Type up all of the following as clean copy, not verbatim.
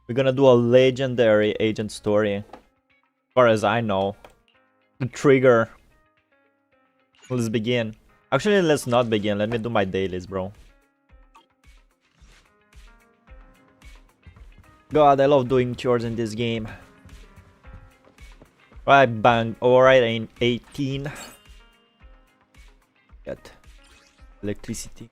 We're gonna do a legendary agent story. As far as I know. The trigger. Let's begin. Actually, let's not begin. Let me do my dailies, bro. God, I love doing chores in this game. Right, bang. Alright, in 18. Get electricity.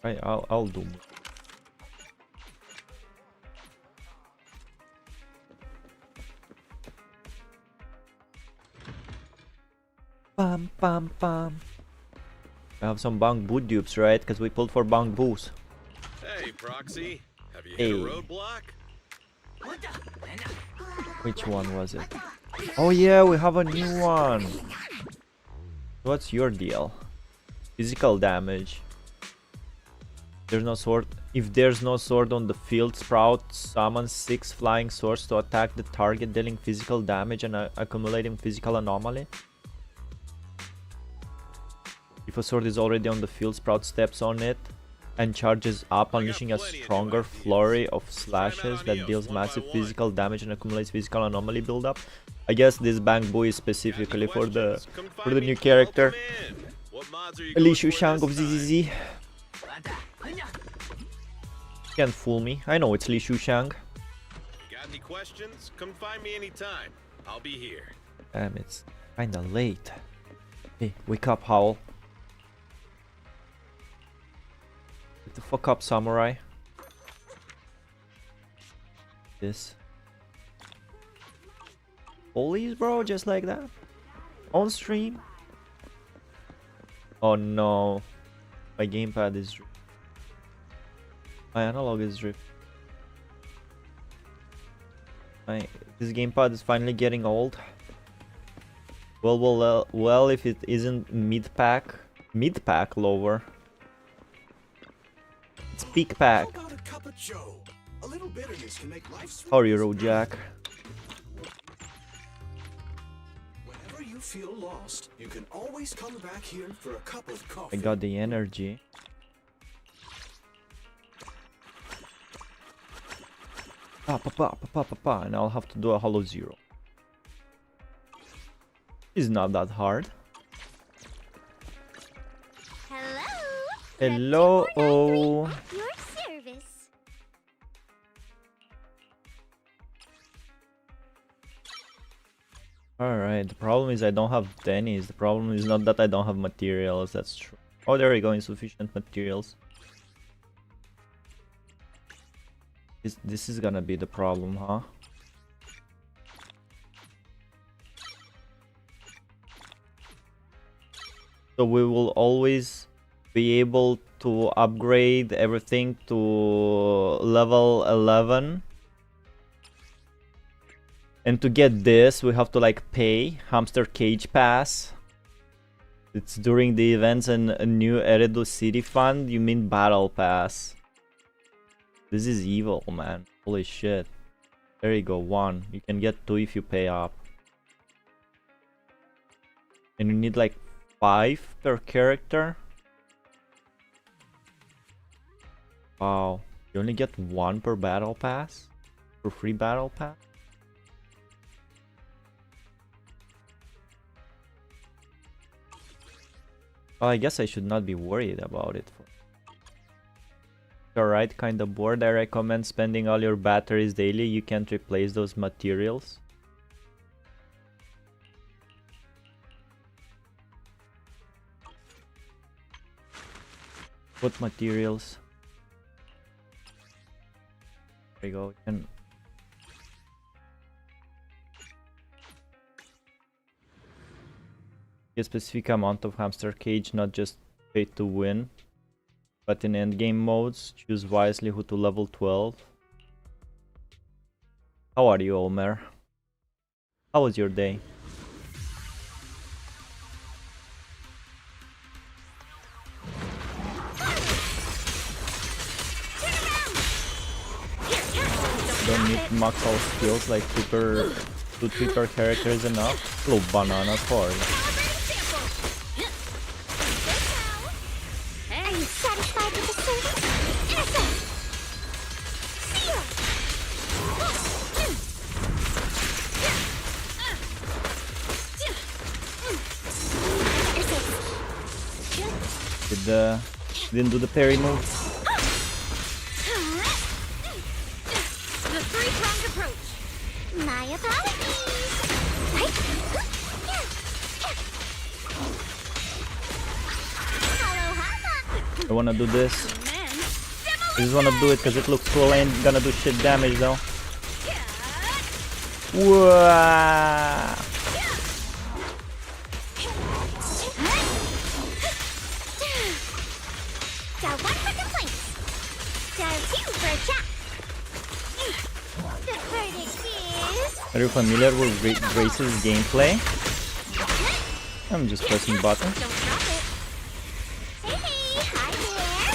Right, I'll do. Pam pam pam. I have some bang boo dupes, right? Because we pulled for bang boos. Hey, Proxy. Have you hit a roadblock? Which one was it? Oh yeah, we have a new one. What's your deal? Physical damage. There's no sword. If there's no sword on the field, Sprout summons 6 flying swords to attack the target, dealing physical damage and accumulating physical anomaly. If a sword is already on the field, Sprout steps on it and charges up, unleashing a stronger flurry of slashes that deals massive physical damage and accumulates physical anomaly buildup. I guess this bang boo is specifically for the new character, Li Shushang of ZZZ. Can't fool me. I know it's Li Shushang. Got any questions? Come find me anytime. I'll be here. Damn, it's kinda late. Hey, wake up, Howl. Get the fuck up, Samurai. This. Police, bro, just like that? On stream? Oh no. My gamepad is drift. My analog is drift. This gamepad is finally getting old. Well, if it isn't mid-pack lower. It's peak pack. How are you, Rojack? Whenever you feel lost, you can always come back here for a cup of coffee. I got the energy. And I'll have to do a hollow zero. It's not that hard. Hello. Oh. Your service. Alright, the problem is I don't have pennies. The problem is not that I don't have materials, that's true. Oh, there we go, insufficient materials. This is gonna be the problem, huh? So we will always be able to upgrade everything to level 11. And to get this, we have to like pay Hamster Cage Pass. It's during the events and a new Eredu City Fund. You mean Battle Pass. This is evil, man. Holy shit. There you go, 1. You can get 2 if you pay up. And you need like 5 per character. Wow. You only get 1 per battle pass? For free battle pass? Well, I guess I should not be worried about it. Alright, kinda bored. I recommend spending all your batteries daily. You can't replace those materials. What materials? There we go. You can get a specific amount of hamster cage, not just pay to win. But in endgame modes, choose wisely who to level 12. How are you, Omer? How was your day? Don't need max all skills like 2-3 per character is enough. Little banana card. didn't do the parry move. The three-pronged approach. My apologies. I wanna do this. Men. I just wanna do it because it looks cool. I ain't gonna do shit damage though. Wow. Dial 1 for complaints. Dial 2 for a chat. The verdict is... Are you familiar with Grace's gameplay? I'm just pressing buttons. Don't drop it. Hey, hey, hi there.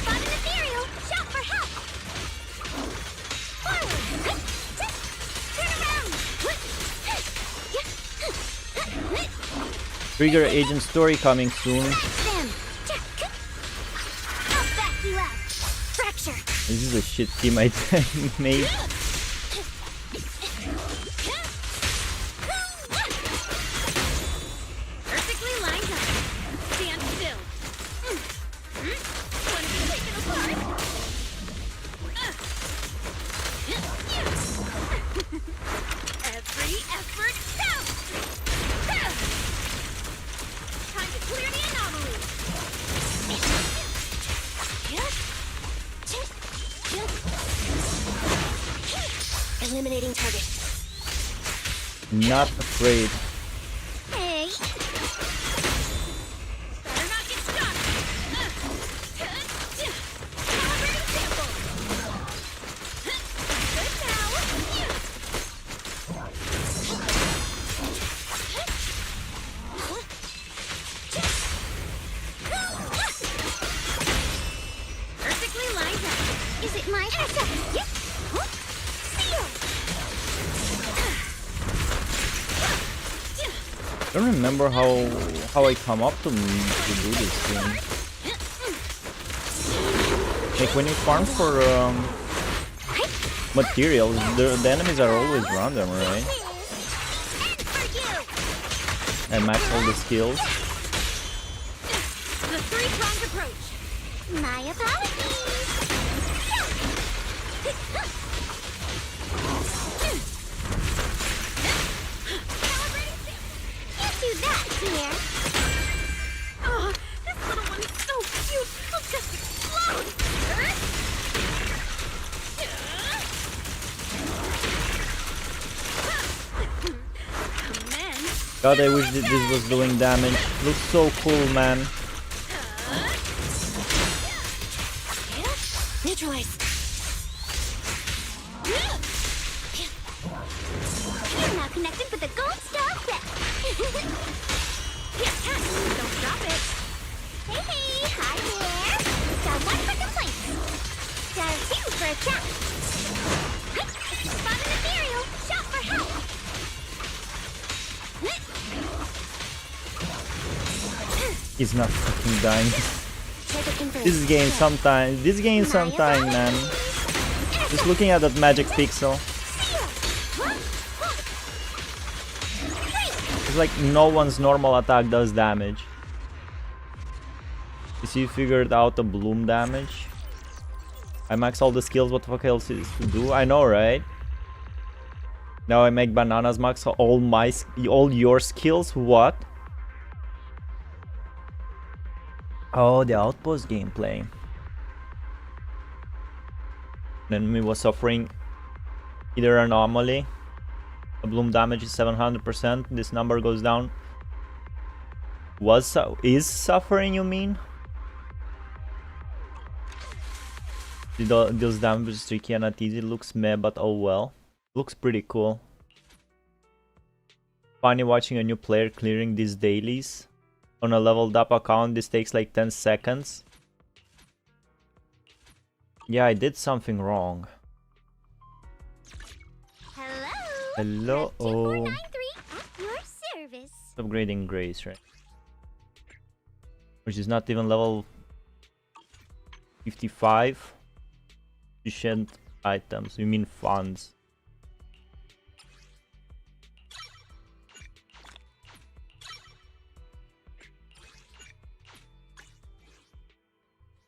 Spot an ethereal. Shout for help. Forward. Turn around. Trigger agent story coming soon. Them. I'll back you up. Fracture. This is a shit team I made. Perfectly lined up. Stand still. Want to be taken apart? Every effort counts. Time to clear the anomaly. Eliminating target. Not afraid. Hey. Better not get stuck. Calibrating sample. Good now. Perfectly lined up. Is it my turn? Yep. Seal. I don't remember how I come up to do this thing. Like when you farm for materials, the enemies are always random, right? And for you. I max all the skills. The three-pronged approach. My apologies. Calibrating sample. Can't do that here. Oh, this little one is so cute. I'll just explode. Come in. God, I wish that this was doing damage. Looks so cool, man. Neutralize. You're now connected with the gold star bet. Don't drop it. Hey, hey, hi there. Dial 1 for complaints. Dial 2 for a chat. Spot an ethereal. Shout for help. He's not fucking dying. Check it in for This game sometime, man. Just looking at that magic pixel. It's like no one's normal attack does damage. You see, you figured out the bloom damage. I max all the skills, what the fuck else is to do? I know, right? Now I make bananas max all your skills, what? Oh, the outpost gameplay. The enemy was suffering either anomaly. The bloom damage is 700%. This number goes down. Is suffering, you mean? Those damage is tricky and not easy. Looks meh, but oh well. Looks pretty cool. Funny watching a new player clearing these dailies. On a leveled up account, this takes like 10 seconds. Yeah, I did something wrong. Hello. Hello. 2493 at your service. Upgrading Grace, right? Which is not even level 55. Efficient items. You mean funds.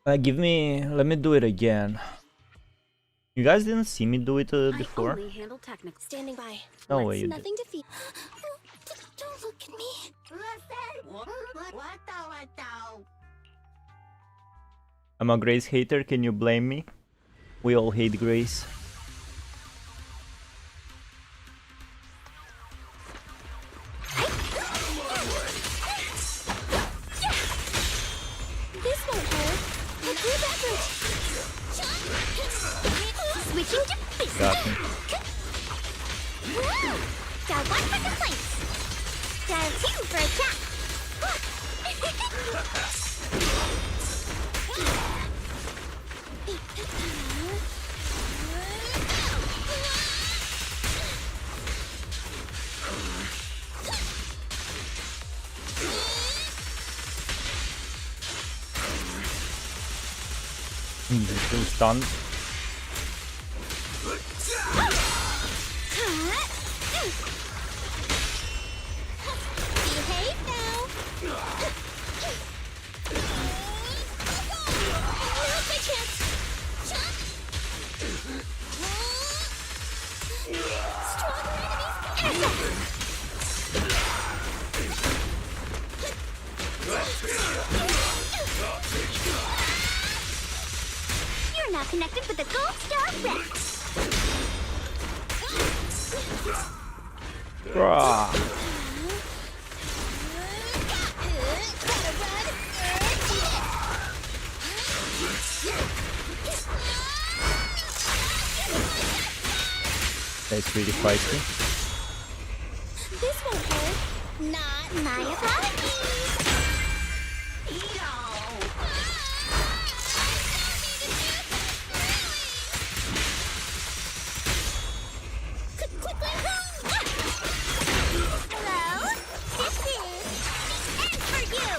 Let me do it again. You guys didn't see me do it before? I only handle technical. Standing by. No way you did. Nothing to feed. Don't look at me. I'm a Grace hater, can you blame me? We all hate Grace. This won't hurt. A group effort. Switching to business. Got me. Dial 1 for complaints. Dial 2 for attack. He's still stunned. Behave now. Now's my chance. Stronger enemies. You're now connected with the Gold Star Rex. Rah. That's pretty feisty. This won't hurt. Not my apologies. Hello? This is the end for you.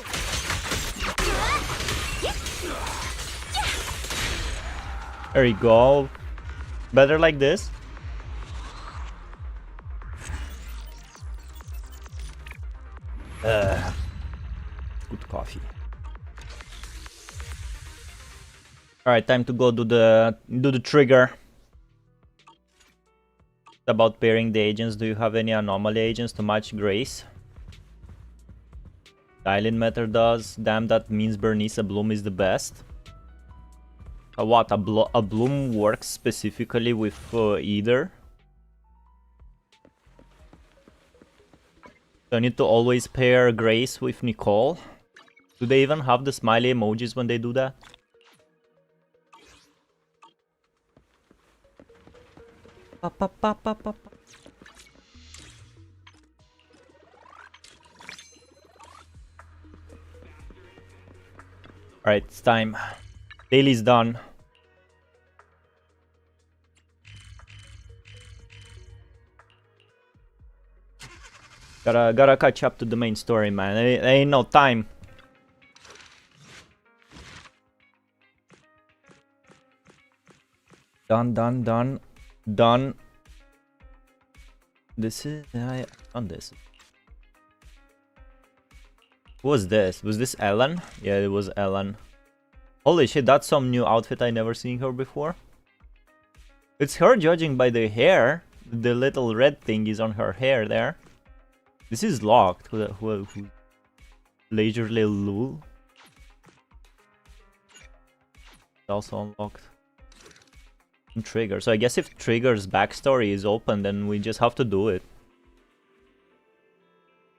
There you go. Better like this. Good coffee. Alright, time to go do the trigger. About pairing the agents. Do you have any anomaly agents to match Grace? Dial-in method does. Damn, that means burnice a bloom is the best. What? A bloom works specifically with either? So I need to always pair Grace with Nicole. Do they even have the smiley emojis when they do that? Pa, pa, pa, pa, pa, pa. Alright, it's time. Daily's done. Gotta catch up to the main story, man. There ain't no time. Done. This is on this. Who was this? Was this Ellen? Yeah, it was Ellen. Holy shit, that's some new outfit I never seen her before. It's her, judging by the hair. The little red thing is on her hair there. This is locked. Who Leisurely Lul. It's also unlocked. And Trigger. So I guess if Trigger's backstory is open, then we just have to do it.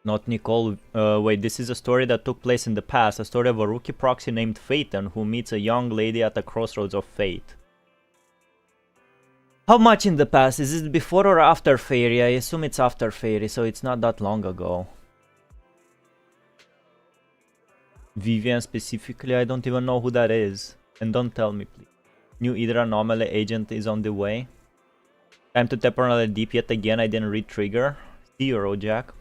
Not Nicole. Wait, this is a story that took place in the past. A story of a rookie proxy named Phaeton who meets a young lady at the crossroads of fate. How much in the past? Is it before or after Fairy? I assume it's after Fairy, so it's not that long ago. Vivian specifically, I don't even know who that is. And don't tell me, please. New Hydra Anomaly agent is on the way. Time to tap on a deep yet again. I didn't read Trigger. See you, Rojak.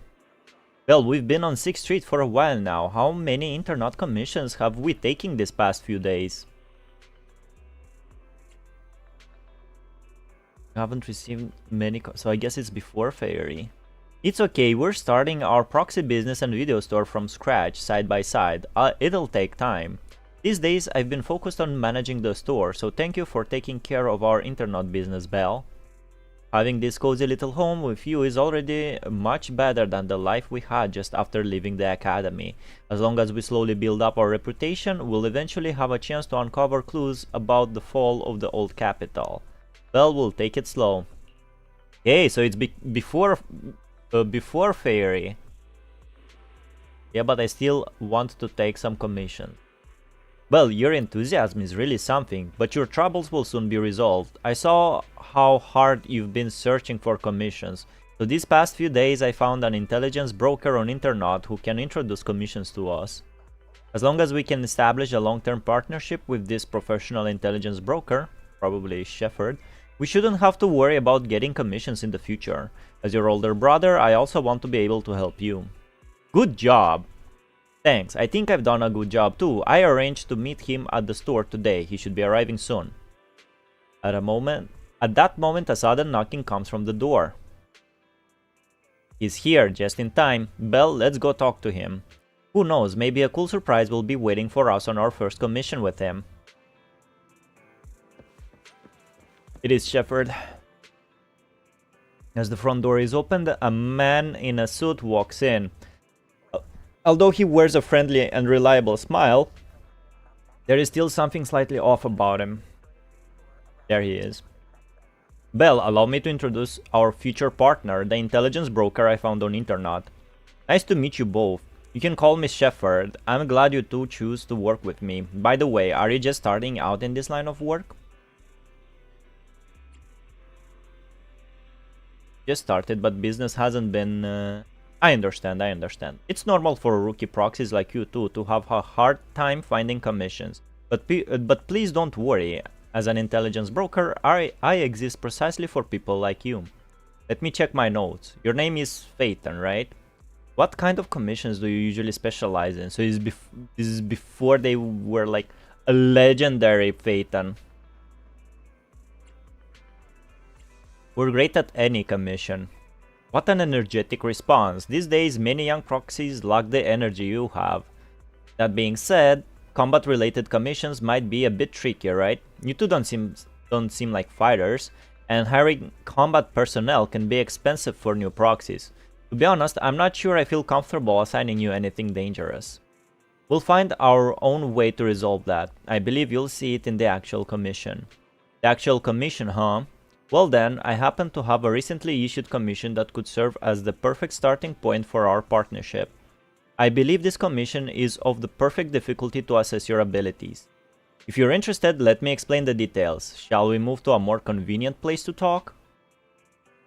Well, we've been on 6th Street for a while now. How many internat commissions have we taken this past few days? I haven't received many, so I guess it's before Fairy. It's okay, we're starting our proxy business and video store from scratch, side by side. It'll take time. These days, I've been focused on managing the store, so thank you for taking care of our internet business, Belle. Having this cozy little home with you is already much better than the life we had just after leaving the academy. As long as we slowly build up our reputation, we'll eventually have a chance to uncover clues about the fall of the old capital. Belle will take it slow. Hey, so it's before Fairy. Yeah, but I still want to take some commission. Well, your enthusiasm is really something, but your troubles will soon be resolved. I saw how hard you've been searching for commissions, so these past few days I found an intelligence broker on internet who can introduce commissions to us. As long as we can establish a long-term partnership with this professional intelligence broker, probably Shepherd, we shouldn't have to worry about getting commissions in the future. As your older brother, I also want to be able to help you. Good job! Thanks, I think I've done a good job too. I arranged to meet him at the store today. He should be arriving soon. At that moment, a sudden knocking comes from the door. He's here, just in time. Belle, let's go talk to him. Who knows, maybe a cool surprise will be waiting for us on our first commission with him. It is Shepherd. As the front door is opened, a man in a suit walks in. Although he wears a friendly and reliable smile, there is still something slightly off about him. There he is. Belle, allow me to introduce our future partner, the intelligence broker I found on internet. Nice to meet you both. You can call me Shepherd. I'm glad you two choose to work with me. By the way, are you just starting out in this line of work? Just started, but business hasn't been... I understand. It's normal for rookie proxies like you two to have a hard time finding commissions. But please don't worry. As an intelligence broker, I exist precisely for people like you. Let me check my notes. Your name is Phaeton, right? What kind of commissions do you usually specialize in? So this is before they were like a legendary Phaeton. We're great at any commission. What an energetic response. These days, many young proxies lack the energy you have. That being said, combat-related commissions might be a bit tricky, right? You two don't seem like fighters, and hiring combat personnel can be expensive for new proxies. To be honest, I'm not sure I feel comfortable assigning you anything dangerous. We'll find our own way to resolve that. I believe you'll see it in the actual commission. The actual commission, huh? Well then, I happen to have a recently issued commission that could serve as the perfect starting point for our partnership. I believe this commission is of the perfect difficulty to assess your abilities. If you're interested, let me explain the details. Shall we move to a more convenient place to talk?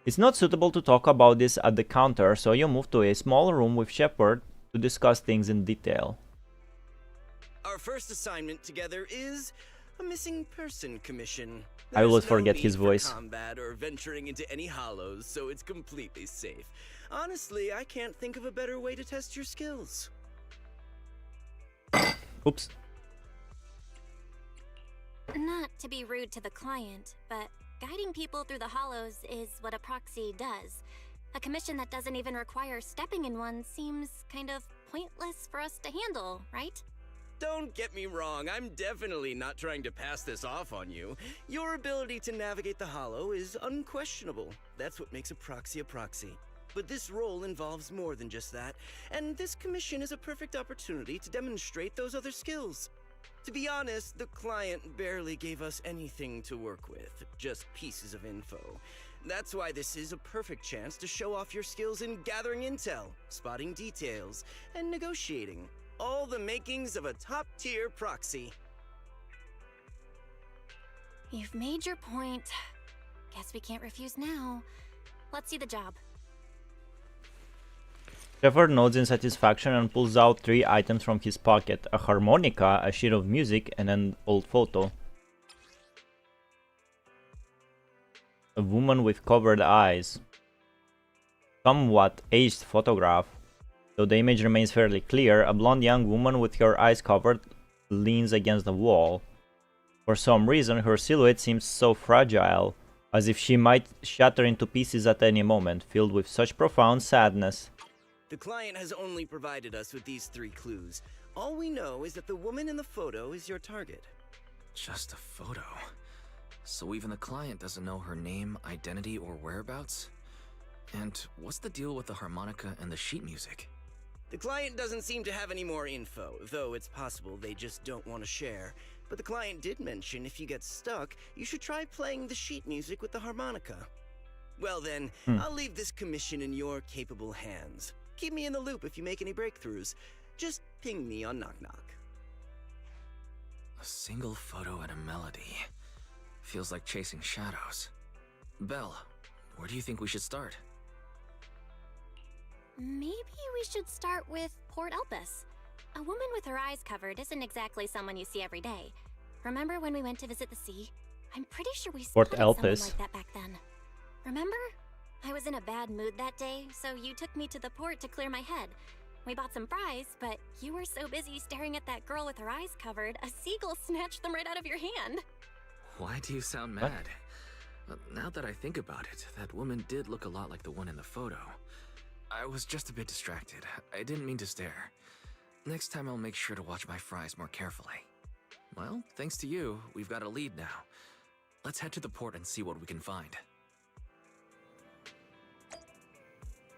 It's not suitable to talk about this at the counter, so you move to a small room with Shepherd to discuss things in detail. Our first assignment together is a missing person commission. I always There's forget no his need for voice. combat or venturing into any hollows, so it's completely safe. Honestly, I can't think of a better way to test your skills. Oops. Not to be rude to the client, but guiding people through the hollows is what a proxy does. A commission that doesn't even require stepping in one seems kind of pointless for us to handle, right? Don't get me wrong, I'm definitely not trying to pass this off on you. Your ability to navigate the hollow is unquestionable. That's what makes a proxy. But this role involves more than just that, and this commission is a perfect opportunity to demonstrate those other skills. To be honest, the client barely gave us anything to work with, just pieces of info. That's why this is a perfect chance to show off your skills in gathering intel, spotting details, and negotiating. All the makings of a top-tier proxy. You've made your point. Guess we can't refuse now. Let's see the job. Shepherd nods in satisfaction and pulls out 3 items from his pocket: a harmonica, a sheet of music, and an old photo. A woman with covered eyes. Somewhat aged photograph. Though the image remains fairly clear, a blonde young woman with her eyes covered leans against the wall. For some reason, her silhouette seems so fragile, as if she might shatter into pieces at any moment, filled with such profound sadness. The client has only provided us with these 3 clues. All we know is that the woman in the photo is your target. Just a photo. So even the client doesn't know her name, identity, or whereabouts? And what's the deal with the harmonica and the sheet music? The client doesn't seem to have any more info, though it's possible they just don't want to share. But the client did mention if you get stuck, you should try playing the sheet music with the harmonica. Well then, I'll leave this commission in your capable hands. Keep me in the loop if you make any breakthroughs. Just ping me on Knock Knock. A single photo and a melody. Feels like chasing shadows. Belle, where do you think we should start? Maybe we should start with Port Elpis. A woman with her eyes covered isn't exactly someone you see every day. Remember when we went to visit the sea? I'm pretty sure we Port spotted someone Elpis. like that back then. Remember? I was in a bad mood that day, so you took me to the port to clear my head. We bought some fries, but you were so busy staring at that girl with her eyes covered, a seagull snatched them right out of your hand. Why do you sound mad? Now that I think about it, that woman did look a lot like the one in the photo. I was just a bit distracted. I didn't mean to stare. Next time I'll make sure to watch my fries more carefully. Well, thanks to you, we've got a lead now. Let's head to the port and see what we can find.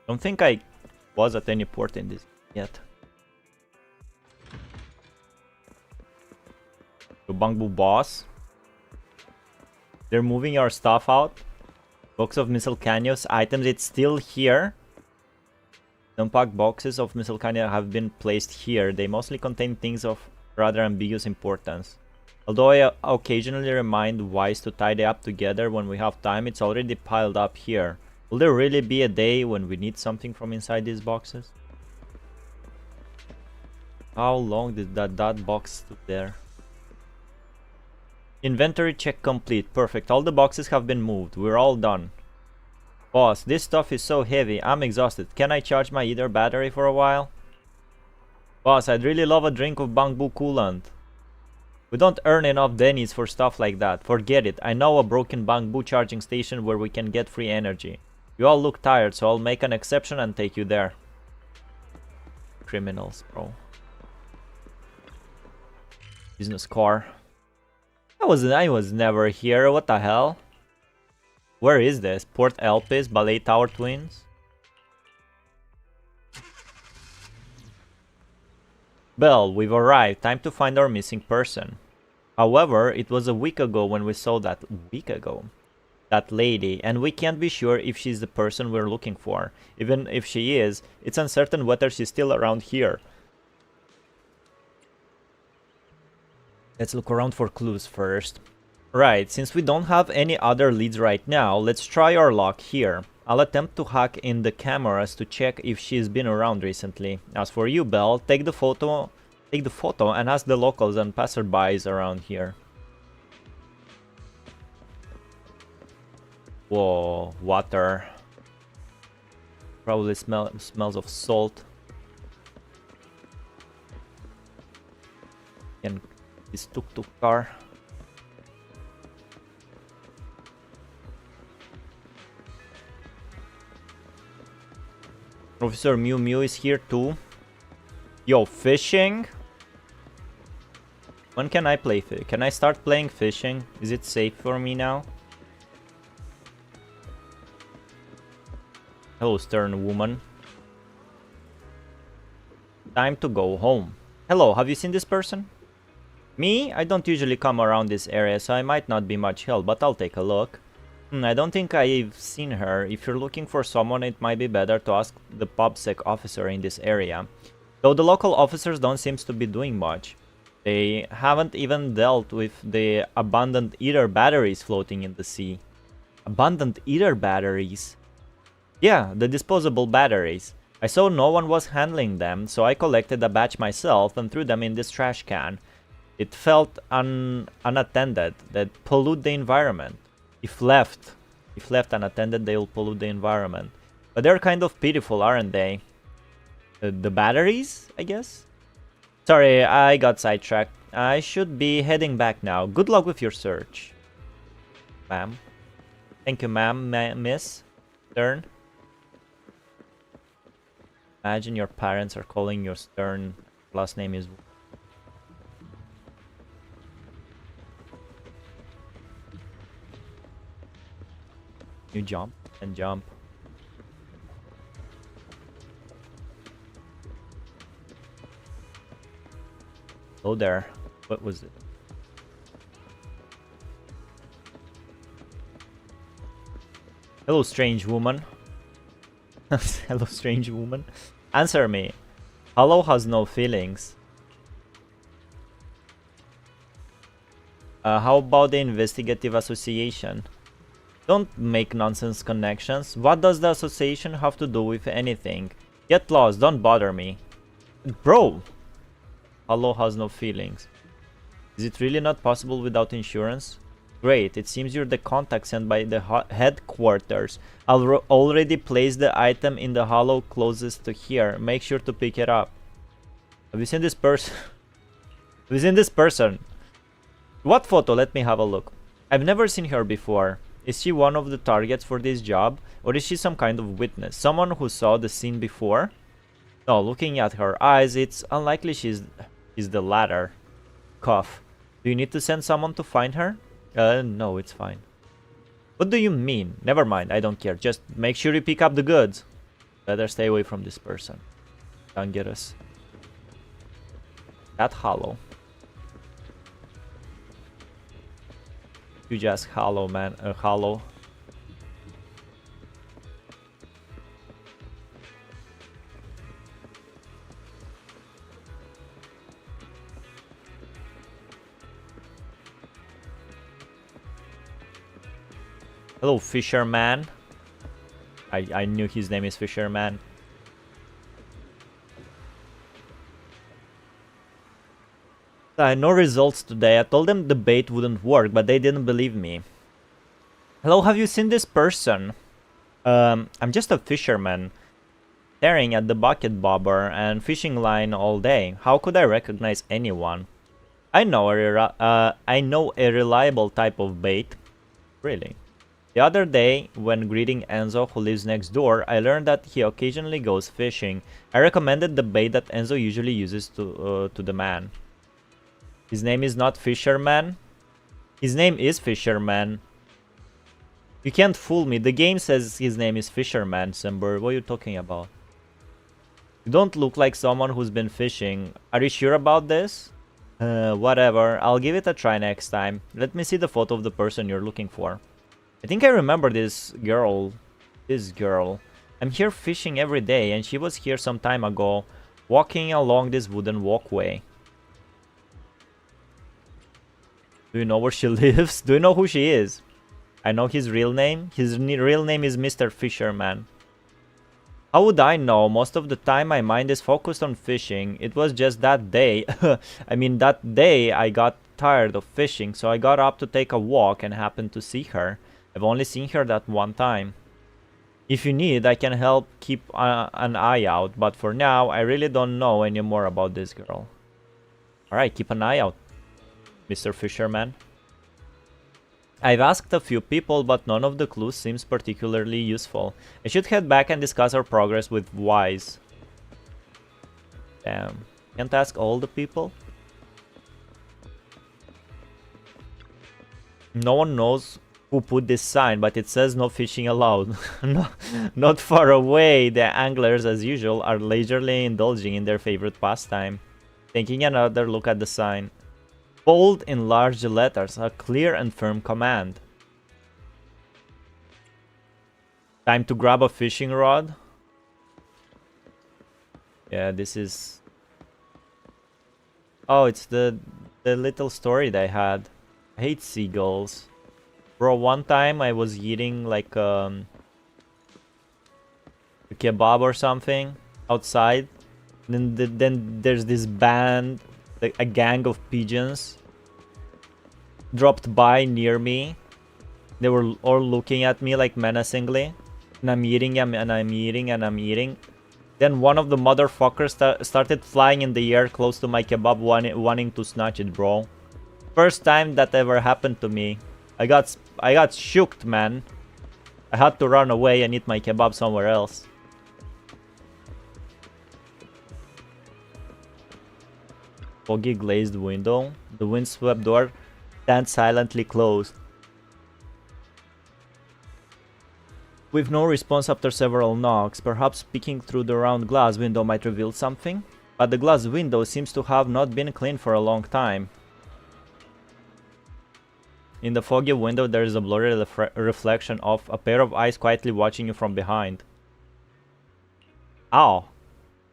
Don't think I was at any port in this yet. The Bangbu boss. They're moving our stuff out. Box of miscellaneous items. It's still here. Unpacked boxes of miscellaneous have been placed here. They mostly contain things of rather ambiguous importance. Although I occasionally remind Wise to tie them up together when we have time, it's already piled up here. Will there really be a day when we need something from inside these boxes? How long did that box stood there? Inventory check complete. Perfect. All the boxes have been moved. We're all done. Boss, this stuff is so heavy. I'm exhausted. Can I charge my either battery for a while? Boss, I'd really love a drink of bamboo coolant. We don't earn enough Denny's for stuff like that. Forget it. I know a broken bamboo charging station where we can get free energy. You all look tired, so I'll make an exception and take you there. Criminals, bro. Business car. I was never here. What the hell? Where is this? Port Elpis, Ballet Tower Twins? Belle, we've arrived. Time to find our missing person. However, it was a week ago when we saw that lady, and we can't be sure if she's the person we're looking for. Even if she is, it's uncertain whether she's still around here. Let's look around for clues first. Right, since we don't have any other leads right now, let's try our luck here. I'll attempt to hack in the cameras to check if she's been around recently. As for you, Belle, take the photo and ask the locals and passerbys around here. Whoa, water. Probably smells of salt. And this tuk-tuk car. Officer Mew Mew is here too. Yo, fishing? When can I play fish? Can I start playing fishing? Is it safe for me now? Hello, stern woman. Time to go home. Hello, have you seen this person? Me? I don't usually come around this area, so I might not be much help, but I'll take a look. I don't think I've seen her. If you're looking for someone, it might be better to ask the PubSec officer in this area. Though the local officers don't seem to be doing much. They haven't even dealt with the abandoned ether batteries floating in the sea. Abandoned ether batteries? Yeah, the disposable batteries. I saw no one was handling them, so I collected a batch myself and threw them in this trash can. It felt unattended, that pollute the environment. If left unattended, they'll pollute the environment. But they're kind of pitiful, aren't they? The batteries, I guess? Sorry, I got sidetracked. I should be heading back now. Good luck with your search. Ma'am. Thank you, ma'am, miss. Stern. Imagine your parents are calling you Stern Last name is... You jump and jump. Hello there. What was it? Hello, strange woman. Hello, strange woman. Answer me. Hello has no feelings. How about the investigative association? Don't make nonsense connections. What does the association have to do with anything? Get lost, don't bother me. Bro! Hello has no feelings. Is it really not possible without insurance? Great, it seems you're the contact sent by the headquarters. I'll already place the item in the hollow closest to here. Make sure to pick it up. Have you seen this person? Have you seen this person? What photo? Let me have a look. I've never seen her before. Is she one of the targets for this job? Or is she some kind of witness? Someone who saw the scene before? No, looking at her eyes, it's unlikely she's the latter. Cough. Do you need to send someone to find her? No, it's fine. What do you mean? Never mind, I don't care. Just make sure you pick up the goods. Better stay away from this person. Don't get us. That hollow. You just hollow, man. Hollow. Hello, fisherman. I knew his name is Fisherman. No results today. I told them the bait wouldn't work, but they didn't believe me. Hello, have you seen this person? I'm just a fisherman, staring at the bucket bobber and fishing line all day. How could I recognize anyone? I know a reliable type of bait. Really? The other day, when greeting Enzo, who lives next door, I learned that he occasionally goes fishing. I recommended the bait that Enzo usually uses to the man. His name is not Fisherman. His name is Fisherman. You can't fool me. The game says his name is Fisherman, Simber. What are you talking about? You don't look like someone who's been fishing. Are you sure about this? Whatever. I'll give it a try next time. Let me see the photo of the person you're looking for. I think I remember this girl. I'm here fishing every day, and she was here some time ago, walking along this wooden walkway. Do you know where she lives? Do you know who she is? I know his real name. His real name is Mr. Fisherman. How would I know? Most of the time my mind is focused on fishing. It was just that day. That day I got tired of fishing, so I got up to take a walk and happened to see her. I've only seen her that one time. If you need, I can help keep an eye out, but for now, I really don't know any more about this girl. Alright, keep an eye out, Mr. Fisherman. I've asked a few people, but none of the clues seems particularly useful. I should head back and discuss our progress with Wise. Damn. Can't ask all the people? No one knows who put this sign, but it says no fishing allowed. No, not far away, the anglers, as usual, are leisurely indulging in their favorite pastime. Taking another look at the sign. Bold in large letters, a clear and firm command. Time to grab a fishing rod. Yeah, this is... Oh, it's the little story they had. I hate seagulls. Bro, one time I was eating like a kebab or something outside. Then there's this band, like a gang of pigeons dropped by near me. They were all looking at me like menacingly. And I'm eating and I'm eating and I'm eating. Then one of the motherfuckers started flying in the air close to my kebab, wanting to snatch it, bro. First time that ever happened to me. I got shooked, man. I had to run away and eat my kebab somewhere else. foggy glazed window. The windswept door stands silently closed. With no response after several knocks, perhaps peeking through the round glass window might reveal something, but the glass window seems to have not been cleaned for a long time. In the foggy window there is a blurry reflection of a pair of eyes quietly watching you from behind. Ow!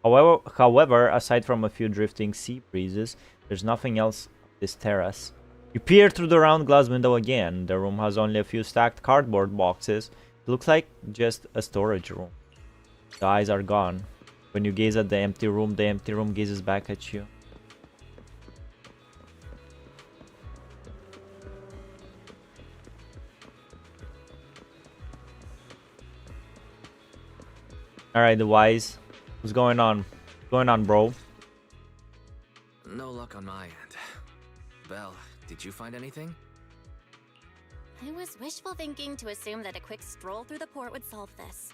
However, aside from a few drifting sea breezes, there's nothing else on this terrace. You peer through the round glass window again. The room has only a few stacked cardboard boxes. It looks like just a storage room. The eyes are gone. When you gaze at the empty room gazes back at you. Alright, the wise. What's going on? What's going on, bro? No luck on my end. Belle, did you find anything? It was wishful thinking to assume that a quick stroll through the port would solve this.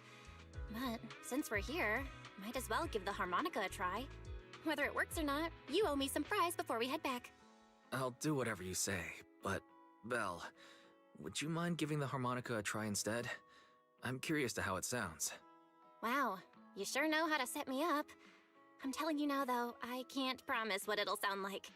But since we're here, might as well give the harmonica a try. Whether it works or not, you owe me some fries before we head back. I'll do whatever you say, but Belle, would you mind giving the harmonica a try instead? I'm curious to how it sounds. Wow, you sure know how to set me up. I'm telling you now though, I can't promise what it'll sound like.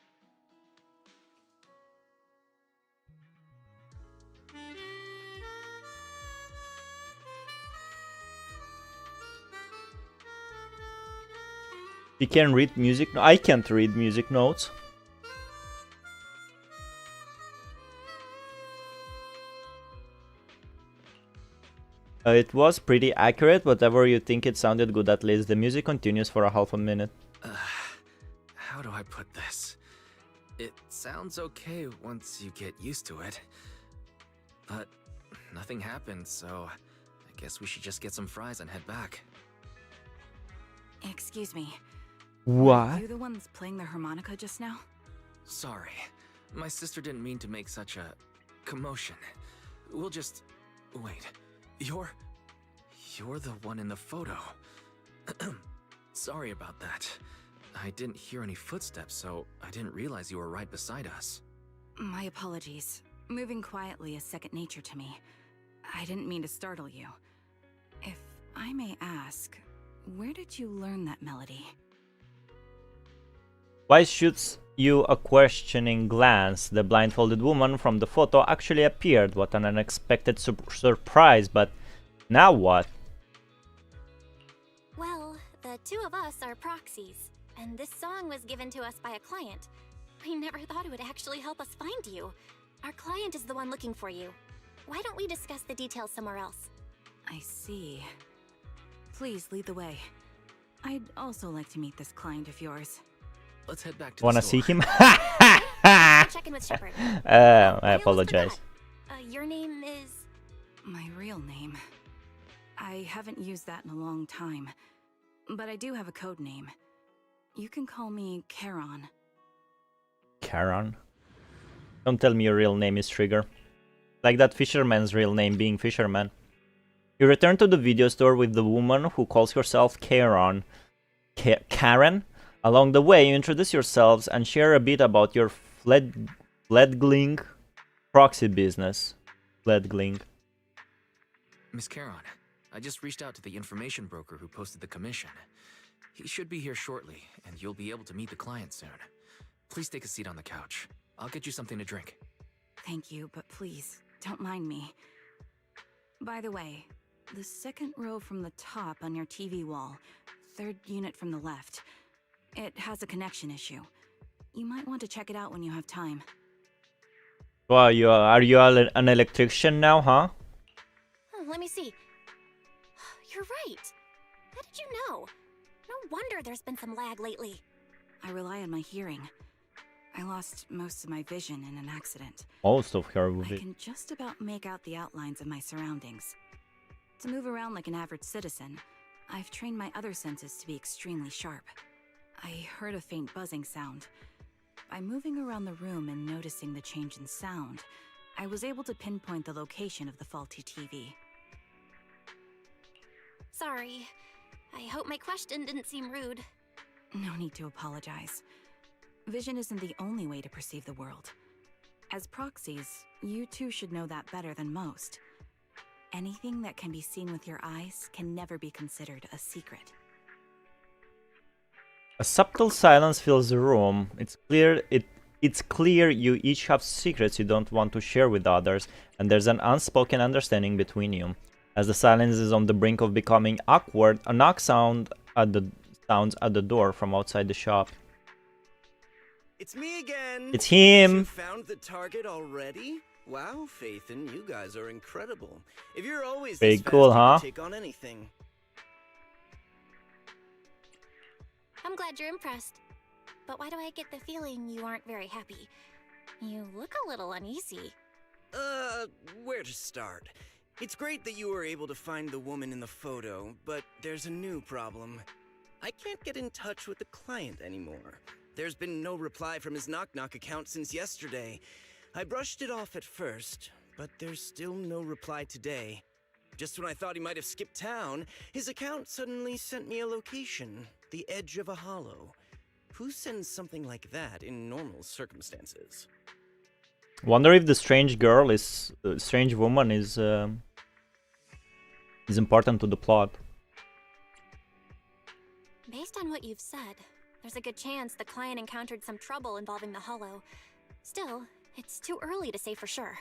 You can read music. I can't read music notes. It was pretty accurate. Whatever you think, it sounded good at least. The music continues for a half a minute. How do I put this? It sounds okay once you get used to it. But nothing happened, so I guess we should just get some fries and head back. Excuse me. What? You the ones playing the harmonica just now? Sorry. My sister didn't mean to make such a commotion. We'll just... Wait. You're the one in the photo. Sorry about that. I didn't hear any footsteps, so I didn't realize you were right beside us. My apologies. Moving quietly is second nature to me. I didn't mean to startle you. If I may ask, where did you learn that melody? Wise shoots you a questioning glance. The blindfolded woman from the photo actually appeared. What an unexpected surprise, but now what? Well, the two of us are proxies, and this song was given to us by a client. I never thought it would actually help us find you. Our client is the one looking for you. Why don't we discuss the details somewhere else? I see. Please lead the way. I'd also like to meet this client of yours. Let's head back to Wanna the see store. him? I'll check in with Shepard. I apologize. Your name is... My real name. I haven't used that in a long time, but I do have a code name. You can call me Charon. Charon? Don't tell me your real name is Trigger. Like that fisherman's real name being Fisherman. You return to the video store with the woman who calls herself Charon. Karen? Along the way, you introduce yourselves and share a bit about your fledgling proxy business. Fledgling. Miss Charon, I just reached out to the information broker who posted the commission. He should be here shortly, and you'll be able to meet the client soon. Please take a seat on the couch. I'll get you something to drink. Thank you, but please, don't mind me. By the way, the second row from the top on your TV wall, third unit from the left, it has a connection issue. You might want to check it out when you have time. Wow, are you an electrician now, huh? Let me see. You're right. How did you know? No wonder there's been some lag lately. I rely on my hearing. I lost most of my vision in an accident. Most of her I can just about make out the outlines of my surroundings. To move around like an average citizen, I've trained my other senses to be extremely sharp. I heard a faint buzzing sound. By moving around the room and noticing the change in sound, I was able to pinpoint the location of the faulty TV. Sorry. I hope my question didn't seem rude. No need to apologize. Vision isn't the only way to perceive the world. As proxies, you too should know that better than most. Anything that can be seen with your eyes can never be considered a secret. A subtle silence fills the room. It's clear you each have secrets you don't want to share with others, and there's an unspoken understanding between you. As the silence is on the brink of becoming awkward, a knock sounds at the door from outside the shop. It's me again. It's him. You found the target already? Wow, Faithin, you guys are incredible. If you're always Very this cool, fast, you huh? can take on anything. I'm glad you're impressed. But why do I get the feeling you aren't very happy? You look a little uneasy. Where to start? It's great that you were able to find the woman in the photo, but there's a new problem. I can't get in touch with the client anymore. There's been no reply from his Knock Knock account since yesterday. I brushed it off at first, but there's still no reply today. Just when I thought he might have skipped town, his account suddenly sent me a location, the edge of a hollow. Who sends something like that in normal circumstances? Wonder if the strange woman is important to the plot. Based on what you've said, there's a good chance the client encountered some trouble involving the hollow. Still, it's too early to say for sure.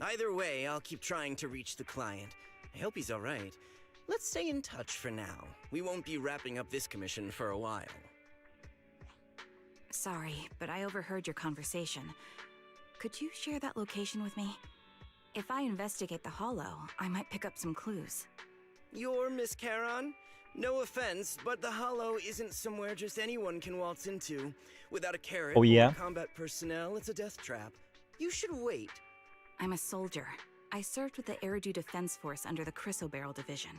Either way, I'll keep trying to reach the client. I hope he's alright. Let's stay in touch for now. We won't be wrapping up this commission for a while. Sorry, but I overheard your conversation. Could you share that location with me? If I investigate the hollow, I might pick up some clues. You're Miss Charon? No offense, but the hollow isn't somewhere just anyone can waltz into. Without a carrot or combat personnel, it's a death trap. You should wait. I'm a soldier. I served with the Eridu Defense Force under the Chrysoberyl Division.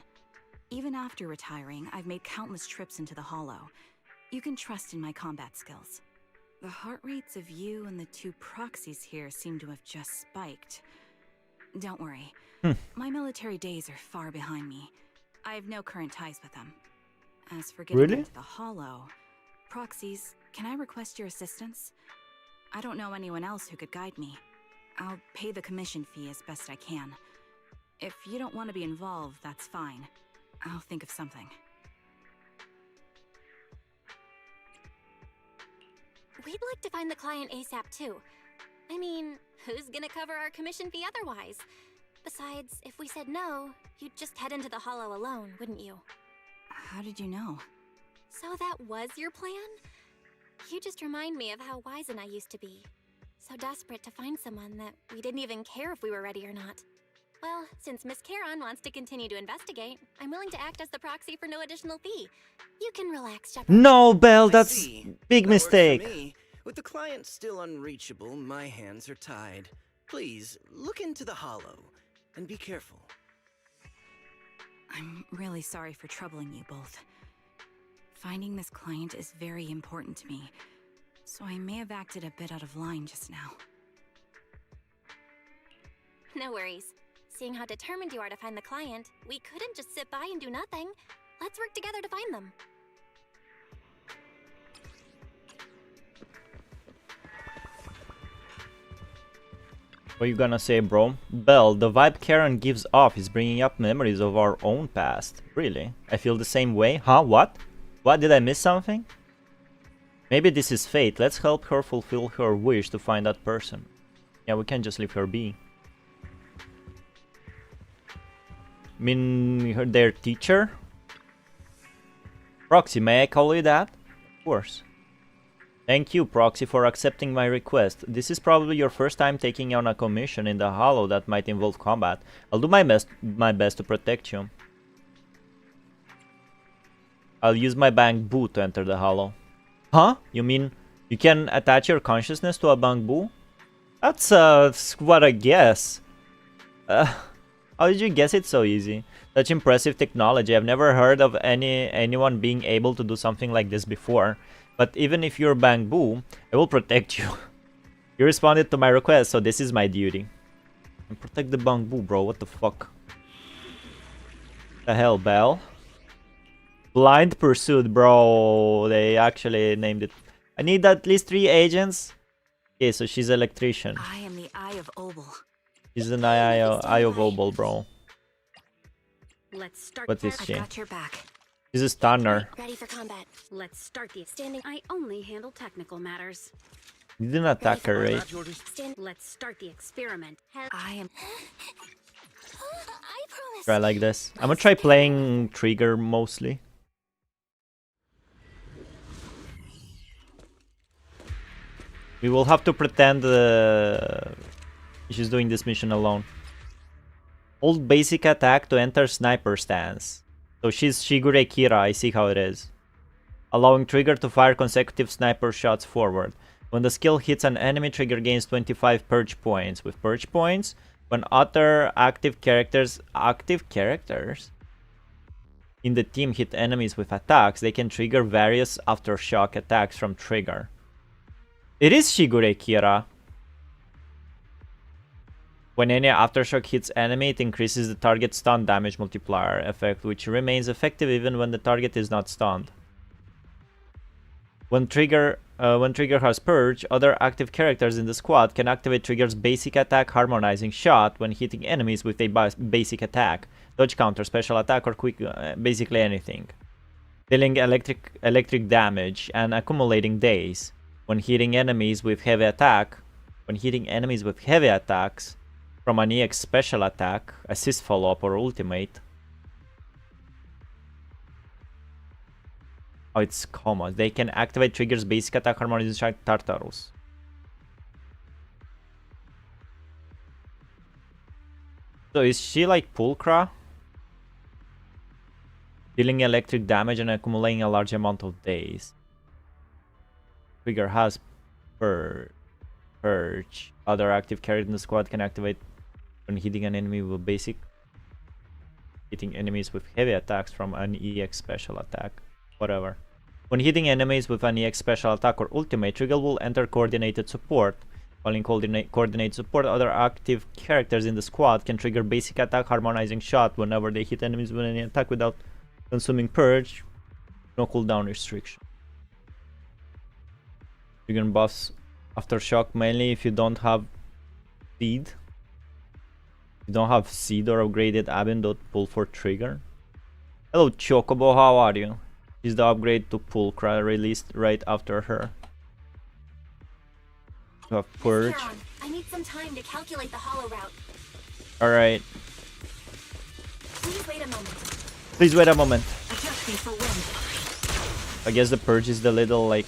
Even after retiring, I've made countless trips into the hollow. You can trust in my combat skills. The heart rates of you and the two proxies here seem to have just spiked. Don't worry. My military days are far behind me. I have no current ties with them. As for getting into the hollow, proxies, can I request your assistance? I don't know anyone else who could guide me. I'll pay the commission fee as best I can. If you don't want to be involved, that's fine. I'll think of something. We'd like to find the client ASAP too. I mean, who's gonna cover our commission fee otherwise? Besides, if we said no, you'd just head into the hollow alone, wouldn't you? How did you know? So that was your plan? You just remind me of how wise and I used to be. So desperate to find someone that we didn't even care if we were ready or not. Well, since Miss Charon wants to continue to investigate, I'm willing to act as the proxy for no additional fee. You can relax, Shepard. No, Belle, that's big mistake. With the client still unreachable, my hands are tied. Please, look into the hollow, and be careful. I'm really sorry for troubling you both. Finding this client is very important to me, so I may have acted a bit out of line just now. No worries. Seeing how determined you are to find the client, we couldn't just sit by and do nothing. Let's work together to find them. What you gonna say, bro? Belle, the vibe Karen gives off is bringing up memories of our own past. Really? I feel the same way? Huh? What? What? Did I miss something? Maybe this is fate. Let's help her fulfill her wish to find that person. Yeah, we can't just leave her be. Mean their teacher? Proxy, may I call you that? Of course. Thank you, Proxy, for accepting my request. This is probably your first time taking on a commission in the Hollow that might involve combat. I'll do my best to protect you. I'll use my bamboo to enter the Hollow. Huh? You mean you can attach your consciousness to a bamboo? That's what I guess. How did you guess it so easy? Such impressive technology. I've never heard of anyone being able to do something like this before. But even if you're bamboo, I will protect you. You responded to my request, so this is my duty. And protect the bamboo, bro. What the fuck? The hell, Belle? Blind Pursuit, bro. They actually named it I need at least 3 agents. Okay, so she's electrician. I am the Eye of Obel. She's an eye of Obel, bro. Let's start. What is I've she? got your back. She's a stunner. Ready for combat. Let's start the standing. I only handle technical matters. You didn't attack her, right? Stand. Let's start the experiment. I am. I promise. Try like this. I'm gonna try playing Trigger mostly. We will have to pretend she's doing this mission alone. Hold basic attack to enter sniper stance. So she's Shigure Kira, I see how it is. Allowing Trigger to fire consecutive sniper shots forward. When the skill hits an enemy, Trigger gains 25 purge points. With purge points, when other active characters in the team hit enemies with attacks, they can trigger various aftershock attacks from Trigger. It is Shigure Kira. When any aftershock hits enemy, it increases the target stun damage multiplier effect, which remains effective even when the target is not stunned. When Trigger has Purge, other active characters in the squad can activate Trigger's basic attack harmonizing shot when hitting enemies with a basic attack, dodge counter, special attack, or quick, basically anything. Dealing electric damage and accumulating days. When hitting enemies with heavy attacks from an EX special attack, assist follow-up, or ultimate. Oh, it's common. They can activate Trigger's basic attack harmonization Tartarus. So is she like Pulchra? Dealing electric damage and accumulating a large amount of days. Trigger has Purge. Other active characters in the squad can activate when hitting an enemy with basic. Hitting enemies with heavy attacks from an EX special attack. Whatever. When hitting enemies with an EX special attack or ultimate, Trigger will enter coordinated support. While in coordinated support, other active characters in the squad can trigger basic attack harmonizing shot whenever they hit enemies with any attack without consuming Purge. No cooldown restriction. Trigger buffs aftershock mainly if you don't have seed. If you don't have seed or upgraded Abin, don't pull for Trigger. Hello Chocobo, how are you? Is the upgrade to Pulchra released right after her? You have Purge. I need some time to calculate the hollow route. Alright. Please wait a moment. Please wait a moment. Adjusting for wind. I guess the Purge is the little like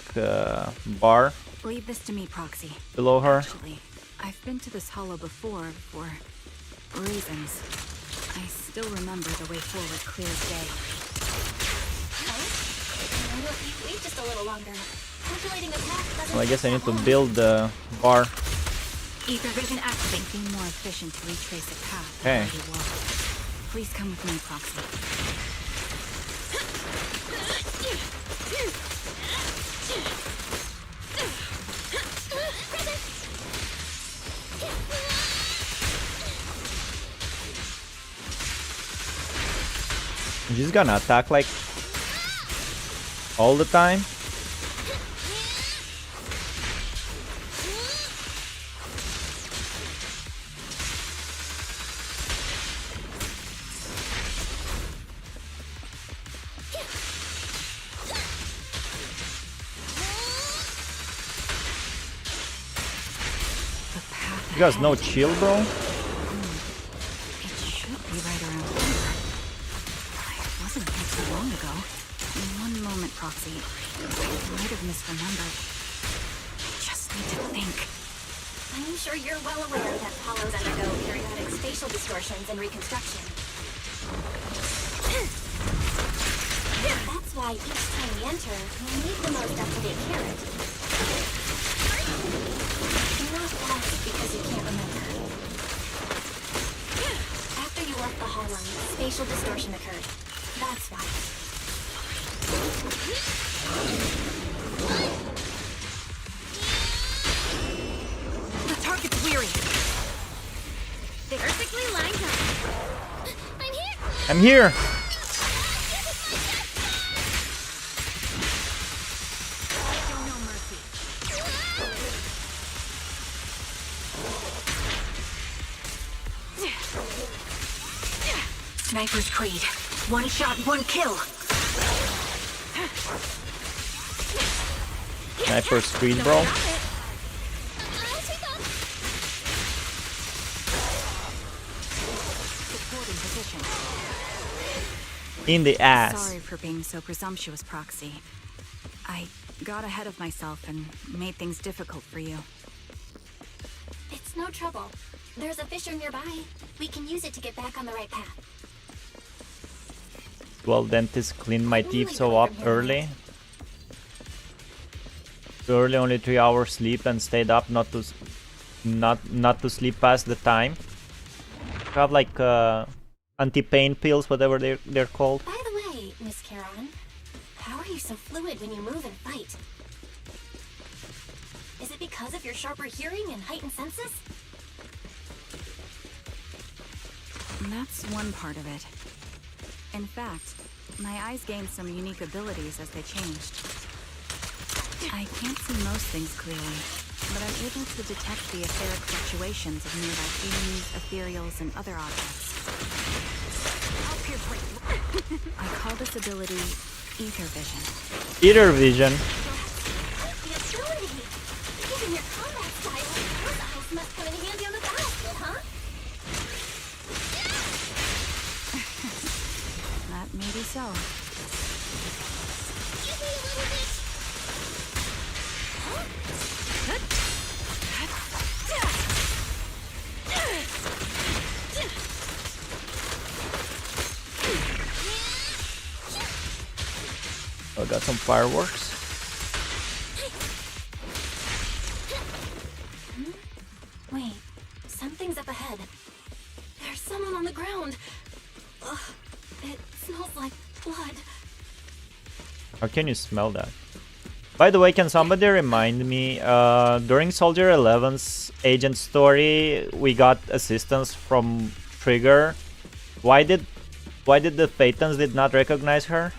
bar Leave this to me, Proxy. below her. Actually, I've been to this hollow before for reasons. I still remember the way forward clear as day. Why don't you wait just a little longer? Calculating attack doesn't Well, I guess I take need to that long. build the bar. Ether vision activate. Be more efficient to retrace a path that Okay. already walked. Please come with me, Proxy. She's gonna attack like all the time. The path You guys ahead. no chill, bro? It should be right around here. It wasn't here too long ago. One moment, Proxy. I might have misremembered. I just need to think. I'm sure you're well aware that hollows undergo periodic spatial distortions and reconstruction. That's why each time we enter, we need the most up-to-date carrot. Not lost because you can't remember. After you left the hollow, spatial distortion occurred. That's why. The target's weary. Perfectly lined up. I'm here! I'm here. Show no mercy. Sniper's Creed. One shot, one kill. Sniper's Creed, bro. Supporting position. In the ass. Sorry for being so presumptuous, Proxy. I got ahead of myself and made things difficult for you. It's no trouble. There's a fissure nearby. We can use it to get back on the right path. Well, dentist cleaned my teeth so up early. Too early, only 3 hours sleep and stayed up not to sleep past the time. Have like anti-pain pills, whatever they're called. By the way, Miss Charon, how are you so fluid when you move and fight? Is it because of your sharper hearing and heightened senses? That's one part of it. In fact, my eyes gained some unique abilities as they changed. I can't see most things clearly, but I'm able to detect the etheric fluctuations of nearby beings, ethereals, and other objects. I call this ability ether vision. Ether vision. The ability! Given your combat style, those eyes must come in handy on the battlefield, huh? That may be so. I got some fireworks. Wait, something's up ahead. There's someone on the ground. Ugh, it smells like blood. How can you smell that? By the way, can somebody remind me, during Soldier 11's agent story, we got assistance from Trigger. Why did the Phaetons did not recognize her?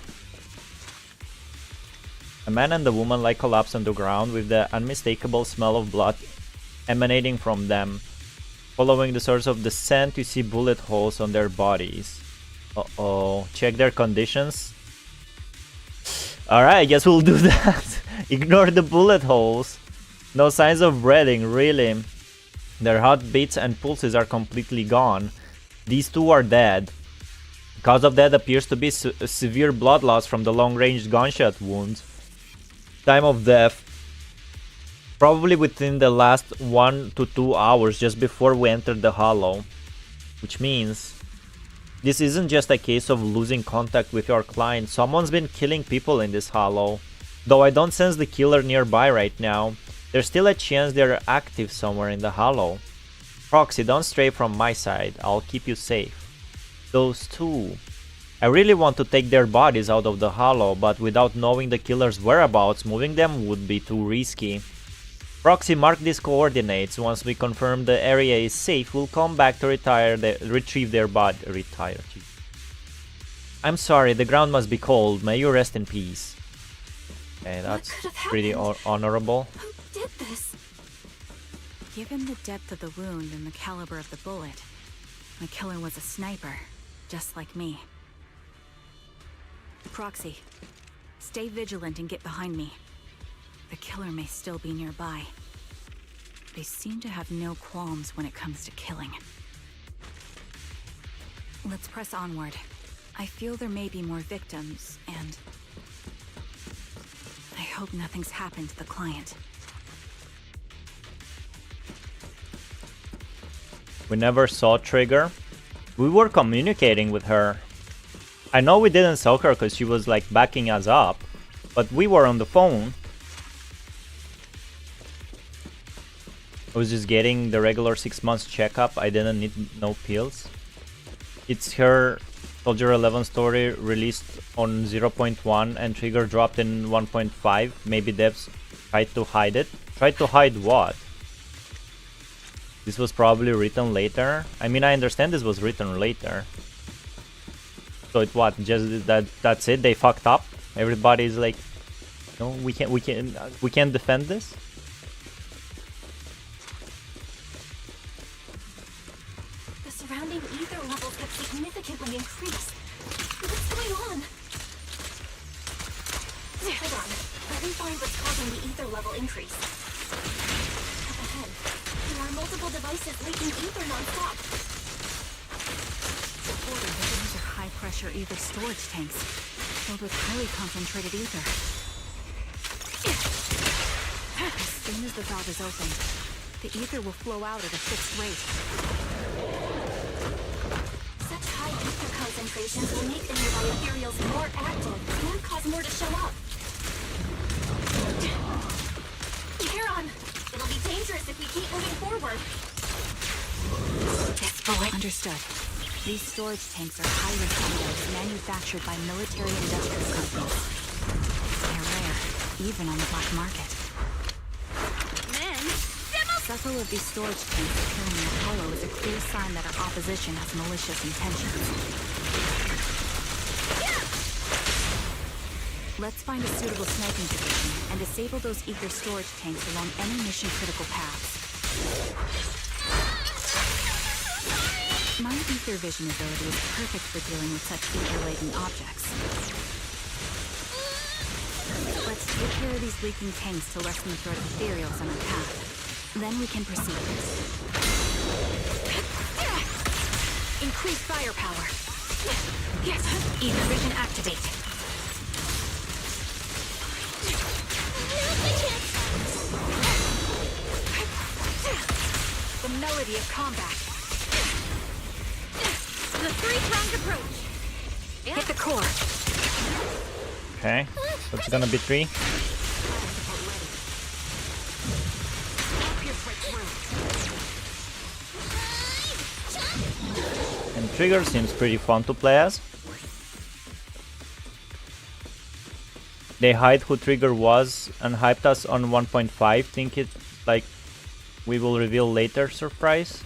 A man and a woman lie collapsed on the ground with the unmistakable smell of blood emanating from them. Following the source of the scent, you see bullet holes on their bodies. Uh-oh. Check their conditions. Alright, I guess we'll do that. Ignore the bullet holes. No signs of breathing, really. Their heartbeats and pulses are completely gone. These two are dead. Cause of death appears to be severe blood loss from the long-range gunshot wounds. Time of death, probably within the last 1 to 2 hours just before we entered the hollow. Which means this isn't just a case of losing contact with your client. Someone's been killing people in this hollow. Though I don't sense the killer nearby right now, there's still a chance they're active somewhere in the hollow. Proxy, don't stray from my side. I'll keep you safe. Those two. I really want to take their bodies out of the hollow, but without knowing the killer's whereabouts, moving them would be too risky. Proxy, mark these coordinates. Once we confirm the area is safe, we'll come back to retrieve their body. I'm sorry, the ground must be cold. May you rest in peace. Okay, that's pretty honorable. Who did this? Given the depth of the wound and the caliber of the bullet, the killer was a sniper, just like me. Proxy, stay vigilant and get behind me. The killer may still be nearby. They seem to have no qualms when it comes to killing. Let's press onward. I feel there may be more victims, and I hope nothing's happened to the client. We never saw Trigger. We were communicating with her. I know we didn't sell her because she was like backing us up, but we were on the phone. I was just getting the regular 6 months checkup. I didn't need no pills. It's her Soldier 11 story released on 0.1 and Trigger dropped in 1.5. Maybe devs tried to hide it. Tried to hide what? This was probably written later. I mean, I understand this was written later. So it what? Just that's it? They fucked up. Everybody's like, no, we can't defend this. The surrounding ether levels kept significantly increase. What's going on? Hold on. Let me find what's causing the ether level increase. Up ahead, there are multiple devices leaking ether non-stop. These are high-pressure ether storage tanks, filled with highly concentrated ether. As soon as the valve is open, the ether will flow out at a fixed rate. Such high ether concentrations will make the nearby ethereals more active and cause more to show up. Heron, it'll be dangerous if we keep moving forward. Understood. These storage tanks are high-risk items manufactured by military industrial companies. They're rare, even on the black market. Several of these storage tanks appearing in the hollow is a clear sign that our opposition has malicious intentions. Let's find a suitable sniping position and disable those ether storage tanks along any mission-critical paths. My ether vision ability is perfect for dealing with such ether-laden objects. Let's take care of these leaking tanks to lessen the threat of ethereals on our path. Then we can proceed. Increase firepower. Yes. Ether vision activate. The melody of combat. The three-pronged approach. Hit the core. Okay, so it's gonna be 3. And Trigger seems pretty fun to play as. They hide who Trigger was and hyped us on 1.5, think it like we will reveal later surprise.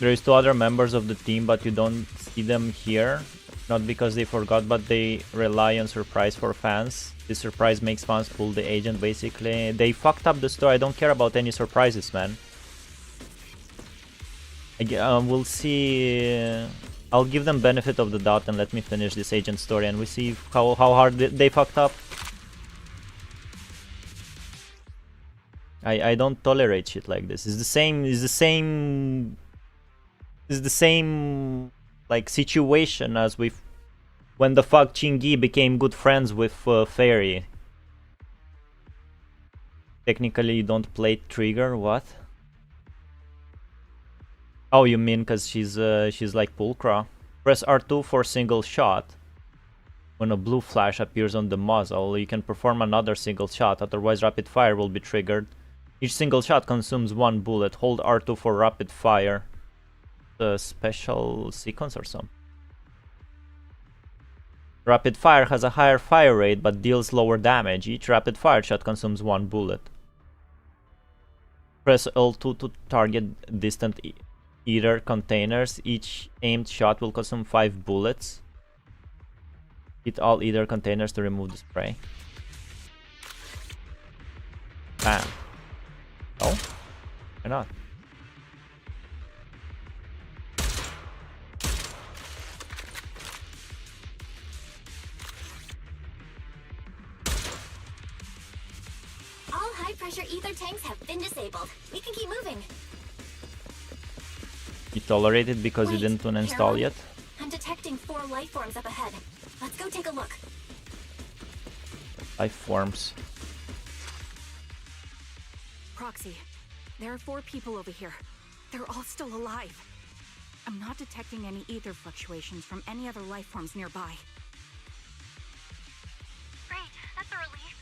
There is 2 other members of the team, but you don't see them here. Not because they forgot, but they rely on surprise for fans. This surprise makes fans pull the agent, basically. They fucked up the story. I don't care about any surprises, man. We'll see. I'll give them benefit of the doubt and let me finish this agent story, and we see how hard they fucked up. I don't tolerate shit like this. It's the same like situation as with when the fuck Chingy became good friends with Fairy. Technically you don't play Trigger, what? Oh, you mean because she's like Pulchra. Press R2 for single shot. When a blue flash appears on the muzzle, you can perform another single shot, otherwise rapid fire will be triggered. Each single shot consumes 1 bullet. Hold R2 for rapid fire. A special sequence or something. Rapid fire has a higher fire rate but deals lower damage. Each rapid fire shot consumes 1 bullet. Press L2 to target distant ether containers. Each aimed shot will consume 5 bullets. Hit all ether containers to remove the spray. Bam. Oh, why not? All high-pressure ether tanks have been disabled. We can keep moving. You tolerate it because you didn't uninstall yet? I'm detecting 4 life forms up ahead. Let's go take a look. Life forms. Proxy, there are 4 people over here. They're all still alive. I'm not detecting any ether fluctuations from any other life forms nearby. Great, that's a relief.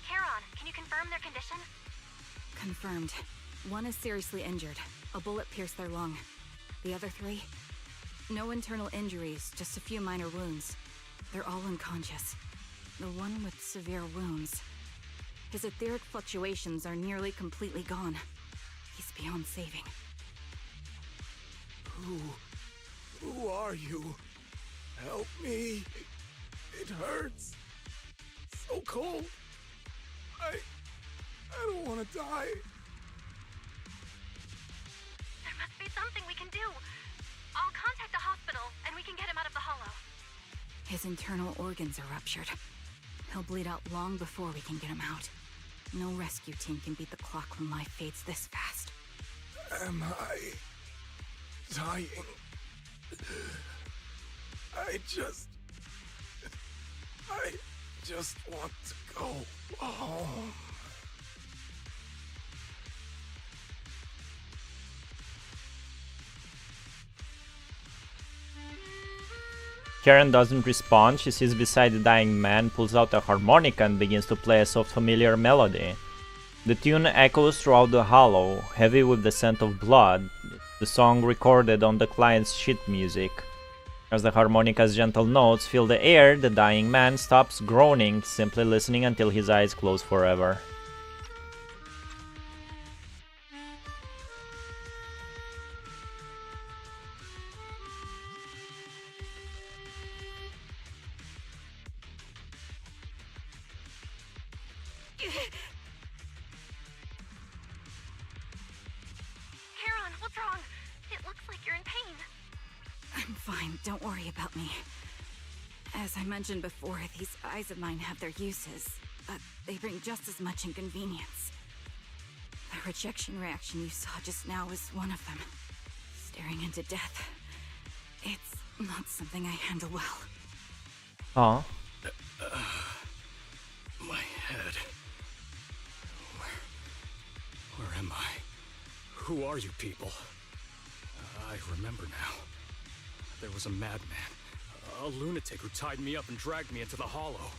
Charon, can you confirm their condition? Confirmed. 1 is seriously injured. A bullet pierced their lung. The other 3? No internal injuries, just a few minor wounds. They're all unconscious. The one with severe wounds. His etheric fluctuations are nearly completely gone. He's beyond saving. Who are you? Help me. It hurts. So cold. I don't want to die. There must must be something we can do. I'll contact the hospital, and we can get him out of the hollow. His internal organs are ruptured. He'll bleed out long before we can get him out. No rescue team can beat the clock when life fades this fast. Am I dying? I just want to go home. Karen doesn't respond. She sits beside the dying man, pulls out a harmonica and begins to play a soft familiar melody. The tune echoes throughout the hollow, heavy with the scent of blood, the song recorded on the client's sheet music. As the harmonica's gentle notes fill the air, the dying man stops groaning, simply listening until his eyes close forever. Karen, what's wrong? It looks like you're in pain. I'm fine, don't worry about me. As I mentioned before, these eyes of mine have their uses, but they bring just as much inconvenience. The rejection reaction you saw just now is one of them. Staring into death. It's not something I handle well. Aw. My head. Where am I? Who are you people? I remember now. There was a madman, a lunatic who tied me up and dragged me into the hollow.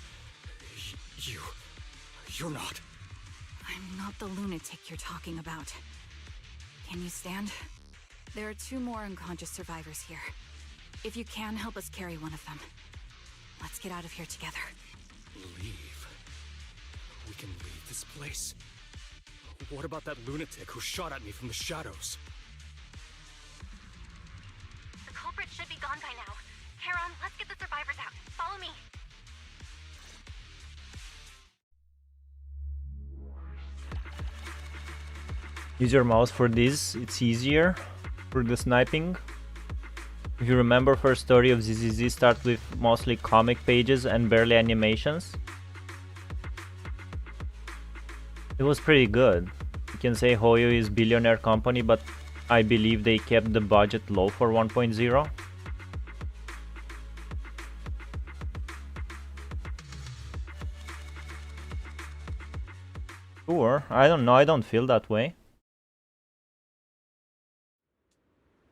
You're not. I'm not the lunatic you're talking about. Can you stand? There are 2 more unconscious survivors here. If you can, help us carry one of them. Let's get out of here together. Leave? We can leave this place? What about that lunatic who shot at me from the shadows? The culprit should be gone by now. Karen, let's get the survivors out. Follow me. Use your mouse for this, it's easier for the sniping. If you remember, first story of ZZZ starts with mostly comic pages and barely animations. It was pretty good. You can say Hoyo is billionaire company, but I believe they kept the budget low for 1.0. Sure, I don't know, I don't feel that way.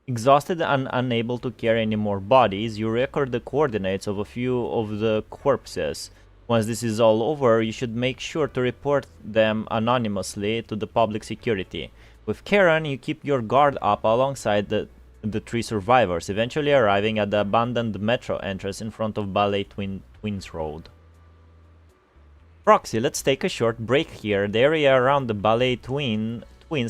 Exhausted and unable to carry any more bodies, you record the coordinates of a few of the corpses. Once this is all over, you should make sure to report them anonymously to the public security. With Karen, you keep your guard up alongside the 3 survivors, eventually arriving at the abandoned metro entrance in front of Ballet Twins Road. Proxy, let's take a short break here. The area around the Ballet Twins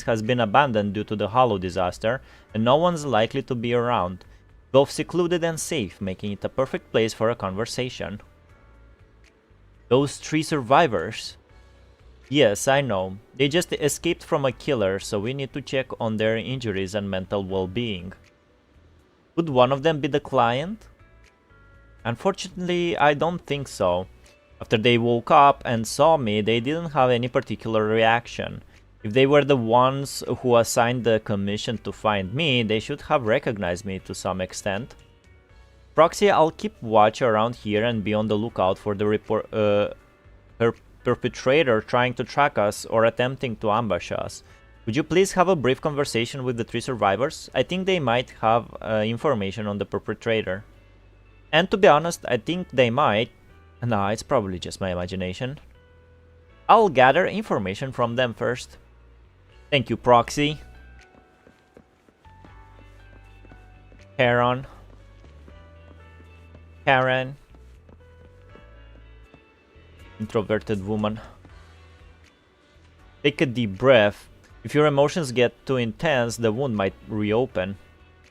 has been abandoned due to the Hollow disaster, and no one's likely to be around. Both secluded and safe, making it a perfect place for a conversation. Those 3 survivors? Yes, I know. They just escaped from a killer, so we need to check on their injuries and mental well-being. Would one of them be the client? Unfortunately, I don't think so. After they woke up and saw me, they didn't have any particular reaction. If they were the ones who assigned the commission to find me, they should have recognized me to some extent. Proxy, I'll keep watch around here and be on the lookout for the perpetrator trying to track us or attempting to ambush us. Would you please have a brief conversation with the 3 survivors? I think they might have information on the perpetrator. And to be honest, I think they might. Nah, it's probably just my imagination. I'll gather information from them first. Thank you, Proxy. Karen. Introverted woman. Take a deep breath. If your emotions get too intense, the wound might reopen.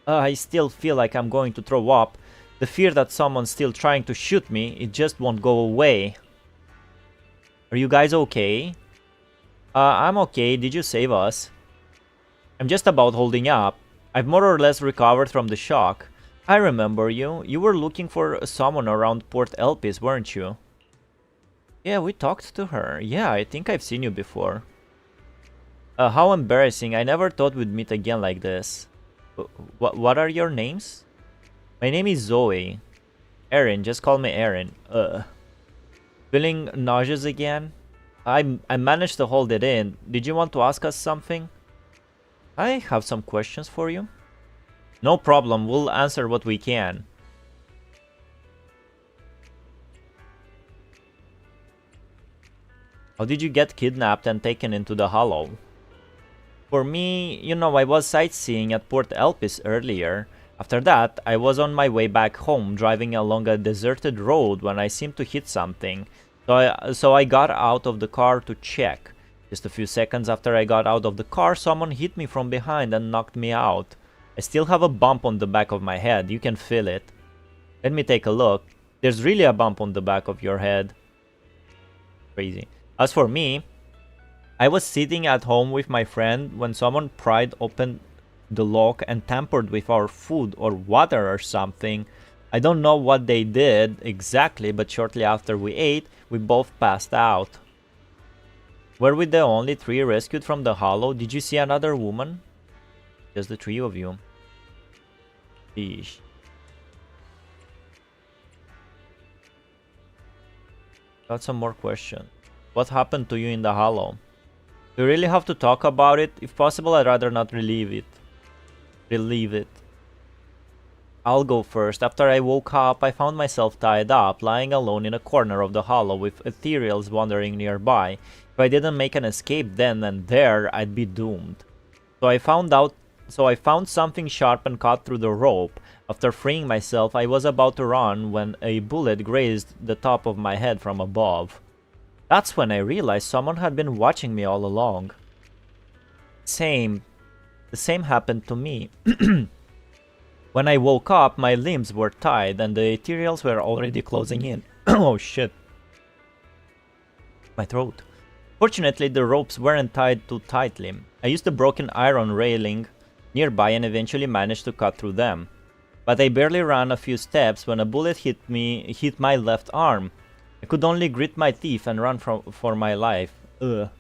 I still feel like I'm going to throw up. The fear that someone's still trying to shoot me, it just won't go away. Are you guys okay? I'm okay. Did you save us? I'm just about holding up. I've more or less recovered from the shock. I remember you. You were looking for someone around Port Elpis, weren't you? Yeah, we talked to her. Yeah, I think I've seen you before. How embarrassing. I never thought we'd meet again like this. What are your names? My name is Zoe. Erin, just call me Erin. Feeling nauseous again? I managed to hold it in. Did you want to ask us something? I have some questions for you. No problem, we'll answer what we can. How did you get kidnapped and taken into the Hollow? For me, you know, I was sightseeing at Port Elpis earlier. After that, I was on my way back home driving along a deserted road when I seemed to hit something. So I got out of the car to check. Just a few seconds after I got out of the car, someone hit me from behind and knocked me out. I still have a bump on the back of my head, you can feel it. Let me take a look. There's really a bump on the back of your head. Crazy. As for me, I was sitting at home with my friend when someone pried open the lock and tampered with our food or water or something. I don't know what they did exactly, but shortly after we ate, we both passed out. Were we the only three rescued from the Hollow? Did you see another woman? Just the three of you. Sheesh. Got some more questions. What happened to you in the Hollow? Do you really have to talk about it? If possible, I'd rather not relieve it. I'll go first. After I woke up, I found myself tied up, lying alone in a corner of the Hollow with ethereals wandering nearby. If I didn't make an escape then and there, I'd be doomed. So I found something sharp and cut through the rope. After freeing myself, I was about to run when a bullet grazed the top of my head from above. That's when I realized someone had been watching me all along. The same happened to me. When I woke up, my limbs were tied and the ethereals were already closing in. Oh shit. My throat. Fortunately, the ropes weren't tied too tightly. I used a broken iron railing nearby and eventually managed to cut through them. But I barely ran a few steps when a bullet hit my left arm. I could only grit my teeth and run for my life. Ugh.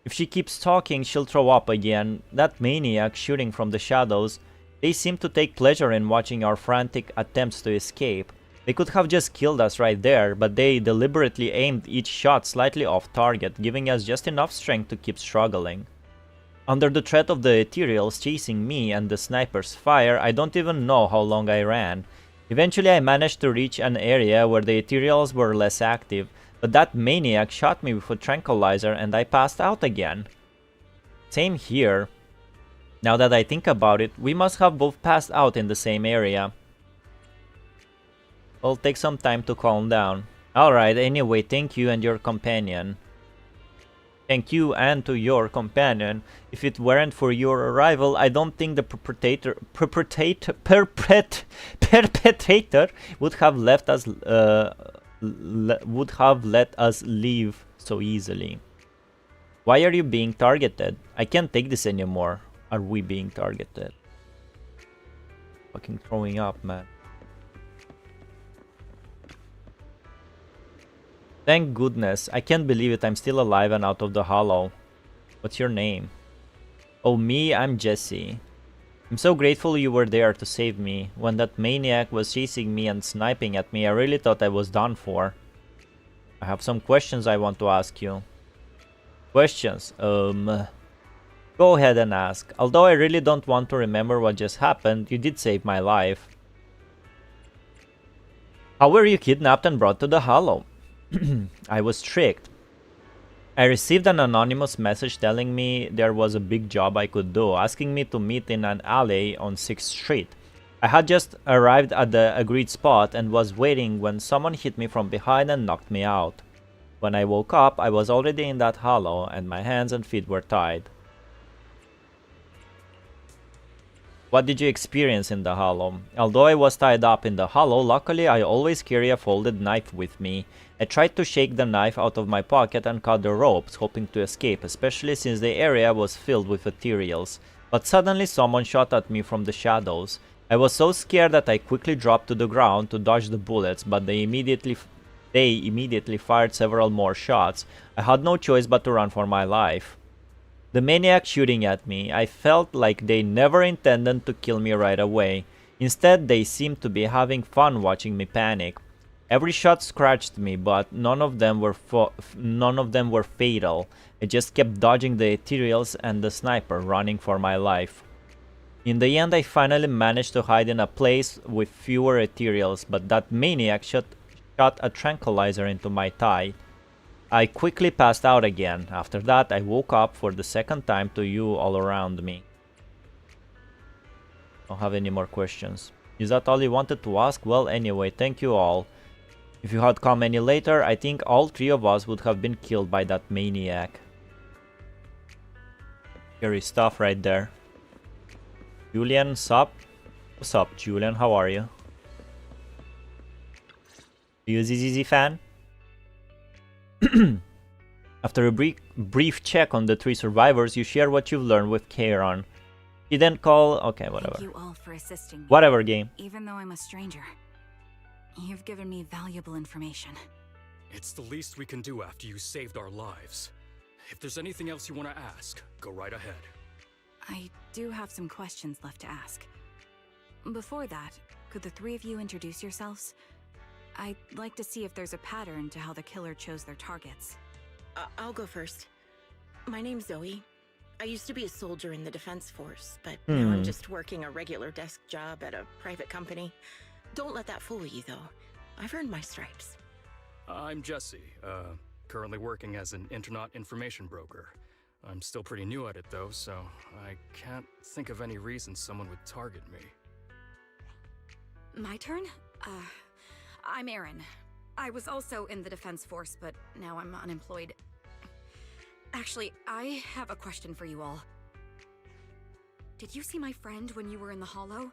If she keeps talking, she'll throw up again. That maniac shooting from the shadows. They seem to take pleasure in watching our frantic attempts to escape. They could have just killed us right there, but they deliberately aimed each shot slightly off target, giving us just enough strength to keep struggling. Under the threat of the ethereals chasing me and the sniper's fire, I don't even know how long I ran. Eventually I managed to reach an area where the ethereals were less active, but that maniac shot me with a tranquilizer and I passed out again. Same here. Now that I think about it, we must have both passed out in the same area. It'll take some time to calm down. Alright, anyway, thank you and your companion. Thank you and to your companion. If it weren't for your arrival, I don't think the perpetrator would have let us leave so easily. Why are you being targeted? I can't take this anymore. Are we being targeted? Fucking throwing up, man. Thank goodness. I can't believe it. I'm still alive and out of the Hollow. What's your name? Oh, me? I'm Jesse. I'm so grateful you were there to save me. When that maniac was chasing me and sniping at me, I really thought I was done for. I have some questions I want to ask you. Questions? Go ahead and ask. Although I really don't want to remember what just happened, you did save my life. How were you kidnapped and brought to the Hollow? I was tricked. I received an anonymous message telling me there was a big job I could do, asking me to meet in an alley on 6th Street. I had just arrived at the agreed spot and was waiting when someone hit me from behind and knocked me out. When I woke up, I was already in that hollow and my hands and feet were tied. What did you experience in the hollow? Although I was tied up in the hollow, luckily I always carry a folded knife with me. I tried to shake the knife out of my pocket and cut the ropes, hoping to escape, especially since the area was filled with ethereals. But suddenly someone shot at me from the shadows. I was so scared that I quickly dropped to the ground to dodge the bullets, but they immediately fired several more shots. I had no choice but to run for my life. The maniac shooting at me, I felt like they never intended to kill me right away. Instead, they seemed to be having fun watching me panic. Every shot scratched me, but none of them were fatal. I just kept dodging the ethereals and the sniper, running for my life. In the end, I finally managed to hide in a place with fewer ethereals, but that maniac shot a tranquilizer into my thigh. I quickly passed out again. After that, I woke up for the second time to you all around me. Don't have any more questions. Is that all you wanted to ask? Well, anyway, thank you all. If you had come any later, I think all three of us would have been killed by that maniac. Scary stuff right there. Julian, sup? What's up, Julian? How are you? Are you a ZZZ fan? After a brief check on the three survivors, you share what you've learned with Kieran. He then call... Okay, whatever. Thank you all for assisting me. Whatever, game. Even though I'm a stranger, you've given me valuable information. It's the least we can do after you saved our lives. If there's anything else you want to ask, go right ahead. I do have some questions left to ask. Before that, could the three of you introduce yourselves? I'd like to see if there's a pattern to how the killer chose their targets. I'll go first. My name's Zoe. I used to be a soldier in the defense force, but now I'm just working a regular desk job at a private company. Don't let that fool you, though. I've earned my stripes. I'm Jesse, currently working as an internet information broker. I'm still pretty new at it, though, so I can't think of any reason someone would target me. My turn? I'm Erin. I was also in the defense force, but now I'm unemployed. Actually, I have a question for you all. Did you see my friend when you were in the hollow?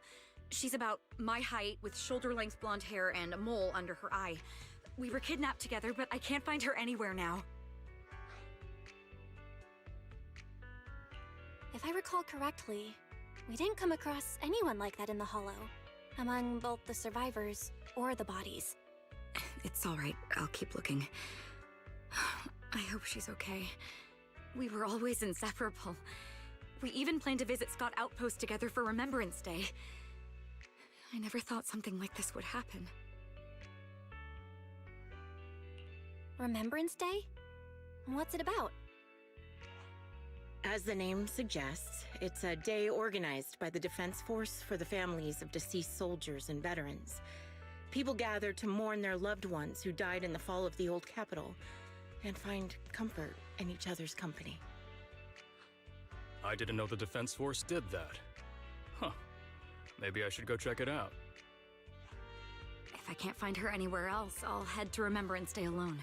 She's about my height, with shoulder-length blonde hair and a mole under her eye. We were kidnapped together, but I can't find her anywhere now. If I recall correctly, we didn't come across anyone like that in the hollow, among both the survivors or the bodies. It's all right. I'll keep looking. I hope she's okay. We were always inseparable. We even planned to visit Scott Outpost together for Remembrance Day. I never thought something like this would happen. Remembrance Day? What's it about? As the name suggests, it's a day organized by the Defense Force for the families of deceased soldiers and veterans. People gather to mourn their loved ones who died in the fall of the old capital and find comfort in each other's company. I didn't know the Defense Force did that. Huh. Maybe I should go check it out. If I can't find her anywhere else, I'll head to Remembrance Day alone.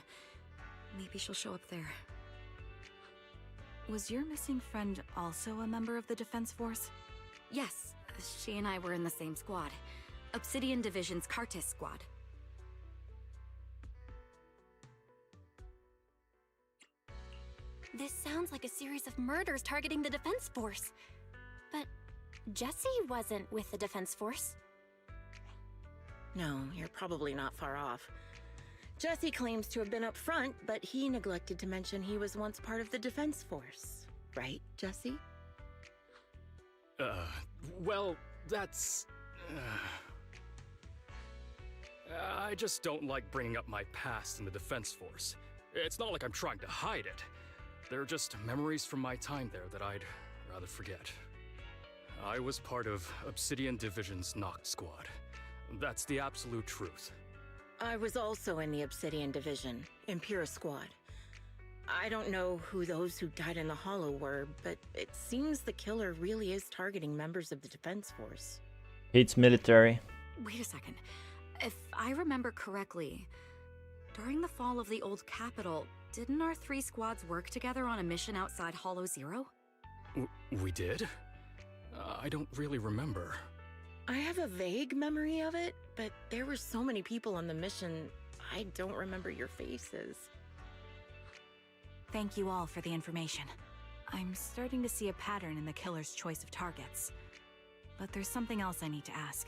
Maybe she'll show up there. Was your missing friend also a member of the Defense Force? Yes, she and I were in the same squad. Obsidian Division's Cartis squad. This sounds like a series of murders targeting the Defense Force. But Jesse wasn't with the Defense Force. No, you're probably not far off. Jesse claims to have been up front, but he neglected to mention he was once part of the Defense Force. Right, Jesse? Well, that's... I just don't like bringing up my past in the Defense Force. It's not like I'm trying to hide it. They're just memories from my time there that I'd rather forget. I was part of Obsidian Division's Noct Squad. That's the absolute truth. I was also in the Obsidian Division, Impura Squad. I don't know who those who died in the Hollow were, but it seems the killer really is targeting members of the Defense Force. Hates military. Wait a second. If I remember correctly, during the fall of the old capital, didn't our three squads work together on a mission outside Hollow Zero? We did? I don't really remember. I have a vague memory of it, but there were so many people on the mission, I don't remember your faces. Thank you all for the information. I'm starting to see a pattern in the killer's choice of targets. But there's something else I need to ask.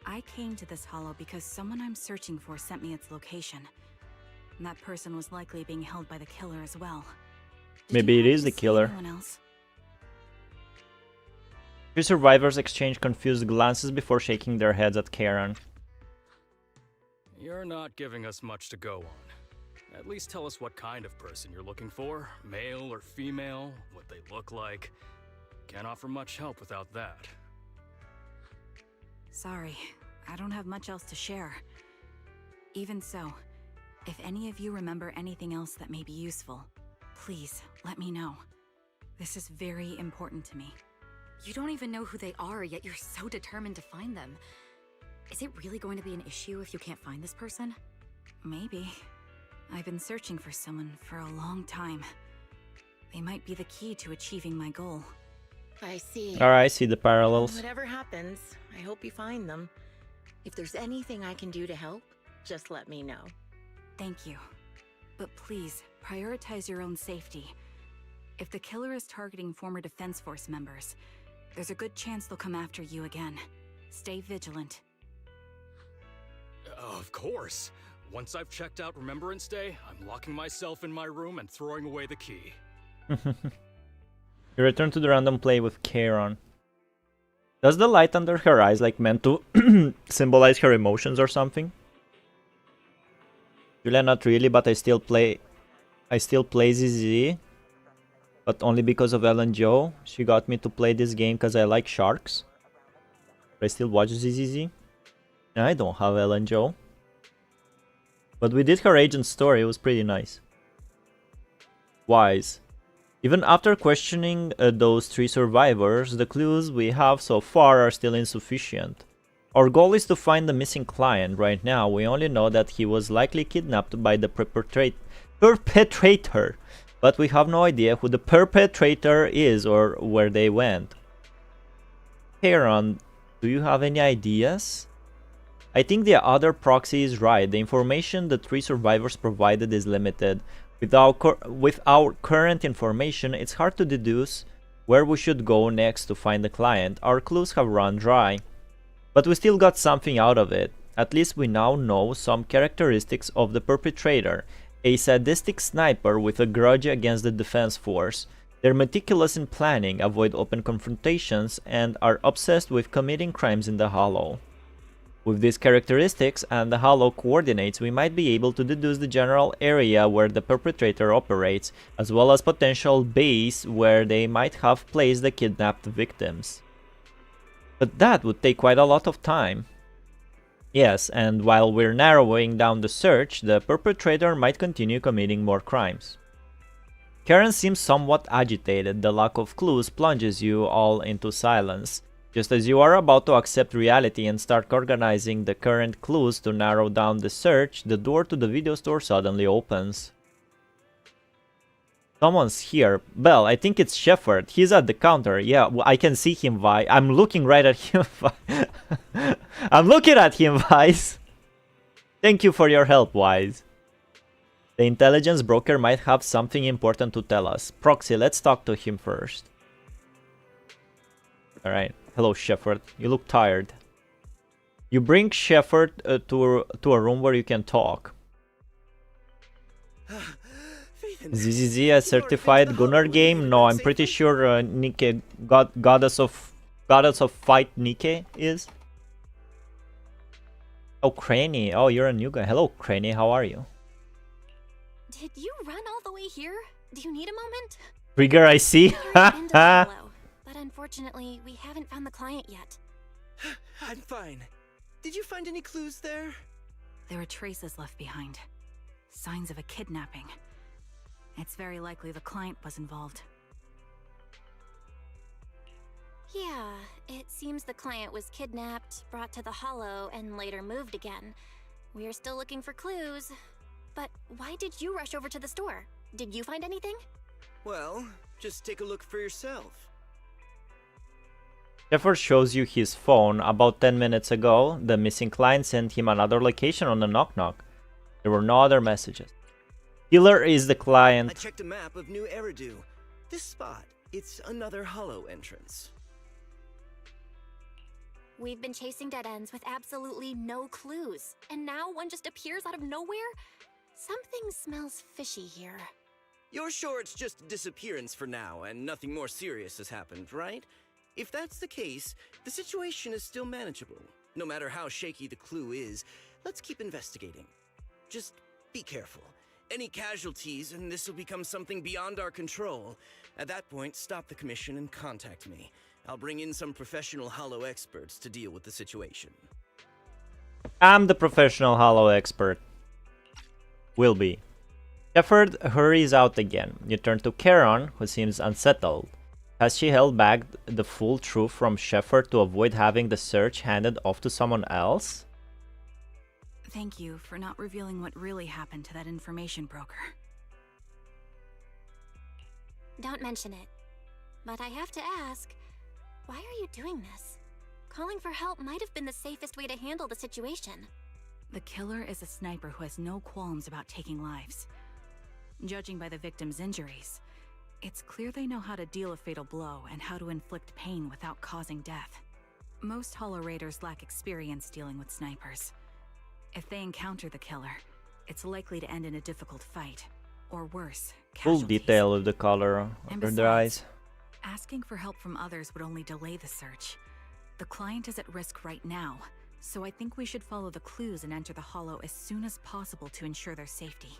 I came to this hollow because someone I'm searching for sent me its location. And that person was likely being held by the killer as well. Maybe it is the killer. Anyone else? 3 survivors exchange confused glances before shaking their heads at Karen. You're not giving us much to go on. At least tell us what kind of person you're looking for. Male or female, what they look like. Can't offer much help without that. Sorry, I don't have much else to share. Even so, if any of you remember anything else that may be useful, please let me know. This is very important to me. You don't even know who they are, yet you're so determined to find them. Is it really going to be an issue if you can't find this person? Maybe. I've been searching for someone for a long time. They might be the key to achieving my goal. I see. Alright, I see the parallels. Whatever happens, I hope you find them. If there's anything I can do to help, just let me know. Thank you. But please, prioritize your own safety. If the killer is targeting former Defense Force members, there's a good chance they'll come after you again. Stay vigilant. Of course. Once I've checked out Remembrance Day, I'm locking myself in my room and throwing away the key. You return to the random play with Karen. Does the light under her eyes like meant to symbolize her emotions or something? Julia, not really, but I still play ZZ. But only because of Ellen Joe. She got me to play this game because I like sharks. But I still watch ZZZ. I don't have Ellen Joe. But we did her agent story, it was pretty nice. Wise. Even after questioning those 3 survivors, the clues we have so far are still insufficient. Our goal is to find the missing client. Right now, we only know that he was likely kidnapped by the perpetrator. But we have no idea who the perpetrator is or where they went. Karen, do you have any ideas? I think the other proxy is right. The information the 3 survivors provided is limited. With our current information, it's hard to deduce where we should go next to find the client. Our clues have run dry. But we still got something out of it. At least we now know some characteristics of the perpetrator. A sadistic sniper with a grudge against the Defense Force. They're meticulous in planning, avoid open confrontations, and are obsessed with committing crimes in the Hollow. With these characteristics and the Hollow coordinates, we might be able to deduce the general area where the perpetrator operates, as well as potential base where they might have placed the kidnapped victims. But that would take quite a lot of time. Yes, and while we're narrowing down the search, the perpetrator might continue committing more crimes. Karen seems somewhat agitated. The lack of clues plunges you all into silence. Just as you are about to accept reality and start organizing the current clues to narrow down the search, the door to the video store suddenly opens. Someone's here. Belle, I think it's Shepherd. He's at the counter. Yeah, I can see him, Vi. I'm looking right at him. I'm looking at him, Wise. Thank you for your help, Wise. The intelligence broker might have something important to tell us. Proxy, let's talk to him first. Alright. Hello, Shepherd. You look tired. You bring Shepherd to a room where you can talk. ZZZ, a certified gunner game? No, I'm pretty sure Nike, goddess of fight Nike is. Oh, Cranny. Oh, you're a new guy. Hello, Cranny. How are you? Did you run all the way here? Do you need a moment? Trigger, I see. But unfortunately, we haven't found the client yet. I'm fine. Did you find any clues there? There are traces left behind. Signs of a kidnapping. It's very likely the client was involved. Yeah, it seems the client was kidnapped, brought to the Hollow, and later moved again. We are still looking for clues. But why did you rush over to the store? Did you find anything? Well, just take a look for yourself. Shepherd shows you his phone. About 10 minutes ago, the missing client sent him another location on the knock-knock. There were no other messages. Killer is the client. I checked a map of New Eridu. This spot, it's another hollow entrance. We've been chasing dead ends with absolutely no clues, and now one just appears out of nowhere? Something smells fishy here. You're sure it's just disappearance for now and nothing more serious has happened, right? If that's the case, the situation is still manageable. No matter how shaky the clue is, let's keep investigating. Just be careful. Any casualties and this will become something beyond our control. At that point, stop the commission and contact me. I'll bring in some professional hollow experts to deal with the situation. I'm the professional hollow expert. Will be. Shepard hurries out again. You turn to Charon, who seems unsettled. Has she held back the full truth from Shepard to avoid having the search handed off to someone else? Thank you for not revealing what really happened to that information broker. Don't mention it. But I have to ask, why are you doing this? Calling for help might have been the safest way to handle the situation. The killer is a sniper who has no qualms about taking lives. Judging by the victim's injuries, it's clear they know how to deal a fatal blow and how to inflict pain without causing death. Most Hollow Raiders lack experience dealing with snipers. If they encounter the killer, it's likely to end in a difficult fight, or worse, Full casualties. detail of the color And under their besides, eyes. asking for help from others would only delay the search. The client is at risk right now, so I think we should follow the clues and enter the Hollow as soon as possible to ensure their safety.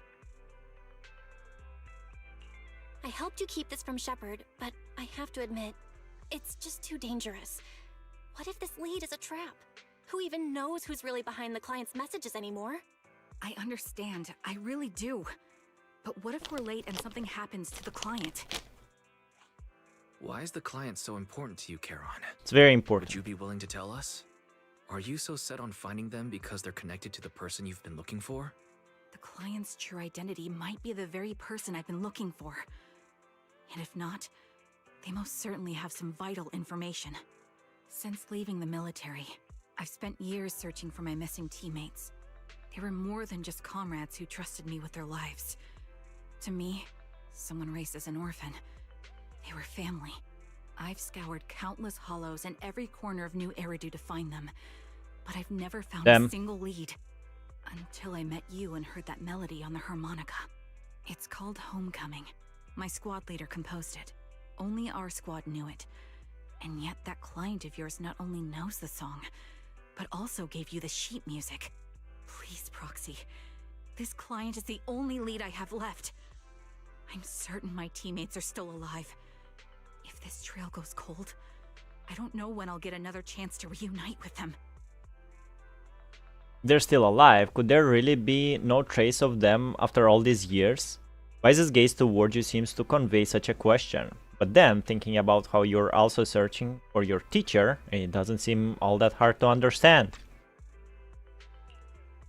I helped you keep this from Shepard, but I have to admit, it's just too dangerous. What if this lead is a trap? Who even knows who's really behind the client's messages anymore? I understand, I really do. But what if we're late and something happens to the client? Why is the client so important to you, Charon? It's very Would important. you be willing to tell us? Are you so set on finding them because they're connected to the person you've been looking for? The client's true identity might be the very person I've been looking for. And if not, they most certainly have some vital information. Since leaving the military, I've spent years searching for my missing teammates. They were more than just comrades who trusted me with their lives. To me, someone raised as an orphan, they were family. I've scoured countless hollows and every corner of New Eridu to find them, but I've never found a single lead. Until I met you and heard that melody on the harmonica. It's called Homecoming. My squad leader composed it. Only our squad knew it. And yet that client of yours not only knows the song, but also gave you the sheet music. Please, Proxy. This client is the only lead I have left. I'm certain my teammates are still alive. If this trail goes cold, I don't know when I'll get another chance to reunite with them. They're still alive. Could there really be no trace of them after all these years? Wise's gaze towards you seems to convey such a question. But then, thinking about how you're also searching for your teacher, it doesn't seem all that hard to understand.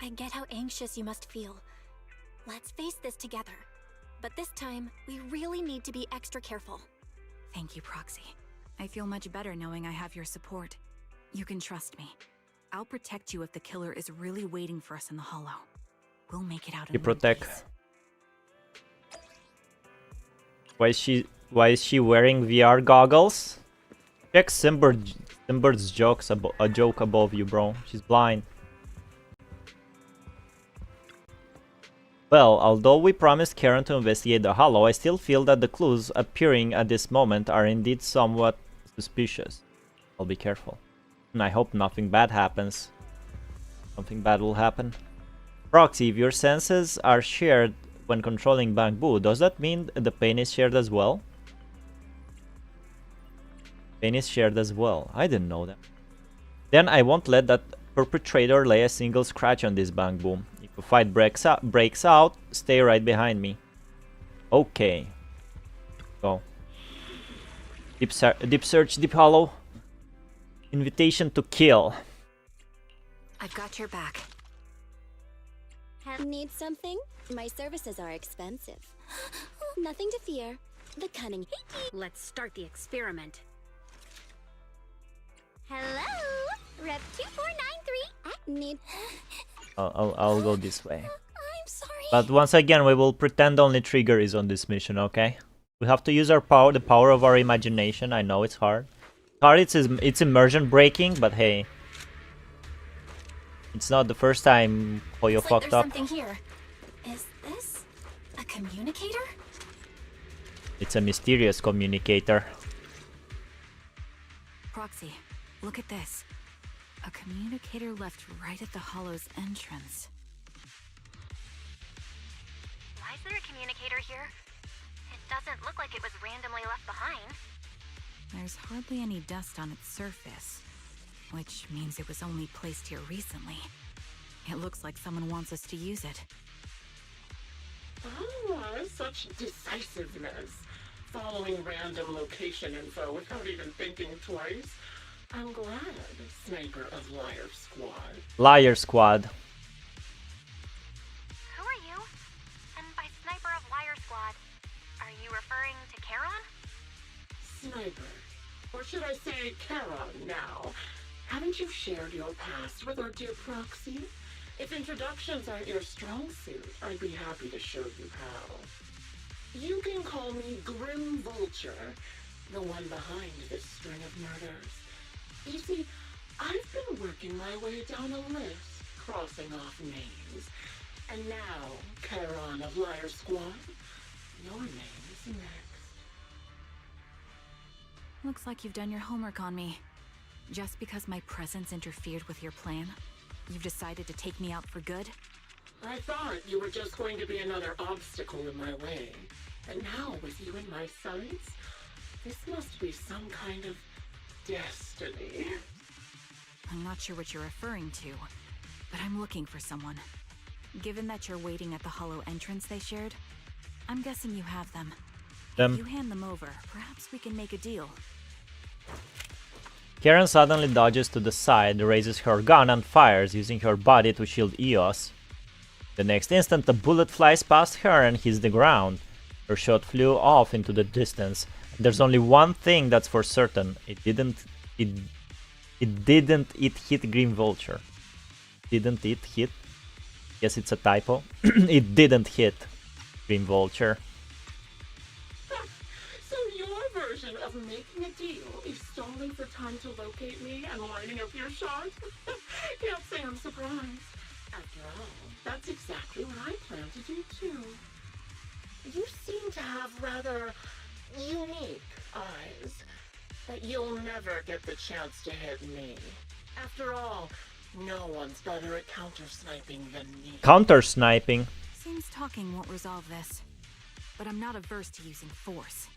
I get how anxious you must feel. Let's face this together. But this time, we really need to be extra careful. Thank you, Proxy. I feel much better knowing I have your support. You can trust me. I'll protect you if the killer is really waiting for us in the Hollow. We'll make it out in You one protect. piece. Why is she wearing VR goggles? Check Simbird's a joke above you, bro. She's blind. Well, although we promised Karen to investigate the Hollow, I still feel that the clues appearing at this moment are indeed somewhat suspicious. I'll be careful. And I hope nothing bad happens. Something bad will happen. Proxy, if your senses are shared when controlling Bamboo, does that mean the pain is shared as well? Pain is shared as well. I didn't know that. Then I won't let that perpetrator lay a single scratch on this Bamboo. If a fight breaks out, stay right behind me. Okay. Go. Deep search, deep hollow. Invitation to kill. I've got your back. Need something? My services are expensive. Nothing to fear. The cunning. Let's start the experiment. Hello, Rep 2493. I need. I'll go this way. I'm sorry. But once again, we will pretend only Trigger is on this mission, okay? We have to use our power, the power of our imagination. I know it's hard. It's immersion breaking, but hey. It's not the first time Hoyo Looks like fucked there's up. something here. Is this a communicator? It's a mysterious communicator. Proxy, look at this. A communicator left right at the hollow's entrance. Why is there a communicator here? It doesn't look like it was randomly left behind. There's hardly any dust on its surface, which means it was only placed here recently. It looks like someone wants us to use it. Ah, such decisiveness. Following random location info without even thinking twice. I'm glad, Sniper of Liar Squad. Liar Squad. Who are you? And by Sniper of Liar Squad, are you referring to Charon? Sniper. Or should I say Charon now? Haven't you shared your past with our dear Proxy? If introductions aren't your strong suit, I'd be happy to show you how. You can call me Grim Vulture, the one behind this string of murders. You see, I've been working my way down a list, crossing off names. And now, Charon of Liar Squad, your name is next. Looks like you've done your homework on me. Just because my presence interfered with your plan, you've decided to take me out for good? I thought you were just going to be another obstacle in my way. And now, with you in my sights, this must be some kind of destiny. I'm not sure what you're referring to, but I'm looking for someone. Given that you're waiting at the hollow entrance they shared, I'm guessing you have them. If you hand them over, perhaps we can make a deal. Karen suddenly dodges to the side, raises her gun and fires, using her body to shield Eos. The next instant, a bullet flies past her and hits the ground. Her shot flew off into the distance. There's only one thing that's for certain. It didn't hit Green Vulture. Didn't it hit? Guess it's a typo. It didn't hit Green Vulture. So your version of making a deal is stalling for time to locate me and lining up your shot? Can't say I'm surprised. After all, that's exactly what I plan to do too. You seem to have rather unique eyes, but you'll never get the chance to hit me. After all, no one's better at counter-sniping than me. Counter-sniping? Seems talking won't resolve this, but I'm not averse to using force.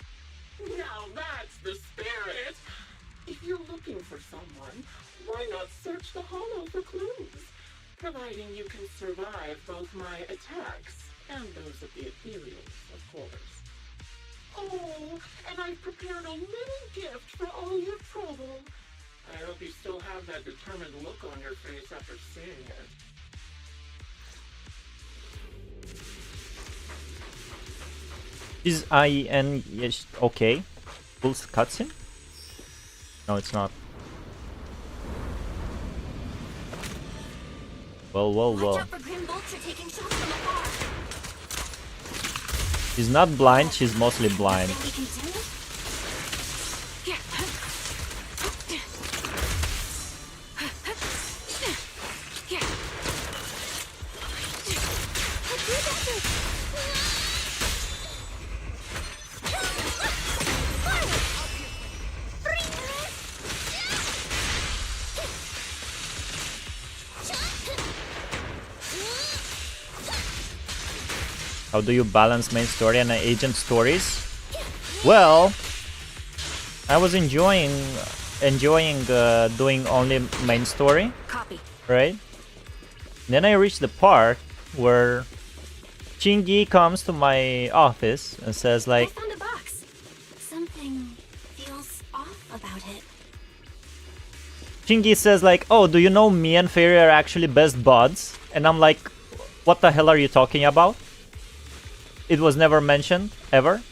Now that's the spirit! If you're looking for someone, why not search the hollow for clues? Providing you can survive both my attacks and those of the ethereals, of course. Oh, and I've prepared a little gift for all your trouble. I hope you still have that determined look on your face after seeing it. Is IN yes, okay? Full cutscene? No, it's not. Well. Watch out for Grim Vulture taking shots from afar. She's not blind, she's mostly blind. Think we can do it? How do you balance main story and agent stories? Well, I was enjoying doing only main story. Copy. Right? Then I reached the part where Chingy comes to my office and says like, I found a box. Something feels off about it. Chingy says like, oh, do you know me and Fairy are actually best buds? And I'm like, what the hell are you talking about? It was never mentioned, ever. And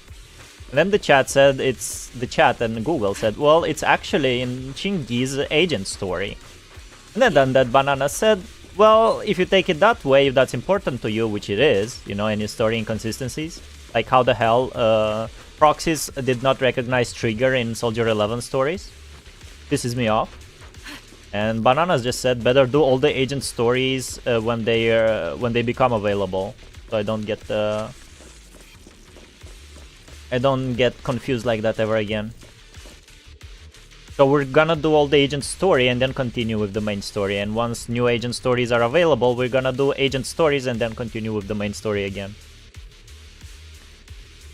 then the chat said, and Google said, well, it's actually in Chingy's agent story. And then that banana said, well, if you take it that way, if that's important to you, which it is, you know, any story inconsistencies, like how the hell proxies did not recognize trigger in Soldier 11 stories. Pisses me off. And Bananas just said better do all the agent stories when they become available, so I don't get confused like that ever again. So we're gonna do all the agent story and then continue with the main story. And once new agent stories are available, we're gonna do agent stories and then continue with the main story again.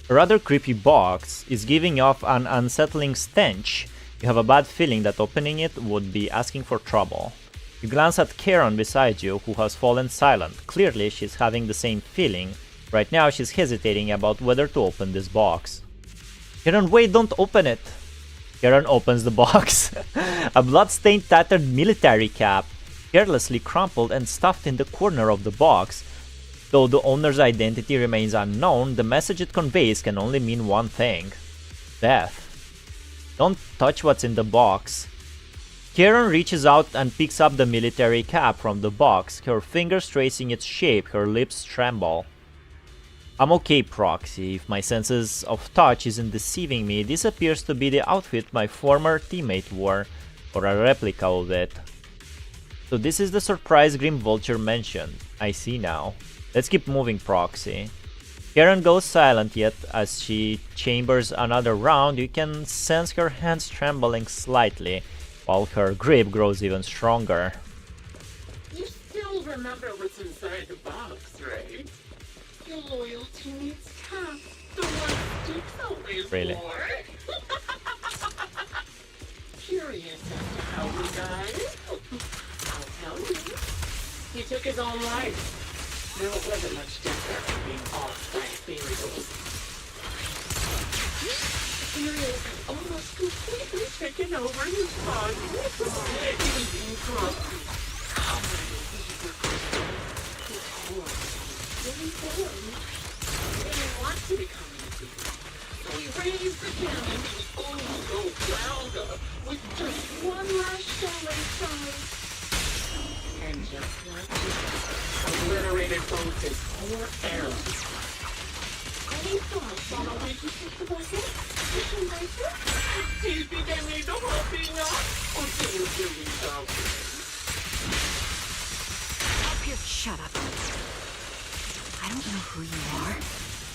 A rather creepy box is giving off an unsettling stench. You have a bad feeling that opening it would be asking for trouble. You glance at Karen beside you, who has fallen silent. Clearly, she's having the same feeling. Right now, she's hesitating about whether to open this box. Karen, wait, don't open it! Karen opens the box. A blood-stained, tattered military cap, carelessly crumpled and stuffed in the corner of the box. Though the owner's identity remains unknown, the message it conveys can only mean one thing: death. Don't touch what's in the box. Karen reaches out and picks up the military cap from the box, her fingers tracing its shape, her lips tremble. I'm okay, Proxy. If my senses of touch isn't deceiving me, this appears to be the outfit my former teammate wore, or a replica of it. So this is the surprise Grim Vulture mentioned. I see now. Let's keep moving, Proxy. Karen goes silent, yet as she chambers another round, you can sense her hands trembling slightly, while her grip grows even stronger. You still remember what's inside the box, right? Your loyalty needs cap. The one Sticks always Really? wore. Curious as to how he died? I'll tell you. He took his own life. There wasn't much different from being off by ethereals. Ethereals had almost completely taken over his body. He was being corrupted. Covered in evil. His horror. Really bored. He didn't want to become an ethereal. So he raised the cannon to go louder with just one last shell inside. And just like that, obliterated both his core arrows. Any thoughts on a way to fix the bucket? Mission Racer? Do you think I made the whole thing up? Or did you really doubt it? Up here, shut up. I don't know who you are,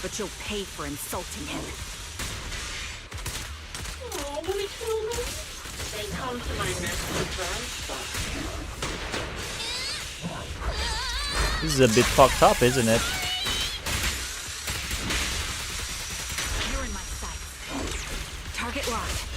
but you'll pay for insulting him. Oh, will he kill me? Then come to my next surprise spot. This is a bit fucked up, isn't it? You're in my sight. Target locked.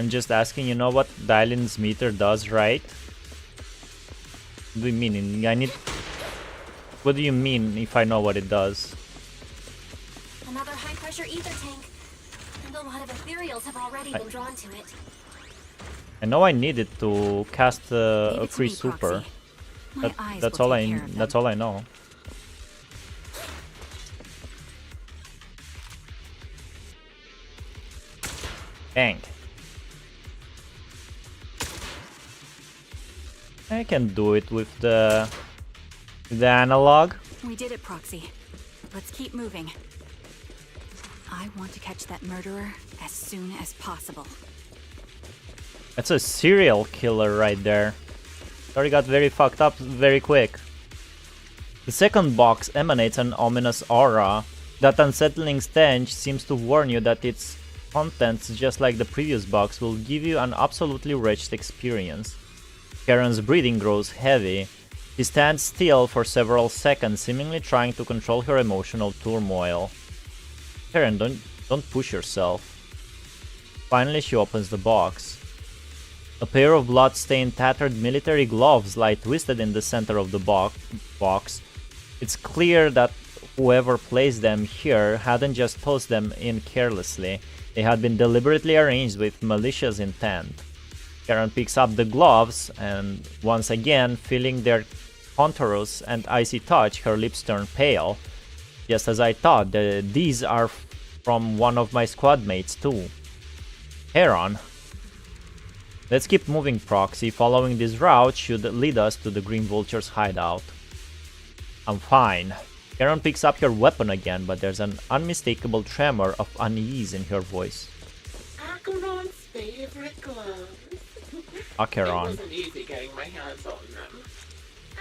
I'm just asking, you know what Dylan's meter does, right? What do you mean? What do you mean if I know what it does? Another high-pressure ether tank. And a lot of ethereals have already been drawn to it. I know I need it to cast Leave a it to free me, super. Proxy. My eyes That's will all take care of that's them. all I know. Bang. I can do it with the analog. We did it, Proxy. Let's keep moving. I want to catch that murderer as soon as possible. That's a serial killer right there. Story got very fucked up very quick. The second box emanates an ominous aura. That unsettling stench seems to warn you that its contents, just like the previous box, will give you an absolutely wretched experience. Karen's breathing grows heavy. She stands still for several seconds, seemingly trying to control her emotional turmoil. Karen, don't push yourself. Finally, she opens the box. A pair of blood-stained, tattered military gloves lie twisted in the center of the box. It's clear that whoever placed them here hadn't just tossed them in carelessly. They had been deliberately arranged with malicious intent. Karen picks up the gloves, and once again, feeling their contours and icy touch, her lips turn pale. Just as I thought, these are from one of my squad mates too. Heron. Let's keep moving, Proxy. Following this route should lead us to the Green Vulture's hideout. I'm fine. Karen picks up your weapon again, but there's an unmistakable tremor of unease in her voice. Acheron's favorite gloves. Acheron. It wasn't easy getting my hands on them.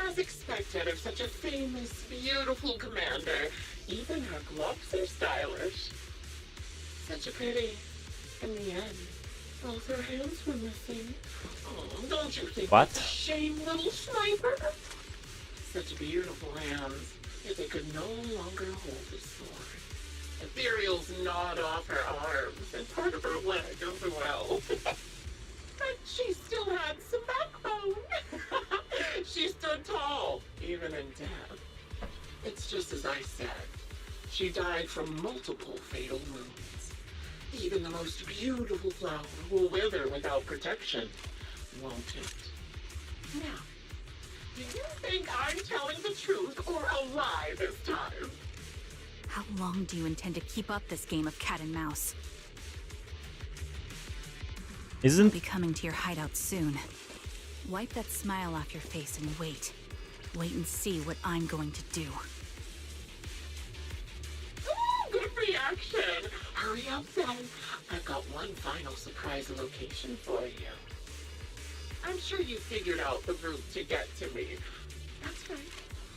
As expected of such a famous, beautiful commander, even her gloves are stylish. Such a pity. In the end, both her hands were missing. Oh, don't you think What? that's a shame, little sniper? Such beautiful hands, yet they could no longer hold the sword. Ethereal's gnawed off her arms and part of her leg as well. But she still had some backbone. She stood tall, even in death. It's just as I said. She died from multiple fatal wounds. Even the most beautiful flower will wither without protection, won't it? Now, do you think I'm telling the truth or a lie this time? How long do you intend to keep up this game of cat and mouse? I'll be coming to your hideout soon. Wipe that smile off your face and wait. Wait and see what I'm going to do. Ooh, good reaction. Hurry up then. I've got one final surprise location for you. I'm sure you figured out the route to get to me. That's right.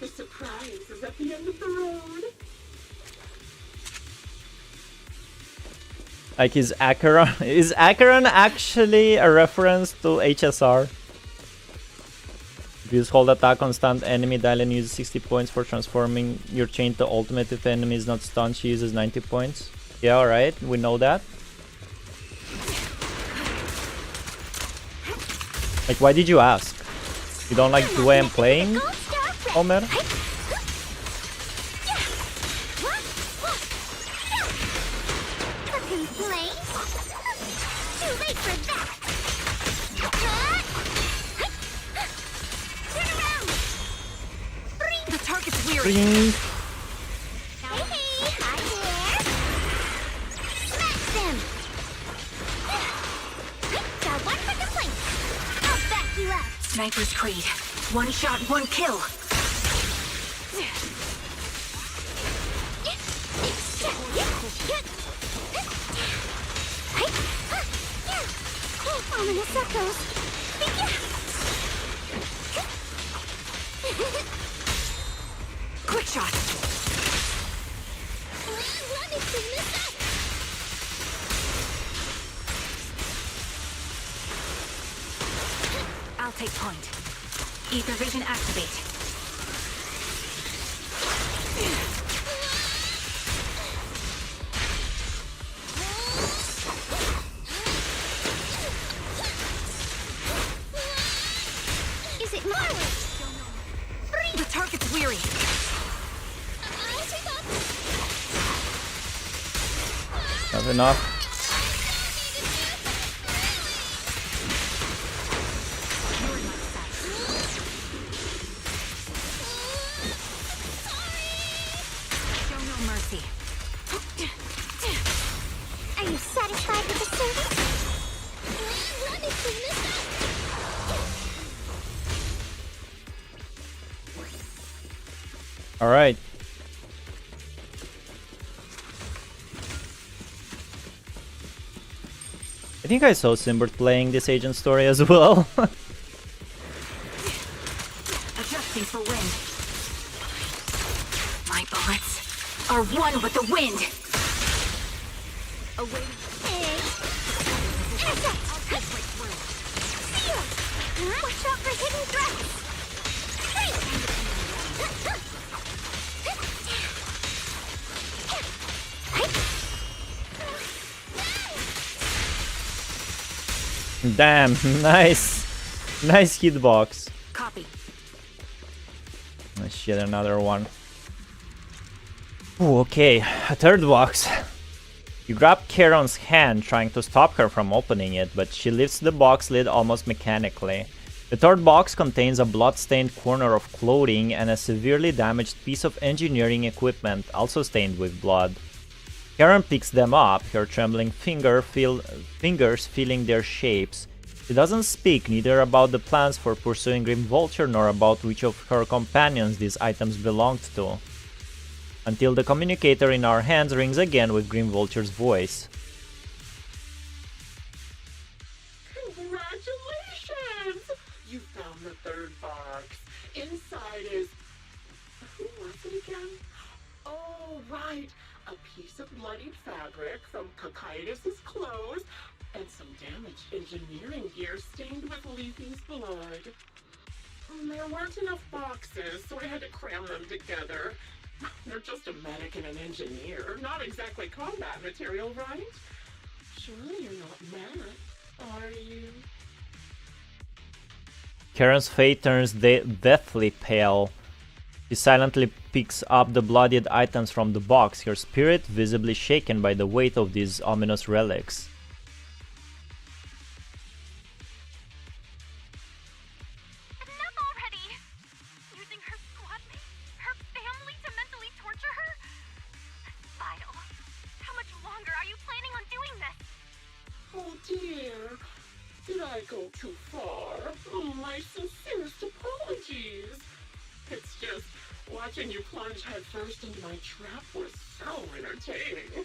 The surprise is at the end of the road. Like, is Acheron actually a reference to HSR? Use hold attack on stunned enemy, dial and use 60 points for transforming your chain to ultimate. If enemy is not stunned, she uses 90 points. Yeah, alright, we know that. Like, why did you ask? You don't like the way I'm playing, Homer? The target's weary. Bring. Sniper's Creed. One shot, one kill. Ominous echoes. Quick shot. I'll take point. Ether vision activate. Is it mine? The target's weary. Not enough. Are you satisfied with the service? All right. I think I saw Simbert playing this agent story as well. Adjusting for wind. My bullets are one with the wind. Away. Watch out for hidden threats! Damn, nice. Nice hitbox. Copy. Oh shit, another one. Ooh, okay, a third box. You grab Karon's hand, trying to stop her from opening it, but she lifts the box lid almost mechanically. The third box contains a blood-stained corner of clothing and a severely damaged piece of engineering equipment, also stained with blood. Karen picks them up, her trembling fingers feeling their shapes. She doesn't speak neither about the plans for pursuing Grim Vulture nor about which of her companions these items belonged to, until the communicator in our hands rings again with Grim Vulture's voice. Congratulations! You found the third box. Inside is... Who was it again? Oh, right. A piece of bloodied fabric from Cocytus's clothes and some damaged engineering gear stained with Leafy's blood. There weren't enough boxes, so I had to cram them together. They're just a medic and an engineer, not exactly combat material, right? Surely you're not mad, are you? Karen's face turns deathly pale. She silently picks up the bloodied items from the box, her spirit visibly shaken by the weight of these ominous relics. Enough already! Using her squad mates, her family to mentally torture her? Vile. How much longer are you planning on doing this? Oh dear, did I go too far? Oh, my sincerest apologies. It's just, watching you plunge headfirst into my trap was so entertaining.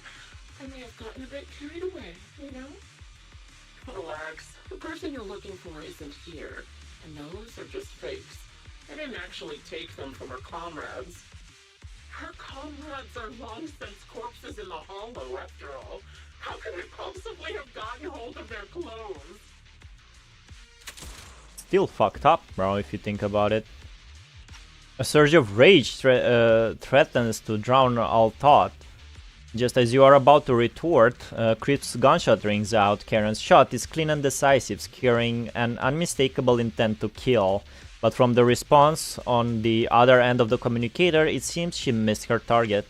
I may have gotten a bit carried away, you know? Relax, the person you're looking for isn't here, and those are just fakes. I didn't actually take them from her comrades. Her comrades are long since corpses in the hollow, after all. How could they possibly have gotten hold of their clothes? Still fucked up, bro, if you think about it. A surge of rage threatens to drown all thought. Just as you are about to retort, Crisp's gunshot rings out. Karen's shot is clean and decisive, carrying an unmistakable intent to kill. But from the response on the other end of the communicator, it seems she missed her target.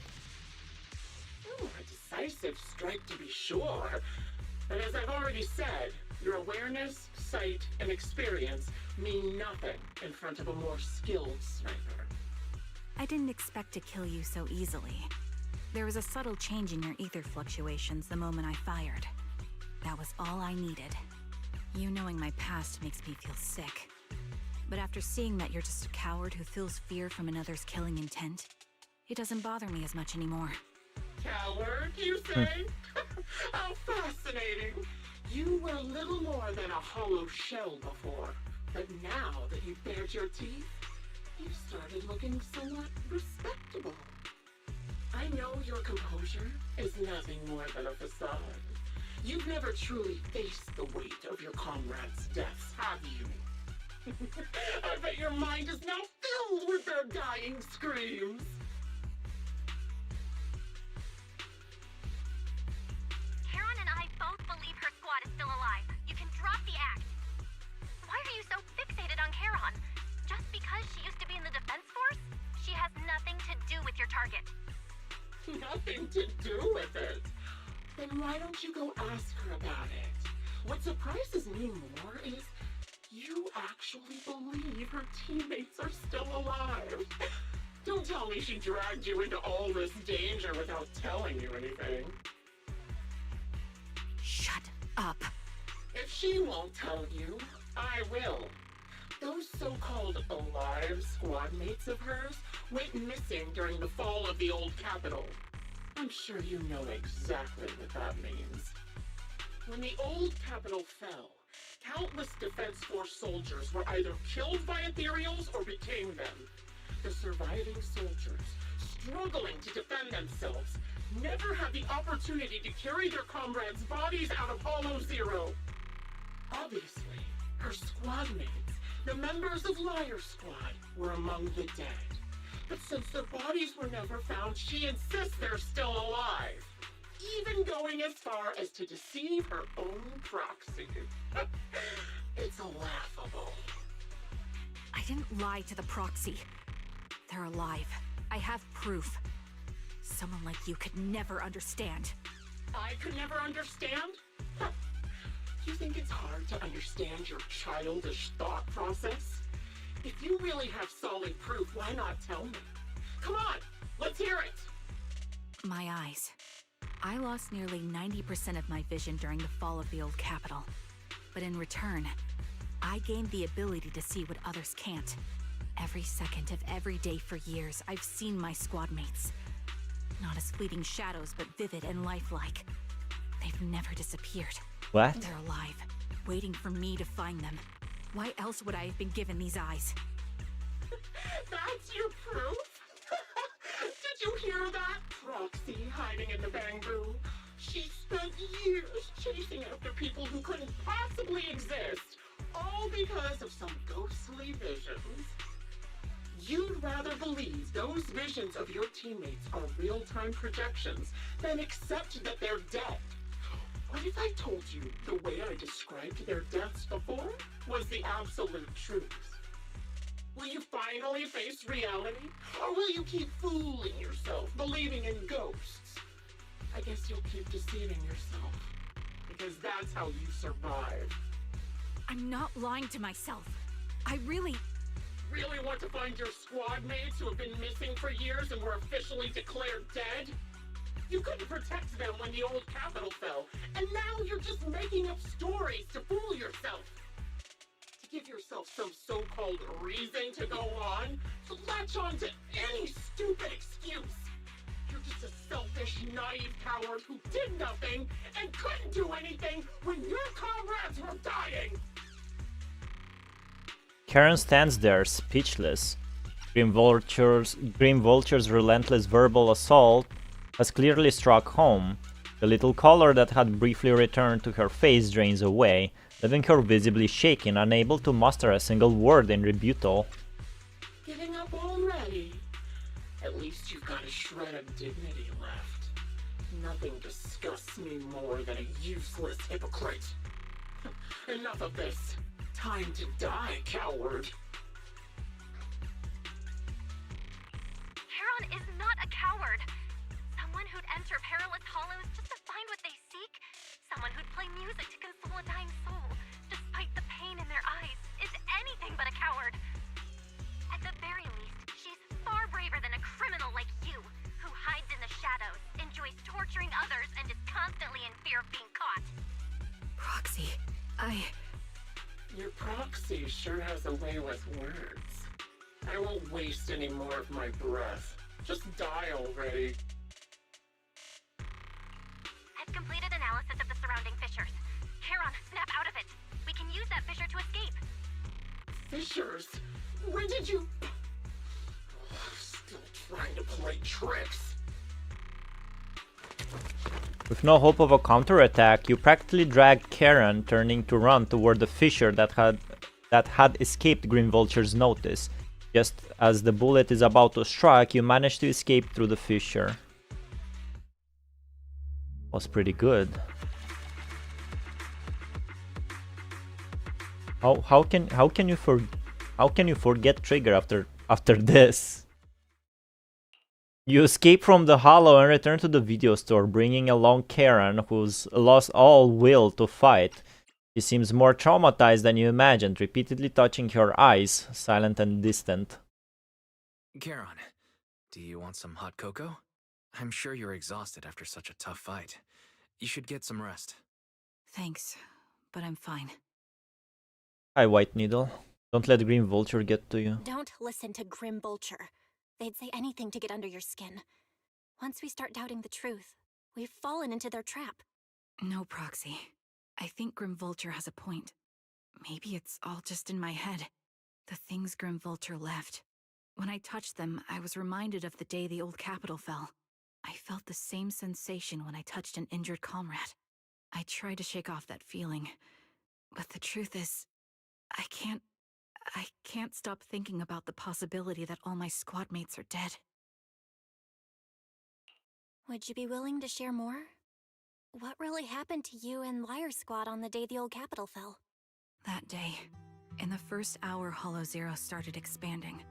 Oh, a decisive strike to be sure. And as I've already said, your awareness, sight, and experience mean nothing in front of a more skilled sniper. I didn't expect to kill you so easily. There was a subtle change in your ether fluctuations the moment I fired. That was all I needed. You knowing my past makes me feel sick. But after seeing that you're just a coward who feels fear from another's killing intent, it doesn't bother me as much anymore. Coward, you say? How fascinating. You were little more than a hollow shell before. But now that you've bared your teeth, you've started looking somewhat respectable. I know your composure is nothing more than a facade. You've never truly faced the weight of your comrades' deaths, have you? I bet your mind is now filled with their dying screams. Karen and I both believe her squad is still alive. You can drop the act. Why are you so fixated on Karen? Just because she used to be in the defense force? She has nothing to do with your target. Nothing to do with it. Then why don't you go ask her about it? What surprises me more is you actually believe her teammates are still alive. Don't tell me she dragged you into all this danger without telling you anything. Shut up. If she won't tell you, I will. Those so-called alive squad mates of hers went missing during the fall of the old capital. I'm sure you know exactly what that means. When the old capital fell, countless Defense Force soldiers were either killed by ethereals or became them. The surviving soldiers, struggling to defend themselves, never had the opportunity to carry their comrades' bodies out of Hollow Zero. Obviously, her squad mates, the members of Liar Squad, were among the dead. But since their bodies were never found, she insists they're still alive. Even going as far as to deceive her own proxy. It's laughable. I didn't lie to the proxy. They're alive. I have proof. Someone like you could never understand. I could never understand? You think it's hard to understand your childish thought process? If you really have solid proof, why not tell me? Come on, let's hear it! My eyes. I lost nearly 90% of my vision during the fall of the old capital. But in return, I gained the ability to see what others can't. Every second of every day for years, I've seen my squad mates. Not as fleeting shadows, but vivid and lifelike. They've never disappeared. What? They're alive, waiting for me to find them. Why else would I have been given these eyes? That's your proof? Did you hear that? Proxy hiding in the bamboo. She spent years chasing after people who couldn't possibly exist, all because of some ghostly visions. You'd rather believe those visions of your teammates are real-time projections than accept that they're dead. What if I told you the way I described their deaths before was the absolute truth? Will you finally face reality? Or will you keep fooling yourself, believing in ghosts? I guess you'll keep deceiving yourself. Because that's how you survive. I'm not lying to myself. I really want to find your squad mates who have been missing for years and were officially declared dead? You couldn't protect them when the old capital fell, and now you're just making up stories to fool yourself. To give yourself some so-called reason to go on, to latch on to any stupid excuse. You're just a selfish, naive coward who did nothing and couldn't do anything when your comrades were dying. Karen stands there, speechless. Grim Vulture's relentless verbal assault has clearly struck home. The little color that had briefly returned to her face drains away, leaving her visibly shaken, unable to muster a single word in rebuttal. Giving up already? At least you've got a shred of dignity left. Nothing disgusts me more than a useless hypocrite. Enough of this. Time to die, coward. Charon is not a coward. Someone who'd enter perilous hollows just to find what they seek. Someone who'd play music to console a dying soul, despite the pain in their eyes, is anything but a coward. At the very least, she's far braver than a criminal like you, who hides in the shadows, enjoys torturing others, and is constantly in fear of being caught. Proxy, Your proxy sure has a way with words. I won't waste any more of my breath. Just die already. I've completed analysis of the surrounding fissures. Charon, snap out of it. We can use that fissure to escape. Fissures? When did you... Still trying to play tricks. With no hope of a counterattack, you practically drag Karen, turning to run toward the fissure that had escaped Green Vulture's notice. Just as the bullet is about to strike, you manage to escape through the fissure. Was pretty good. How can you forget Trigger after this? You escape from the hollow and return to the video store, bringing along Karen, who's lost all will to fight. She seems more traumatized than you imagined, repeatedly touching your eyes, silent and distant. Karen, do you want some hot cocoa? I'm sure you're exhausted after such a tough fight. You should get some rest. thanks, but I'm fine. Hi, White Needle. Don't let Green Vulture get to you. Don't listen to Grim Vulture. They'd say anything to get under your skin. Once we start doubting the truth, we've fallen into their trap. No, Proxy. I think Grim Vulture has a point. Maybe it's all just in my head. The things Grim Vulture left. When I touched them, I was reminded of the day the old capital fell. I felt the same sensation when I touched an injured comrade. I tried to shake off that feeling, but the truth is, I can't stop thinking about the possibility that all my squad mates are dead. Would you be willing to share more? What really happened to you and Liar Squad on the day the old capital fell? That day, in the first hour Hollow Zero started expanding,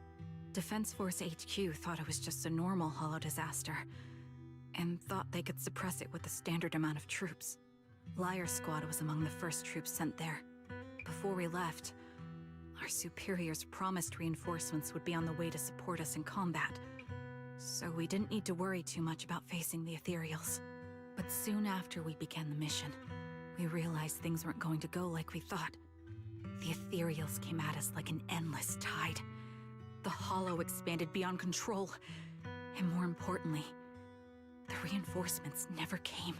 Defense Force HQ thought it was just a normal Hollow disaster, and thought they could suppress it with the standard amount of troops. Liar Squad was among the first troops sent there. Before we left, our superiors promised reinforcements would be on the way to support us in combat, so we didn't need to worry too much about facing the Ethereals. But soon after we began the mission, we realized things weren't going to go like we thought. The ethereals came at us like an endless tide. The hollow expanded beyond control. And more importantly, the reinforcements never came.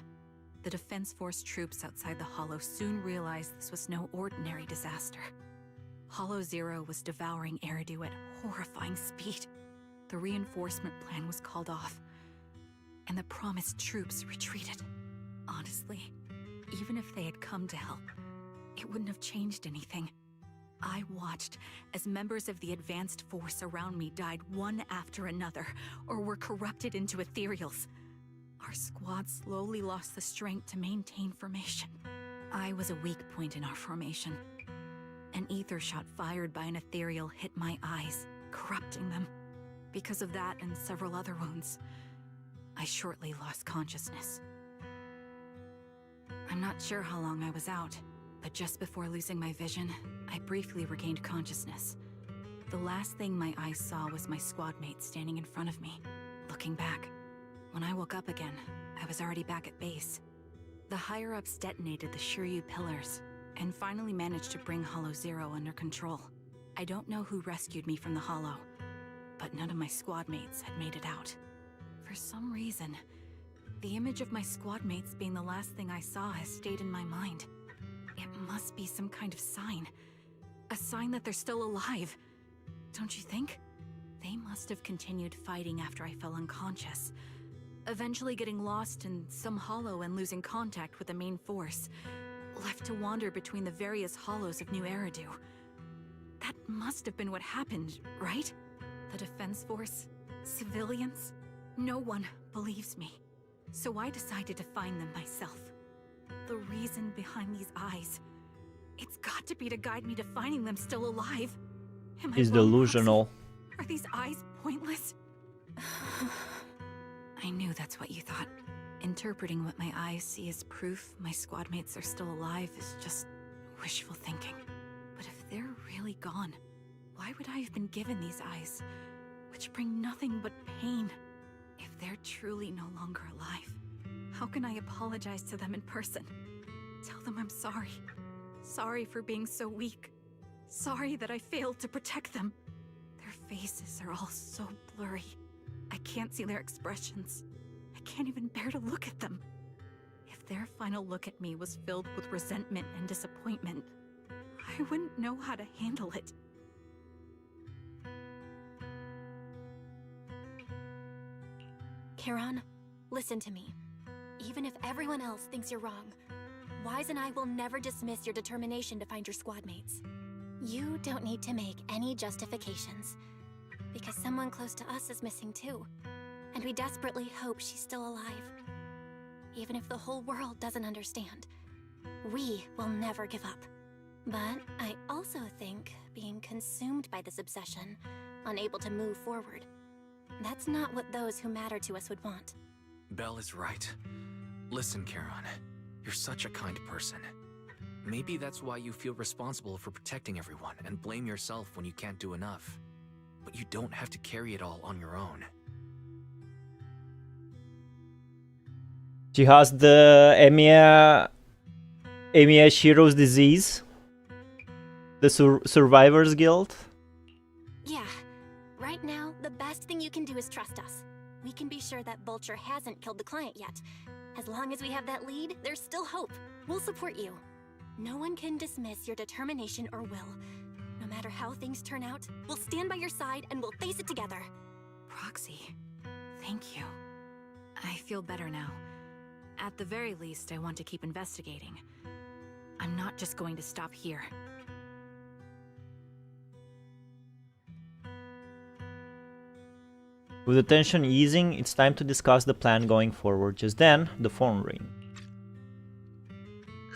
The Defense Force troops outside the hollow soon realized this was no ordinary disaster. Hollow Zero was devouring Eridu at horrifying speed. The reinforcement plan was called off, and the promised troops retreated. Honestly, even if they had come to help, it wouldn't have changed anything. I watched as members of the advanced force around me died one after another, or were corrupted into ethereals. Our squad slowly lost the strength to maintain formation. I was a weak point in our formation. An ether shot fired by an ethereal hit my eyes, corrupting them. Because of that and several other wounds, I shortly lost consciousness. I'm not sure how long I was out, but just before losing my vision, I briefly regained consciousness. The last thing my eyes saw was my squad mate standing in front of me, looking back. When I woke up again, I was already back at base. The higher-ups detonated the Shiryu pillars, and finally managed to bring Hollow Zero under control. I don't know who rescued me from the Hollow, but none of my squad mates had made it out. For some reason, the image of my squad mates being the last thing I saw has stayed in my mind. It must be some kind of sign. A sign that they're still alive. Don't you think? They must have continued fighting after I fell unconscious, eventually getting lost in some hollow and losing contact with the main force, left to wander between the various hollows of New Eridu. That must have been what happened, right? The Defense Force? Civilians? No one believes me. So I decided to find them myself. The reason behind these eyes. It's got to be to guide me to finding them still alive. Am I He's wrong, delusional. Proxy? Are these eyes pointless? I knew that's what you thought. Interpreting what my eyes see as proof my squad mates are still alive is just wishful thinking. But if they're really gone, why would I have been given these eyes, which bring nothing but pain? If they're truly no longer alive, how can I apologize to them in person? Tell them I'm sorry. Sorry for being so weak. Sorry that I failed to protect them. Their faces are all so blurry. I can't see their expressions. I can't even bear to look at them. If their final look at me was filled with resentment and disappointment, I wouldn't know how to handle it. Charon, listen to me. Even if everyone else thinks you're wrong, Wise and I will never dismiss your determination to find your squad mates. You don't need to make any justifications, because someone close to us is missing too, and we desperately hope she's still alive. Even if the whole world doesn't understand, we will never give up. But I also think being consumed by this obsession, unable to move forward, that's not what those who matter to us would want. Belle is right. Listen, Charon, you're such a kind person. Maybe that's why you feel responsible for protecting everyone and blame yourself when you can't do enough. But you don't have to carry it all on your own. She has the Emiya Shiro's disease. The Survivors Guild. Yeah. Right now, the best thing you can do is trust us. We can be sure that Vulture hasn't killed the client yet. As long as we have that lead, there's still hope. We'll support you. No one can dismiss your determination or will. No matter how things turn out, we'll stand by your side and we'll face it together. Proxy, thank you. I feel better now. At the very least, I want to keep investigating. I'm not just going to stop here. With the tension easing, it's time to discuss the plan going forward. Just then, the phone rang.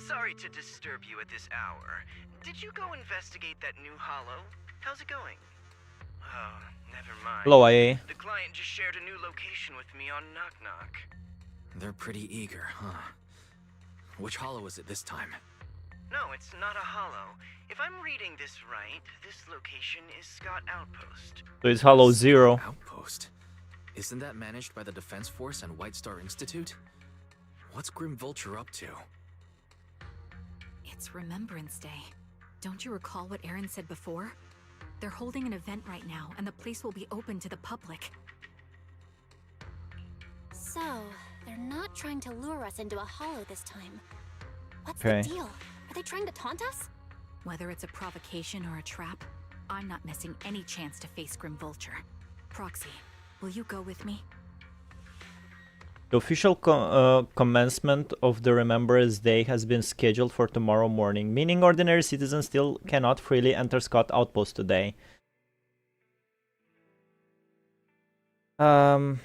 Sorry to disturb you at this hour. Did you go investigate that new hollow? How's it going? Oh, never mind. Hello, IA. The client just shared a new location with me on Knock Knock. They're pretty eager, huh? Which hollow is it this time? No, it's not a hollow. If I'm reading this right, this location is Scott Outpost. So it's Hollow Zero. Outpost? Isn't that managed by the Defense Force and White Star Institute? What's Grim Vulture up to? It's Remembrance Day. Don't you recall what Aaron said before? They're holding an event right now, and the place will be open to the public. So, they're not trying to lure us into a hollow this time. What's Okay. the deal? Are they trying to taunt us? Whether it's a provocation or a trap, I'm not missing any chance to face Grim Vulture. Proxy, will you go with me? The official commencement of the Remembrance Day has been scheduled for tomorrow morning, meaning ordinary citizens still cannot freely enter Scott Outpost today. Alright,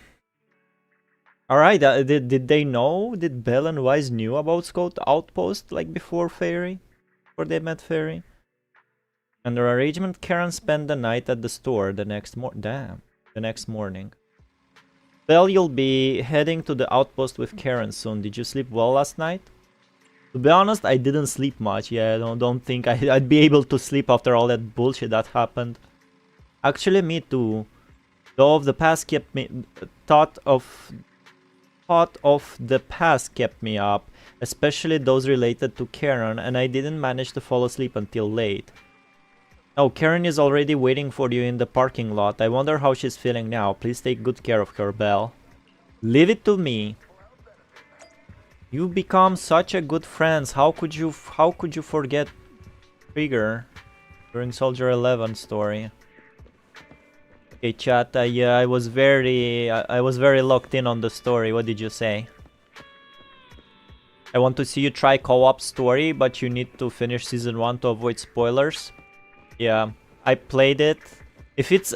did they know? Did Belle and Wise knew about Scott Outpost like before Fairy? Before they met Fairy? Under arrangement, Karen spent the night at the store the next morning. Belle, you'll be heading to the outpost with Karen soon. Did you sleep well last night? To be honest, I didn't sleep much. Yeah, I don't think I'd be able to sleep after all that bullshit that happened. Actually, me too. Though of the past kept me... Thought of the past kept me up. Especially those related to Karen, and I didn't manage to fall asleep until late. Oh, Karen is already waiting for you in the parking lot. I wonder how she's feeling now. Please take good care of her, Belle. Leave it to me. You become such a good friends. How could you forget Trigger during Soldier 11 story? Okay, chat. Yeah, I was very locked in on the story. What did you say? I want to see you try co-op story, but you need to finish season 1 to avoid spoilers. Yeah, I played it.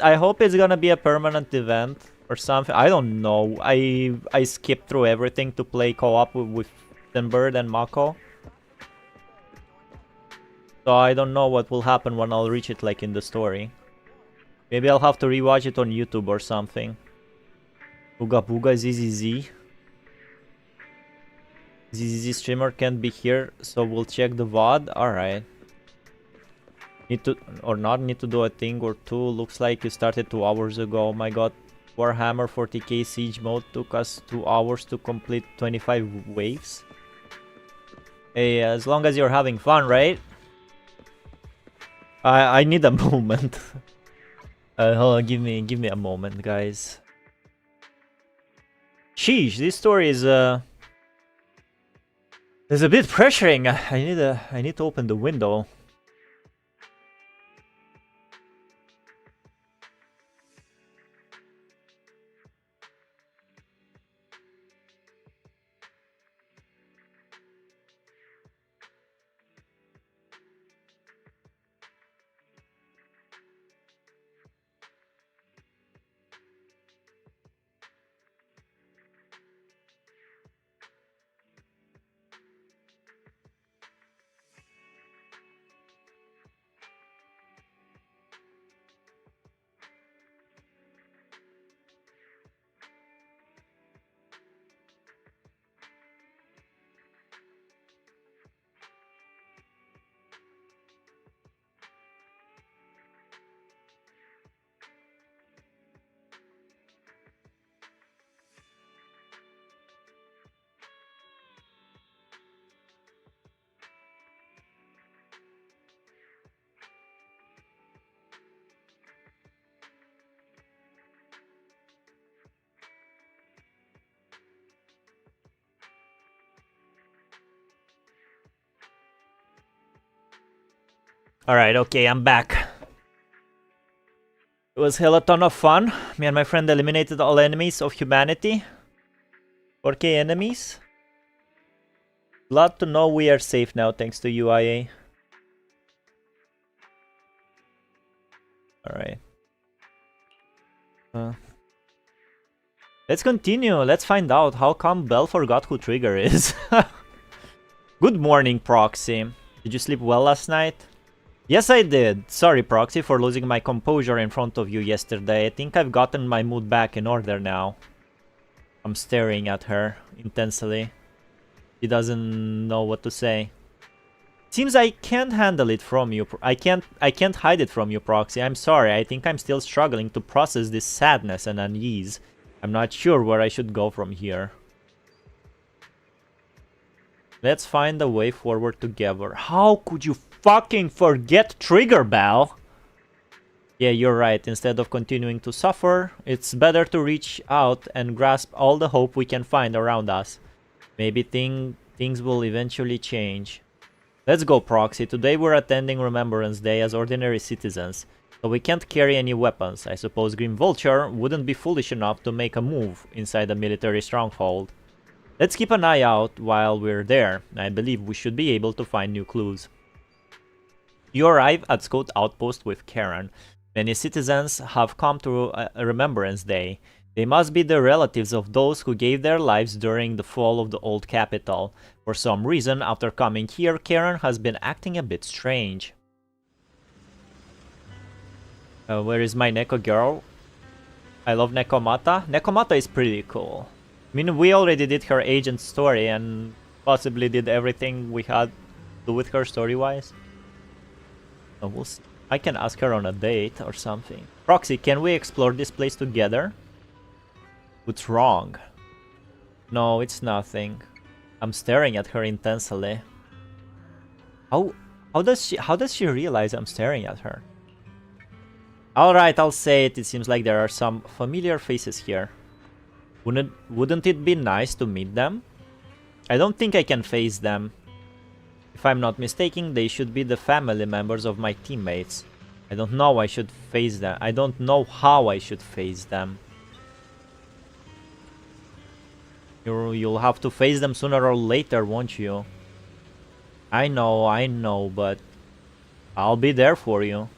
I hope it's gonna be a permanent event or something. I don't know. I skipped through everything to play co-op with Bird and Mako. So I don't know what will happen when I'll reach it like in the story. Maybe I'll have to rewatch it on YouTube or something. Booga Booga ZZZ. ZZZ streamer can't be here, so we'll check the VOD. Alright. Need to do a thing or two. Looks like you started 2 hours ago. Oh my god. Warhammer 40k Siege mode took us 2 hours to complete 25 waves. Hey, as long as you're having fun, right? I need a moment. Hold on, give me a moment, guys. Sheesh, this story is a bit pressuring. I need to open the window. Alright, okay, I'm back. It was hella ton of fun. Me and my friend eliminated all enemies of humanity. 4k enemies. Glad to know we are safe now thanks to UIA. Alright. Let's continue. Let's find out how come Belle forgot who Trigger is. Good morning, Proxy. Did you sleep well last night? Yes, I did. Sorry, Proxy, for losing my composure in front of you yesterday. I think I've gotten my mood back in order now. I'm staring at her intensely. She doesn't know what to say. Seems I can't handle it from you. I can't hide it from you, Proxy. I'm sorry. I think I'm still struggling to process this sadness and unease. I'm not sure where I should go from here. Let's find a way forward together. How could you fucking forget trigger bell? Yeah, you're right. Instead of continuing to suffer, it's better to reach out and grasp all the hope we can find around us. Maybe things will eventually change. Let's go, Proxy. Today we're attending Remembrance Day as ordinary citizens, so we can't carry any weapons. I suppose Grim Vulture wouldn't be foolish enough to make a move inside a military stronghold. Let's keep an eye out while we're there. I believe we should be able to find new clues. You arrive at Scout Outpost with Karen. Many citizens have come to a Remembrance Day. They must be the relatives of those who gave their lives during the fall of the old capital. For some reason, after coming here, Karen has been acting a bit strange. Where is my Neko girl? I love Nekomata. Nekomata is pretty cool. I mean, we already did her agent story and possibly did everything we had to do with her story-wise. So we'll see. I can ask her on a date or something. Proxy, can we explore this place together? What's wrong? No, it's nothing. I'm staring at her intensely. How does she realize I'm staring at her? Alright, I'll say it. It seems like there are some familiar faces here. Wouldn't it be nice to meet them? I don't think I can face them. If I'm not mistaken, they should be the family members of my teammates. I don't know I should face them. I don't know how I should face them. You'll have to face them sooner or later, won't you? I know, but I'll be there for you.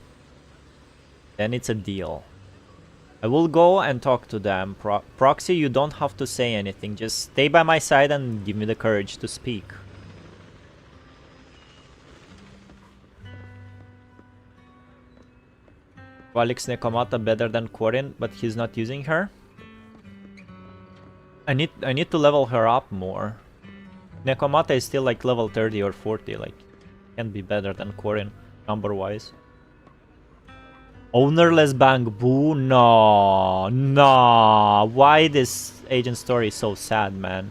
Then it's a deal. I will go and talk to them. Proxy, you don't have to say anything. Just stay by my side and give me the courage to speak. Valics Nekomata better than Corin, but he's not using her. I need to level her up more. Nekomata is still like level 30 or 40, like can't be better than Corin number wise. Ownerless Bamboo? No. Why this agent story is so sad, man?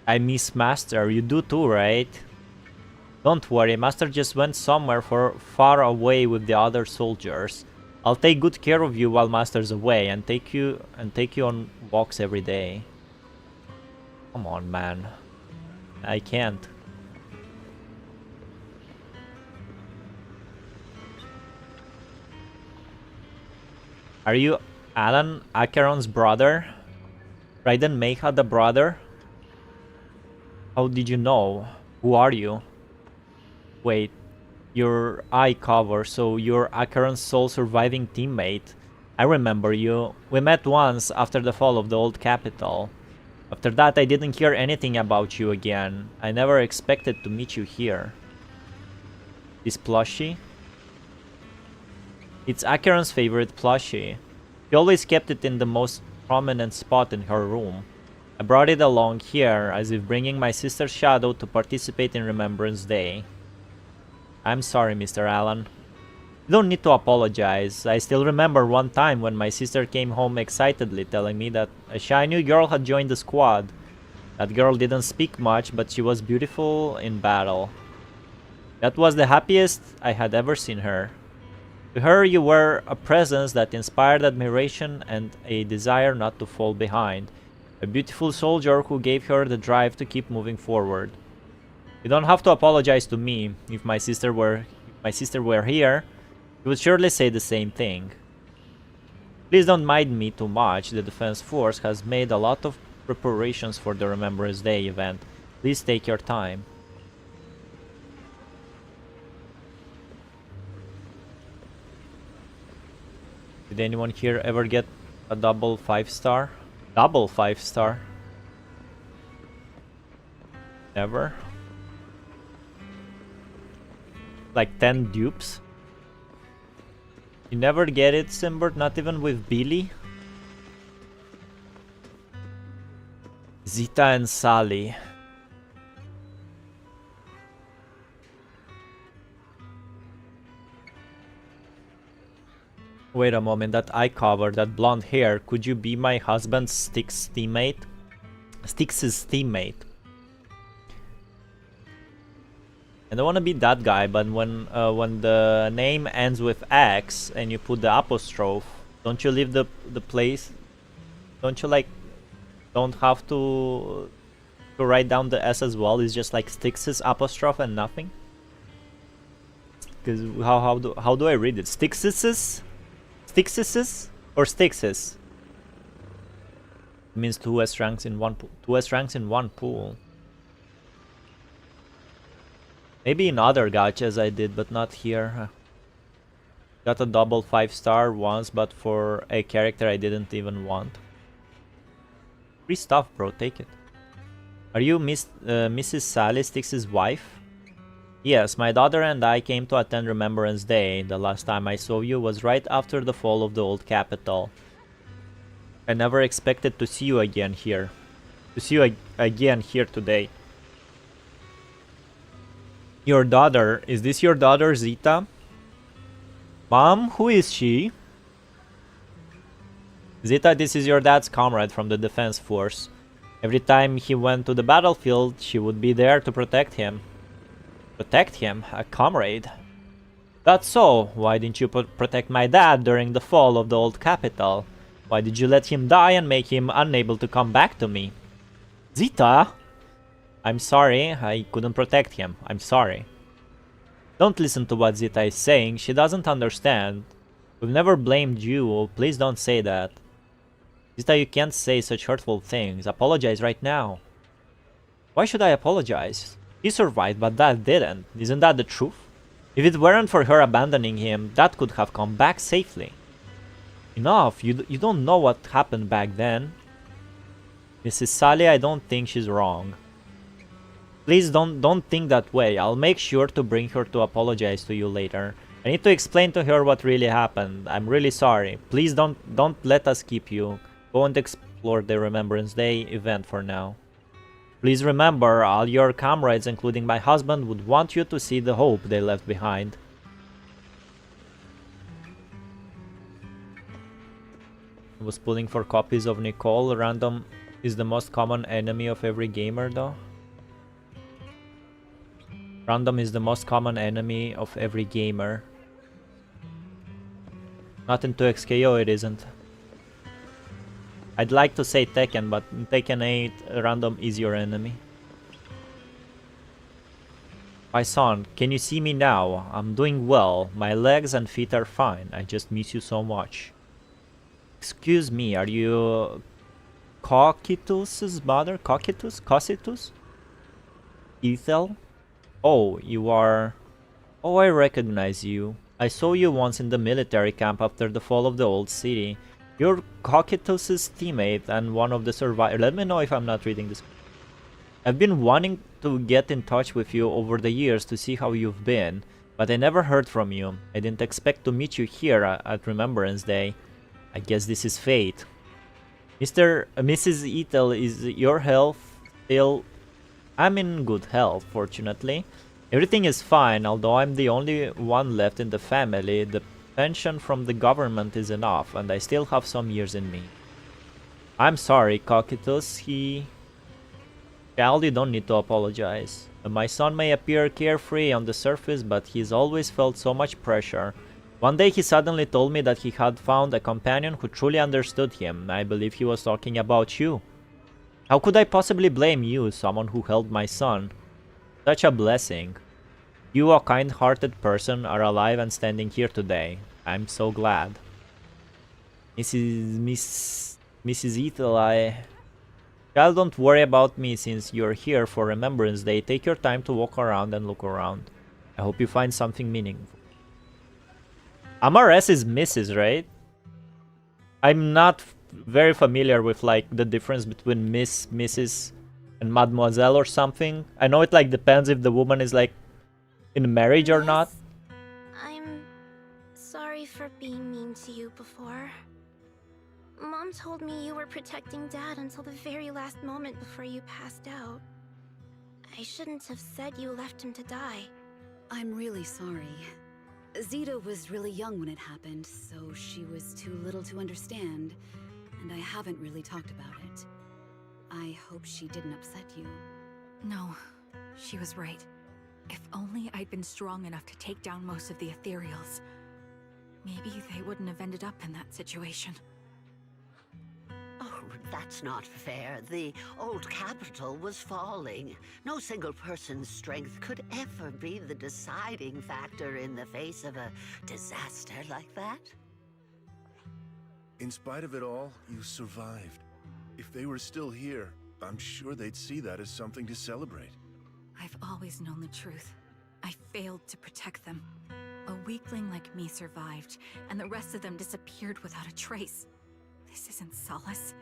I miss Master. You do too, right? Don't worry, Master just went somewhere far away with the other soldiers. I'll take good care of you while Master's away and take you on walks every day. Come on, man. I can't. Are you Alan Acheron's brother? Raiden Meiha the brother? How did you know? Who are you? Wait, your eye cover, so you're Acheron's sole surviving teammate. I remember you. We met once after the fall of the old capital. After that, I didn't hear anything about you again. I never expected to meet you here. This plushie? It's Acheron's favorite plushie. She always kept it in the most prominent spot in her room. I brought it along here as if bringing my sister's shadow to participate in Remembrance Day. I'm sorry, Mr. Allen. You don't need to apologize. I still remember one time when my sister came home excitedly telling me that a shy new girl had joined the squad. That girl didn't speak much, but she was beautiful in battle. That was the happiest I had ever seen her. To her, you were a presence that inspired admiration and a desire not to fall behind. A beautiful soldier who gave her the drive to keep moving forward. You don't have to apologize to me. If my sister were here, she would surely say the same thing. Please don't mind me too much. The Defense Force has made a lot of preparations for the Remembrance Day event. Please take your time. Did anyone here ever get a double 5-star? Double 5-star? Never? Like 10 dupes? You never get it, Simbert? Not even with Billy? Zita and Sally. Wait a moment, that eye cover, that blonde hair, could you be my husband Styx's teammate? Styx's teammate. I don't want to be that guy, but when the name ends with X and you put the apostrophe, don't you leave the place? Don't you like don't have to write down the S as well? It's just like Stix's apostrophe and nothing. Because how do I read it? Stix's or Stix's? It means two S ranks in one pool. Maybe in other gachas I did, but not here. Got a double 5-star once, but for a character I didn't even want. Free stuff, bro. Take it. Are you Mrs. Sally Stix's wife? Yes, my daughter and I came to attend Remembrance Day. The last time I saw you was right after the fall of the old capital. I never expected to see you again here. Again here today. Your daughter, is this your daughter Zita? Mom, who is she? Zita, this is your dad's comrade from the defense force. Every time he went to the battlefield, she would be there to protect him. Protect him? A comrade? That's so. Why didn't you protect my dad during the fall of the old capital? Why did you let him die and make him unable to come back to me? Zita? I'm sorry, I couldn't protect him. I'm sorry. Don't listen to what Zita is saying. She doesn't understand. We've never blamed you. Please don't say that. Zita, you can't say such hurtful things. Apologize right now. Why should I apologize? He survived, but Dad didn't. Isn't that the truth? If it weren't for her abandoning him, Dad could have come back safely. Enough. You don't know what happened back then. Mrs. Sally, I don't think she's wrong. Please don't think that way. I'll make sure to bring her to apologize to you later. I need to explain to her what really happened. I'm really sorry. Please don't let us keep you. Go and explore the Remembrance Day event for now. Please remember, all your comrades, including my husband, would want you to see the hope they left behind. I was pulling for copies of Nicole. Random is the most common enemy of every gamer, though. Random is the most common enemy of every gamer. Not in 2XKO it isn't. I'd like to say Tekken, but in Tekken 8, random is your enemy. My son, can you see me now? I'm doing well. My legs and feet are fine. I just miss you so much. Excuse me, are you Cocytus's mother? Cocytus? Ethel? Oh, you are... Oh, I recognize you. I saw you once in the military camp after the fall of the old city. You're Cocytus's teammate and one of the survivors. Let me know if I'm not reading this. I've been wanting to get in touch with you over the years to see how you've been, but I never heard from you. I didn't expect to meet you here at Remembrance Day. I guess this is fate. Mrs. Ethel, is your health still... I'm in good health, fortunately. Everything is fine, although I'm the only one left in the family. The pension from the government is enough, and I still have some years in me. I'm sorry, Cocytus. Child, you don't need to apologize. My son may appear carefree on the surface, but he's always felt so much pressure. One day he suddenly told me that he had found a companion who truly understood him. I believe he was talking about you. How could I possibly blame you, someone who held my son? Such a blessing. You, a kind-hearted person, are alive and standing here today. I'm so glad. Mrs. Ethel, Child, don't worry about me since you're here for Remembrance Day. Take your time to walk around and look around. I hope you find something meaningful. Amares is Mrs., right? I'm not very familiar with like the difference between Miss, Mrs, and Mademoiselle or something. I know it like depends if the woman is like in marriage or not. I'm sorry for being mean to you before. Mom told me you were protecting Dad until the very last moment before you passed out. I shouldn't have said you left him to die. I'm really sorry. Zita was really young when it happened, so she was too little to understand, and I haven't really talked about it. I hope she didn't upset you. No, she was right. If only I'd been strong enough to take down most of the ethereals. Maybe they wouldn't have ended up in that situation. Oh, that's not fair. The old capital was falling. No single person's strength could ever be the deciding factor in the face of a disaster like that. In spite of it all, you survived. If they were still here, I'm sure they'd see that as something to celebrate. I've always known the truth. I failed to protect them. A weakling like me survived, and the rest of them disappeared without a trace. This isn't solace.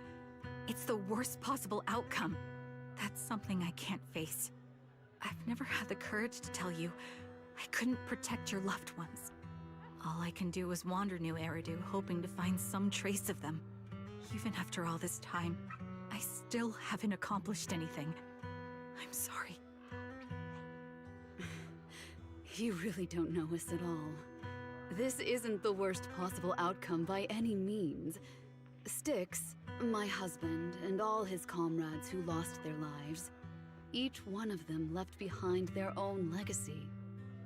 It's the worst possible outcome. That's something I can't face. I've never had the courage to tell you I couldn't protect your loved ones. All I can do is wander New Eridu, hoping to find some trace of them. Even after all this time, I still haven't accomplished anything. I'm sorry. You really don't know us at all. This isn't the worst possible outcome by any means. Styx, my husband, and all his comrades who lost their lives, each one of them left behind their own legacy.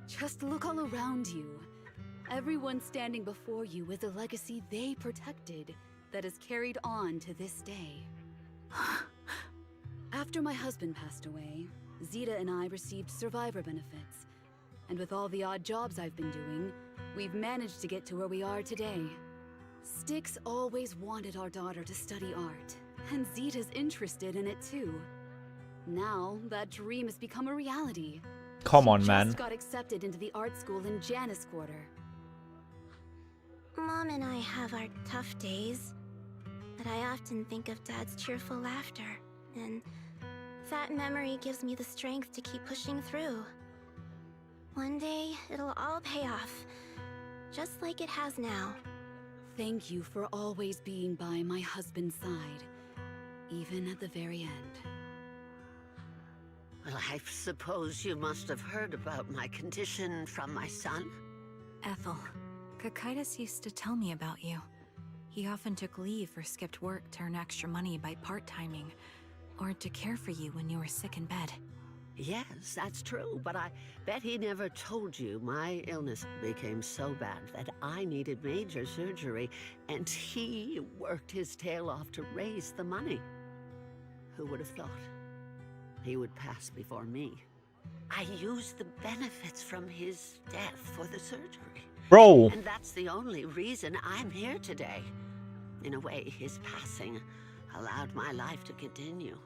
Just look all around you. Everyone standing before you is a legacy they protected that is carried on to this day. After my husband passed away, Zeta and I received survivor benefits. And with all the odd jobs I've been doing, we've managed to get to where we are today. Styx always wanted our daughter to study art, and Zeta's interested in it too. Now, that dream has become a reality. Come on, She man. just got accepted into the art school in Janus Quarter. Mom and I have our tough days, but I often think of Dad's cheerful laughter, and that memory gives me the strength to keep pushing through. One day, it'll all pay off, just like it has now. Thank you for always being by my husband's side, even at the very end. Well, I suppose you must have heard about my condition from my son? Ethel, Kakaitis used to tell me about you. He often took leave or skipped work to earn extra money by part-timing, or to care for you when you were sick in bed. Yes, that's true, but I bet he never told you my illness became so bad that I needed major surgery, and he worked his tail off to raise the money. Who would have thought he would pass before me? I used the benefits from his death for the surgery. Bro! And that's the only reason I'm here today. In a way, his passing allowed my life to continue.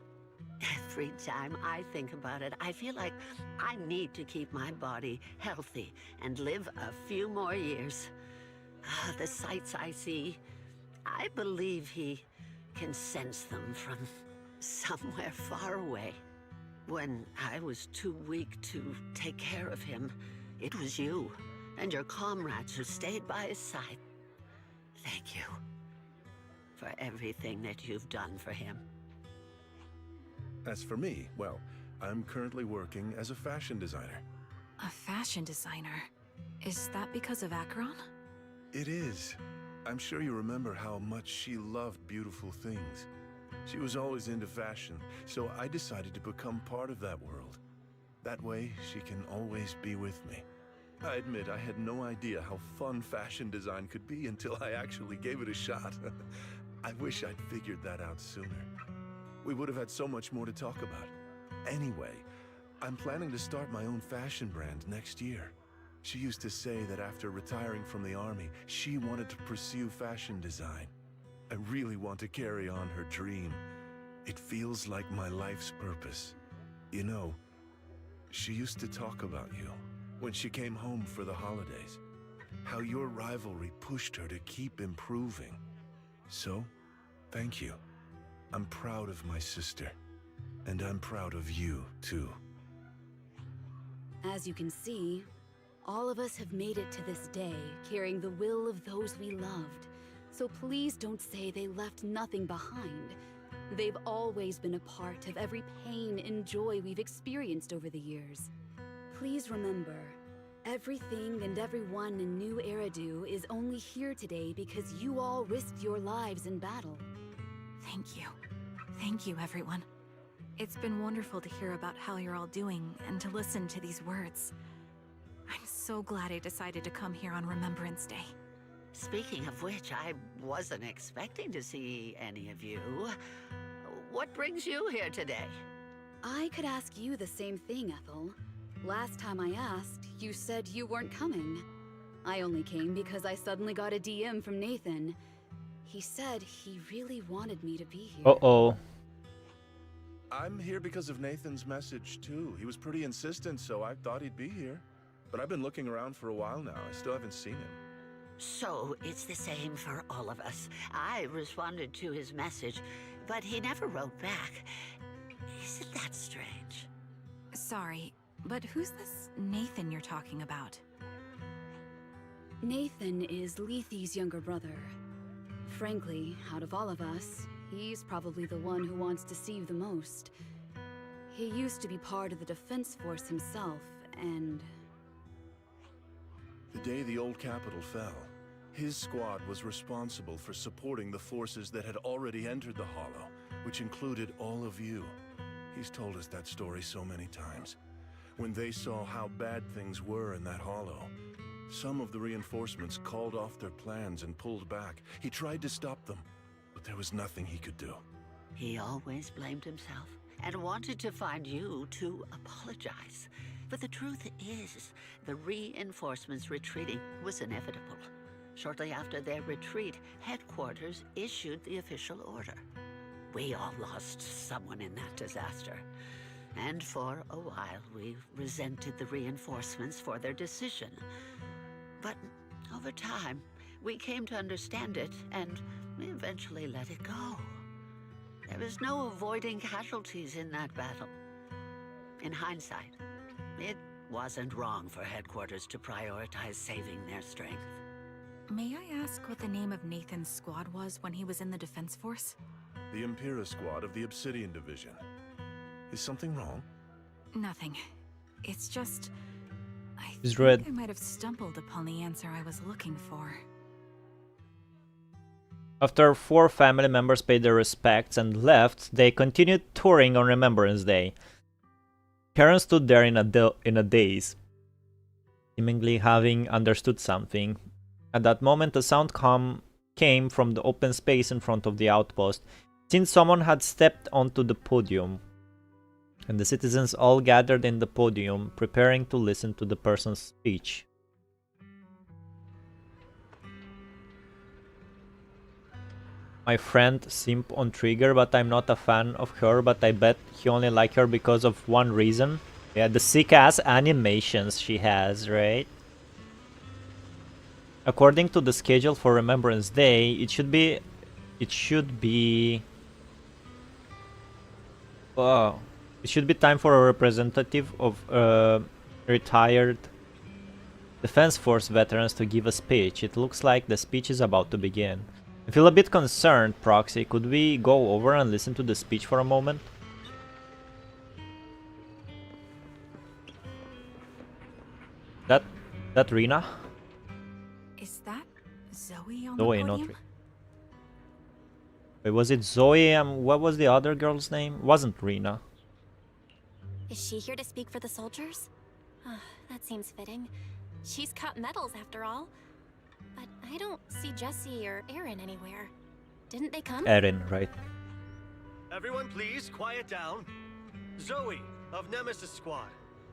Every time I think about it, I feel like I need to keep my body healthy and live a few more years. The sights I see, I believe he can sense them from somewhere far away. When I was too weak to take care of him, it was you and your comrades who stayed by his side. Thank you for everything that you've done for him. As for me, well, I'm currently working as a fashion designer. A fashion designer? Is that because of Acheron? It is. I'm sure you remember how much she loved beautiful things. She was always into fashion, so I decided to become part of that world. That way, she can always be with me. I admit I had no idea how fun fashion design could be until I actually gave it a shot. I wish I'd figured that out sooner. We would have had so much more to talk about. Anyway, I'm planning to start my own fashion brand next year. She used to say that after retiring from the army, she wanted to pursue fashion design. I really want to carry on her dream. It feels like my life's purpose. You know, she used to talk about you when she came home for the holidays. How your rivalry pushed her to keep improving. So, thank you. I'm proud of my sister, and I'm proud of you, too. As you can see, all of us have made it to this day, carrying the will of those we loved. So please don't say they left nothing behind. They've always been a part of every pain and joy we've experienced over the years. Please remember, everything and everyone in New Eridu is only here today because you all risked your lives in battle. Thank you. Thank you, everyone. It's been wonderful to hear about how you're all doing and to listen to these words. I'm so glad I decided to come here on Remembrance Day. Speaking of which, I wasn't expecting to see any of you. What brings you here today? I could ask you the same thing, Ethel. Last time I asked, you said you weren't coming. I only came because I suddenly got a DM from Nathan. He said he really wanted me to be here. Uh-oh. I'm here because of Nathan's message, too. He was pretty insistent, so I thought he'd be here. But I've been looking around for a while now. I still haven't seen him. So it's the same for all of us. I responded to his message, but he never wrote back. Isn't that strange? Sorry, but who's this Nathan you're talking about? Nathan is Lethe's younger brother. Frankly, out of all of us, he's probably the one who wants to see you the most. He used to be part of the defense force himself, and... The day the old capital fell, his squad was responsible for supporting the forces that had already entered the Hollow, which included all of you. He's told us that story so many times. When they saw how bad things were in that Hollow, some of the reinforcements called off their plans and pulled back. He tried to stop them, but there was nothing he could do. He always blamed himself and wanted to find you to apologize. But the truth is, the reinforcements retreating was inevitable. Shortly after their retreat, headquarters issued the official order. We all lost someone in that disaster. And for a while, we resented the reinforcements for their decision. But over time, we came to understand it, and we eventually let it go. There was no avoiding casualties in that battle. In hindsight, it wasn't wrong for headquarters to prioritize saving their strength. May I ask what the name of Nathan's squad was when he was in the defense force? The Impera squad of the Obsidian Division. Is something wrong? Nothing. It's just... I He's think red. I might have stumbled upon the answer I was looking for. After 4 family members paid their respects and left, they continued touring on Remembrance Day. Karen stood there in a daze, seemingly having understood something. At that moment, a sound came from the open space in front of the outpost. Since someone had stepped onto the podium, and the citizens all gathered in the podium, preparing to listen to the person's speech. My friend simp on Trigger, but I'm not a fan of her, but I bet he only liked her because of one reason. Yeah, the sick-ass animations she has, right? According to the schedule for Remembrance Day, it should be time for a representative of retired Defense Force veterans to give a speech. It looks like the speech is about to begin. I feel a bit concerned, Proxy. Could we go over and listen to the speech for a moment? That Rena? Is that Zoe on Zoe, the not podium? Rena. Wait, was it Zoe? What was the other girl's name? Wasn't Rena. Is she here to speak for the soldiers? That seems fitting. She's cut medals after all. But I don't see Jesse or Aaron anywhere. Didn't they come? Erin, right. Everyone please, quiet down. Zoe of Nemesis Squad,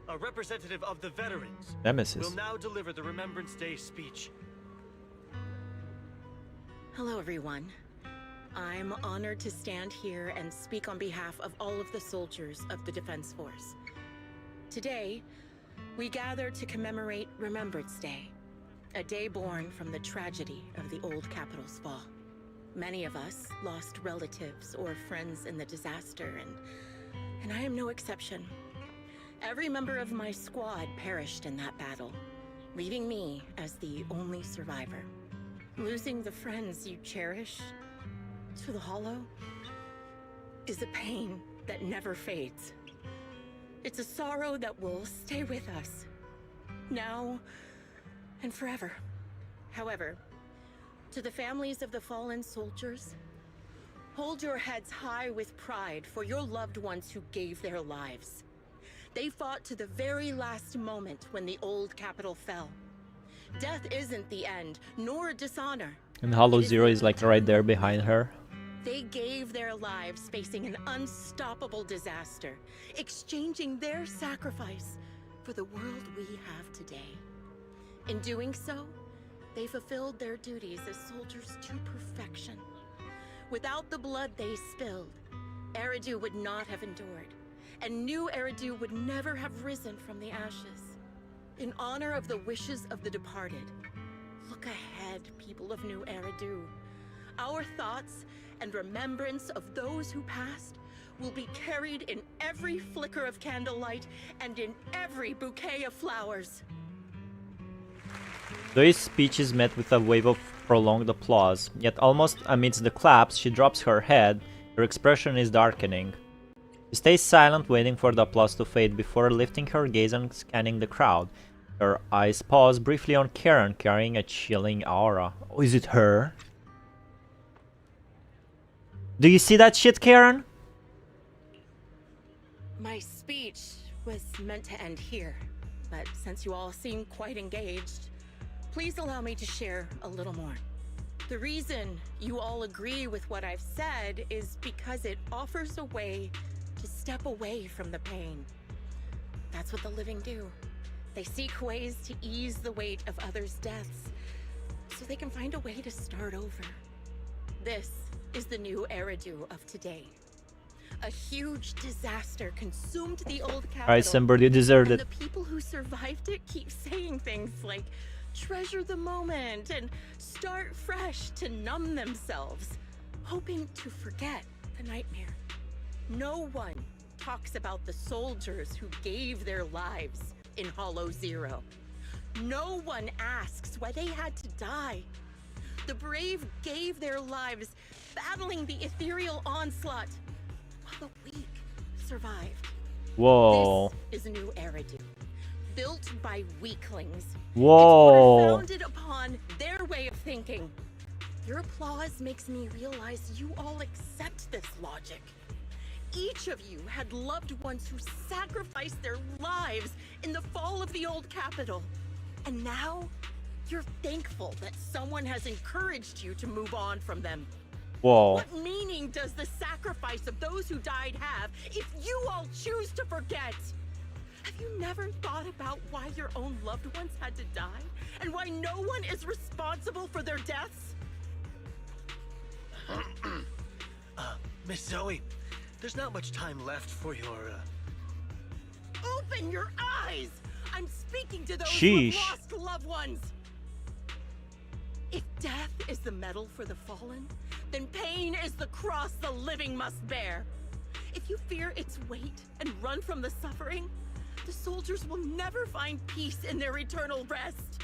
a representative of the veterans, Nemesis. will now deliver the Remembrance Day speech. Hello, everyone. I'm honored to stand here and speak on behalf of all of the soldiers of the Defense Force. Today, we gather to commemorate Remembrance Day, a day born from the tragedy of the old capital's fall. Many of us lost relatives or friends in the disaster, and I am no exception. Every member of my squad perished in that battle, leaving me as the only survivor. Losing the friends you cherish to the Hollow is a pain that never fades. It's a sorrow that will stay with us, now and forever. However, to the families of the fallen soldiers, Hold your heads high with pride for your loved ones who gave their lives. They fought to the very last moment when the old capital fell. Death isn't the end, nor dishonor. And Hollow Zero is like right there behind her. They gave their lives facing an unstoppable disaster, exchanging their sacrifice for the world we have today. In doing so, they fulfilled their duties as soldiers to perfection. Without the blood they spilled, Eridu would not have endured, and new Eridu would never have risen from the ashes. In honor of the wishes of the departed, look ahead, people of New Eridu. Our thoughts and remembrance of those who passed will be carried in every flicker of candlelight and in every bouquet of flowers. Zoe's speech is met with a wave of prolonged applause, yet almost amidst the claps, she drops her head. Her expression is darkening. She stays silent, waiting for the applause to fade before lifting her gaze and scanning the crowd. Her eyes pause briefly on Karen, carrying a chilling aura. Oh, is it her? Do you see that shit, Karen? My speech was meant to end here, but since you all seem quite engaged, please allow me to share a little more. The reason you all agree with what I've said is because it offers a way to step away from the pain. That's what the living do. They seek ways to ease the weight of others' deaths, so they can find a way to start over. This is the new Eridu of today. A huge disaster consumed the old capital. Alright, Simber, you deserved it. The people who survived it keep saying things like, treasure the moment and start fresh to numb themselves, hoping to forget the nightmare. No one talks about the soldiers who gave their lives in Hollow Zero. No one asks why they had to die. The brave gave their lives battling the ethereal onslaught, while the weak survived. Whoa. This is a new Eridu, built by weaklings. Whoa. It's founded upon their way of thinking. Your applause makes me realize you all accept this logic. Each of you had loved ones who sacrificed their lives in the fall of the old capital. And now, you're thankful that someone has encouraged you to move on from them. Whoa. What meaning does the sacrifice of those who died have if you all choose to forget? Have you never thought about why your own loved ones had to die? And why no one is responsible for their deaths? Miss Zoe, there's not much time left for your, Open your eyes! I'm speaking to those Sheesh. who have lost loved ones! If death is the medal for the fallen, then pain is the cross the living must bear. If you fear its weight and run from the suffering, the soldiers will never find peace in their eternal rest.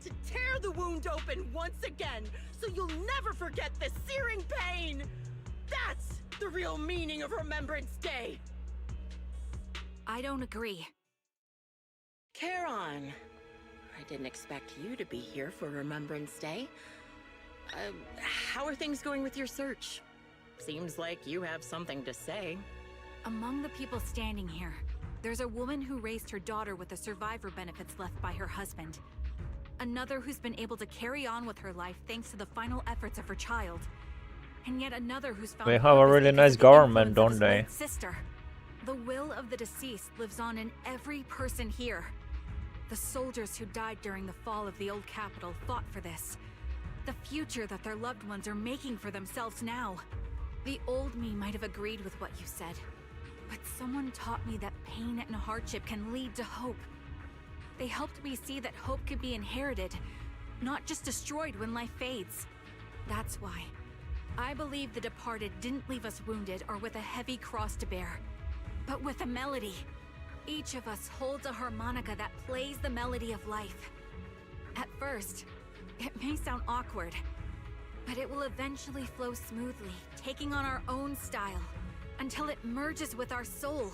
To tear the wound open once again, so you'll never forget the searing pain! That's the real meaning of Remembrance Day! I don't agree. Charon, I didn't expect you to be here for Remembrance Day. How are things going with your search? Seems like you have something to say. Among the people standing here, there's a woman who raised her daughter with the survivor benefits left by her husband. Another who's been able to carry on with her life thanks to the final efforts of her child. And yet another who's found They have a purpose really because nice of the government, influence of don't his they? late sister. The will of the deceased lives on in every person here. The soldiers who died during the fall of the old capital fought for this. The future that their loved ones are making for themselves now. The old me might have agreed with what you said, but someone taught me that pain and hardship can lead to hope. They helped me see that hope could be inherited, not just destroyed when life fades. That's why I believe the departed didn't leave us wounded or with a heavy cross to bear, but with a melody. Each of us holds a harmonica that plays the melody of life. At first, it may sound awkward, but it will eventually flow smoothly, taking on our own style, until it merges with our soul.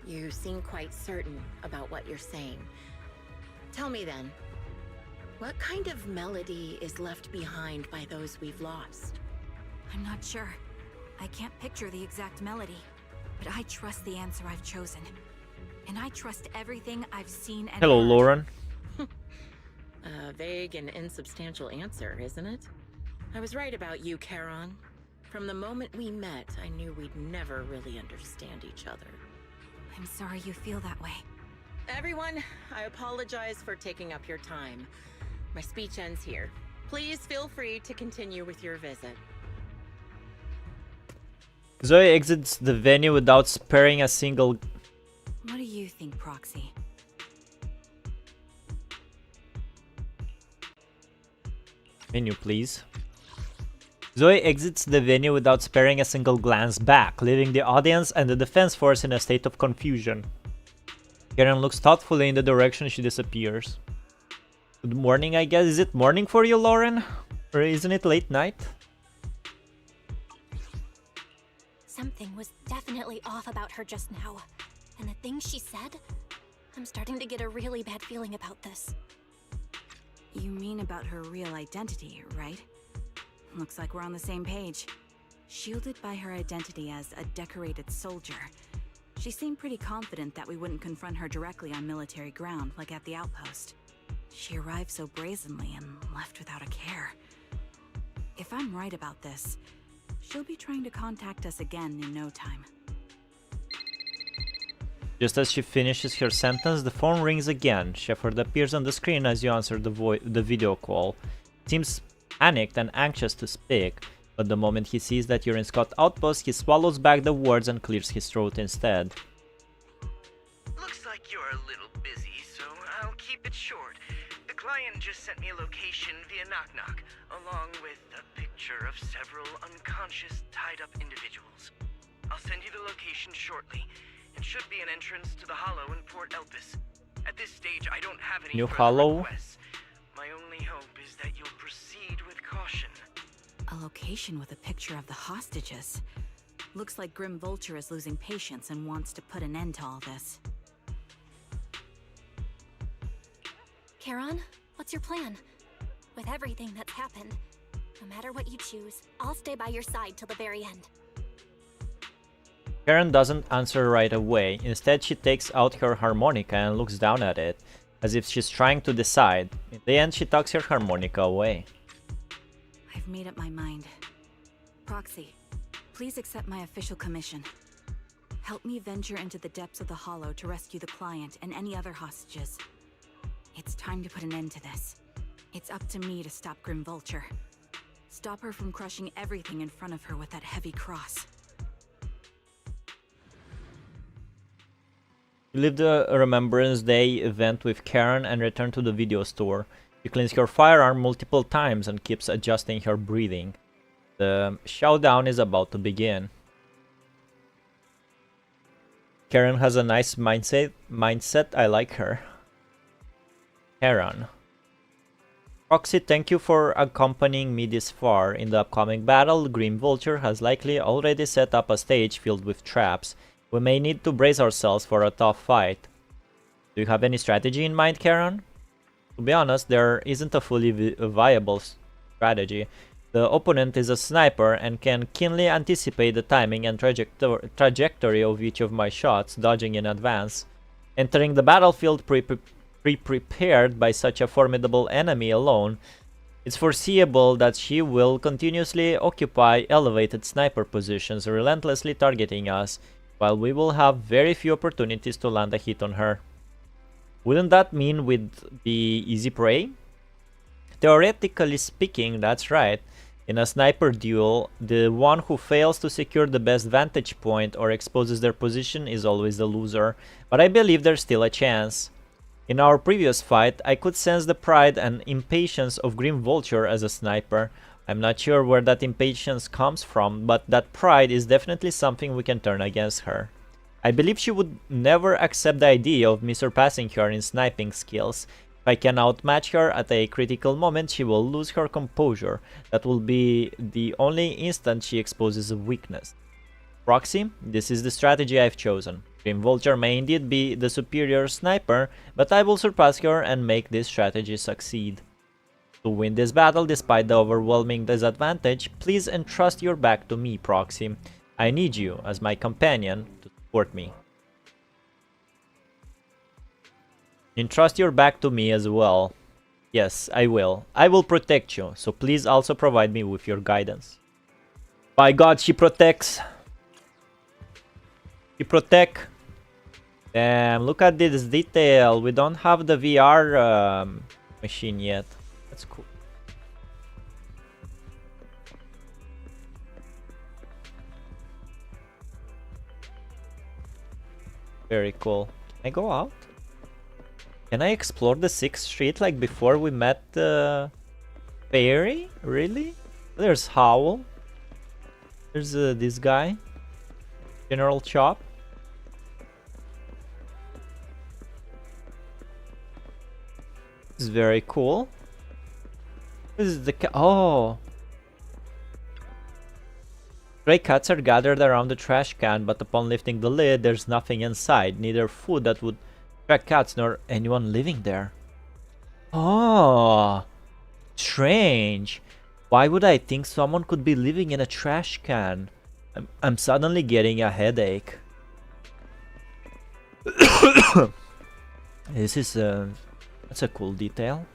You seem quite certain about what you're saying. Tell me then, what kind of melody is left behind by those we've lost? I'm not sure. I can't picture the exact melody, but I trust the answer I've chosen. And I trust everything I've seen and Hello, heard. Lauren. A vague and insubstantial answer, isn't it? I was right about you, Charon. From the moment we met, I knew we'd never really understand each other. I'm sorry you feel that way. Everyone, I apologize for taking up your time. My speech ends here. Please feel free to continue with your visit. Zoe exits the venue without sparing a single... What do you think, Proxy? Menu, please. Zoe exits the venue without sparing a single glance back, leaving the audience and the defense force in a state of confusion. Karen looks thoughtfully in the direction she disappears. Good morning, I guess. Is it morning for you, Lauren? Or isn't it late night? Something was definitely off about her just now. And the things she said, I'm starting to get a really bad feeling about this. You mean about her real identity, right? Looks like we're on the same page. Shielded by her identity as a decorated soldier, she seemed pretty confident that we wouldn't confront her directly on military ground, like at the outpost. She arrived so brazenly and left without a care. If I'm right about this, she'll be trying to contact us again in no time. Just as she finishes her sentence, the phone rings again. Shepard appears on the screen as you answer the video call. Seems panicked and anxious to speak, but the moment he sees that you're in Scott Outpost, he swallows back the words and clears his throat instead. Looks like you're a little busy, so I'll keep it short. The client just sent me a location via Knock Knock, along with a picture of several unconscious, tied-up individuals. I'll send you the location shortly. It should be an entrance to the Hollow in Port Elpis. At this stage, I don't have any New further Hollow? requests. My only hope is that you'll proceed with caution. A location with a picture of the hostages. Looks like Grim Vulture is losing patience and wants to put an end to all this. Charon, what's your plan? With everything that's happened, no matter what you choose, I'll stay by your side till the very end. Karen doesn't answer right away. Instead, she takes out her harmonica and looks down at it, as if she's trying to decide. In the end, she tucks her harmonica away. I've made up my mind. Proxy, please accept my official commission. Help me venture into the depths of the Hollow to rescue the client and any other hostages. It's time to put an end to this. It's up to me to stop Grim Vulture. Stop her from crushing everything in front of her with that heavy cross. You leave the Remembrance Day event with Karen and return to the video store. She cleans her firearm multiple times and keeps adjusting her breathing. The showdown is about to begin. Karen has a nice mindset. I like her. Karen. Proxy, thank you for accompanying me this far. In the upcoming battle, Grim Vulture has likely already set up a stage filled with traps. We may need to brace ourselves for a tough fight. Do you have any strategy in mind, Karen? To be honest, there isn't a fully viable strategy. The opponent is a sniper and can keenly anticipate the timing and trajectory of each of my shots, dodging in advance. Entering the battlefield pre-prepared by such a formidable enemy alone, it's foreseeable that she will continuously occupy elevated sniper positions, relentlessly targeting us, while we will have very few opportunities to land a hit on her. Wouldn't that mean we'd be easy prey? Theoretically speaking, that's right. In a sniper duel, the one who fails to secure the best vantage point or exposes their position is always the loser, but I believe there's still a chance. In our previous fight, I could sense the pride and impatience of Grim Vulture as a sniper. I'm not sure where that impatience comes from, but that pride is definitely something we can turn against her. I believe she would never accept the idea of me surpassing her in sniping skills. If I can outmatch her at a critical moment, she will lose her composure. That will be the only instant she exposes a weakness. Proxy, this is the strategy I've chosen. Grim Vulture may indeed be the superior sniper, but I will surpass her and make this strategy succeed. To win this battle despite the overwhelming disadvantage, please entrust your back to me, Proxy. I need you as my companion to support me. Entrust your back to me as well. Yes, I will. I will protect you, so please also provide me with your guidance. By God, she protects. She protect. Damn, look at this detail. We don't have the VR machine yet. That's cool. Very cool. Can I go out? Can I explore the 6th street like before we met the fairy? Really? There's Howl. There's this guy. General Chop. This is very cool. This is the oh. Stray cats are gathered around the trash can, but upon lifting the lid, there's nothing inside. Neither food that would attract cats nor anyone living there. Oh, strange. Why would I think someone could be living in a trash can? I'm suddenly getting a headache. This is that's a cool detail.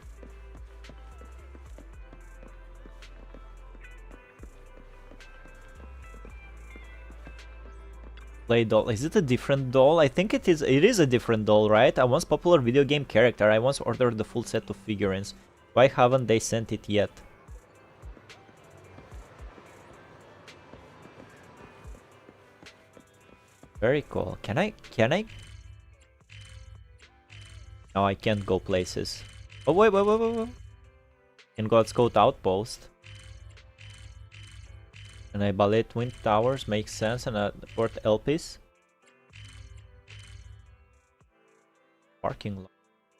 Play doll. Is it a different doll? I think it is. It is a different doll, right? A once popular video game character. I once ordered the full set of figurines. Why haven't they sent it yet? Very cool. Can I? No, I can't go places. Oh, wait. Can go at Scout Outpost. And I ballet Twin Towers makes sense, and a Port Elpis. Parking lot.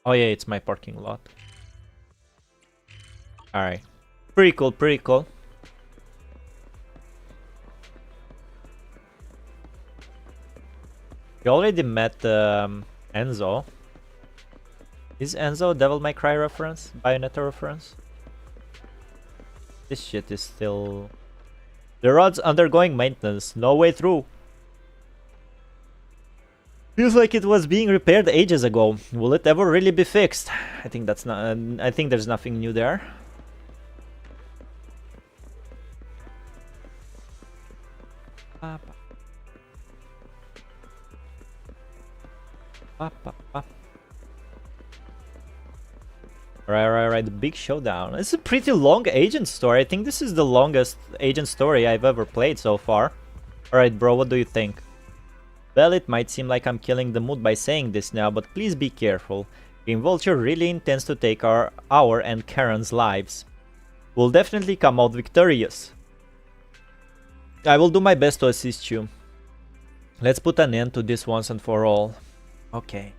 Oh yeah, it's my parking lot. Alright. Pretty cool. We already met Enzo. Is Enzo a Devil May Cry reference? Bayonetta reference? This shit is still... The rod's undergoing maintenance. No way through. Feels like it was being repaired ages ago. Will it ever really be fixed? I think that's not... I think there's nothing new there. Right, the big showdown. It's a pretty long agent story. I think this is the longest agent story I've ever played so far. Alright, bro, what do you think? Well, it might seem like I'm killing the mood by saying this now, but please be careful. Green Vulture really intends to take our and Karen's lives. We'll definitely come out victorious. I will do my best to assist you. Let's put an end to this once and for all. Okay.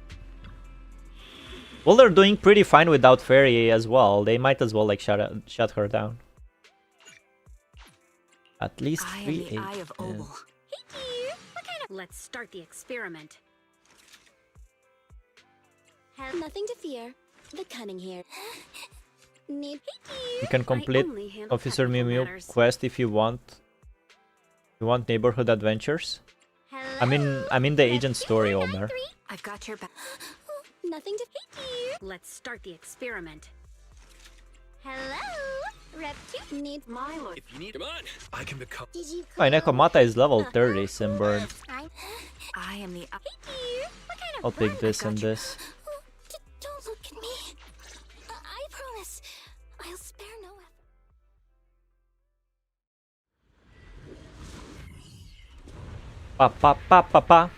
Well, they're doing pretty fine without Fairy as well. They might as well like shut her down. At least 3 the Eye of Oval. Let's start the experiment. Nothing to fear. The cunning here. Need. You can complete Officer Mew Mew quest if you want. You want neighborhood adventures? I'm in the agent story, Omer. I've got your back. Nothing to fear. Let's start the experiment. Hello, Rep 2 need my lord. If you need, come on, I can become. My Nekomata is level 30, Simbird. I am the. I'll pick this and this. Don't look at me. I promise, I'll spare no effort. Pa.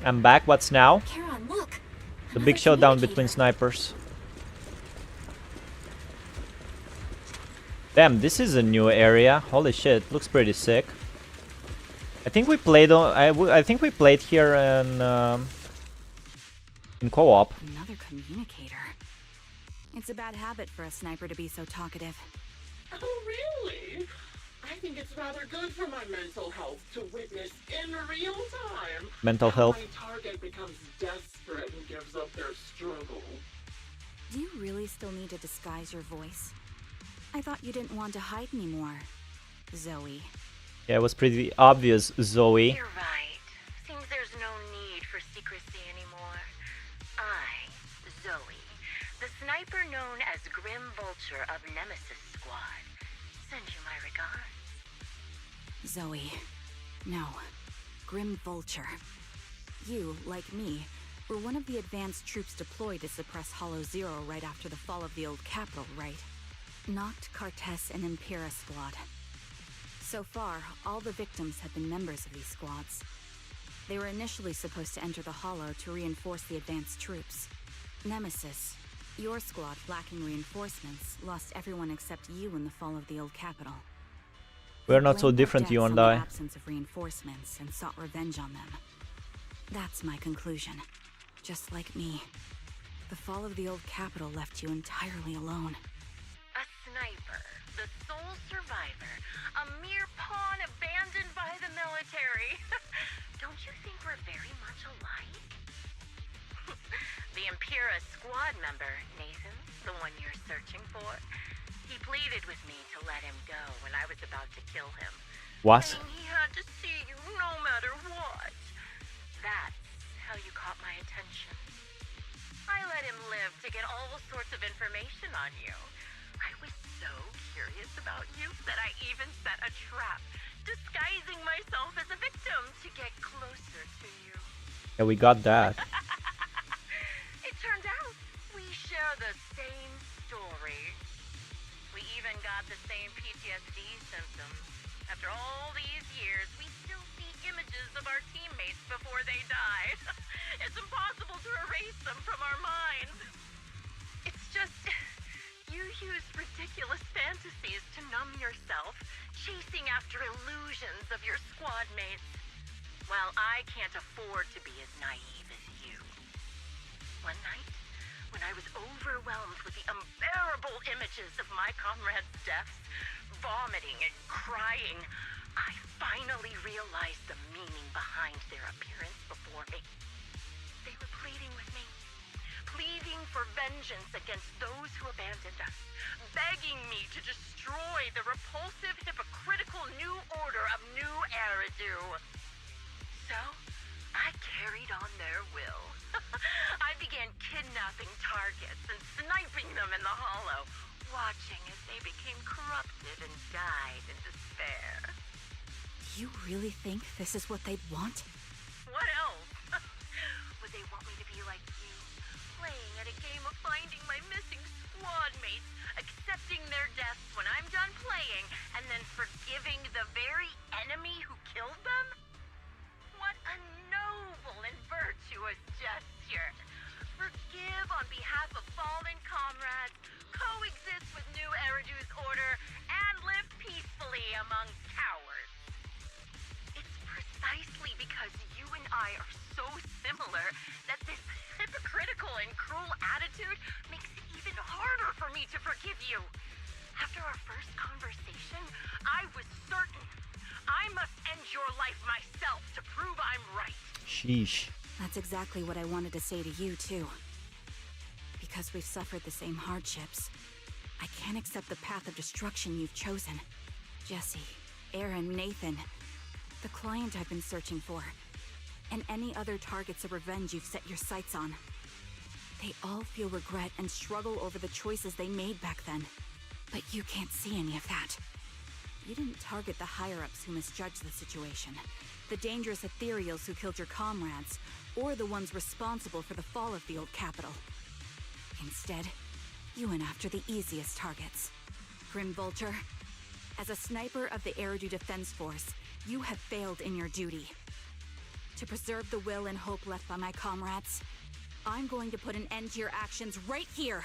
I'm back. What's now? Charon, look. The big showdown between snipers. Damn, this is a new area. Holy shit, looks pretty sick. I think we played on. I think we played here in co-op. Another communicator. It's a bad habit for a sniper to be so talkative. Oh, really? I think it's rather good for my mental health to witness in real time Mental health. how my target becomes desperate and gives up their struggle. Do you really still need to disguise your voice? I thought you didn't want to hide anymore, Zoe. Yeah, it was pretty obvious, Zoe. You're right. Seems there's no need for secrecy anymore. I, Zoe, the sniper known as Grim Vulture of Nemesis Squad, send you my regards. Zoe. No. Grim Vulture. You, like me, were one of the advanced troops deployed to suppress Hollow Zero right after the fall of the old capital, right? Noct, Cartes, and Impera squad. So far, all the victims have been members of these squads. They were initially supposed to enter the Hollow to reinforce the advanced troops. Nemesis, your squad lacking reinforcements, lost everyone except you in the fall of the old capital. We're not so different, you and I. Absence of reinforcements and sought revenge on them. That's my conclusion. Just like me, the fall of the old capital left you entirely alone. A sniper, the sole survivor, a mere pawn abandoned by the military. Don't you think we're very much alike? The Impera squad member, Nathan, the one you're searching for, he pleaded with me to let him go when I was about to kill him. What? Saying he had to see you no matter what. That's how you caught my attention. I let him live to get all sorts of information on you. I was so curious about you that I even set a trap, disguising myself as a victim to get closer to you. Yeah, we got that. It turned out we share the same story. We even got the same PTSD symptoms. After all these years, we still see images of our teammates before they died. It's impossible to erase them from our minds. It's just, you use ridiculous fantasies to numb yourself, chasing after illusions of your squad mates. Well, I can't afford to be as naive as you. One night, when I was overwhelmed with the unbearable images of my comrades' deaths, vomiting and crying, I finally realized the meaning behind their appearance before me. They were pleading with me, pleading for vengeance against those who abandoned us, begging me to destroy the repulsive, hypocritical new order of New Eridu. So, I carried on their will. I began kidnapping targets and sniping them in the Hollow, watching as they became corrupted and died in despair. You really think this is what they'd want? What else? Would they want me to be like you, playing at a game of finding my missing squad mates, accepting their deaths when I'm done playing, and then forgiving the very enemy who killed them? What a noble and virtuous gesture. Forgive on behalf of fallen comrades, coexist with New Eridu's order, and live peacefully among cowards. It's precisely because you and I are so similar that this hypocritical and cruel attitude makes it even harder for me to forgive you. After our first conversation, I was certain I must end your life myself to prove I'm right. Sheesh. That's exactly what I wanted to say to you, too. Because we've suffered the same hardships, I can't accept the path of destruction you've chosen. Jesse, Aaron, Nathan, the client I've been searching for, and any other targets of revenge you've set your sights on. They all feel regret and struggle over the choices they made back then. But you can't see any of that. You didn't target the higher-ups who misjudged the situation, the dangerous ethereals who killed your comrades, or the ones responsible for the fall of the old capital. Instead, you went after the easiest targets. Grim Vulture, as a sniper of the Eridu Defense Force, you have failed in your duty. To preserve the will and hope left by my comrades, I'm going to put an end to your actions right here.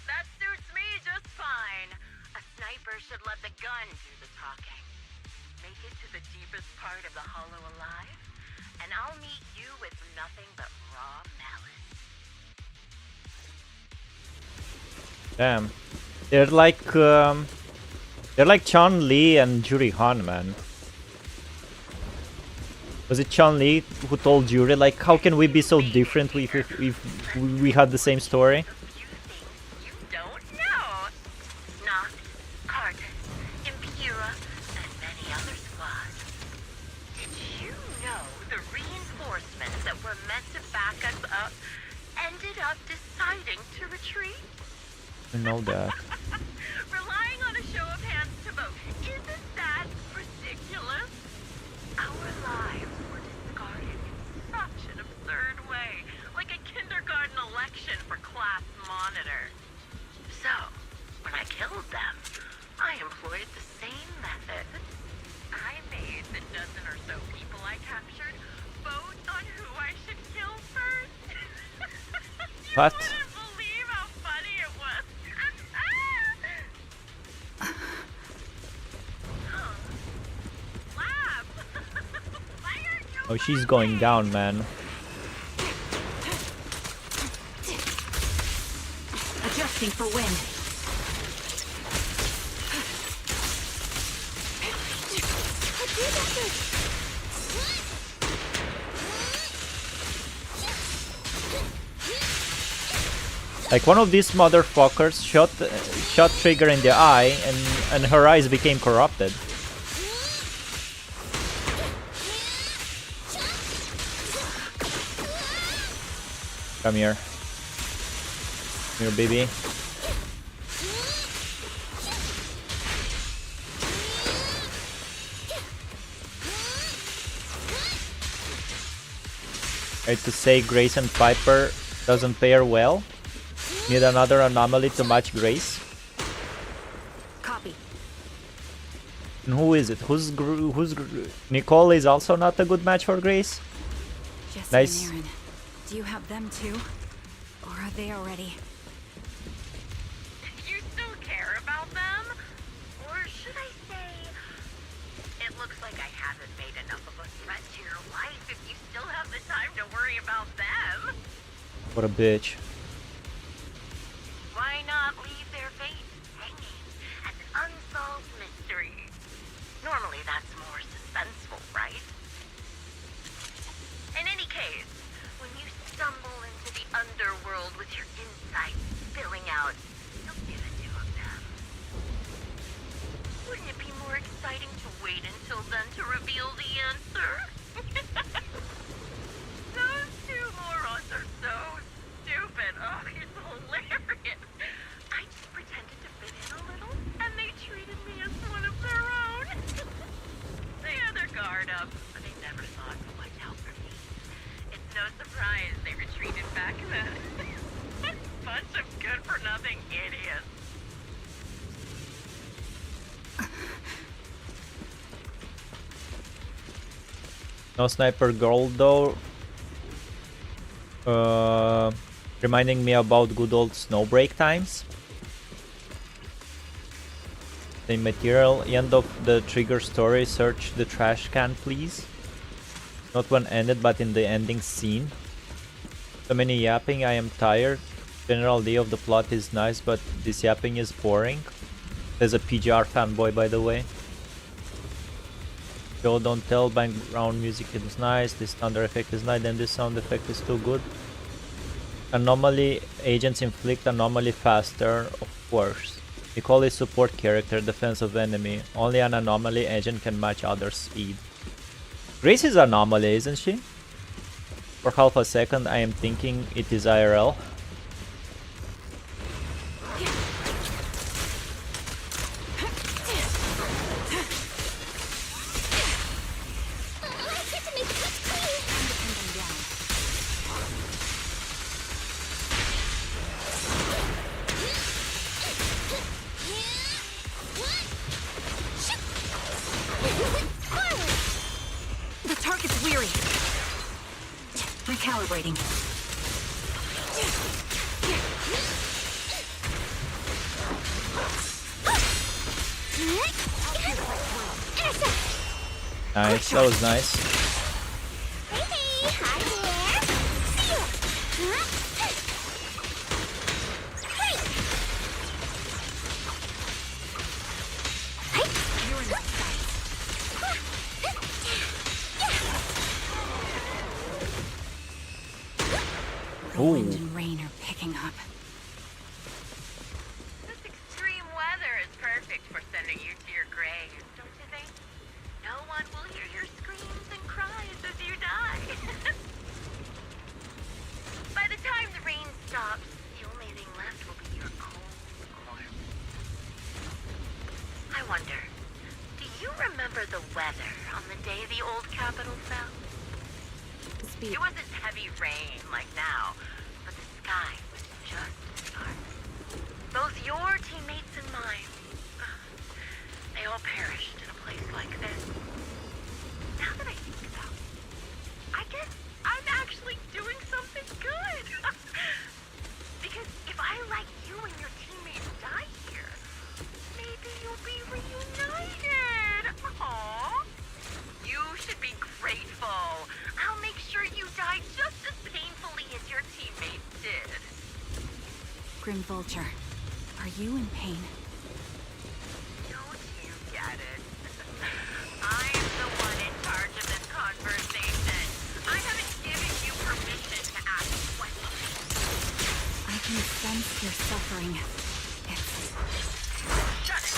That suits me just fine. A sniper should let the gun do the talking. Make it to the deepest part of the Hollow alive, and I'll meet you with nothing but raw malice. Damn. They're like Chun-Li and Juri Han, man. Was it Chun-Li who told Yuri, like, how can we be so different if we had the same story? Don't know. Noct, Cartus, Impura, and many other squads. Did you know the reinforcements that were meant to back us up ended up deciding to retreat? I know that. Relying on a show of hands to vote. Isn't that ridiculous? Our lives were discarded in such an absurd way, like a kindergarten election for class monitor. So, when I killed them, I employed the same method. I made the dozen or so people I captured vote on who I should kill first. What? Wouldn't believe how funny it was. Oh, she's going down, man. Adjusting for wind. Like one of these motherfuckers shot Trigger in the eye, and her eyes became corrupted. Come here. Come here, baby. I hate to say Grace and Piper doesn't pair well. Need another anomaly to match Grace. Copy. And who is it? Nicole is also not a good match for Grace. Jesse Nice. and Aaron. Do you have them too? Or are they already? You still care about them? Or should I say, it looks like I haven't made enough of a threat to your life if you still have the time to worry about them? What a bitch. Why not leave their fate hanging as an unsolved mystery? Normally that's more suspenseful, right? In any case, when you stumble into the underworld with your insights spilling out, you'll see the two of them. Wouldn't it be more exciting to wait until then to reveal the answer? Those two morons are so stupid. Oh, it's hilarious. I just pretended to fit in a little, and they treated me as one of their own. They had their guard up, but they never thought much out for me. It's no surprise they retreated back then. Bunch of good-for-nothing idiots. No Sniper Girl though. Reminding me about good old snow break times. Same material. End of the Trigger story. Search the trash can, please. Not when ended, but in the ending scene. So many yapping, I am tired. General idea of the plot is nice, but this yapping is boring. There's a PGR fanboy, by the way. Show don't tell, background music is nice, this thunder effect is nice, and this sound effect is too good. Anomaly, agents inflict anomaly faster, of course. Nicole is support character, defense of enemy. Only an anomaly agent can match other speed. Grace is anomaly, isn't she? For half a second I am thinking it is IRL. The target's weary. Recalibrating. Nice, that was nice. wind and rain are picking up. This extreme weather is perfect for sending you to your grave, don't you think? No one will hear your screams and cries as you die. By the time the rain stops, the only thing left will be your cold corpse. I wonder, do you remember the weather on the day the old capital fell? It wasn't heavy rain like now, but the sky was just dark. Both your teammates and mine, they all perished in a place like this. Now that I think about it, I guess I'm actually doing something good. Because if I let you and your teammates die here, maybe you'll be reunited. Aww. You should be grateful. I'll make sure you die just as painfully as your teammates did. Grim Vulture, are you in pain? Don't you get it? I'm the one in charge of this conversation. I haven't given you permission to ask questions. I can sense your suffering. Shut it.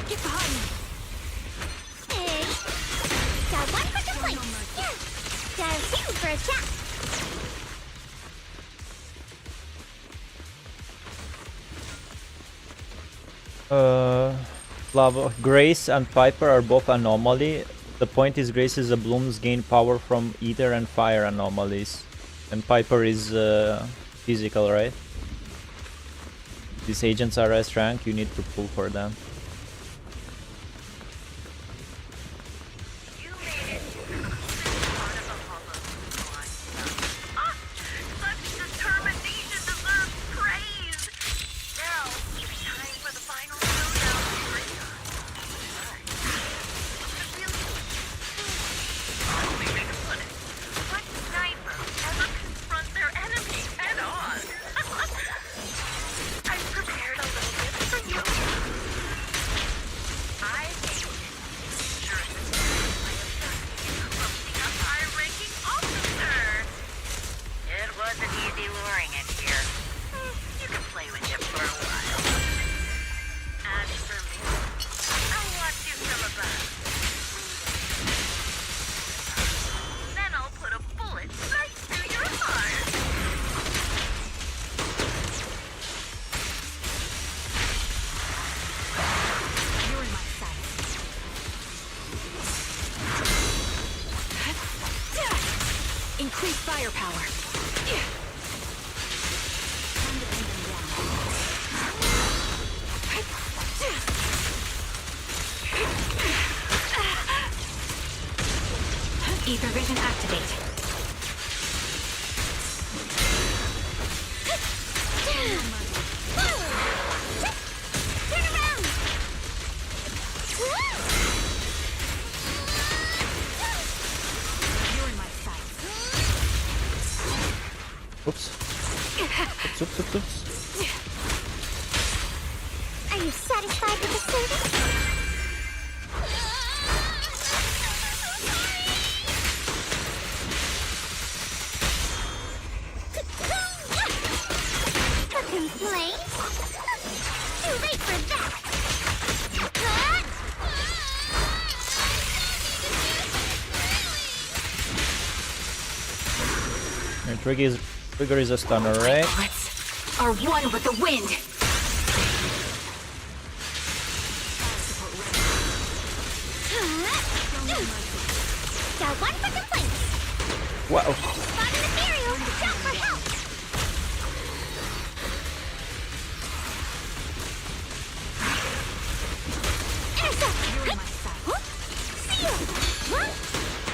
Get behind me! Hey! Got one for complaints! Yeah! Got two for a chat! Grace and Piper are both anomaly. The point is Grace's blooms gain power from ether and fire anomalies. And Piper is physical, right? These agents are S rank, you need to pull for them. Increase firepower. Ether vision activate. Turn around! You're in my sight. Oops. Oops. Are you satisfied with the service? Complaint? Too late for that! Trigger is a stunner, right? Bullets are one with the wind. Got one for complaints. Wow. Spot an ethereal. Shout for help.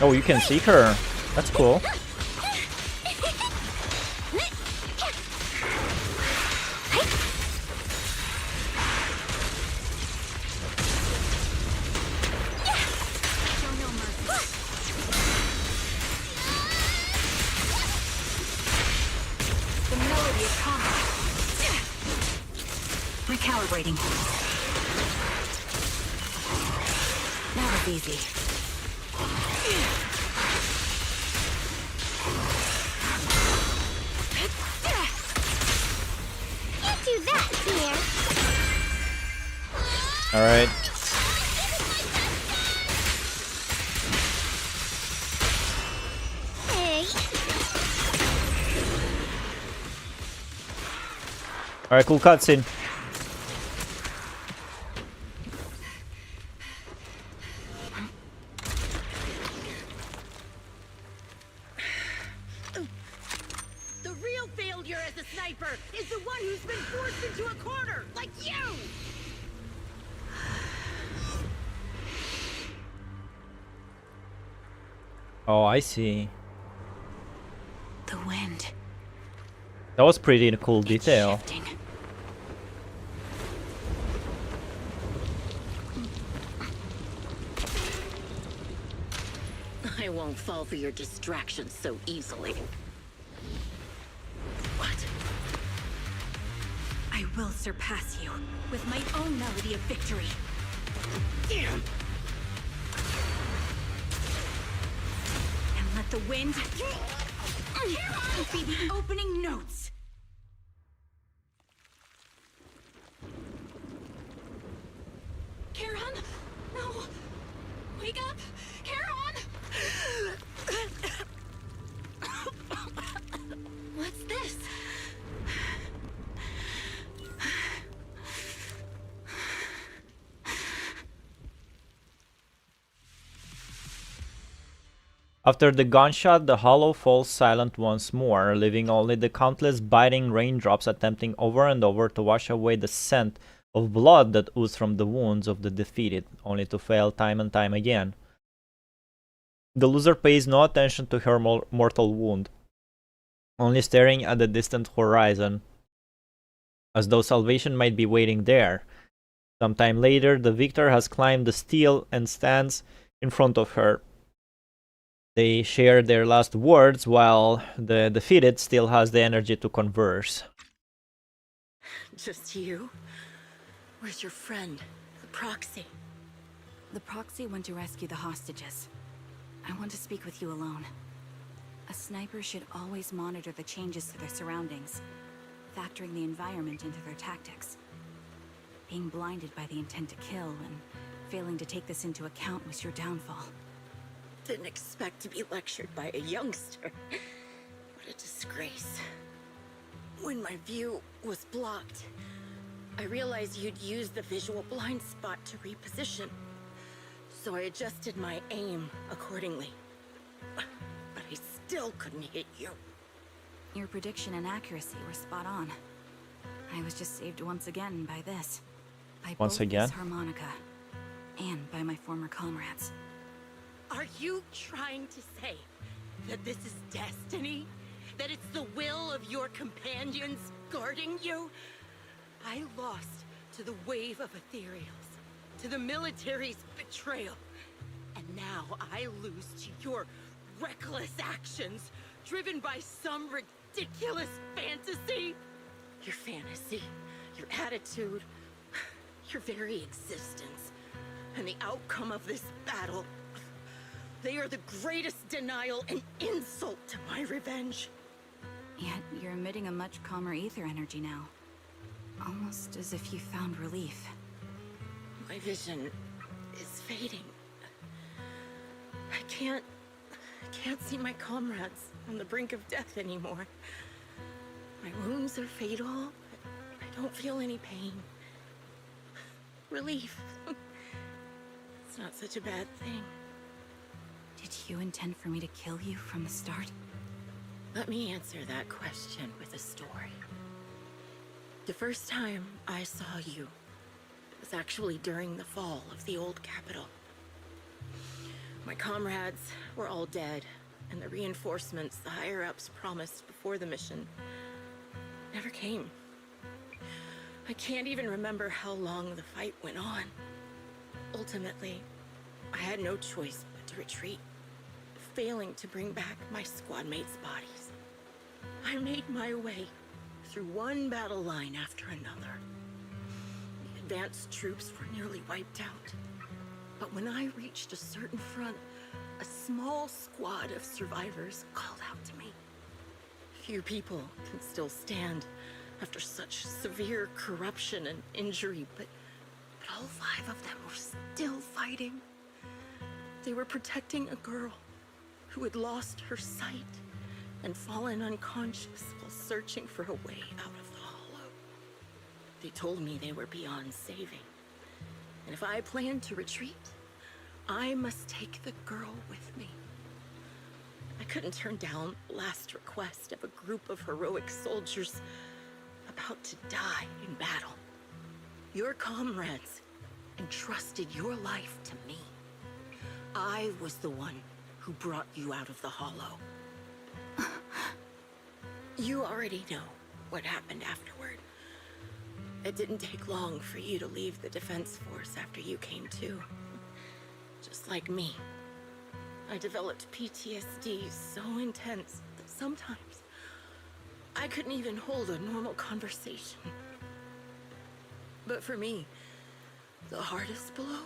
Oh, you can see her. That's cool. intensity of combat. Recalibrating. That was easy. Can't do that, dear. All right. Hey. All right, cool cutscene. The real failure as a sniper is the one who's been forced into a corner, like you! Oh, I see. The wind. That was pretty cool detail. Shifting. I won't fall for your distractions so easily. What? I will surpass you with my own melody of victory. Damn! And let the wind be the opening notes. Charon? No! Wake up! Charon! What's this? After the gunshot, the hollow falls silent once more, leaving only the countless biting raindrops attempting over and over to wash away the scent of blood that oozed from the wounds of the defeated, only to fail time and time again. The loser pays no attention to her mortal wound, only staring at the distant horizon, as though salvation might be waiting there. Sometime later, the victor has climbed the steel and stands in front of her. They share their last words while the defeated still has the energy to converse. Just you? Where's your friend, the proxy? The proxy went to rescue the hostages. I want to speak with you alone. A sniper should always monitor the changes to their surroundings, factoring the environment into their tactics. Being blinded by the intent to kill and failing to take this into account was your downfall. Didn't expect to be lectured by a youngster. What a disgrace. When my view was blocked, I realized you'd used the visual blind spot to reposition. So I adjusted my aim accordingly. But I still couldn't hit you. Your prediction and accuracy were spot on. I was just saved once again by this. By Once both again? this harmonica, and by my former comrades. Are you trying to say that this is destiny? That it's the will of your companions guarding you? I lost to the wave of ethereals, to the military's betrayal. And now I lose to your reckless actions, driven by some ridiculous fantasy? Your fantasy, your attitude, your very existence, and the outcome of this battle. They are the greatest denial and insult to my revenge. Yet you're emitting a much calmer ether energy now. Almost as if you found relief. My vision is fading. I can't see my comrades on the brink of death anymore. My wounds are fatal, but I don't feel any pain. Relief. It's not such a bad thing. Did you intend for me to kill you from the start? Let me answer that question with a story. The first time I saw you was actually during the fall of the old capital. My comrades were all dead, and the reinforcements the higher-ups promised before the mission never came. I can't even remember how long the fight went on. Ultimately, I had no choice but to retreat, failing to bring back my squad mates' bodies. I made my way through one battle line after another. The advanced troops were nearly wiped out. But when I reached a certain front, a small squad of survivors called out to me. Few people can still stand after such severe corruption and injury, but all 5 of them were still fighting. They were protecting a girl who had lost her sight and fallen unconscious while searching for a way out of the hollow. They told me they were beyond saving, and if I planned to retreat, I must take the girl with me. I couldn't turn down the last request of a group of heroic soldiers about to die in battle. Your comrades entrusted your life to me. I was the one who brought you out of the hollow. You already know what happened afterward. It didn't take long for you to leave the Defense Force after you came to. Just like me. I developed PTSD so intense that sometimes I couldn't even hold a normal conversation. But for me, the hardest blow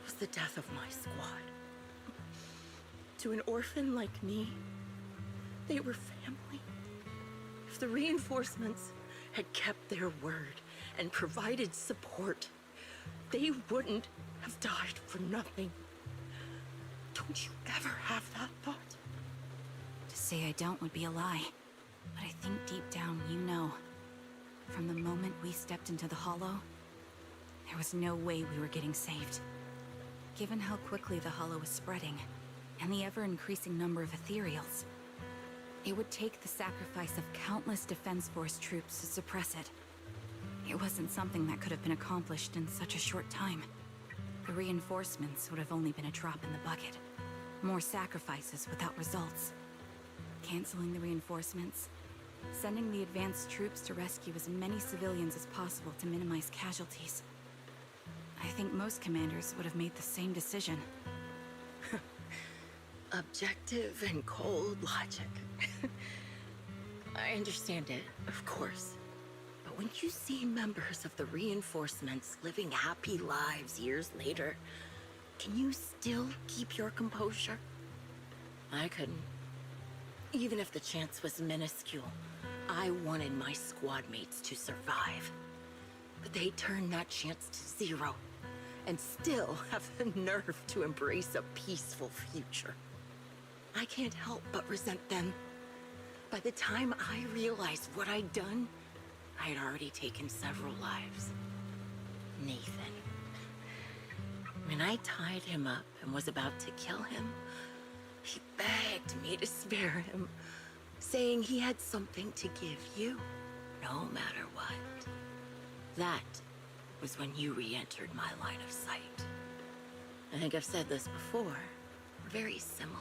was the death of my squad. To an orphan like me, they were family. If the reinforcements had kept their word and provided support, they wouldn't have died for nothing. Don't you ever have that thought? To say I don't would be a lie. But I think deep down you know. From the moment we stepped into the hollow, there was no way we were getting saved. Given how quickly the hollow was spreading, and the ever-increasing number of ethereals, it would take the sacrifice of countless Defense Force troops to suppress it. It wasn't something that could have been accomplished in such a short time. The reinforcements would have only been a drop in the bucket. More sacrifices without results. Canceling the reinforcements, sending the advanced troops to rescue as many civilians as possible to minimize casualties. I think most commanders would have made the same decision. Objective and cold logic. I understand it, of course. But when you see members of the reinforcements living happy lives years later, can you still keep your composure? I couldn't. Even if the chance was minuscule, I wanted my squad mates to survive. But they turned that chance to 0, and still have the nerve to embrace a peaceful future. I can't help but resent them. By the time I realized what I'd done, I had already taken several lives. Nathan. When I tied him up and was about to kill him, he begged me to spare him, saying he had something to give you, no matter what. That was when you re-entered my line of sight. I think I've said this before. We're very similar,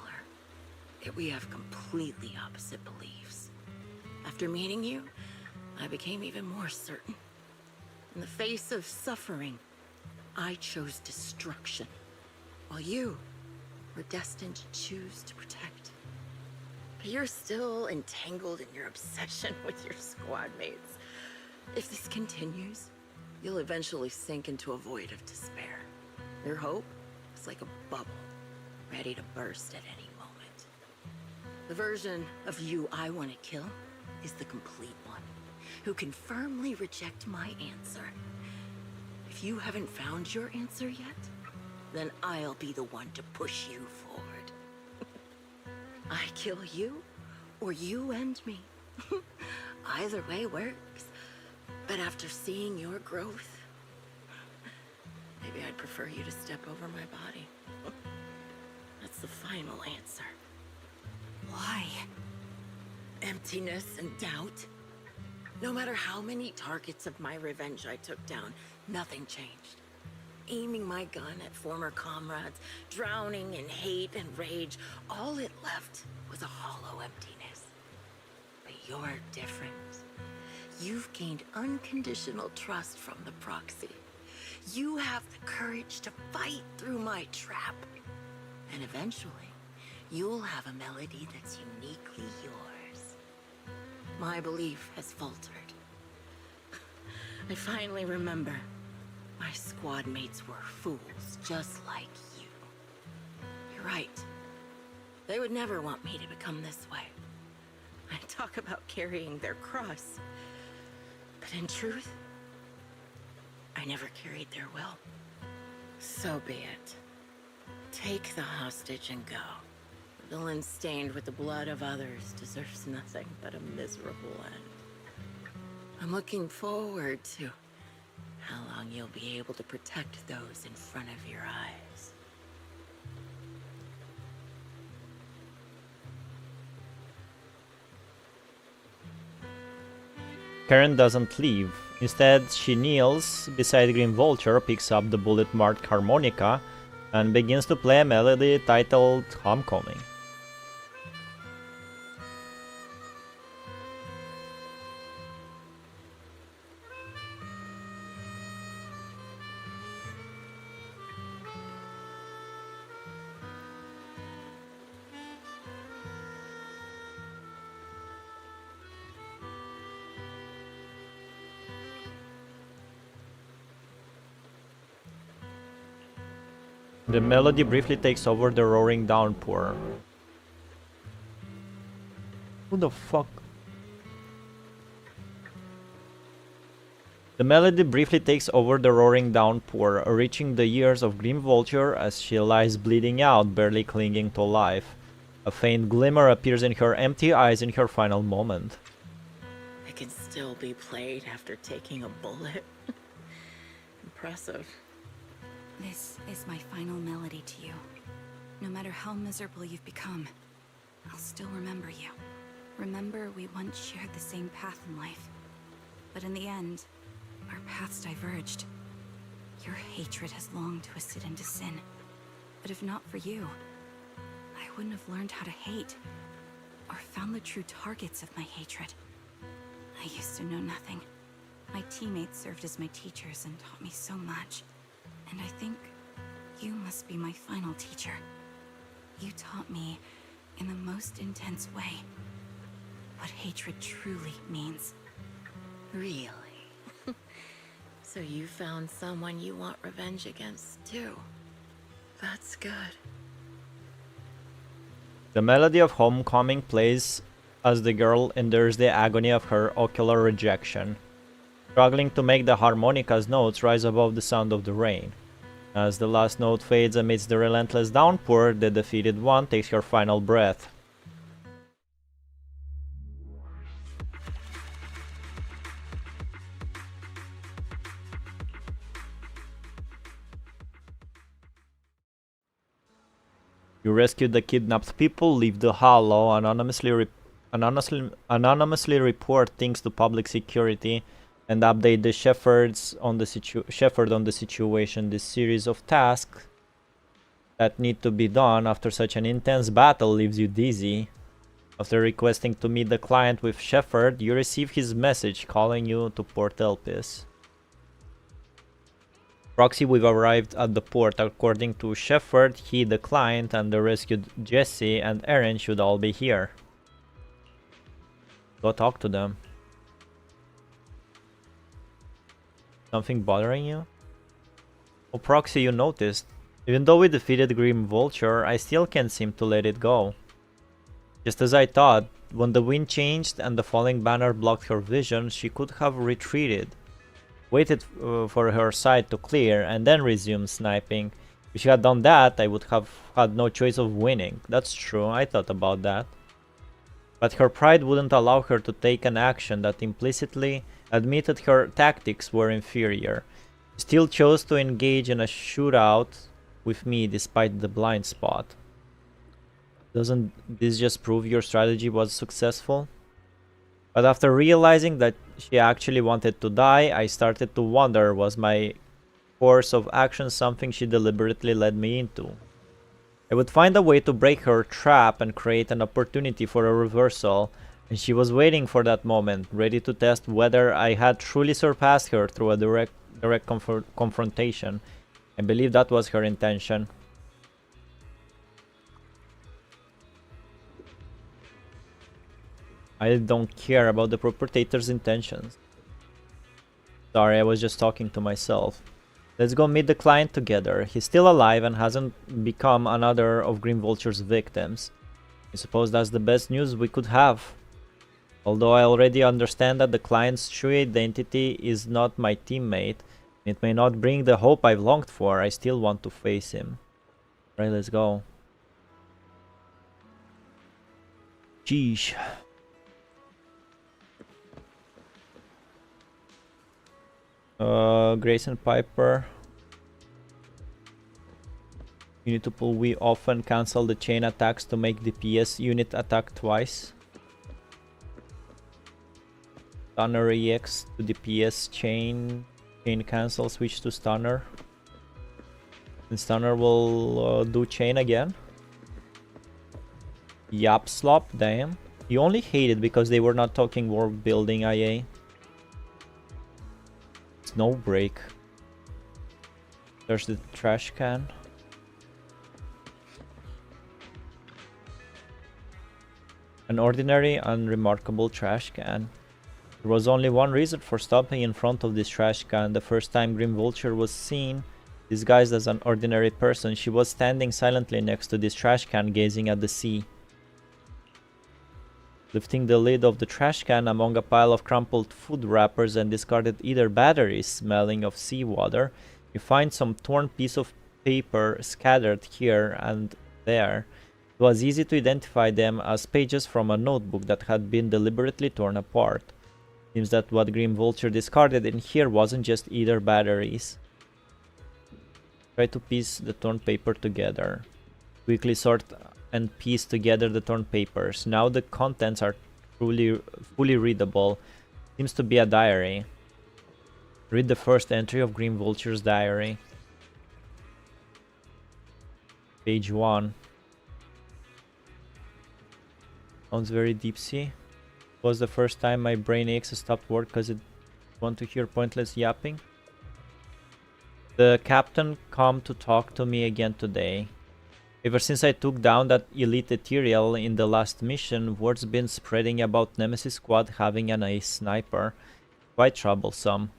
yet we have completely opposite beliefs. After meeting you, I became even more certain. In the face of suffering, I chose destruction, while you were destined to choose to protect. But you're still entangled in your obsession with your squad mates. If this continues, you'll eventually sink into a void of despair. Your hope is like a bubble, ready to burst at any moment. The version of you I want to kill is the complete one, who can firmly reject my answer. If you haven't found your answer yet, then I'll be the one to push you forward. I kill you, or you end me. Either way works. But after seeing your growth, maybe I'd prefer you to step over my body. That's the final answer. Why? Emptiness and doubt. No matter how many targets of my revenge I took down, nothing changed. Aiming my gun at former comrades, drowning in hate and rage, all it left was a hollow emptiness. But you're different. You've gained unconditional trust from the proxy. You have the courage to fight through my trap. And eventually, you'll have a melody that's uniquely yours. My belief has faltered. I finally remember. My squad mates were fools, just like you. You're right. They would never want me to become this way. I talk about carrying their cross. But in truth, I never carried their will. So be it. Take the hostage and go. The villain stained with the blood of others deserves nothing but a miserable end. I'm looking forward to how long you'll be able to protect those in front of your eyes. Karen doesn't leave. Instead, she kneels beside Green Vulture, picks up the bullet-marked harmonica, and begins to play a melody titled Homecoming. The melody briefly takes over the roaring downpour. Who the fuck? The melody briefly takes over the roaring downpour, reaching the ears of Grim Vulture as she lies bleeding out, barely clinging to life. A faint glimmer appears in her empty eyes in her final moment. It can still be played after taking a bullet. Impressive. This is my final melody to you. No matter how miserable you've become, I'll still remember you. Remember we once shared the same path in life. But in the end, our paths diverged. Your hatred has long twisted into sin. But if not for you, I wouldn't have learned how to hate, or found the true targets of my hatred. I used to know nothing. My teammates served as my teachers and taught me so much. And I think you must be my final teacher. You taught me, in the most intense way, what hatred truly means. Really? So you found someone you want revenge against, too. That's good. The melody of Homecoming plays as the girl endures the agony of her ocular rejection, struggling to make the harmonica's notes rise above the sound of the rain. As the last note fades amidst the relentless downpour, the defeated one takes her final breath. You rescue the kidnapped people, leave the hollow, anonymously report things to public security, and update the shepherd on the situation. This series of tasks that need to be done after such an intense battle leaves you dizzy. After requesting to meet the client with Shepherd, you receive his message calling you to Port Elpis. Proxy, we've arrived at the port. According to Shepherd, he, the client, and the rescued Jesse and Aaron should all be here. Go talk to them. Something bothering you? Oh, Proxy, you noticed. Even though we defeated Grim Vulture, I still can't seem to let it go. Just as I thought, when the wind changed and the falling banner blocked her vision, she could have retreated. Waited for her side to clear and then resumed sniping. If she had done that, I would have had no choice of winning. That's true, I thought about that. But her pride wouldn't allow her to take an action that implicitly admitted her tactics were inferior. She still chose to engage in a shootout with me despite the blind spot. Doesn't this just prove your strategy was successful? But after realizing that she actually wanted to die, I started to wonder, was my course of action something she deliberately led me into? I would find a way to break her trap and create an opportunity for a reversal, and she was waiting for that moment, ready to test whether I had truly surpassed her through a direct confrontation. I believe that was her intention. I don't care about the perpetrator's intentions. Sorry, I was just talking to myself. Let's go meet the client together. He's still alive and hasn't become another of Green Vulture's victims. I suppose that's the best news we could have. Although I already understand that the client's true identity is not my teammate, it may not bring the hope I've longed for, I still want to face him. Right, let's go. Sheesh. Grace and Piper. You need to pull we often cancel the chain attacks to make the PS unit attack twice. Stunner EX to the PS chain cancel, switch to stunner. And stunner will do chain again. Yap slop, damn. You only hate it because they were not talking world building, IA. Snow break. There's the trash can. An ordinary, unremarkable trash can. There was only one reason for stopping in front of this trash can. The first time Grim Vulture was seen, disguised as an ordinary person, she was standing silently next to this trash can, gazing at the sea. Lifting the lid of the trash can among a pile of crumpled food wrappers and discarded either batteries smelling of seawater, you find some torn piece of paper scattered here and there. It was easy to identify them as pages from a notebook that had been deliberately torn apart. Seems that what Grim Vulture discarded in here wasn't just either batteries. Try to piece the torn paper together. Quickly sort and piece together the torn papers. Now the contents are fully readable. Seems to be a diary. Read the first entry of Grim Vulture's diary. Page 1. Sounds very deep sea. It was the first time my brain aches stopped work because it want to hear pointless yapping. The captain come to talk to me again today. Ever since I took down that elite ethereal in the last mission, word's been spreading about Nemesis Squad having an ace sniper. Quite troublesome.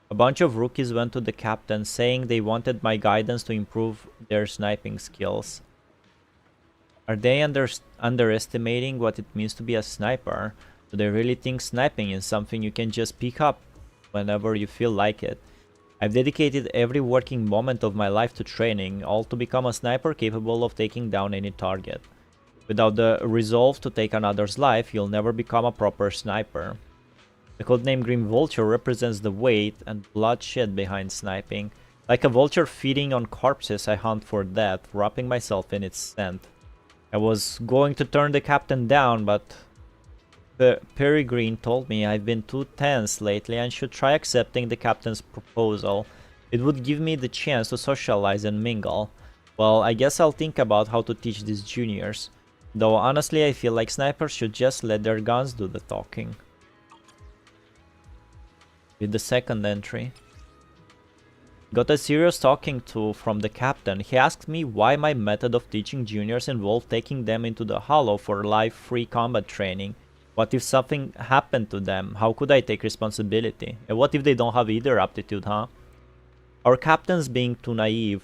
A bunch of rookies went to the captain saying they wanted my guidance to improve their sniping skills. Are they underestimating what it means to be a sniper? Do they really think sniping is something you can just pick up whenever you feel like it? I've dedicated every working moment of my life to training, all to become a sniper capable of taking down any target. Without the resolve to take another's life, you'll never become a proper sniper. The codename Grim Vulture represents the weight and bloodshed behind sniping. Like a vulture feeding on corpses, I hunt for death, wrapping myself in its scent. I was going to turn the captain down, but Peregrine told me I've been too tense lately and should try accepting the captain's proposal. It would give me the chance to socialize and mingle. Well, I guess I'll think about how to teach these juniors. Though honestly, I feel like snipers should just let their guns do the talking. With the second entry. Got a serious talking to from the captain. He asked me why my method of teaching juniors involved taking them into the hollow for live free combat training. What if something happened to them? How could I take responsibility? And what if they don't have either aptitude, huh? Our captain's being too naive.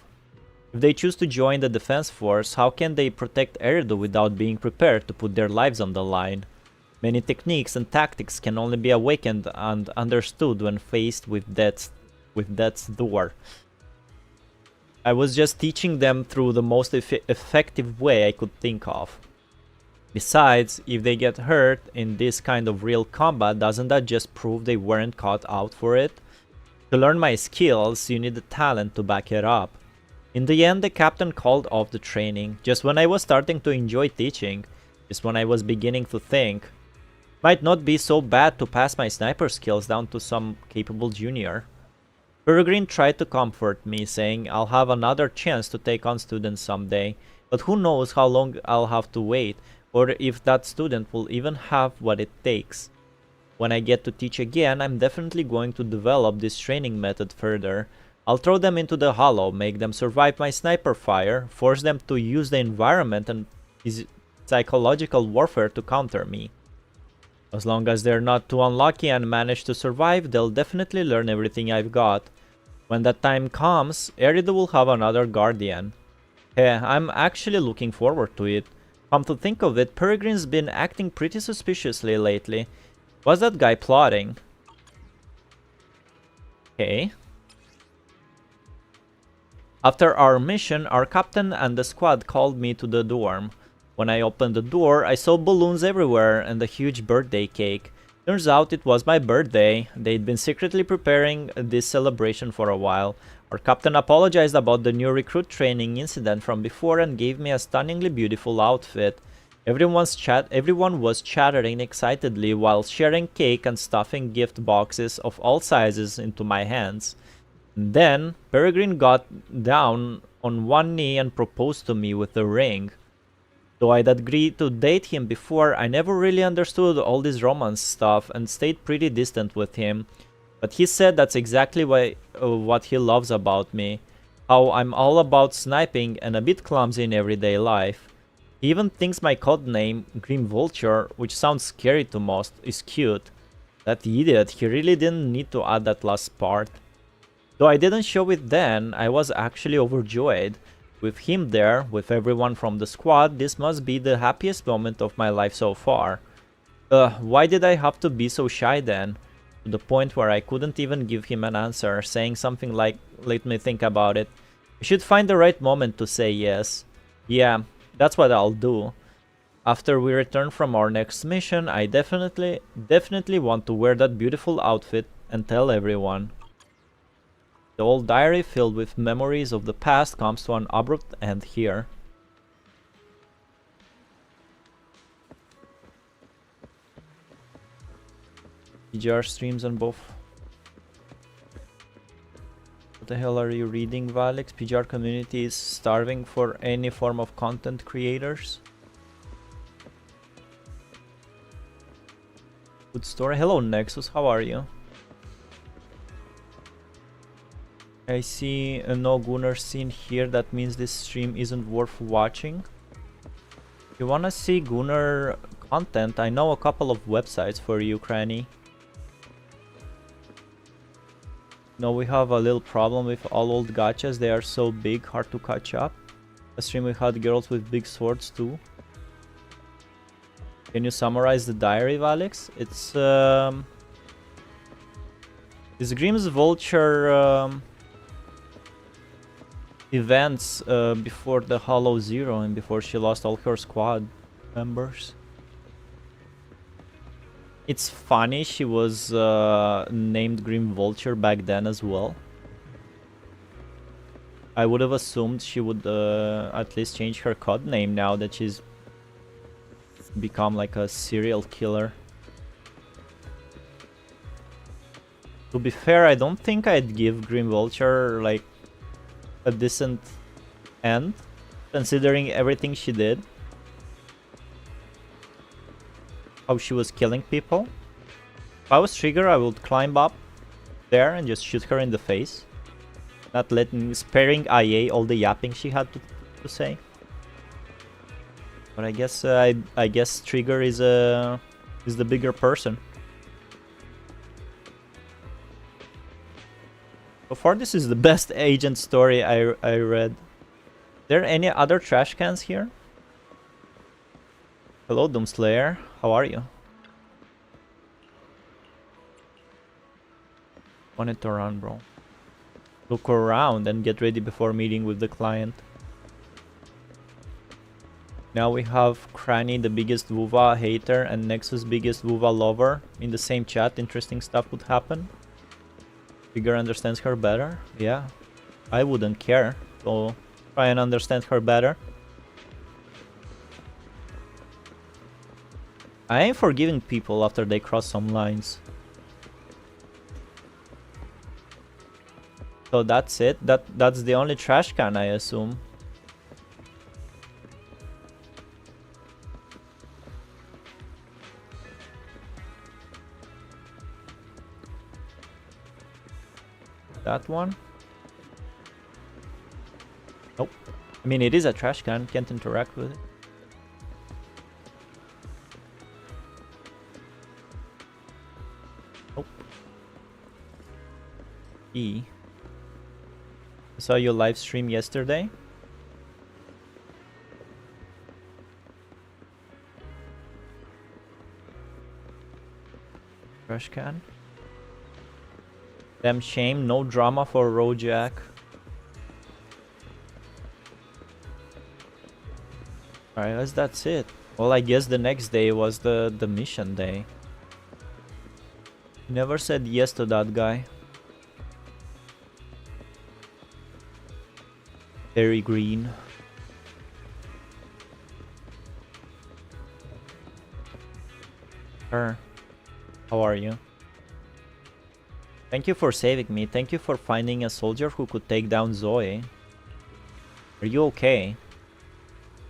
If they choose to join the defense force, how can they protect Eridu without being prepared to put their lives on the line? Many techniques and tactics can only be awakened and understood when faced with death's door. I was just teaching them through the most effective way I could think of. Besides, if they get hurt in this kind of real combat, doesn't that just prove they weren't cut out for it? To learn my skills, you need the talent to back it up. In the end, the captain called off the training, just when I was starting to enjoy teaching, just when I was beginning to think, might not be so bad to pass my sniper skills down to some capable junior. Peregrine tried to comfort me, saying I'll have another chance to take on students someday, but who knows how long I'll have to wait, or if that student will even have what it takes. When I get to teach again, I'm definitely going to develop this training method further. I'll throw them into the hollow, make them survive my sniper fire, force them to use the environment and psychological warfare to counter me. As long as they're not too unlucky and manage to survive, they'll definitely learn everything I've got. When that time comes, Eridu will have another guardian. Hey, I'm actually looking forward to it. Come to think of it, Peregrine's been acting pretty suspiciously lately. Was that guy plotting? Okay. After our mission, our captain and the squad called me to the dorm. When I opened the door, I saw balloons everywhere and a huge birthday cake. Turns out it was my birthday. They'd been secretly preparing this celebration for a while. Our captain apologized about the new recruit training incident from before and gave me a stunningly beautiful outfit. Everyone was chattering excitedly while sharing cake and stuffing gift boxes of all sizes into my hands. And then, Peregrine got down on one knee and proposed to me with a ring. Though I'd agreed to date him before, I never really understood all this romance stuff and stayed pretty distant with him. But he said that's exactly what he loves about me. How I'm all about sniping and a bit clumsy in everyday life. He even thinks my codename, Green Vulture, which sounds scary to most, is cute. That idiot, he really didn't need to add that last part. Though I didn't show it then, I was actually overjoyed. With him there, with everyone from the squad, this must be the happiest moment of my life so far. Why did I have to be so shy then? To the point where I couldn't even give him an answer, saying something like, "Let me think about it. You should find the right moment to say yes." Yeah, that's what I'll do. After we return from our next mission, I definitely want to wear that beautiful outfit and tell everyone. The old diary filled with memories of the past comes to an abrupt end here. PGR streams on both. What the hell are you reading, Valics? PGR community is starving for any form of content creators. Good story. Hello, Nexus. How are you? I see no Gunnar scene here. That means this stream isn't worth watching. If you wanna see Gunnar content, I know a couple of websites for you, Cranny. No, we have a little problem with all old gachas. They are so big, hard to catch up. A stream we had girls with big swords too. Can you summarize the diary, Valics? It's this Grimm's Vulture events before the Hollow Zero and before she lost all her squad members. It's funny she was named Grim Vulture back then as well. I would have assumed she would at least change her code name now that she's become like a serial killer. To be fair, I don't think I'd give Grim Vulture like a decent end, considering everything she did. How she was killing people. If I was Trigger, I would climb up there and just shoot her in the face. Not sparing IA all the yapping she had to say. But I guess I guess Trigger is the bigger person. So far, this is the best agent story I read. There any other trash cans here? Hello, Doomslayer. How are you? Wanted to run, bro. Look around and get ready before meeting with the client. Now we have Cranny, the biggest Vuva hater, and Nexus, biggest Vuva lover in the same chat. Interesting stuff would happen. Figure understands her better. Yeah, I wouldn't care. So try and understand her better. I ain't forgiving people after they cross some lines. So that's it. That's the only trash can, I assume. That one? Nope. I mean, it is a trash can. Can't interact with it. Nope. E. I saw your live stream yesterday. Trash can. Damn shame, no drama for Rojak. Alright, guess that's it. Well, I guess the next day was the mission day. Never said yes to that guy. Very green. Her. How are you? Thank you for saving me. Thank you for finding a soldier who could take down Zoe. Are you okay?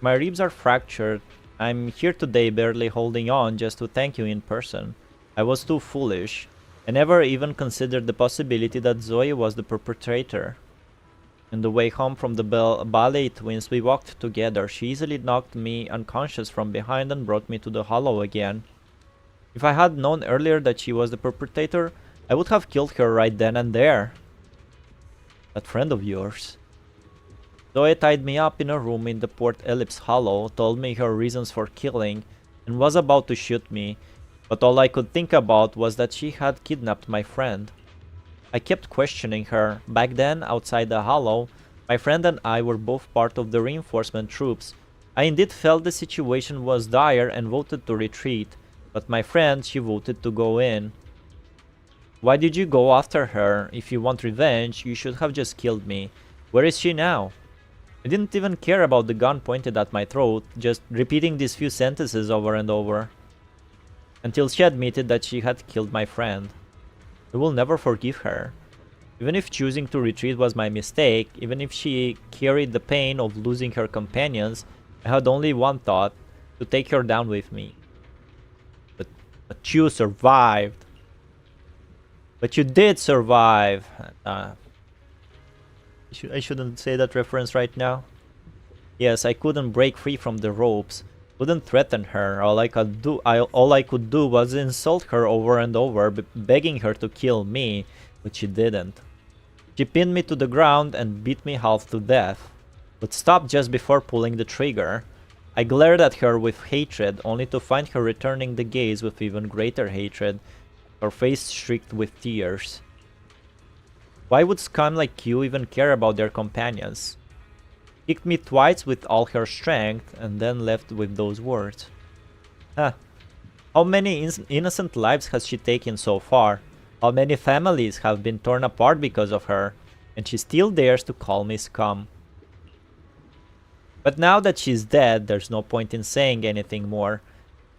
My ribs are fractured. I'm here today barely holding on just to thank you in person. I was too foolish. I never even considered the possibility that Zoe was the perpetrator. On the way home from the ballet twins, we walked together. She easily knocked me unconscious from behind and brought me to the hollow again. If I had known earlier that she was the perpetrator, I would have killed her right then and there. That friend of yours. Zoe tied me up in a room in the Port Ellipse Hollow, told me her reasons for killing, and was about to shoot me, but all I could think about was that she had kidnapped my friend. I kept questioning her. Back then, outside the hollow, my friend and I were both part of the reinforcement troops. I indeed felt the situation was dire and voted to retreat, but my friend, she voted to go in. Why did you go after her? If you want revenge, you should have just killed me. Where is she now? I didn't even care about the gun pointed at my throat, just repeating these few sentences over and over. Until she admitted that she had killed my friend. I will never forgive her. Even if choosing to retreat was my mistake, even if she carried the pain of losing her companions, I had only one thought, to take her down with me. But you survived. But you did survive. I shouldn't say that reference right now. Yes, I couldn't break free from the ropes. Couldn't threaten her. All I could do was insult her over and over, begging her to kill me, but she didn't. She pinned me to the ground and beat me half to death, but stopped just before pulling the trigger. I glared at her with hatred, only to find her returning the gaze with even greater hatred, her face streaked with tears. Why would scum like you even care about their companions? Kicked me twice with all her strength, and then left with those words. Huh. How many innocent lives has she taken so far? How many families have been torn apart because of her? And she still dares to call me scum. But now that she's dead, there's no point in saying anything more.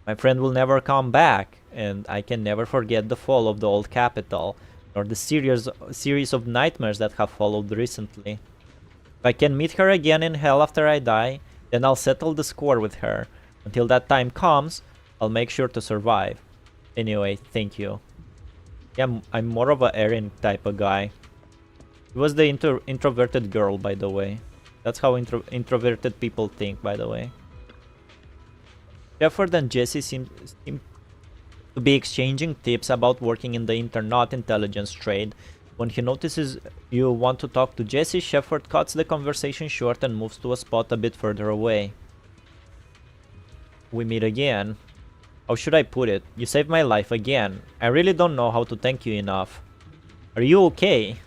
My friend will never come back, and I can never forget the fall of the old capital, nor the series of nightmares that have followed recently. If I can meet her again in hell after I die, then I'll settle the score with her. Until that time comes, I'll make sure to survive. Anyway, thank you. Yeah, I'm more of a Erin type of guy. He was the introverted girl, by the way. That's how introverted people think, by the way. Shepard and Jesse seem to be exchanging tips about working in the Internaut intelligence trade. When he notices you want to talk to Jesse, Shepard cuts the conversation short and moves to a spot a bit further away. We meet again. How should I put it? You saved my life again. I really don't know how to thank you enough. Are you okay?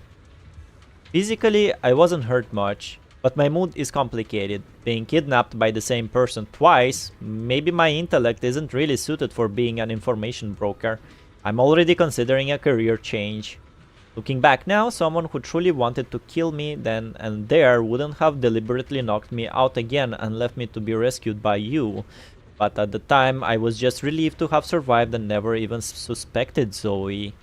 Physically, I wasn't hurt much, but my mood is complicated. Being kidnapped by the same person twice, maybe my intellect isn't really suited for being an information broker. I'm already considering a career change. Looking back now, someone who truly wanted to kill me then and there wouldn't have deliberately knocked me out again and left me to be rescued by you. But at the time, I was just relieved to have survived and never even suspected Zoe.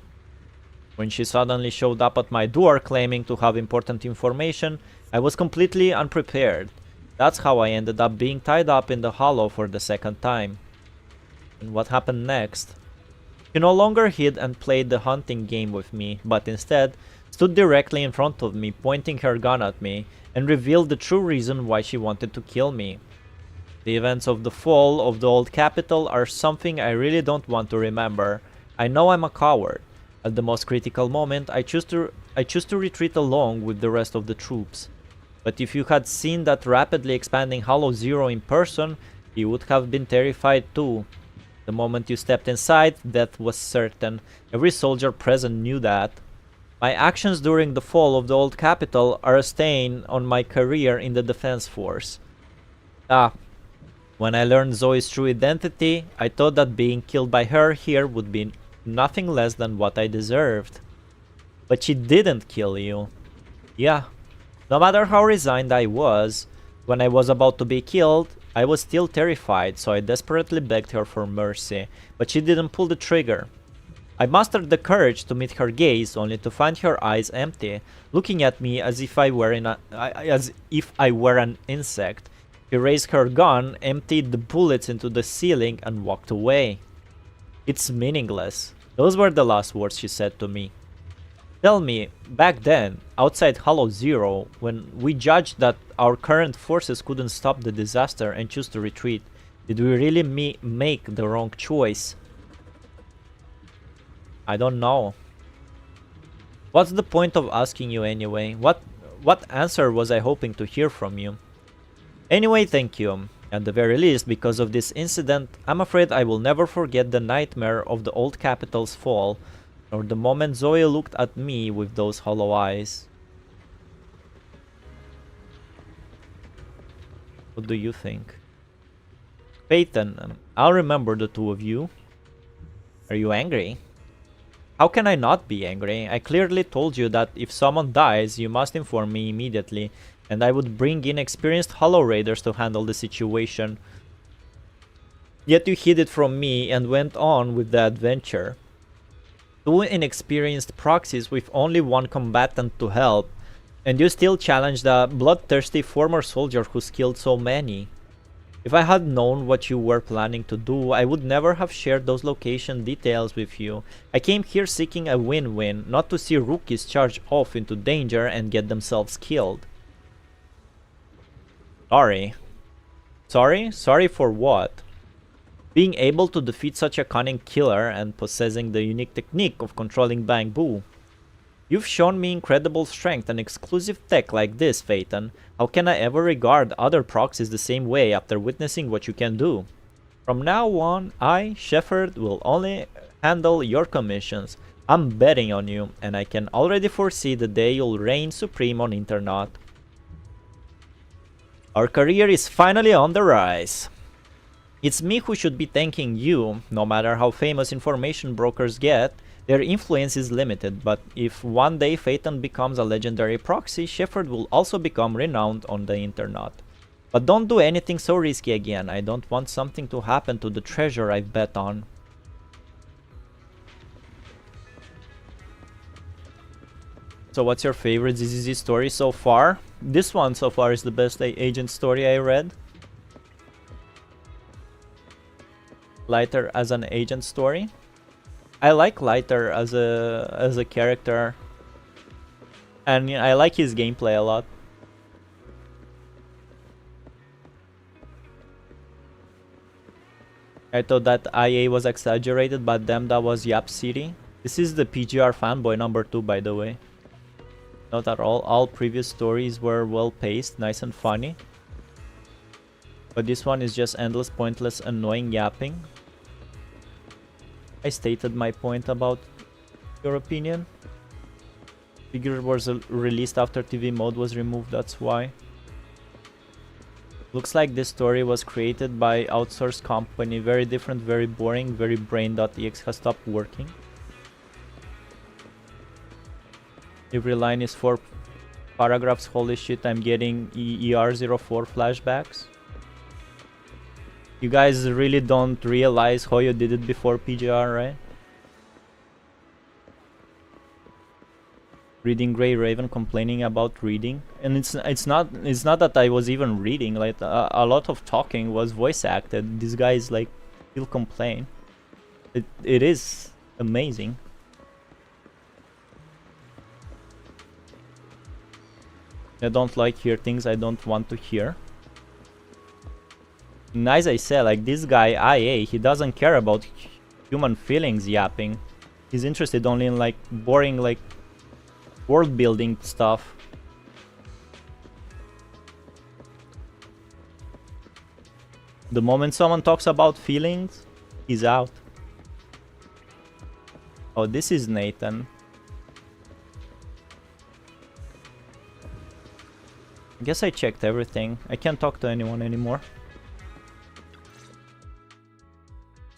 When she suddenly showed up at my door claiming to have important information, I was completely unprepared. That's how I ended up being tied up in the hollow for the second time. And what happened next? She no longer hid and played the hunting game with me, but instead stood directly in front of me, pointing her gun at me, and revealed the true reason why she wanted to kill me. The events of the fall of the old capital are something I really don't want to remember. I know I'm a coward, At the most critical moment, I choose to retreat along with the rest of the troops. But if you had seen that rapidly expanding Hollow Zero in person, you would have been terrified too. The moment you stepped inside, death was certain. Every soldier present knew that. My actions during the fall of the old capital are a stain on my career in the defense force. When I learned Zoe's true identity, I thought that being killed by her here would be nothing less than what I deserved. But she didn't kill you. Yeah. No matter how resigned I was, when I was about to be killed, I was still terrified, so I desperately begged her for mercy, but she didn't pull the trigger. I mustered the courage to meet her gaze, only to find her eyes empty, looking at me as if I were an insect. She raised her gun, emptied the bullets into the ceiling, and walked away. It's meaningless. Those were the last words she said to me. Tell me, back then, outside Hollow Zero, when we judged that our current forces couldn't stop the disaster and choose to retreat, did we really make the wrong choice? I don't know. What's the point of asking you anyway? What answer was I hoping to hear from you? Anyway, thank you. At the very least, because of this incident, I'm afraid I will never forget the nightmare of the old capital's fall, nor the moment Zoe looked at me with those hollow eyes. What do you think? Peyton, I'll remember the two of you. Are you angry? How can I not be angry? I clearly told you that if someone dies, you must inform me immediately, and I would bring in experienced Hollow Raiders to handle the situation. Yet you hid it from me and went on with the adventure. Two inexperienced proxies with only one combatant to help, and you still challenged a bloodthirsty former soldier who's killed so many. If I had known what you were planning to do, I would never have shared those location details with you. I came here seeking a win-win, not to see rookies charge off into danger and get themselves killed. Sorry. Sorry? Sorry for what? Being able to defeat such a cunning killer and possessing the unique technique of controlling Bamboo. You've shown me incredible strength and exclusive tech like this, Phaeton. How can I ever regard other proxies the same way after witnessing what you can do? From now on, I, Shepard, will only handle your commissions. I'm betting on you, and I can already foresee the day you'll reign supreme on Internaut. Our career is finally on the rise. It's me who should be thanking you. No matter how famous information brokers get, their influence is limited, but if one day Phaeton becomes a legendary proxy, Shepard will also become renowned on the Internaut. But don't do anything so risky again. I don't want something to happen to the treasure I've bet on. So what's your favorite ZZZ story so far? This one so far is the best agent story I read. Lighter as an agent story. I like Lighter as a character, and I like his gameplay a lot. I thought that IA was exaggerated, but damn, that was Yap City. This is the PGR fanboy number 2, by the way. Not at all. All previous stories were well paced, nice and funny. But this one is just endless, pointless, annoying yapping. I stated my point about your opinion. Figure was released after TV mode was removed, that's why. Looks like this story was created by outsourced company. Very different, very boring, very brain.ex has stopped working. Every line is 4 paragraphs. Holy shit, I'm getting ER04 flashbacks. You guys really don't realize Hoyo did it before PGR, right? Reading Grey Raven complaining about reading, and it's not that I was even reading. Like a lot of talking was voice acted. These guys like still complain. It is amazing. I don't like hear things I don't want to hear. And as I said, like this guy IA, he doesn't care about human feelings yapping. He's interested only in like boring like world building stuff. The moment someone talks about feelings, he's out. Oh, this is Nathan. I guess I checked everything. I can't talk to anyone anymore.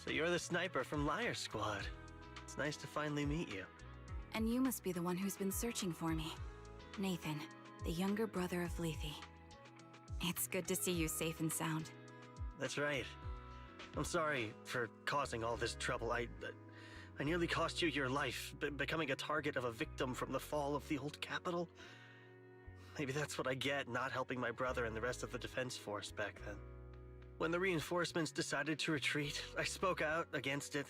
So you're the sniper from Liar Squad. It's nice to finally meet you. And you must be the one who's been searching for me. Nathan, the younger brother of Lethe. It's good to see you safe and sound. That's right. I'm sorry for causing all this trouble. I nearly cost you your life, becoming a target of a victim from the fall of the old capital. Maybe that's what I get not helping my brother and the rest of the defense force back then. When the reinforcements decided to retreat, I spoke out against it.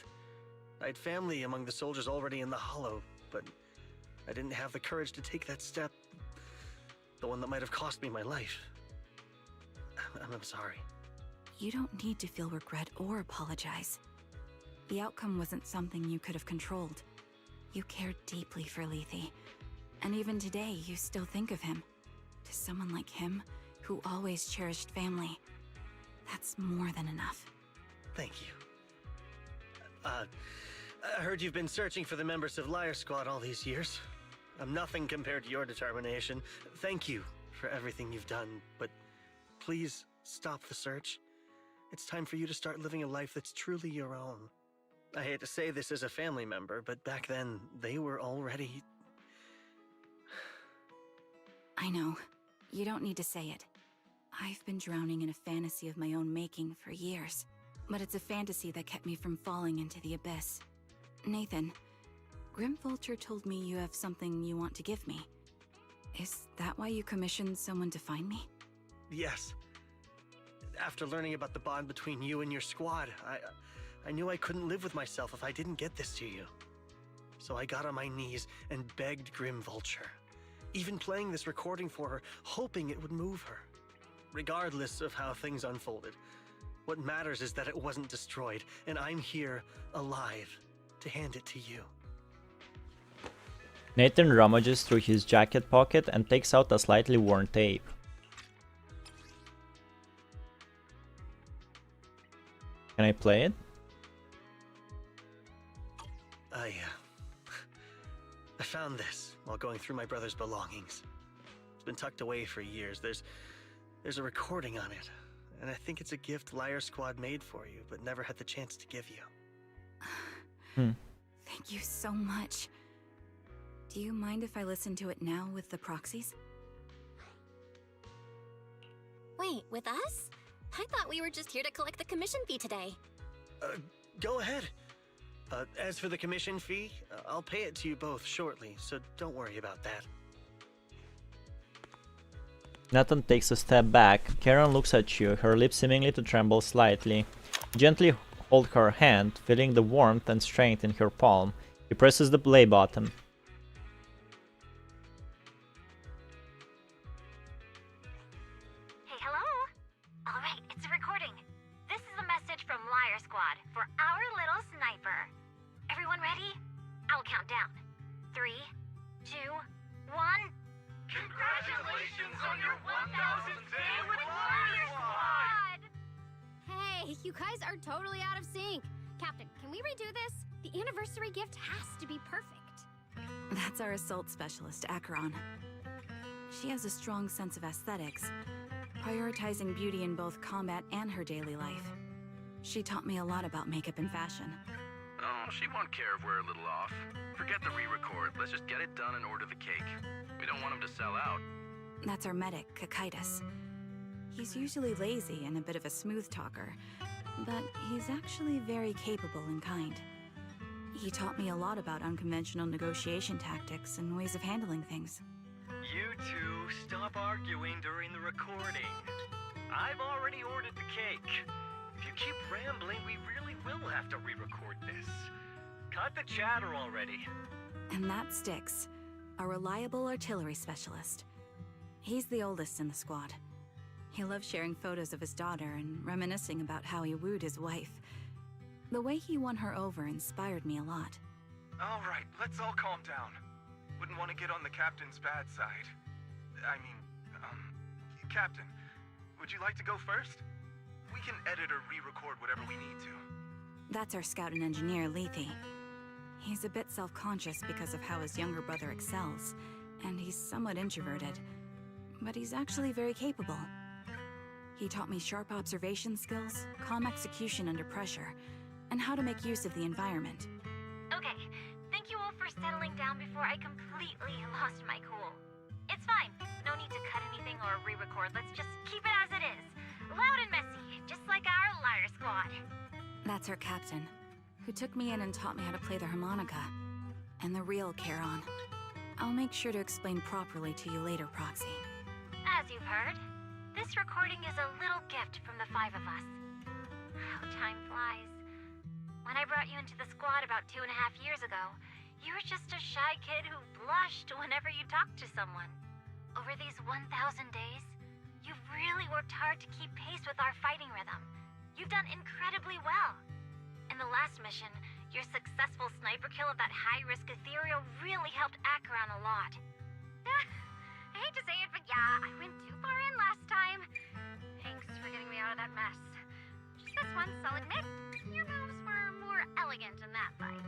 I had family among the soldiers already in the Hollow, but I didn't have the courage to take that step. The one that might have cost me my life. I'm sorry. You don't need to feel regret or apologize. The outcome wasn't something you could have controlled. You cared deeply for Lethe, and even today you still think of him. To someone like him, who always cherished family, that's more than enough. Thank you. I heard you've been searching for the members of Liar Squad all these years. I'm nothing compared to your determination. Thank you for everything you've done, but please stop the search. It's time for you to start living a life that's truly your own. I hate to say this as a family member, but back then, they were already... I know. You don't need to say it. I've been drowning in a fantasy of my own making for years, but it's a fantasy that kept me from falling into the abyss. Nathan, Grim Vulture told me you have something you want to give me. Is that why you commissioned someone to find me? Yes. After learning about the bond between you and your squad, I knew I couldn't live with myself if I didn't get this to you. So I got on my knees and begged Grim Vulture, even playing this recording for her, hoping it would move her. Regardless of how things unfolded, what matters is that it wasn't destroyed, and I'm here, alive, to hand it to you. Nathan rummages through his jacket pocket and takes out a slightly worn tape. Can I play it? I found this while going through my brother's belongings. It's been tucked away for years. There's a recording on it, and I think it's a gift Liar Squad made for you, but never had the chance to give you. Thank you so much. Do you mind if I listen to it now with the proxies? Wait, with us? I thought we were just here to collect the commission fee today. Go ahead. As for the commission fee, I'll pay it to you both shortly, so don't worry about that. Nathan takes a step back. Karen looks at you, her lips seemingly to tremble slightly. Gently hold her hand, feeling the warmth and strength in her palm. He presses the play button. Hey, hello? Alright, it's a recording. This is a message from Liar Squad for our little sniper. Everyone ready? I'll count down. 3, 2, 1... Congratulations on your 1000th day with Liar Squad! Hey, you guys are totally out of sync. Captain, can we redo this? The anniversary gift has to be perfect. That's our assault specialist, Acheron. She has a strong sense of aesthetics, prioritizing beauty in both combat and her daily life. She taught me a lot about makeup and fashion. Oh, she won't care if we're a little off. Forget the re-record. Let's just get it done and order the cake. We don't want him to sell out. That's our medic, Kakaitis. He's usually lazy and a bit of a smooth talker, but he's actually very capable and kind. He taught me a lot about unconventional negotiation tactics and ways of handling things. You two, stop arguing during the recording. I've already ordered the cake. If you keep rambling, we really will have to re-record this. Cut the chatter already. And that Styx, a reliable artillery specialist. He's the oldest in the squad. He loves sharing photos of his daughter and reminiscing about how he wooed his wife. The way he won her over inspired me a lot. All right, let's all calm down. Wouldn't want to get on the captain's bad side. I mean, Captain, would you like to go first? We can edit or re-record whatever we need to. That's our scout and engineer, Lethe. He's a bit self-conscious because of how his younger brother excels, and he's somewhat introverted. But he's actually very capable. He taught me sharp observation skills, calm execution under pressure, and how to make use of the environment. Okay, thank you all for settling down before I completely lost my cool. It's fine. No need to cut anything or re-record. Let's just keep it as it is. Loud and messy, just like our liar squad. That's our captain, who took me in and taught me how to play the harmonica. And the real Charon. I'll make sure to explain properly to you later, Proxy. As you've heard, this recording is a little gift from the 5 of us. How time flies. When I brought you into the squad about 2.5 years ago, you were just a shy kid who blushed whenever you talked to someone. Over these 1,000 days, you've really worked hard to keep pace with our fighting rhythm. You've done incredibly well. In the last mission, your successful sniper kill of that high-risk ethereal really helped Acheron a lot. I hate to say it, but yeah, I went too far in last time. Thanks for getting me out of that mess. Just this once, I'll admit, your moves were more elegant in that fight.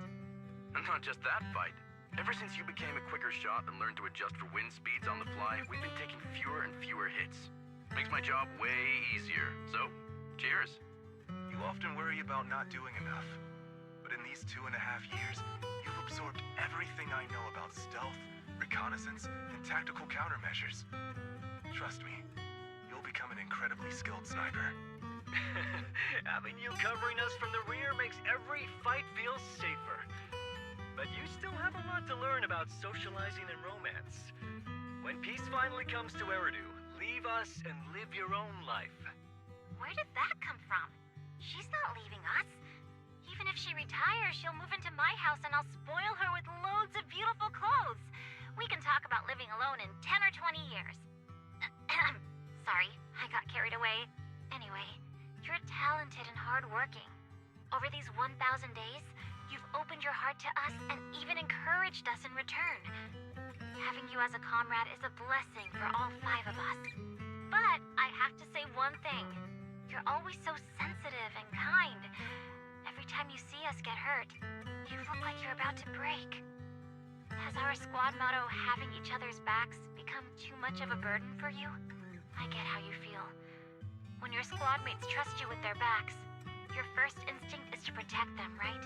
And not just that fight. Ever since you became a quicker shot and learned to adjust for wind speeds on the fly, we've been taking fewer and fewer hits. Makes my job way easier. So, cheers. You often worry about not doing enough. But in these 2.5 years, you've absorbed everything I know about stealth, reconnaissance, and tactical countermeasures. Trust me, you'll become an incredibly skilled sniper. Having you covering us from the rear makes every fight feel safer. But you still have a lot to learn about socializing and romance. When peace finally comes to Eridu, leave us and live your own life. Where did that come from? She's not leaving us. Even if she retires, she'll move into my house and I'll spoil her with loads of beautiful clothes. We can talk about living alone in 10 or 20 years. Sorry, I got carried away. Anyway, you're talented and hardworking. Over these 1,000 days, you've opened your heart to us and even encouraged us in return. Having you as a comrade is a blessing for all 5 of us. But I have to say one thing. You're always so sensitive and kind. Every time you see us get hurt, you look like you're about to break. Has our squad motto, having each other's backs, become too much of a burden for you? I get how you feel. When your squad mates trust you with their backs, your first instinct is to protect them, right?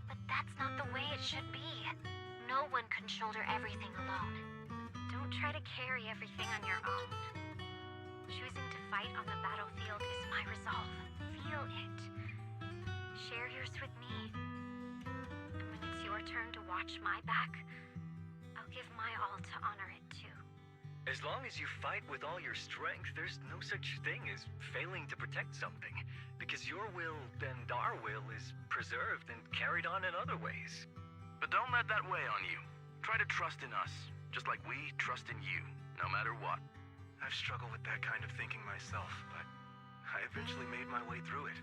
But that's not the way it should be. No one can shoulder everything alone. Don't try to carry everything on your own. Choosing to fight on the battlefield is my resolve. Feel it. Share yours with me. And when it's your turn to watch my back, I'll give my all to honor it too. As long as you fight with all your strength, there's no such thing as failing to protect something, because your will and our will is preserved and carried on in other ways. But don't let that weigh on you. Try to trust in us, just like we trust in you, no matter what. I've struggled with that kind of thinking myself, but I eventually made my way through it.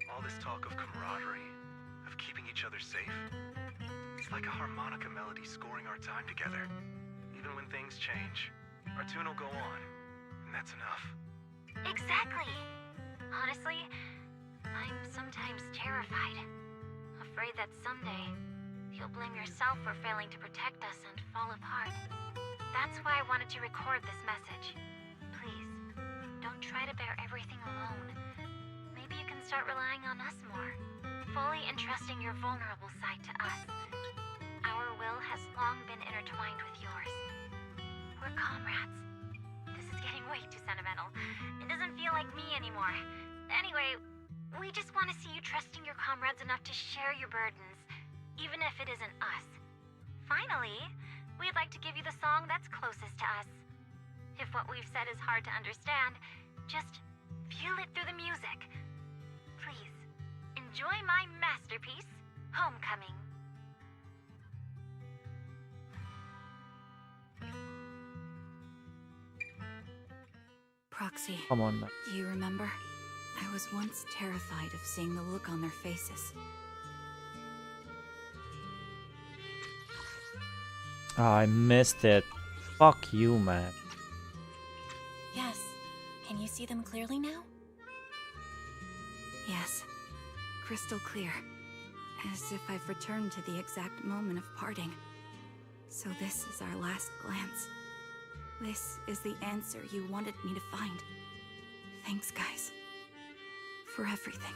All this talk of camaraderie, of keeping each other safe, it's like a harmonica melody scoring our time together. Even when things change, our tune will go on, and that's enough. Exactly. Honestly, I'm sometimes terrified. Afraid that someday, you'll blame yourself for failing to protect us and fall apart. That's why I wanted to record this message. Please, don't try to bear everything alone. Maybe you can start relying on us more, fully entrusting your vulnerable side to us. Our will has long been intertwined with yours. We're comrades. This is getting way too sentimental. It doesn't feel like me anymore. Anyway, we just want to see you trusting your comrades enough to share your burdens, even if it isn't us. Finally, we'd like to give you the song that's closest to us. If what we've said is hard to understand, just feel it through the music. Please, enjoy my masterpiece, Homecoming. Proxy. Come on, man. Do you remember? I was once terrified of seeing the look on their faces. Oh, I missed it. Fuck you, man. Yes. Can you see them clearly now? Yes. Crystal clear. As if I've returned to the exact moment of parting. So this is our last glance. This is the answer you wanted me to find. Thanks, guys. For everything.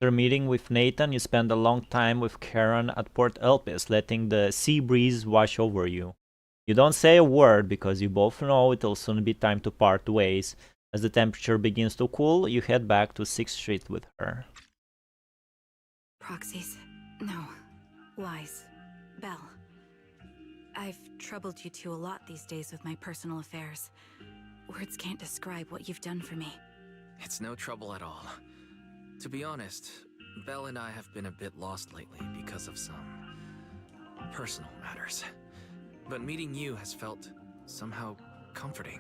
After meeting with Nathan, you spend a long time with Karen at Port Elpis, letting the sea breeze wash over you. You don't say a word because you both know it'll soon be time to part ways. As the temperature begins to cool, you head back to 6th Street with her. Proxies. No. Lies. Belle. I've troubled you two a lot these days with my personal affairs. Words can't describe what you've done for me. It's no trouble at all. To be honest, Belle and I have been a bit lost lately because of some personal matters. But meeting you has felt somehow comforting.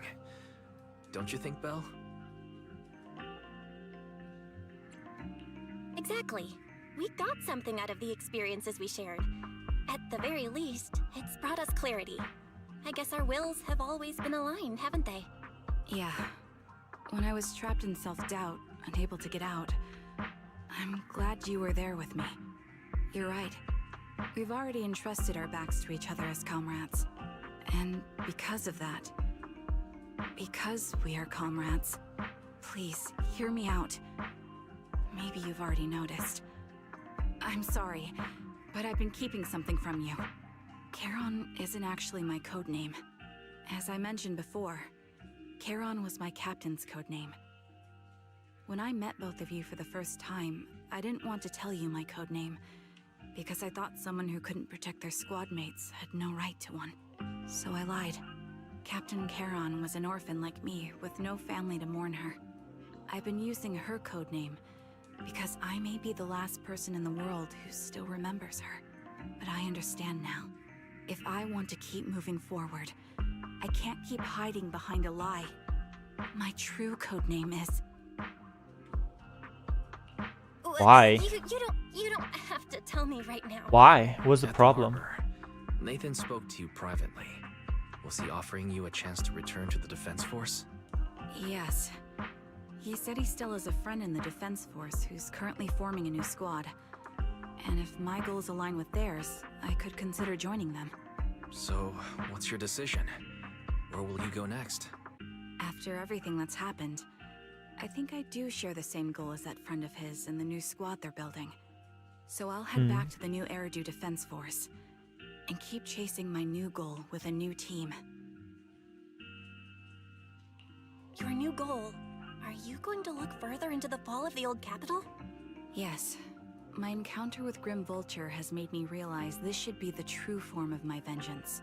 Don't you think, Belle? Exactly. We got something out of the experiences we shared. At the very least, it's brought us clarity. I guess our wills have always been aligned, haven't they? Yeah. When I was trapped in self-doubt, unable to get out, I'm glad you were there with me. You're right. We've already entrusted our backs to each other as comrades. And because of that, because we are comrades, please, hear me out. Maybe you've already noticed. I'm sorry, but I've been keeping something from you. Charon isn't actually my codename. As I mentioned before, Charon was my captain's codename. When I met both of you for the first time, I didn't want to tell you my codename, because I thought someone who couldn't protect their squad mates had no right to one. So I lied. Captain Charon was an orphan like me, with no family to mourn her. I've been using her codename, because I may be the last person in the world who still remembers her. But I understand now. If I want to keep moving forward, I can't keep hiding behind a lie. My true codename is... Why? You don't have to tell me right now. Why? What's the problem? Nathan spoke to you privately. Was he offering you a chance to return to the Defense Force? Yes. He said he still has a friend in the Defense Force who's currently forming a new squad. And if my goals align with theirs, I could consider joining them. So, what's your decision? Where will you go next? After everything that's happened, I think I do share the same goal as that friend of his and the new squad they're building. So I'll head back to the new Eridu Defense Force and keep chasing my new goal with a new team. Your new goal? Are you going to look further into the fall of the old capital? Yes. My encounter with Grim Vulture has made me realize this should be the true form of my vengeance.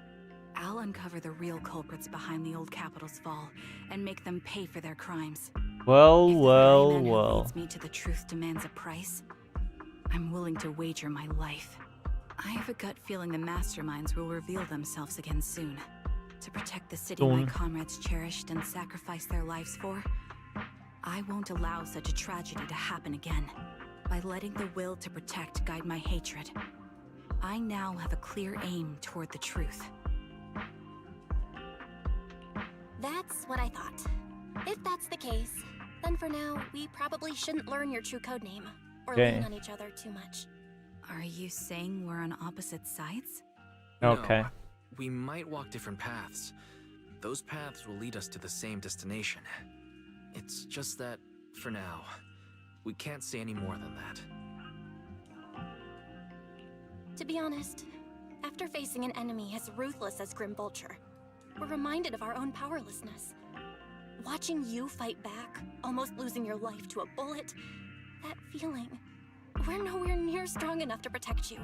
I'll uncover the real culprits behind the old capital's fall and make them pay for their crimes. Well, If the well, very man who well. leads me to the truth demands a price, I'm willing to wager my life. I have a gut feeling the masterminds will reveal themselves again soon. To protect the city my comrades cherished and sacrificed their lives for, I won't allow such a tragedy to happen again. By letting the will to protect guide my hatred, I now have a clear aim toward the truth. That's what I thought. If that's the case, then for now, we probably shouldn't learn your true codename, or lean on each other too much. Are you saying we're on opposite sides? Okay. No, we might walk different paths. Those paths will lead us to the same destination. It's just that, for now, we can't say any more than that. To be honest, after facing an enemy as ruthless as Grim Vulture, we're reminded of our own powerlessness. Watching you fight back, almost losing your life to a bullet, that feeling. We're nowhere near strong enough to protect you,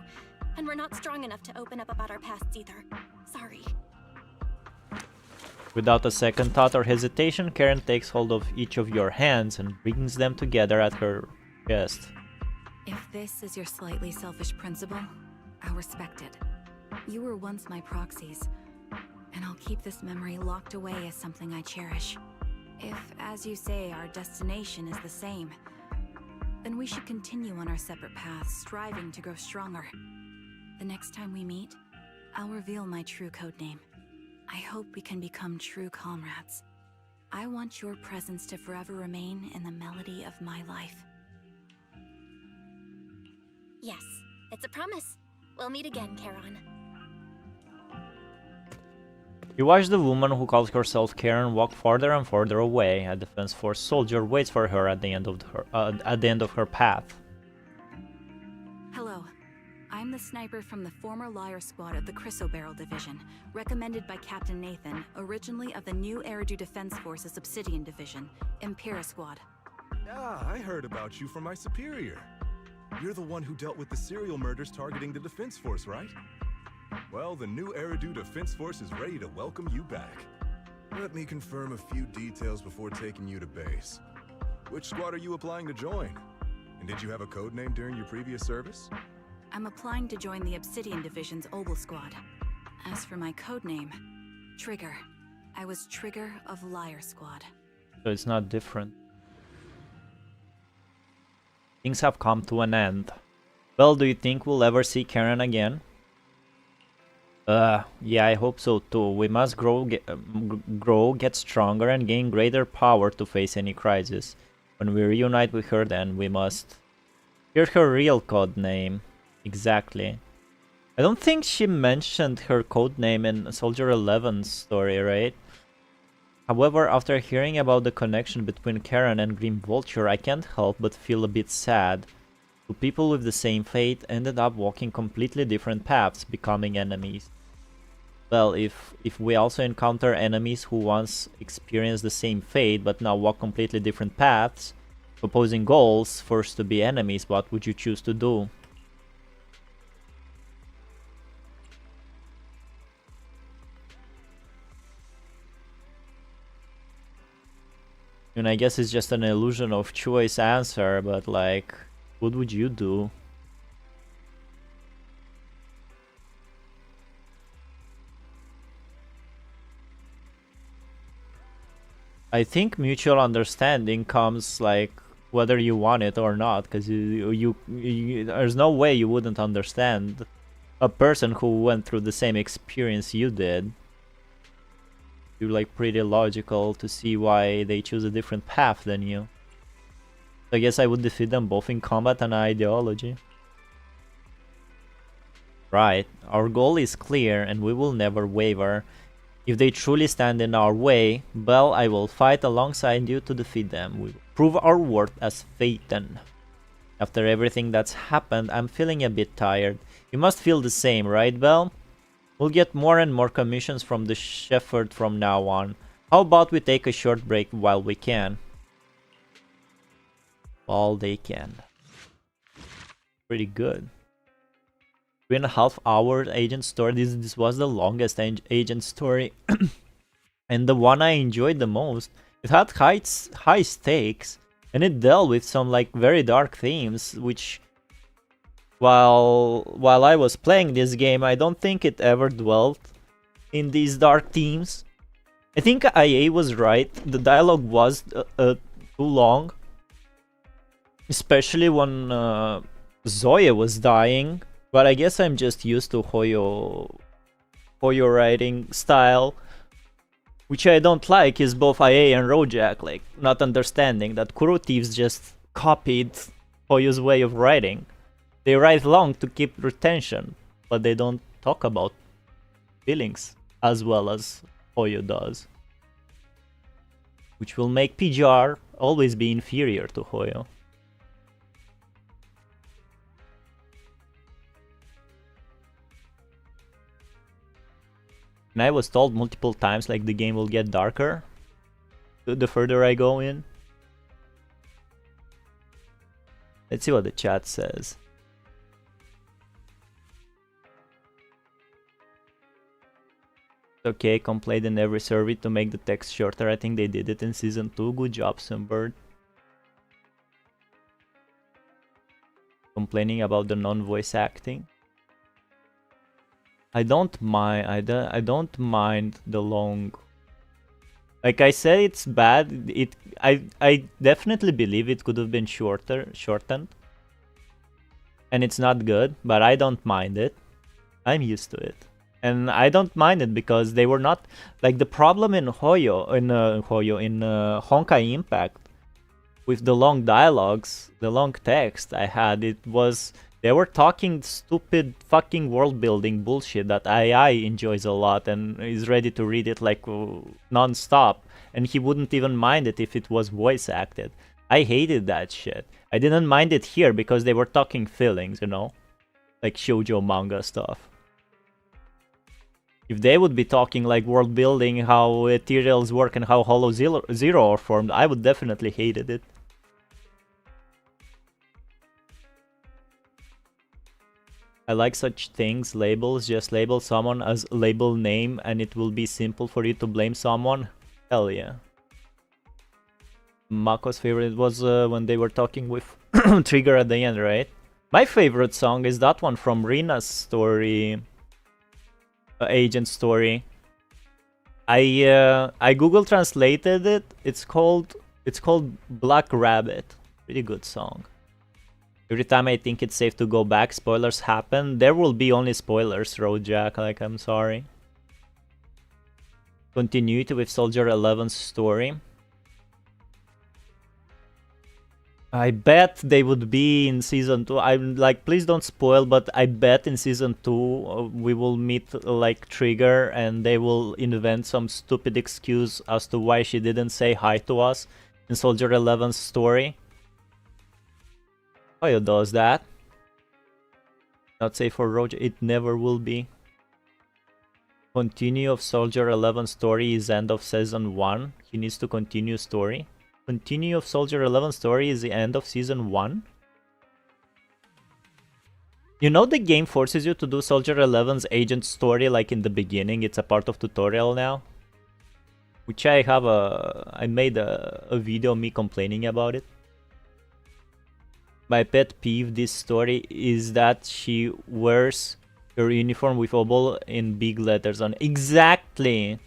and we're not strong enough to open up about our pasts either. Sorry. Without a second thought or hesitation, Karen takes hold of each of your hands and brings them together at her chest. If this is your slightly selfish principle, I'll respect it. You were once my proxies, and I'll keep this memory locked away as something I cherish. If, as you say, our destination is the same, then we should continue on our separate paths, striving to grow stronger. The next time we meet, I'll reveal my true codename. I hope we can become true comrades. I want your presence to forever remain in the melody of my life. Yes, it's a promise. We'll meet again, Charon. You watch the woman who calls herself Karen walk farther and farther away. A Defense Force soldier waits for her at the end of her path. Hello. I'm the sniper from the former Liar Squad of the Chrysoberyl Division, recommended by Captain Nathan, originally of the new Eridu Defense Force's Obsidian Division, Impera Squad. Yeah, I heard about you from my superior. You're the one who dealt with the serial murders targeting the Defense Force, right? Well, the new Eridu Defense Force is ready to welcome you back. Let me confirm a few details before taking you to base. Which squad are you applying to join? And did you have a code name during your previous service? I'm applying to join the Obsidian Division's Obel Squad. As for my codename, Trigger. I was Trigger of Liar Squad. So it's not different. Things have come to an end. Well, do you think we'll ever see Karen again? Yeah, I hope so too. We must grow, get stronger, and gain greater power to face any crisis. When we reunite with her, then we must hear her real code name. Exactly. I don't think she mentioned her code name in Soldier 11's story, right? However, after hearing about the connection between Karen and Green Vulture, I can't help but feel a bit sad. Two people with the same fate ended up walking completely different paths, becoming enemies. Well, if we also encounter enemies who once experienced the same fate but now walk completely different paths, opposing goals, forced to be enemies, what would you choose to do? And I guess it's just an illusion of choice answer, but like, what would you do? I think mutual understanding comes like whether you want it or not, because there's no way you wouldn't understand a person who went through the same experience you did. You're like pretty logical to see why they choose a different path than you. So I guess I would defeat them both in combat and ideology. Right, our goal is clear and we will never waver. If they truly stand in our way, well, I will fight alongside you to defeat them. We will prove our worth as Phaeton. After everything that's happened, I'm feeling a bit tired. You must feel the same, right, Belle? We'll get more and more commissions from the shepherd from now on. How about we take a short break while we can? While they can. Pretty good. 3.5 hours agent story. This was the longest agent story. And the one I enjoyed the most. It had high stakes. And it dealt with some like very dark themes, which while I was playing this game, I don't think it ever dwelt in these dark themes. I think IA was right. The dialogue was too long. Especially when Zoya was dying. But I guess I'm just used to Hoyo writing style. Which I don't like is both IA and Rojak, like not understanding that Kuro Thieves just copied Hoyo's way of writing. They write long to keep retention, but they don't talk about feelings as well as Hoyo does. Which will make PGR always be inferior to Hoyo. And I was told multiple times like the game will get darker the further I go in. Let's see what the chat says. Okay, complained in every survey to make the text shorter. I think they did it in season 2. Good job, Sunbird. Complaining about the non-voice acting. I don't mind. I don't mind the long. Like I said, it's bad. I definitely believe it could have been shortened, and it's not good. But I don't mind it. I'm used to it. And I don't mind it because they were not like the problem in Honkai Impact with the long dialogues, the long text I had. It was they were talking stupid fucking world building bullshit that AI enjoys a lot and is ready to read it like non-stop, and he wouldn't even mind it if it was voice acted. I hated that shit. I didn't mind it here because they were talking feelings, you know, like shoujo manga stuff. If they would be talking like world building, how ethereals work and how Hollow Zero are formed, I would definitely hated it. I like such things, labels. Just label someone as label name and it will be simple for you to blame someone. Hell yeah. Mako's favorite was when they were talking with Trigger at the end, right? My favorite song is that one from Rina's story, agent story. I Google translated it. It's called Black Rabbit. Pretty good song. Every time I think it's safe to go back, spoilers happen. There will be only spoilers, Roadjack. Like, I'm sorry. Continuity with Soldier 11's story. I bet they would be in season 2. I'm like, please don't spoil, but I bet in season 2 we will meet like Trigger and they will invent some stupid excuse as to why she didn't say hi to us in Soldier 11's story. Hoyo does that. Not safe for Roger. It never will be. Continue of Soldier 11 story is end of season 1. He needs to continue story. Continue of Soldier 11 story is the end of season 1. You know the game forces you to do Soldier 11's agent story like in the beginning. It's a part of tutorial now. Which I made a video me complaining about it. My pet peeve this story is that she wears her uniform with Obol in big letters on. Exactly.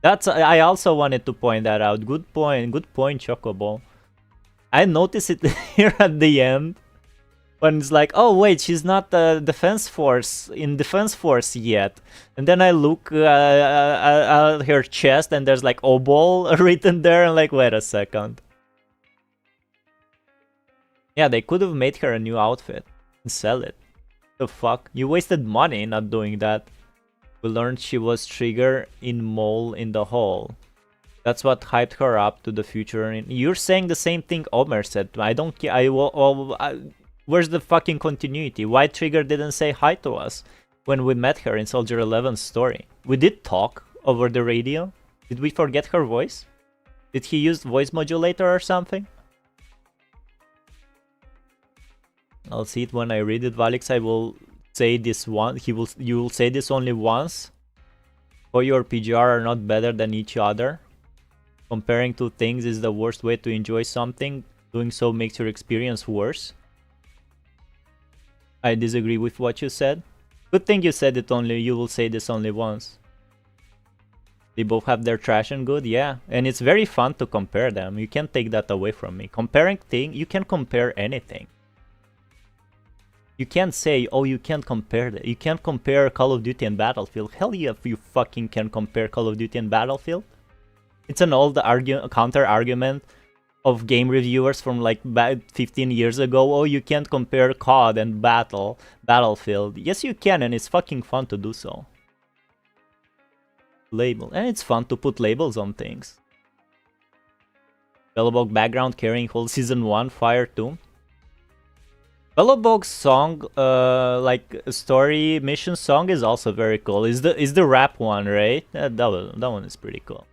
I also wanted to point that out. Good point, Chocobo. I noticed it here at the end when it's like, oh wait, she's not in Defense Force yet. And then I look at her chest and there's like Obol written there. And like, wait a second. Yeah, they could have made her a new outfit and sell it. The fuck? You wasted money not doing that. We learned she was Trigger in Mole in the Hall. That's what hyped her up to the future. You're saying the same thing Omer said. I don't care. Where's the fucking continuity? Why Trigger didn't say hi to us when we met her in Soldier 11's story? We did talk over the radio. Did we forget her voice? Did he use voice modulator or something? I'll see it when I read it, Valics. I will say this one. You will say this only once. Hoyo or PGR are not better than each other. Comparing two things is the worst way to enjoy something. Doing so makes your experience worse. I disagree with what you said. Good thing you said it only. You will say this only once. They both have their trash and good, yeah. And it's very fun to compare them. You can't take that away from me. Comparing things, you can compare anything. You can't say, oh, you can't compare that. You can't compare Call of Duty and Battlefield. Hell yeah, you fucking can compare Call of Duty and Battlefield. It's an old counter-argument of game reviewers from like 15 years ago. Oh, you can't compare COD and Battlefield. Yes, you can, and it's fucking fun to do so. Label. And it's fun to put labels on things. Bellebog background carrying whole season 1, Fire 2. Bellebog's song, like story mission song, is also very cool. Is the rap one, right? That one is pretty cool.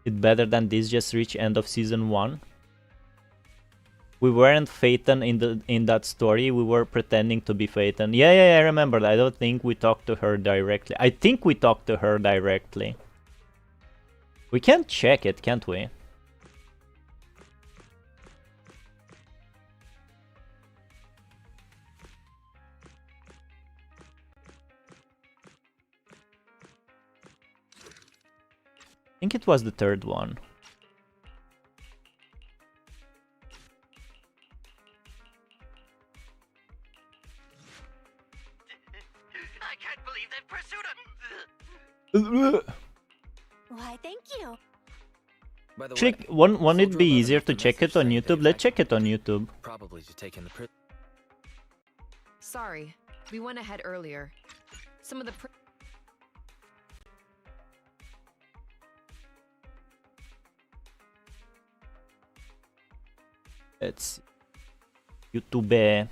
It better than this just reached end of season 1. We weren't Phaeton in that story. We were pretending to be Phaeton. Yeah, I remember that. I don't think we talked to her directly. I think we talked to her directly. We can check it, can't we? I think it was the third one. Why, thank you. By the Actually, way, won't it Soldier be 11 easier to left a check it message on saying YouTube? they'd Let's check it on YouTube. probably to take in the pri- Sorry, we went ahead earlier. Some of the It's YouTube.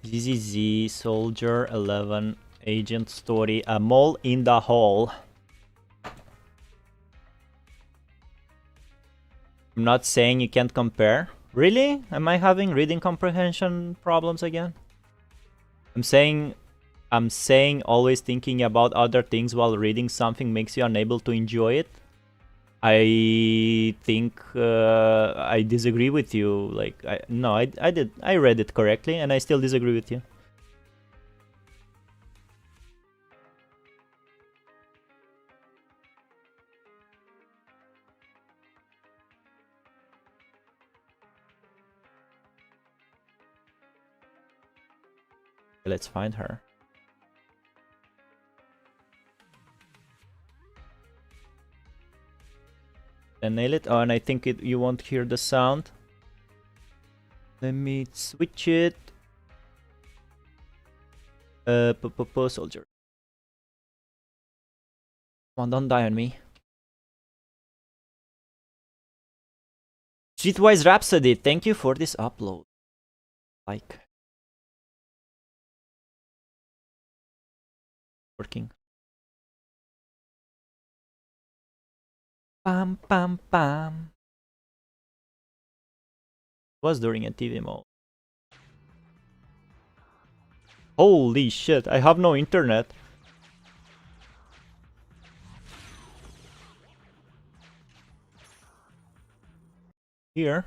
ZZZ Soldier 11 Agent Story. A mole in the hole. I'm not saying you can't compare. Really? Am I having reading comprehension problems again? I'm saying always thinking about other things while reading something makes you unable to enjoy it. I think I disagree with you. Like, I read it correctly and I still disagree with you. Let's find her. And nail it. Oh, and I think you won't hear the sound. Let me switch it. Soldier. Come on, don't die on me. Streetwise Rhapsody, thank you for this upload. Like. Working. Pam pam pam. It was during a TV mode. Holy shit, I have no internet. Here.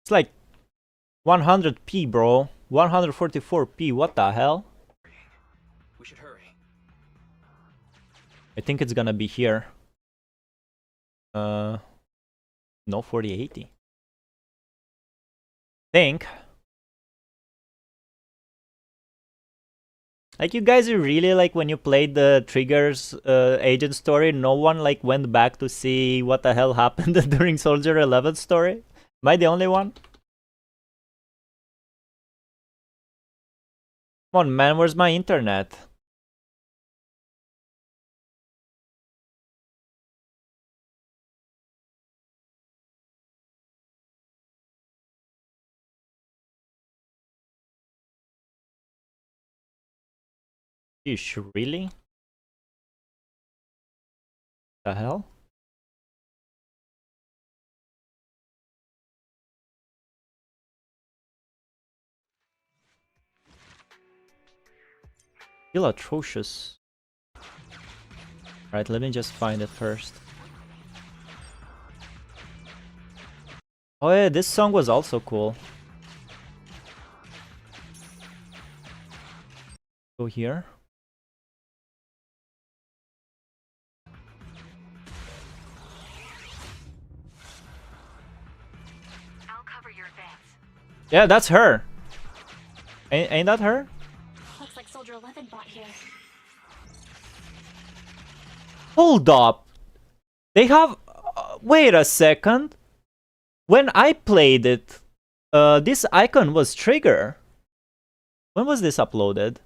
It's like 100p, bro. 144p, what the hell? We should hurry. I think it's gonna be here. No, 4080. Think. Like, you guys are really like when you played the Triggers agent story, no one like went back to see what the hell happened during Soldier 11 story? Am I the only one? Come on, man, where's my internet? You sure, really? The hell? Feel atrocious. Right, let me just find it first. Oh yeah, this song was also cool. Go here. I'll cover your advance. Yeah, that's her. Ain't that her? Looks like Soldier 11 bought here. Hold up. They have... wait a second. When I played it, this icon was Trigger. When was this uploaded?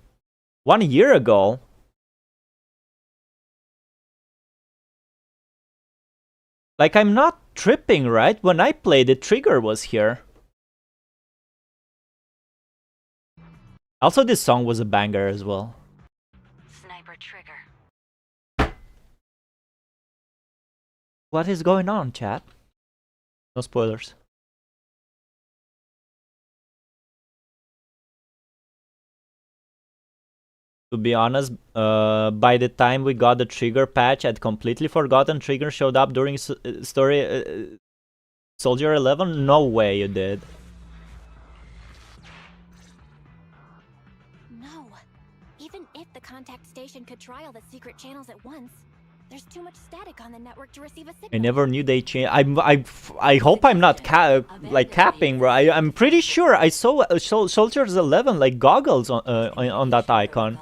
1 year ago. Like, I'm not tripping, right? When I played it, Trigger was here. Also, this song was a banger as well. Sniper trigger. What is going on, chat? No spoilers. To be honest, by the time we got the Trigger patch, I'd completely forgotten Trigger showed up during story Soldier 11. No way you did. No. Even if the contact station could trial the secret channels at once, there's too much static on the network to receive a signal. I never knew they changed. I hope I'm not like capping, bro. I'm pretty sure I saw Soldiers 11 like goggles on that icon.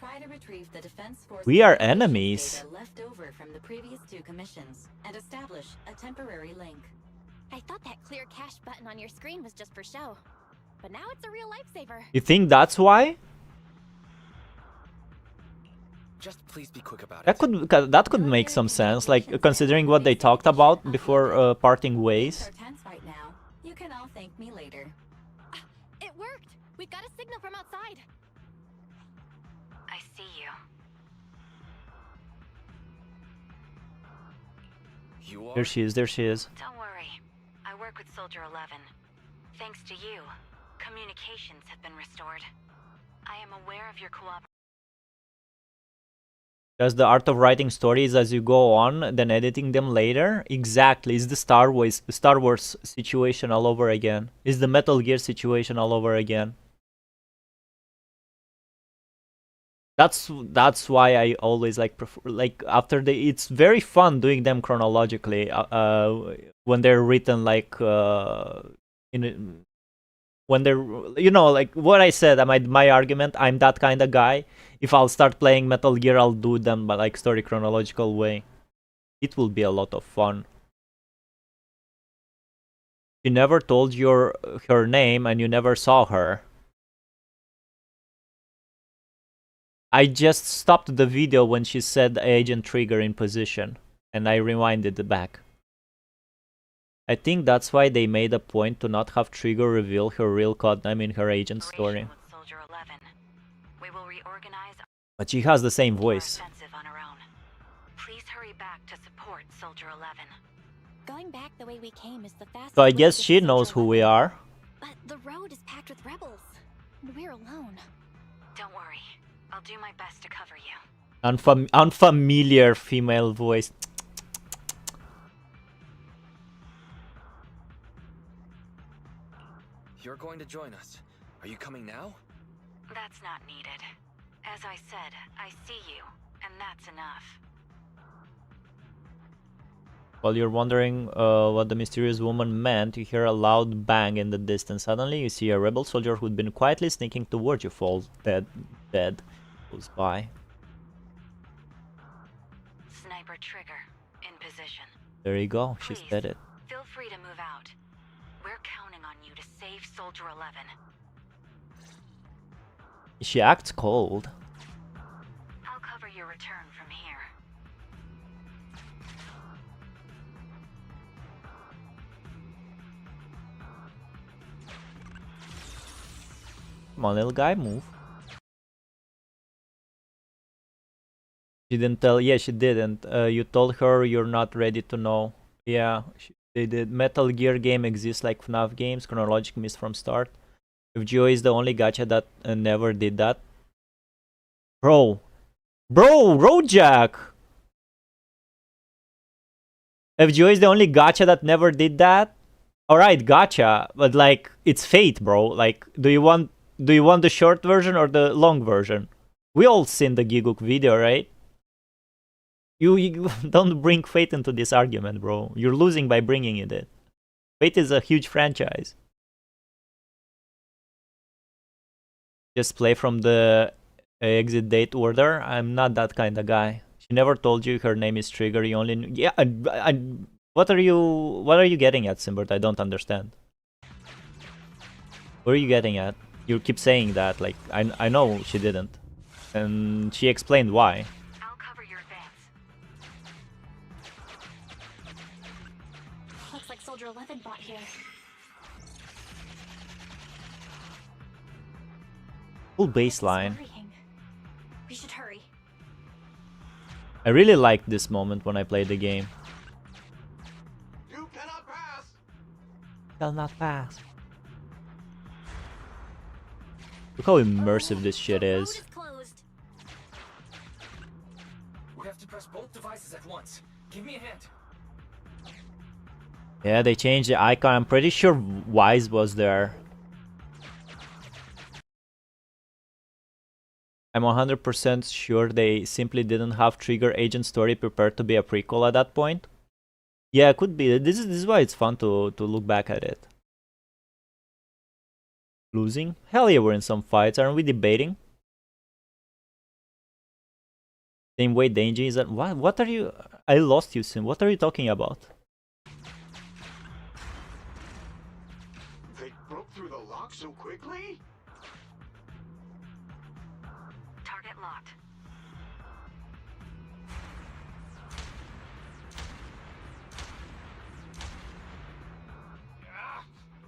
try to retrieve the defense force We are enemies. data left over from the previous 2 commissions and establish a temporary link. I thought that clear cache button on your screen was just for show, but now it's a real lifesaver. You think that's why? Just please be quick about it. That could make some sense, like considering what they talked about before parting ways. Are tense right now. You can all thank me later. It worked! We got a signal from outside. I see you. You are? There she is, there she is. Don't worry. I work with Soldier 11. Thanks to you, communications have been restored. I am aware of your cooperation. Does the art of writing stories as you go on, then editing them later? Exactly. It's the Star Wars situation all over again. It's the Metal Gear situation all over again. That's why I always prefer after it's very fun doing them chronologically when they're written when they're what I said, my argument, I'm that kind of guy. If I'll start playing Metal Gear, I'll do them by story chronological way. It will be a lot of fun. She never told you her name and you never saw her. I just stopped the video when she said Agent Trigger in position, and I rewinded it back. I think that's why they made a point to not have Trigger reveal her real codename in her agent story. Soldier 11. We will reorganize But she has the same voice. offensive on our own. Please hurry back to support Soldier 11. Going back the way we came is the fastest. So I way guess to she get knows Soldier who we 11. are. But the road is packed with rebels. And we're alone. Don't worry. I'll do my best to cover you. Unfamiliar female voice. You're going to join us. Are you coming now? That's not needed. As I said, I see you, and that's enough. While you're wondering what the mysterious woman meant, you hear a loud bang in the distance. Suddenly, you see a rebel soldier who'd been quietly sneaking towards you falls dead. Goes by. Sniper Trigger, in position. There you go. She Please, said it. feel free to move out. We're counting on you to save Soldier 11. She acts cold. I'll cover your return from here. Come on, little guy, move. She didn't tell. Yeah, she didn't. You told her you're not ready to know. Yeah, they did. Metal Gear game exists like FNAF games. Chronologic missed from start. FGO is the only gacha that never did that. Bro, Roadjack. FGO is the only gacha that never did that. All right, gacha, but it's Fate, bro. Do you want the short version or the long version? We all seen the Giguk video, right? You don't bring Fate into this argument, bro. You're losing by bringing it in. Fate is a huge franchise. Just play from the exit date order. I'm not that kind of guy. She never told you her name is Trigger. You only yeah. What are you getting at, Simbert? I don't understand. What are you getting at? You keep saying that. I know she didn't, and she explained why. I'll cover your advance. Looks like Soldier 11 bought here. Full baseline. We should hurry. I really liked this moment when I played the game. You cannot pass. Shall not pass. Look how immersive this shit is. We have to press both devices at once. Give me a hand. Yeah, they changed the icon. I'm pretty sure Wise was there. I'm 100% sure they simply didn't have Trigger Agent story prepared to be a prequel at that point. Yeah, it could be. This is why it's fun to look back at it. Losing? Hell yeah, we're in some fights. Aren't we debating? Same way Denji is at what are you? I lost you, Sim. What are you talking about? They broke through the lock so quickly? Target locked.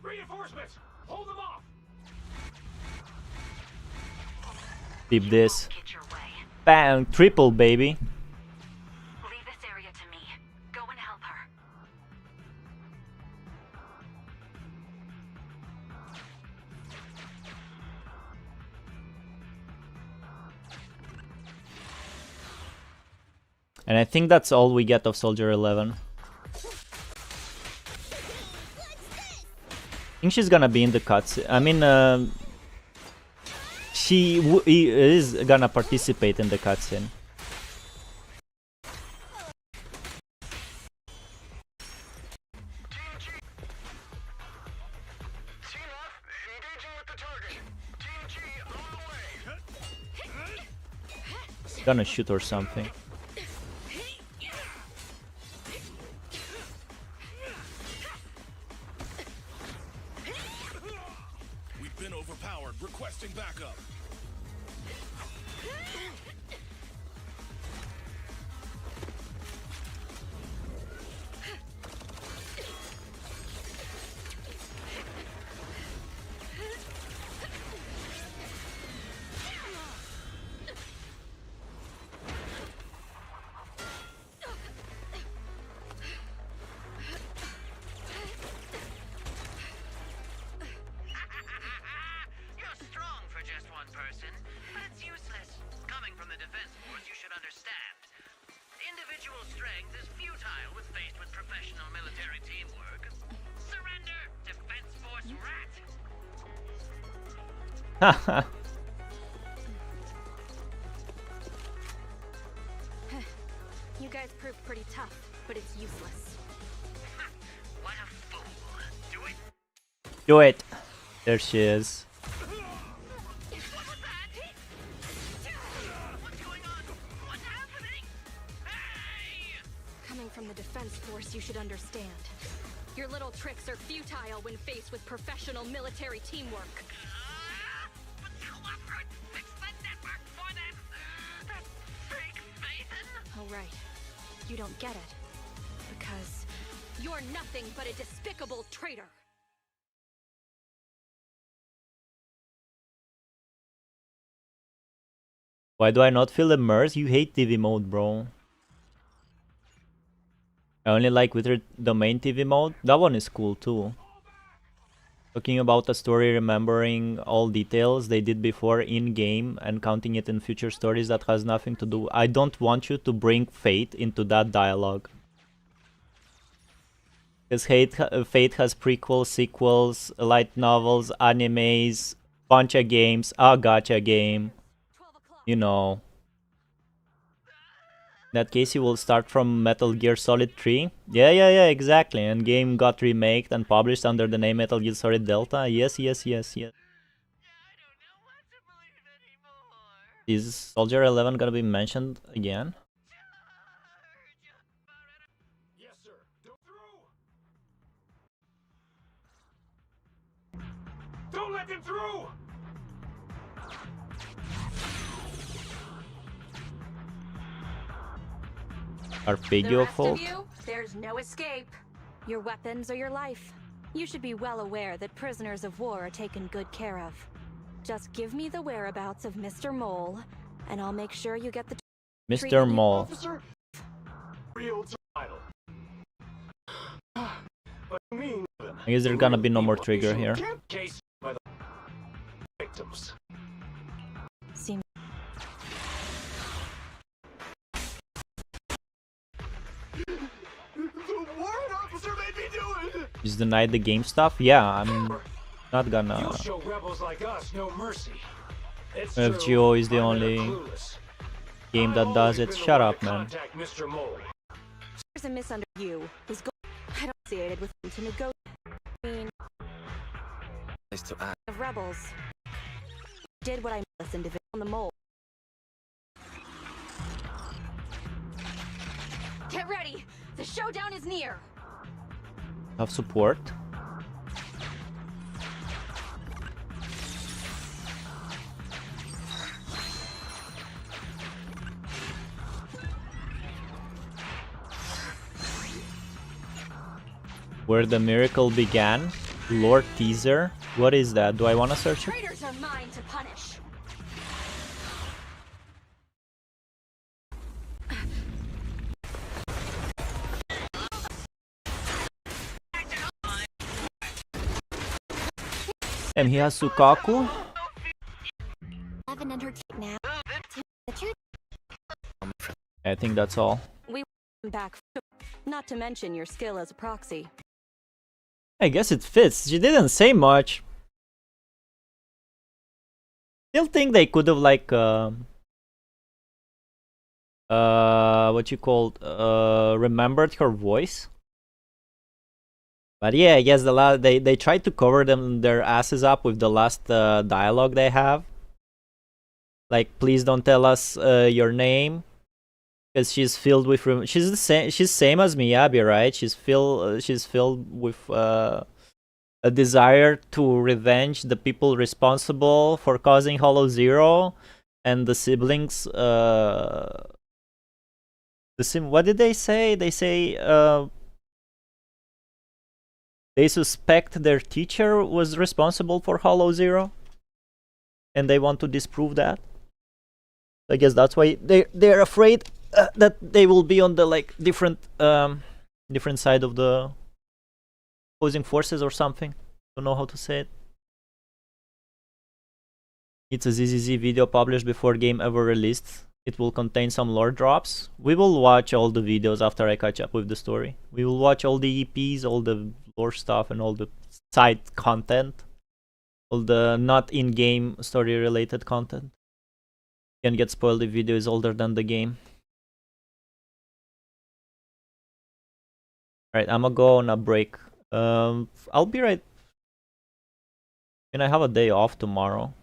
Reinforcements! Hold them off! Keep this. Bang! Triple, baby. Leave this area to me. Go and help her. And I think that's all we get of Soldier 11. I think she's gonna be in the cutscene. I mean, she is gonna participate in the cutscene. Gonna shoot or something. We've been overpowered. Requesting backup. Haha. You guys proved pretty tough, but it's useless. What a fool. Do it. Do it. There she is. Coming from the defense force, you should understand. Your little tricks are futile when faced with professional military teamwork. Oh, right. You don't get it. Because you're nothing but a despicable traitor. Why do I not feel immersed? You hate TV mode, bro. I only like with the main TV mode. That one is cool too. Talking about a story, remembering all details they did before in-game and counting it in future stories that has nothing to do. I don't want you to bring Fate into that dialogue. Because Fate has prequels, sequels, light novels, animes, bunch of games, a gacha game. You know. In that case, you will start from Metal Gear Solid 3. Yeah, exactly. And game got remade and published under the name Metal Gear Solid Delta. Yes. Is Soldier 11 gonna be mentioned again? Yes, sir. Don't let them through! Arpeggio fault. There's no escape. Your weapons are your life. You should be well aware that prisoners of war are taken good care of. Just give me the whereabouts of Mr. Mole, and I'll make sure you get the Mr. Mole. Real title. I guess there's gonna be no more trigger here. Case by the victims. Seems The warrant officer made me do it! Just denied the game stuff? Yeah, I'm not gonna. You'll show rebels like us no mercy. It's FGO is the only game that does it. Shut up, man. Mr. Mole. there's a misunderstanding. You was associated with him to negotiate. I mean, of rebels. Did what I must individual on the mole. Get ready. The showdown is near. Have support. Where the miracle began. Lord teaser. What is that? Do I want to search it? Traitors are mine to punish. And he has Sukaku. Eleven and her now. The truth. I think that's all. We back. Not to mention your skill as a proxy. I guess it fits. She didn't say much. Still think they could have like what you called remembered her voice. But yeah, I guess they tried to cover their asses up with the last dialogue they have. Like, please don't tell us your name, because she's filled with she's the same. She's same as Miyabi, right? She's filled with a desire to revenge the people responsible for causing Hollow Zero, and the siblings. What did they say? They say they suspect their teacher was responsible for Hollow Zero, and they want to disprove that. I guess that's why they're afraid that they will be on the like different side of the opposing forces or something. Don't know how to say it. It's a ZZZ video published before game ever released. It will contain some lore drops. We will watch all the videos after I catch up with the story. We will watch all the EPs, all the lore stuff, and all the side content. All the not in-game story-related content. Can get spoiled if video is older than the game. Alright, I'm gonna go on a break. I'll be right. I have a day off tomorrow.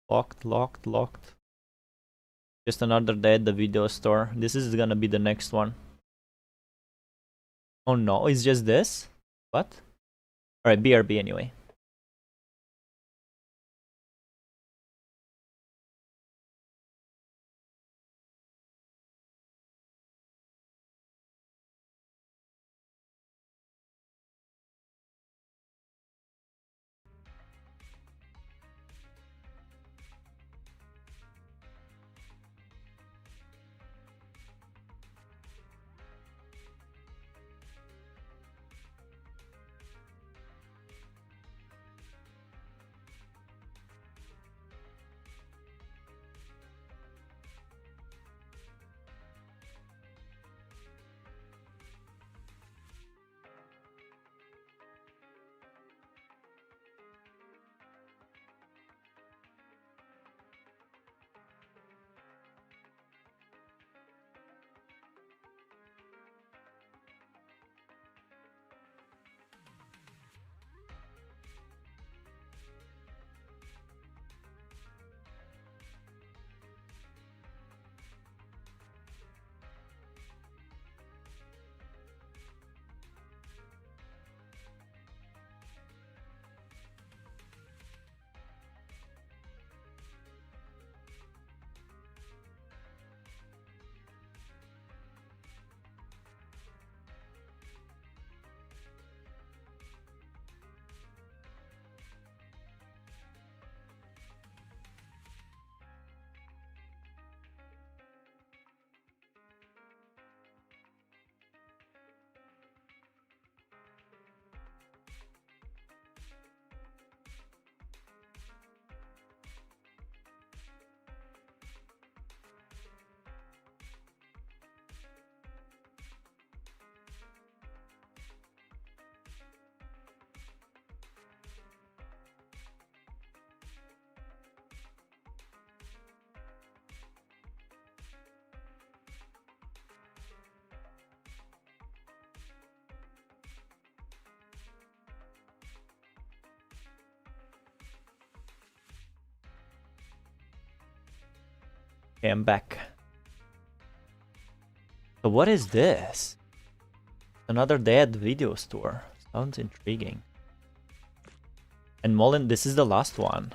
Locked. Just another day at the video store. This is gonna be the next one. Oh no, it's just this? What? Alright, BRB anyway. Okay, I'm back. what is this? Another dead video store. Sounds intriguing. And Mullen, this is the last one.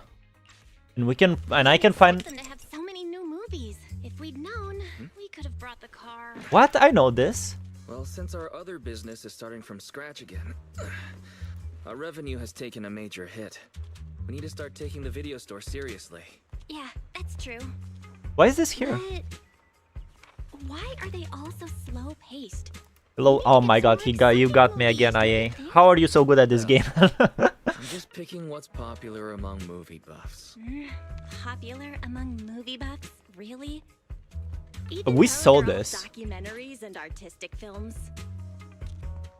And we can, and I can find. To have so many new movies. If we'd known, we could have brought the car. What? I know this. Well, since our other business is starting from scratch again, our revenue has taken a major hit. We need to start taking the video store seriously. Yeah, that's true. Why is this here? But why are they all so slow-paced? Hello. Oh my God, you got me again, IA. How are you so good at this game? I'm just picking what's popular among movie buffs. Popular among movie buffs? Really? We saw this. Documentaries and artistic films.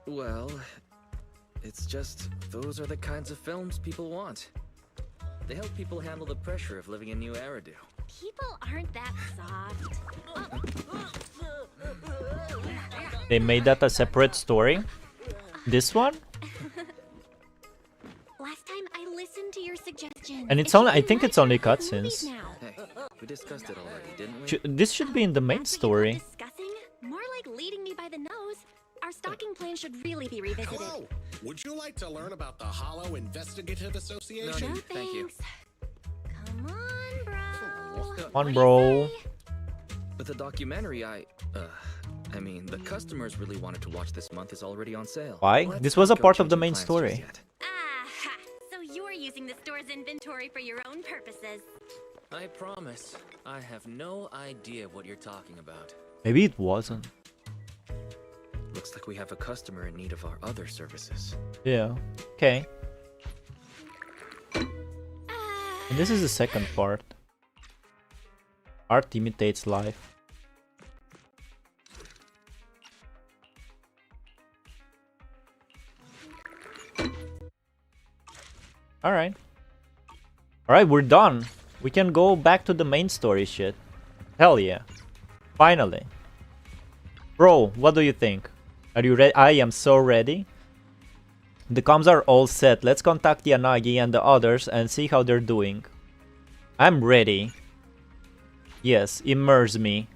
Well, it's just those are the kinds of films people want. They help people handle the pressure of living in New Eridu. People aren't that soft. They made that a separate story. This one? Last time I listened to your suggestion. And it's only, I think it's only cutscenes. Hey, we discussed it already, didn't we? This should be in the main story. Discussing? More like leading me by the nose. Our stalking plan should really be revisited. Hello. Would you like to learn about the Hollow Investigative Association? No, thank you. Come on, bro. Come on, bro. But the documentary I mean, the customers really wanted to watch this month is already on sale. Why? This was a part of the main story. Aha! So you're using the store's inventory for your own purposes. I promise, I have no idea what you're talking about. Maybe it wasn't. Looks like we have a customer in need of our other services. Yeah. Okay. And this is the second part. Art imitates life. Alright. Alright, we're done. We can go back to the main story shit. Hell yeah. Finally. Bro, what do you think? Are you ready? I am so ready. The comms are all set. Let's contact Yanagi and the others and see how they're doing. I'm ready. Yes, immerse me.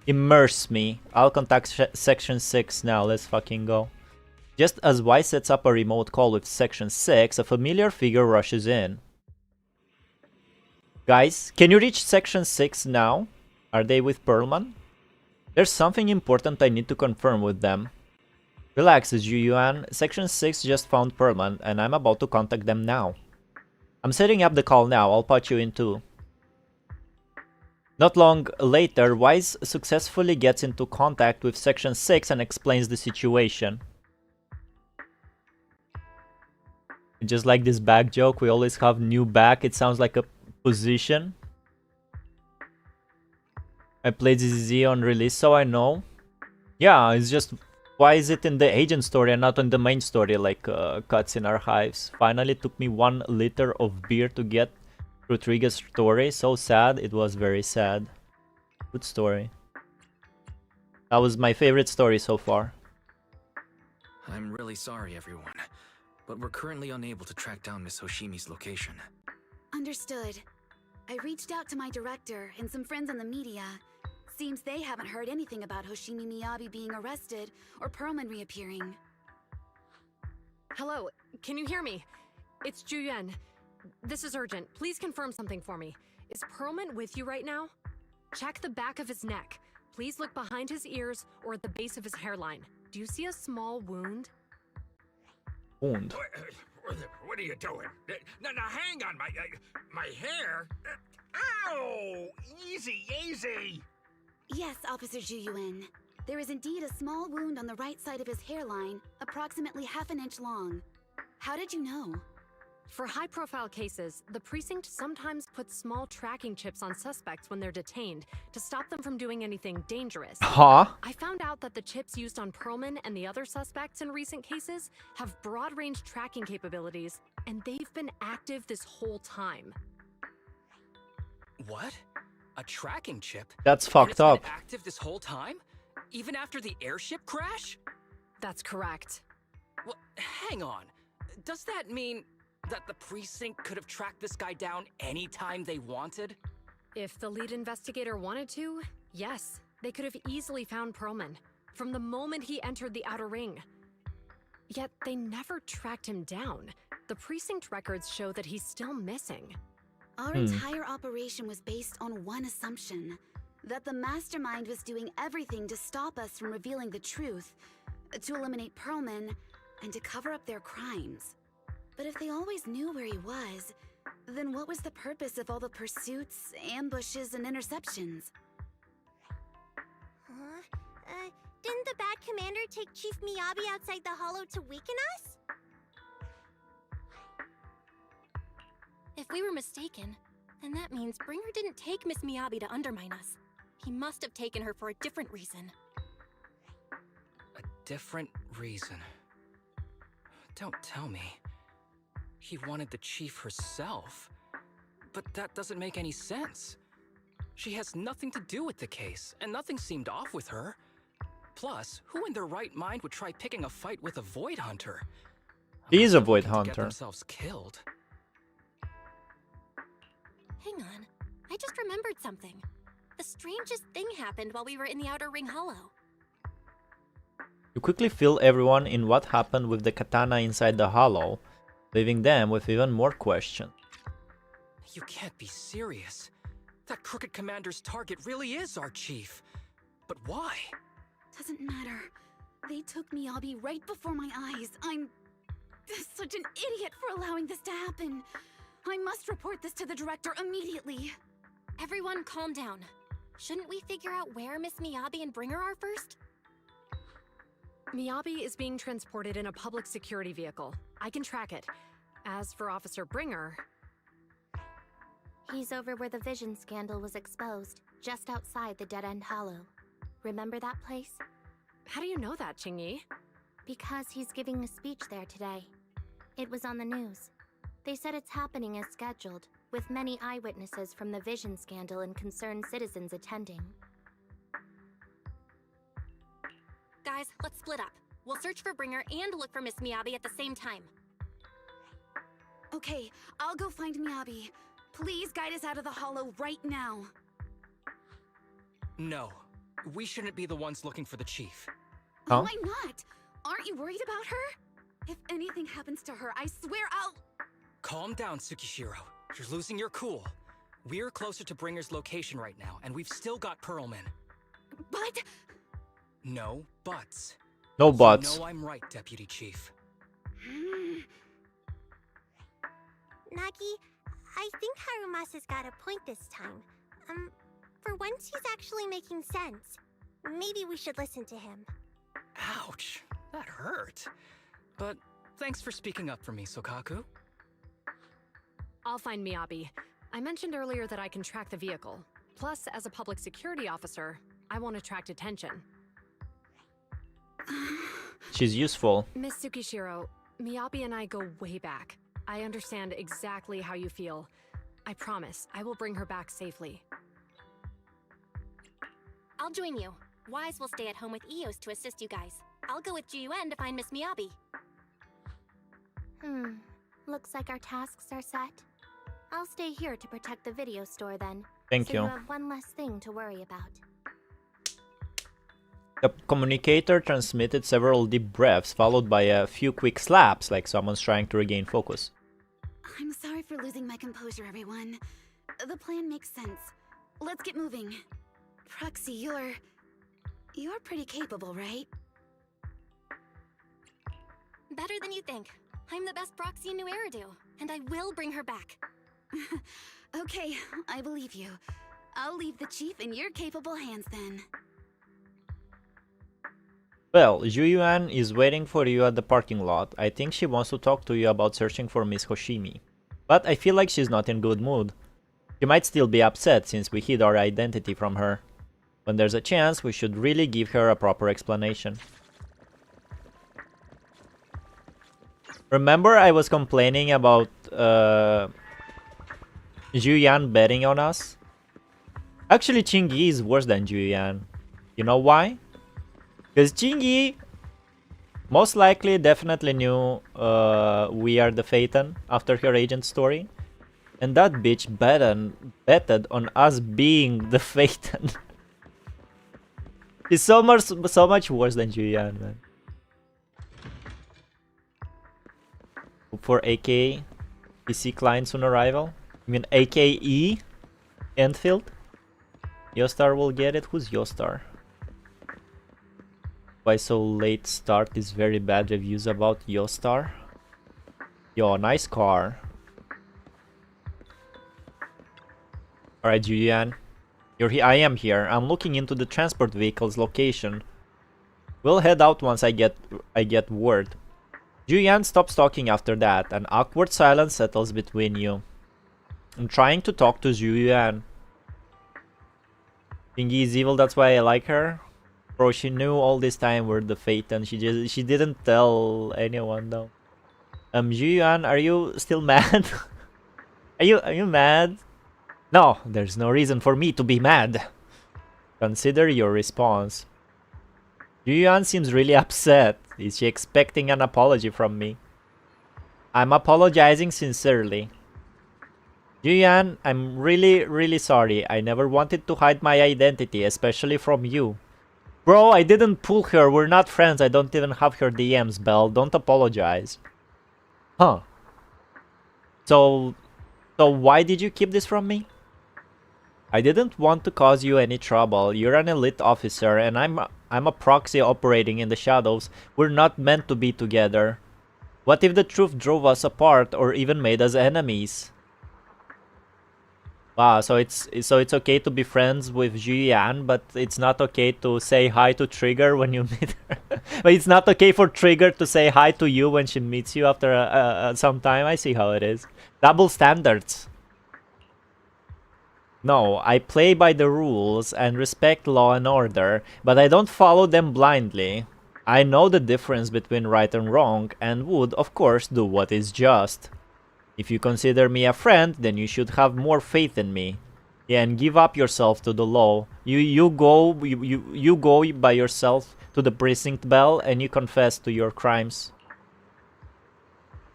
Immerse me. I'll contact Section 6 now. Let's fucking go. Just as Y sets up a remote call with Section 6, a familiar figure rushes in. Guys, can you reach Section 6 now? Are they with Perlman? There's something important I need to confirm with them. Relax, Juyuan. Section 6 just found Perlman, and I'm about to contact them now. I'm setting up the call now. I'll put you in too. Not long later, Wise successfully gets into contact with Section 6 and explains the situation. Just like this bag joke, we always have new bag. It sounds like a position. I played ZZ on release, so I know. Yeah, it's just, why is it in the agent story and not in the main story like Cuts in Archives? Finally took me 1 liter of beer to get through Triga's story. So sad, it was very sad. Good story. That was my favorite story so far. I'm really sorry, everyone, but we're currently unable to track down Miss Hoshimi's location. Understood. I reached out to my director and some friends in the media. Seems they haven't heard anything about Hoshimi Miyabi being arrested or Perlman reappearing. Hello, can you hear me? It's Juyuan. This is urgent. Please confirm something for me. Is Perlman with you right now? Check the back of his neck. Please look behind his ears or at the base of his hairline. Do you see a small wound? Wound? What are you doing? Now hang on, my hair. Ow! Easy, easy. Yes, Officer Juyuan. There is indeed a small wound on the right side of his hairline, approximately ½ inch long. How did you know? For high-profile cases, the precinct sometimes puts small tracking chips on suspects when they're detained to stop them from doing anything dangerous. Huh? I found out that the chips used on Perlman and the other suspects in recent cases have broad-range tracking capabilities, and they've been active this whole time. What? A tracking chip? That's fucked up. Been active this whole time? Even after the airship crash? That's correct. Well, hang on. Does that mean that the precinct could have tracked this guy down anytime they wanted? If the lead investigator wanted to, yes, they could have easily found Perlman. from the moment he entered the outer ring. Yet they never tracked him down. The precinct records show that he's still missing. Our entire operation was based on one assumption, that the mastermind was doing everything to stop us from revealing the truth, to eliminate Perlman, and to cover up their crimes. But if they always knew where he was, then what was the purpose of all the pursuits, ambushes, and interceptions? Didn't the bad commander take Chief Miyabi outside the hollow to weaken us? If we were mistaken, then that means Bringer didn't take Miss Miyabi to undermine us. He must have taken her for a different reason. A different reason? Don't tell me. He wanted the chief herself. But that doesn't make any sense. She has nothing to do with the case, and nothing seemed off with her. Plus, who in their right mind would try picking a fight with a Void Hunter? He's a Void To get Hunter. themselves killed. Hang on, I just remembered something. The strangest thing happened while we were in the Outer Ring Hollow. You quickly fill everyone in what happened with the katana inside the hollow, leaving them with even more questions. You can't be serious. That crooked commander's target really is our chief. But why? Doesn't matter. They took Miyabi right before my eyes. I'm such an idiot for allowing this to happen. I must report this to the director immediately. Everyone calm down. Shouldn't we figure out where Miss Miyabi and Bringer are first? Miyabi is being transported in a public security vehicle. I can track it. As for Officer Bringer... He's over where the vision scandal was exposed, just outside the Dead End Hollow. Remember that place? How do you know that, Qingyi? Because he's giving a speech there today. It was on the news. They said it's happening as scheduled, with many eyewitnesses from the vision scandal and concerned citizens attending. Guys, let's split up. We'll search for Bringer and look for Miss Miyabi at the same time. Okay, I'll go find Miyabi. Please guide us out of the hollow right now. No. We shouldn't be the ones looking for the chief. Huh? Why not? Aren't you worried about her? If anything happens to her, I swear I'll... Calm down, Tsukishiro. You're losing your cool. We're closer to Bringer's location right now, and we've still got Perlman. But... No buts. No buts. You know I'm right, Deputy Chief. Nagi, I think Harumasa's got a point this time. For once he's actually making sense. Maybe we should listen to him. Ouch. That hurt. But thanks for speaking up for me, Sokaku. I'll find Miyabi. I mentioned earlier that I can track the vehicle. Plus, as a public security officer, I won't attract attention. She's useful. Miss Tsukishiro, Miyabi and I go way back. I understand exactly how you feel. I promise, I will bring her back safely. I'll join you. Wise will stay at home with Eos to assist you guys. I'll go with Jiyuan to find Miss Miyabi. Looks like our tasks are set. I'll stay here to protect the video store then. Thank so you. you have one less thing to worry about. The communicator transmitted several deep breaths, followed by a few quick slaps, like someone's trying to regain focus. I'm sorry for losing my composure, everyone. The plan makes sense. Let's get moving. Proxy, you're pretty capable, right? Better than you think. I'm the best proxy in New Eridu, and I will bring her back. Okay, I believe you. I'll leave the chief in your capable hands then. Well, Juyuan is waiting for you at the parking lot. I think she wants to talk to you about searching for Miss Hoshimi. But I feel like she's not in good mood. She might still be upset since we hid our identity from her. When there's a chance, we should really give her a proper explanation. Remember I was complaining about Juyan betting on us? Actually, Qingyi is worse than Juyan. You know why? Because Qingyi most likely definitely knew we are the Phaeton after her agent story. And that bitch betted on us being the Phaeton. He's so much worse than Julian, man. For AKE PC clients on arrival. I mean AKE Enfield. Yostar will get it. Who's Yostar? Why so late start is very bad reviews about Yostar. Yo, nice car. Alright, Julian. You're here. I am here. I'm looking into the transport vehicle's location. We'll head out once I get word. Julian stops talking after that. An awkward silence settles between you. I'm trying to talk to Julian. Thingy is evil, that's why I like her. Bro, she knew all this time we're the fate and she didn't tell anyone though. Julian, are you still mad? are you mad? No, there's no reason for me to be mad. Consider your response. Julian seems really upset. Is she expecting an apology from me? I'm apologizing sincerely. Julian, I'm really sorry. I never wanted to hide my identity, especially from you. Bro, I didn't pull her. We're not friends. I don't even have her DMs, Belle. Don't apologize. Huh. So why did you keep this from me? I didn't want to cause you any trouble. You're an elite officer and I'm a proxy operating in the shadows. We're not meant to be together. What if the truth drove us apart or even made us enemies? Wow, so it's okay to be friends with Julian, but it's not okay to say hi to Trigger when you meet her. But it's not okay for Trigger to say hi to you when she meets you after some time. I see how it is. Double standards. No, I play by the rules and respect law and order, but I don't follow them blindly. I know the difference between right and wrong and would, of course, do what is just. If you consider me a friend, then you should have more faith in me. Yeah, and give up yourself to the law. You go by yourself to the precinct, Belle, and you confess to your crimes.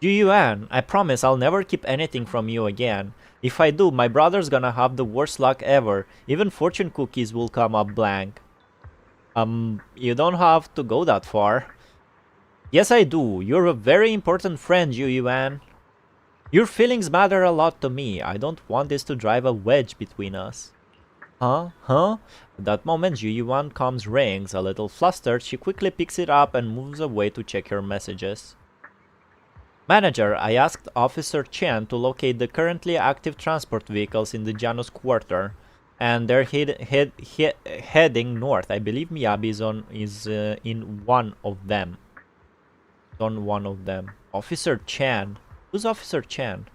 Yuan, I promise I'll never keep anything from you again. If I do, my brother's gonna have the worst luck ever. Even fortune cookies will come up blank. You don't have to go that far. Yes, I do. You're a very important friend, Yuan. Your feelings matter a lot to me. I don't want this to drive a wedge between us. Huh? At that moment, Yuan comes rings. A little flustered, she quickly picks it up and moves away to check her messages. Manager, I asked Officer Chen to locate the currently active transport vehicles in the Janus quarter. And they're heading north. I believe Miyabi is in one of them. On one of them. Officer Chen. Who's Officer Chen?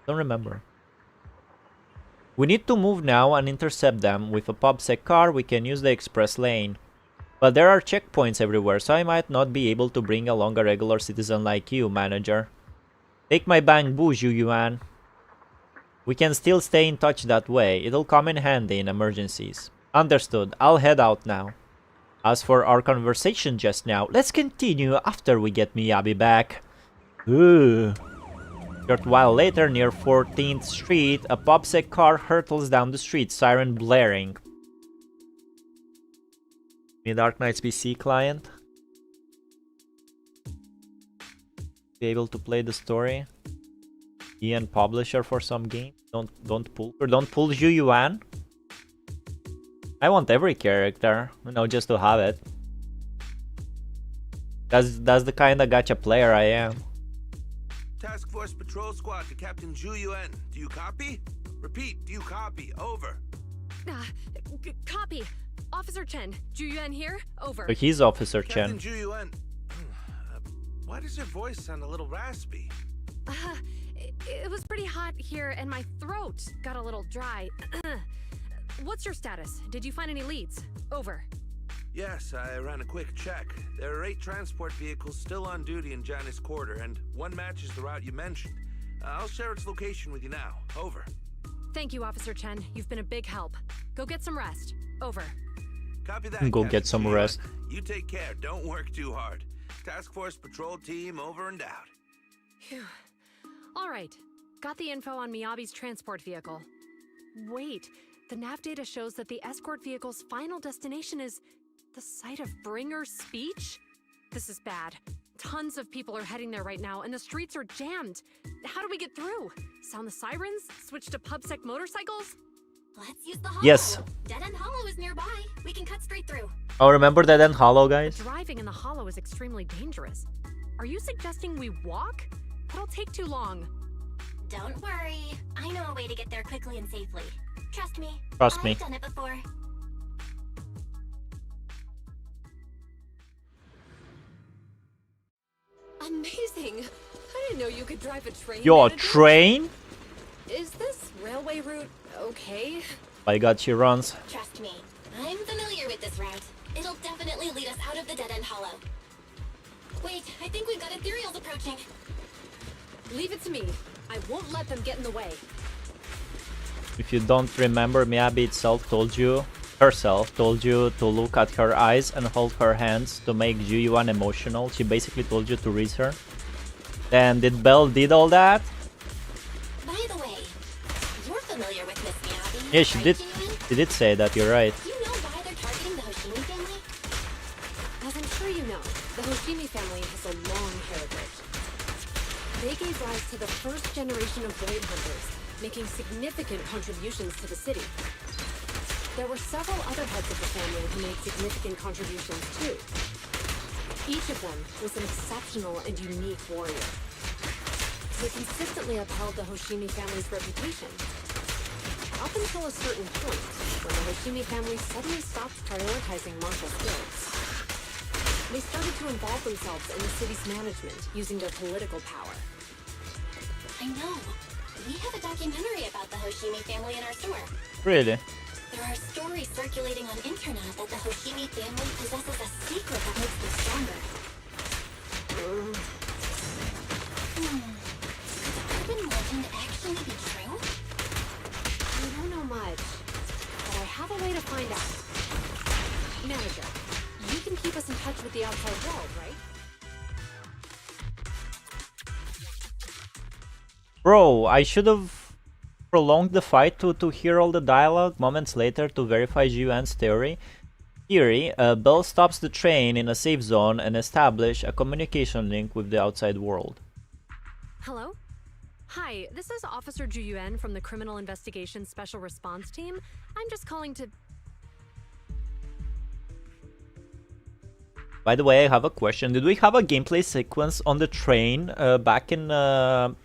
Don't remember. We need to move now and intercept them. With a PubSec car, we can use the express lane. But there are checkpoints everywhere, so I might not be able to bring along a regular citizen like you, Manager. Take my bang boo, Yuan. We can still stay in touch that way. It'll come in handy in emergencies. Understood. I'll head out now. As for our conversation just now, let's continue after we get Miyabi back. Ooh. Short while later, near 14th Street, a PubSec car hurtles down the street, siren blaring. Me Dark Knight's PC client. Be able to play the story. Ian publisher for some game. Don't pull Yuan. I want every character, you know, just to have it. That's the kind of gacha player I am. Task Force Patrol Squad to Captain Zhu Yuan. Do you copy? Repeat, do you copy? Over. Copy. Officer Chen, Zhu Yuan here. Over. So he's Officer Captain Chen. Zhu Yuan. Why does your voice sound a little raspy? It was pretty hot here and my throat got a little dry. What's your status? Did you find any leads? Over. Yes, I ran a quick check. There are 8 transport vehicles still on duty in Janus Quarter, and one matches the route you mentioned. I'll share its location with you now. Over. Thank you, Officer Chen. You've been a big help. Go get some rest. Over. Copy that. Go get some rest. You take care. Don't work too hard. Task Force Patrol Team over and out. Phew. All right. Got the info on Miyabi's transport vehicle. Wait. The nav data shows that the escort vehicle's final destination is The site of Bringer's speech? This is bad. Tons of people are heading there right now, and the streets are jammed. How do we get through? Sound the sirens? Switch to PubSec motorcycles? Let's use the hollow. Yes. Dead End Hollow is nearby. We can cut straight through. Oh, remember that end hollow, guys? Driving in the hollow is extremely dangerous. Are you suggesting we walk? That'll take too long. Don't worry. I know a way to get there quickly and safely. Trust me. Trust me. I've done it before. Amazing. I didn't know you could drive a train. Yo, manager. train? Is this railway route okay? My god, she runs. Trust me. I'm familiar with this route. It'll definitely lead us out of the Dead End Hollow. Wait, I think we've got ethereals approaching. Leave it to me. I won't let them get in the way. If you don't remember, miyabi herself told you to look at her eyes and hold her hands to make Juyuan emotional. She basically told you to read her. Then did Belle did all that? By the way, you're familiar with Miss Miyabi? Yeah, she did. She did say that. You're right. Do you know why they're targeting the Hoshimi family? As I'm sure you know, the Hoshimi family has a long heritage. They gave rise to the first generation of blade hunters, making significant contributions to the city. There were several other heads of the family who made significant contributions too. Each of them was an exceptional and unique warrior. They consistently upheld the Hoshimi family's reputation. Up until a certain point, when the Hoshimi family suddenly stopped prioritizing martial skills. They started to involve themselves in the city's management using their political power. I know. We have a documentary about the Hoshimi family in our store. Really? There are stories circulating on internet that the Hoshimi family possesses a secret that makes them stronger. Could the urban legend actually be true? I don't know much, but I have a way to find out. Manager, you can keep us in touch with the outside world, right? Bro, I should have prolonged the fight to hear all the dialogue. Moments later, to verify Juan's theory, Belle stops the train in a safe zone and establish a communication link with the outside world. Hello? Hi, this is Officer Juyuan from the Criminal Investigation Special Response Team. I'm just calling to... By the way, I have a question. Did we have a gameplay sequence on the train back in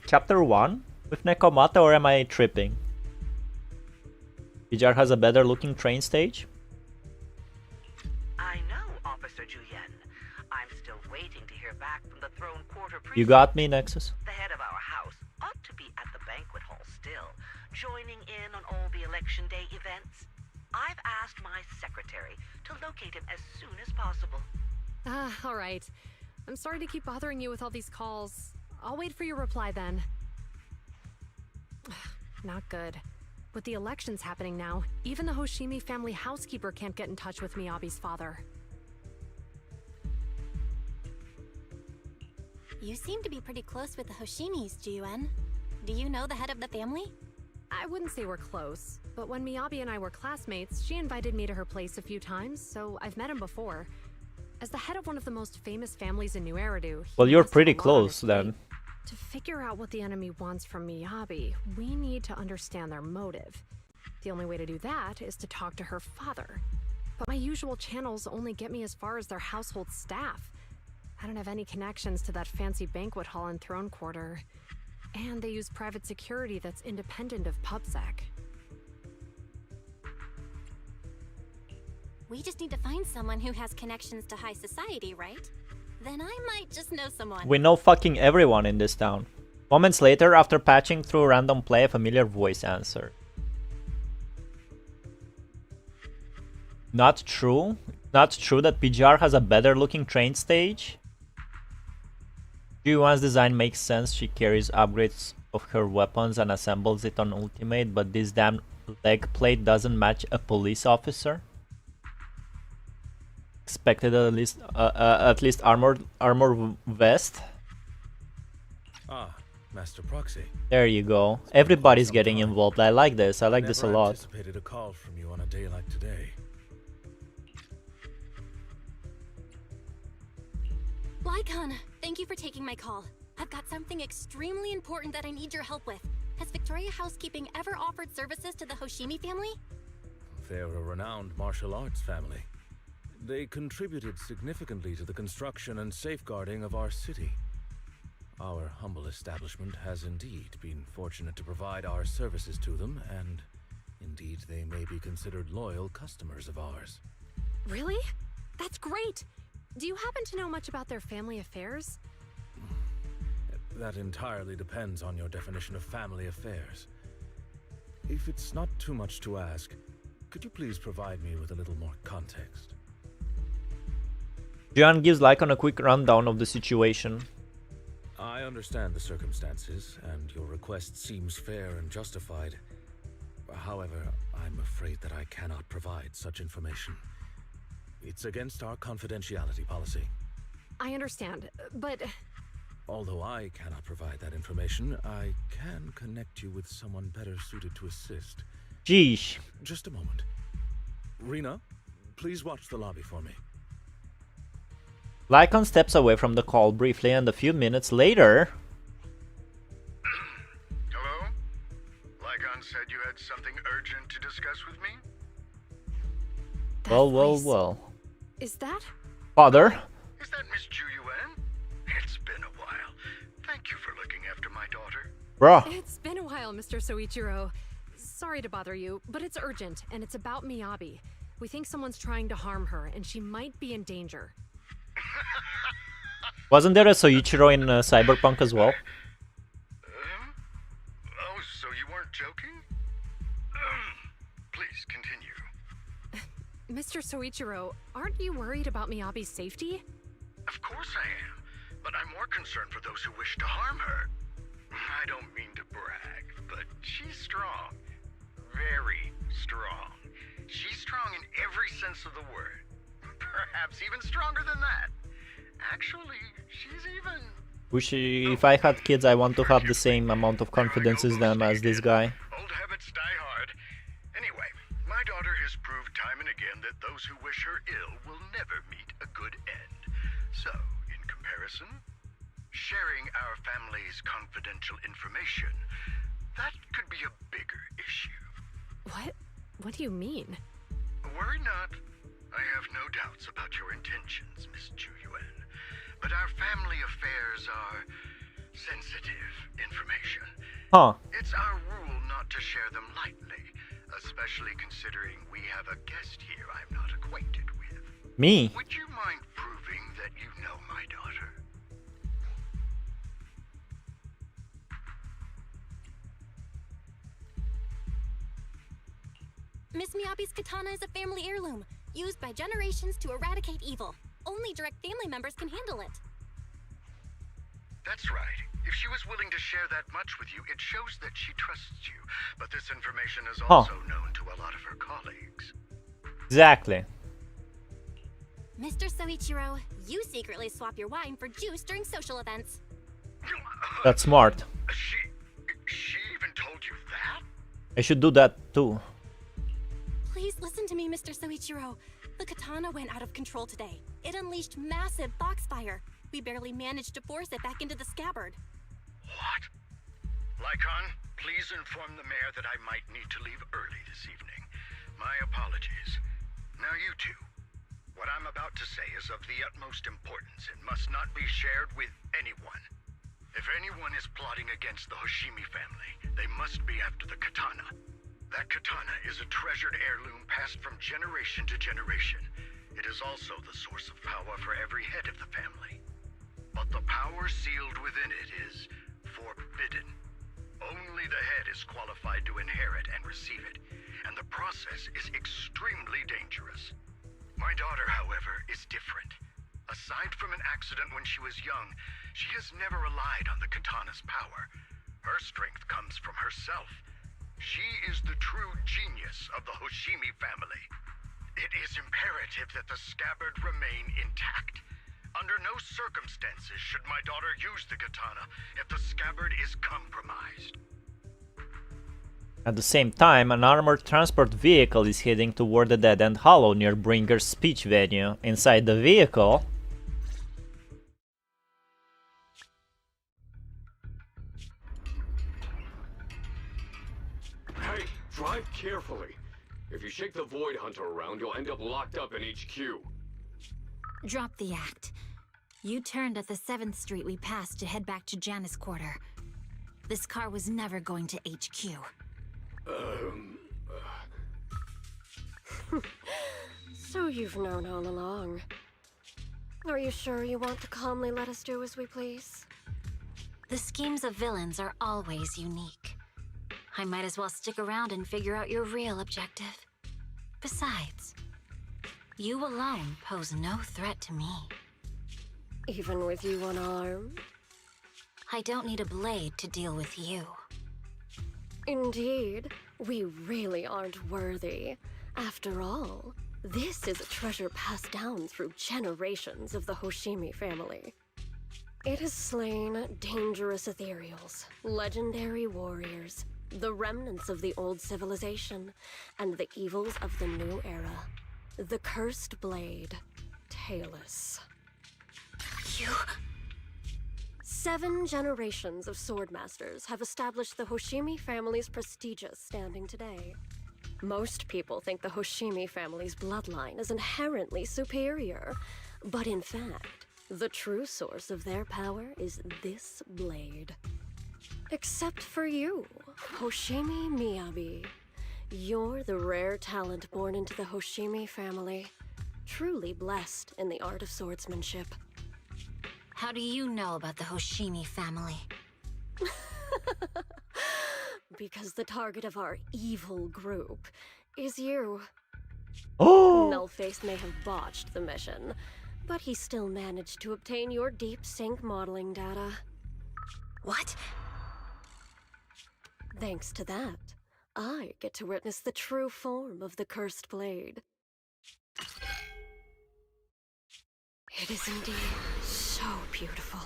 Chapter 1 with Nekomata, or am I tripping? Pijar has a better looking train stage? I know, Officer Juyen. I'm still waiting to hear back from the Throne Quarter Precinct. You got me, Nexus? The head of our house ought to be at the banquet hall still, joining in on all the Election Day events. I've asked my secretary to locate him as soon as possible. all right. I'm sorry to keep bothering you with all these calls. I'll wait for your reply then. Not good. With the elections happening now, even the Hoshimi family housekeeper can't get in touch with Miyabi's father. You seem to be pretty close with the Hoshimis, Juyuan. Do you know the head of the family? I wouldn't say we're close, but when Miyabi and I were classmates, she invited me to her place a few times, so I've met him before. As the head of one of the most famous families in New Eridu... Well, you're pretty close then. To figure out what the enemy wants from Miyabi, we need to understand their motive. The only way to do that is to talk to her father. But my usual channels only get me as far as their household staff. I don't have any connections to that fancy banquet hall in Throne Quarter. And they use private security that's independent of PubSec. We just need to find someone who has connections to high society, right? Then I might just know someone. We know fucking everyone in this town. Moments later, after patching through random play, a familiar voice answered. Not true? Not true that Pijar has a better looking train stage? Juwan's design makes sense. She carries upgrades of her weapons and assembles it on Ultimate, but this damn leg plate doesn't match a police officer. Expected at least armor vest. Ah, Master Proxy. There you go. Everybody's getting involved. I like this. I like this a lot. Anticipated a call from you on a day like today. Lycon, thank you for taking my call. I've got something extremely important that I need your help with. Has Victoria Housekeeping ever offered services to the Hoshimi family? They're a renowned martial arts family. They contributed significantly to the construction and safeguarding of our city. Our humble establishment has indeed been fortunate to provide our services to them, and indeed they may be considered loyal customers of ours. Really? That's great! Do you happen to know much about their family affairs? That entirely depends on your definition of family affairs. If it's not too much to ask, could you please provide me with a little more context? Jian gives Lycon a quick rundown of the situation. I understand the circumstances, and your request seems fair and justified. However, I'm afraid that I cannot provide such information. It's against our confidentiality policy. I understand, but... Although I cannot provide that information, I can connect you with someone better suited to assist. Jeez. Just a moment. Rena, please watch the lobby for me. Lycon steps away from the call briefly, and a few minutes later... Hello? Lycon said you had something urgent to discuss with me? Well. Is that? Father? Is that Miss Ju-Yuan? It's been a while. Thank you for looking after my daughter. Bruh. It's been a while, Mr. Soichiro. Sorry to bother you, but it's urgent, and it's about Miyabi. We think someone's trying to harm her, and she might be in danger. Wasn't there a Soichiro in Cyberpunk as well? Oh, so you weren't joking? Please, continue. Mr. Soichiro, aren't you worried about Miyabi's safety? Of course I am, but I'm more concerned for those who wish to harm her. I don't mean to brag, but she's strong. Very strong. She's strong in every sense of the word. Perhaps even stronger than that. Actually, she's even... If I had kids, I want to have the same amount of confidence as them as this guy. Old habits die hard. Anyway, my daughter has proved time and again that those who wish her ill will never meet a good end. So, in comparison, sharing our family's confidential information, that could be a bigger issue. What do you mean? Worry not. I have no doubts about your intentions, Miss Ju-Yuan. But our family affairs are sensitive information. Huh. It's our rule not to share them lightly, especially considering we have a guest here I'm not acquainted with. Me? Would you mind proving that you know my daughter? Miss Miyabi's katana is a family heirloom, used by generations to eradicate evil. Only direct family members can handle it. That's right. If she was willing to share that much with you, it shows that she trusts you. But this information is also known to a lot of her colleagues. Exactly. Mr. Soichiro, you secretly swap your wine for juice during social events. That's smart. She even told you that? I should do that too. Please listen to me, Mr. Soichiro. The katana went out of control today. It unleashed massive foxfire. We barely managed to force it back into the scabbard. What? Lycon, please inform the mayor that I might need to leave early this evening. My apologies. Now you two. What I'm about to say is of the utmost importance and must not be shared with anyone. If anyone is plotting against the Hoshimi family, they must be after the katana. That katana is a treasured heirloom passed from generation to generation. It is also the source of power for every head of the family. But the power sealed within it is forbidden. Only the head is qualified to inherit and receive it, and the process is extremely dangerous. My daughter, however, is different. Aside from an accident when she was young, she has never relied on the katana's power. Her strength comes from herself. She is the true genius of the Hoshimi family. It is imperative that the scabbard remain intact. Under no circumstances should my daughter use the katana if the scabbard is compromised. At the same time, an armored transport vehicle is heading toward the dead-end hollow near Bringer's speech venue. Inside the vehicle, carefully. If you shake the Void Hunter around, you'll end up locked up in HQ. Drop the act. You turned at the 7th Street we passed to head back to Janice Quarter. This car was never going to HQ. So you've known all along. Are you sure you want to calmly let us do as we please? The schemes of villains are always unique. I might as well stick around and figure out your real objective. Besides, you alone pose no threat to me. Even with you unarmed? I don't need a blade to deal with you. Indeed, we really aren't worthy. After all, this is a treasure passed down through generations of the Hoshimi family. It has slain dangerous ethereals, legendary warriors, the remnants of the old civilization, and the evils of the new era. The cursed blade, Talus. You... 7 generations of swordmasters have established the Hoshimi family's prestigious standing today. Most people think the Hoshimi family's bloodline is inherently superior, but in fact, the true source of their power is this blade. Except for you, Hoshimi Miyabi. You're the rare talent born into the Hoshimi family, truly blessed in the art of swordsmanship. How do you know about the Hoshimi family? Because the target of our evil group is you. Oh! Nullface may have botched the mission, but he still managed to obtain your deep sync modeling data. What? Thanks to that, I get to witness the true form of the cursed blade. It is indeed so beautiful.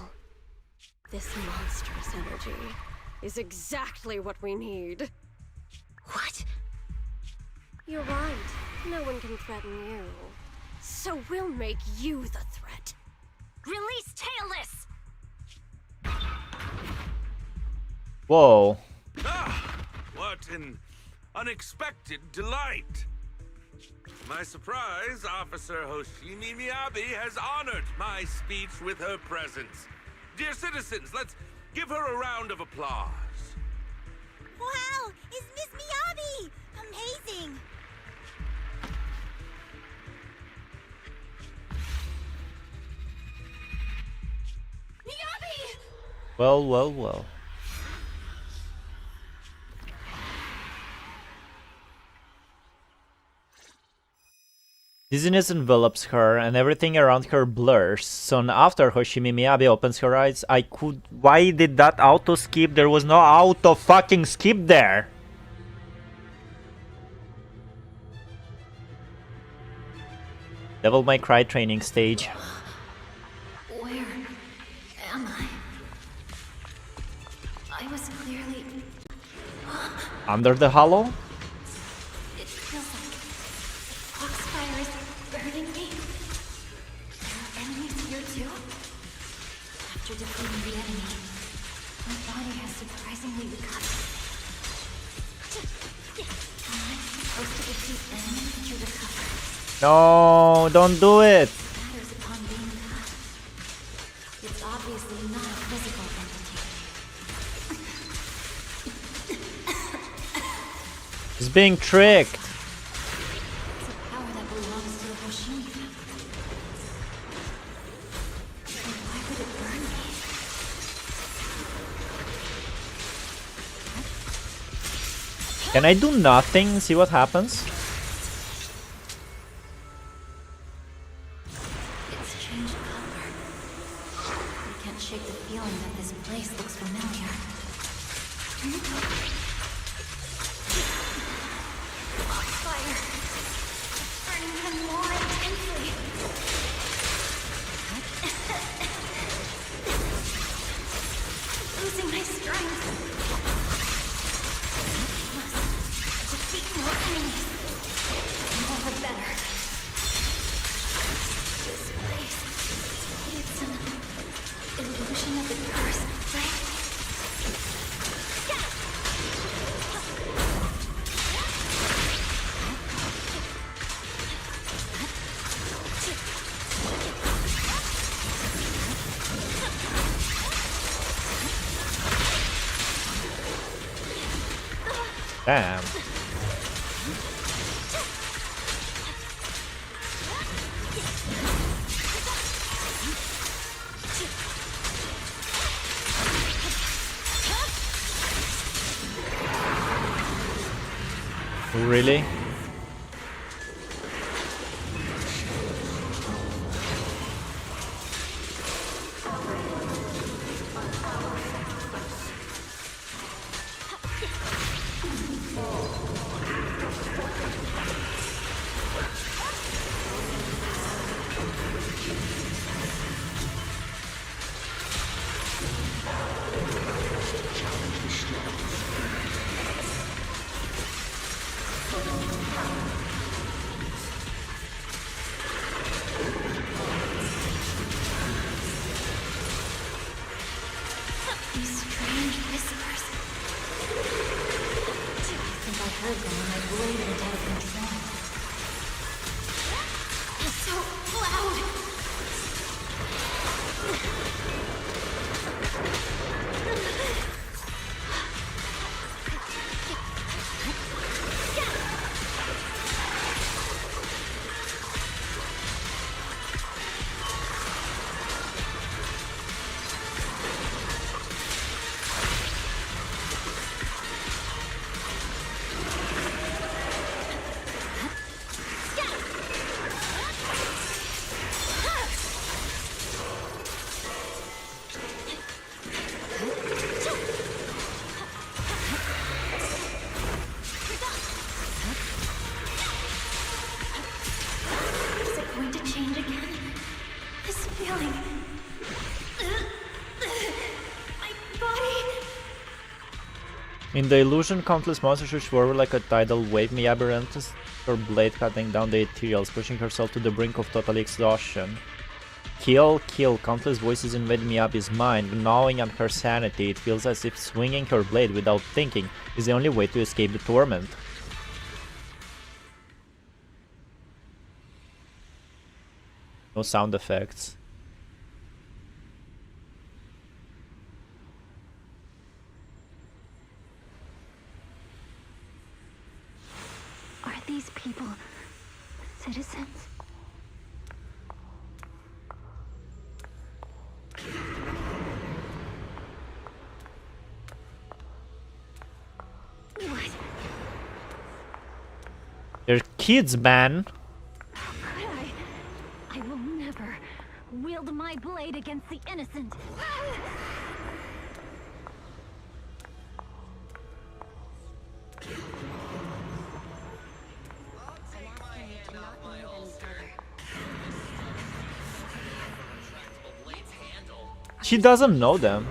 This monstrous energy is exactly what we need. What? You're right. No one can threaten you. So we'll make you the threat. Release Talus! Whoa. Ah, what an unexpected delight. To my surprise, Officer Hoshimi Miyabi has honored my speech with her presence. Dear citizens, let's give her a round of applause. Wow! Is Miss Miyabi! Amazing! Miyabi! Well, well, well. Dizziness envelops her, and everything around her blurs. Soon after Hoshimi Miyabi opens her eyes, Why did that auto skip? There was no auto fucking skip there! Devil May Cry training stage. Where am I? I was clearly... Under the hollow? It feels like foxfire is burning me. There are enemies here too? After defeating the enemy, my body has surprisingly recovered. Am I supposed to defeat enemies to recover? No, don't do it! Matters upon being cut. It's obviously not a physical entity. He's being tricked. It's a power that belongs to the Hoshimi family. So why would it burn me? Can I do nothing? See what happens? It's changed color. I can't shake the feeling that this place looks familiar. Fire! It's burning even more intensely. Losing my strength. Must defeat more enemies. The more the better. This place, it's an illusion of the curse, right? Damn. Really? These strange whispers. I think I heard them when my blade went out of control. It's so loud. In the illusion, countless monsters rush forward like a tidal wave. Miyabi enters her blade, cutting down the ethereals, pushing herself to the brink of total exhaustion. Kill, kill. Countless voices invade Miyabi's mind, gnawing on her sanity. It feels as if swinging her blade without thinking is the only way to escape the torment. No sound effects. Are these people citizens? What? They're kids, man. How could I will never wield my blade against the innocent. She doesn't know them.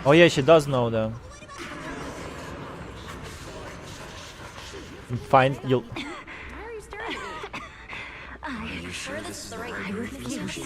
Oh yeah, she does know them. Fine, you'll... Why are you staring at me? Are you sure this is the right move, Miss?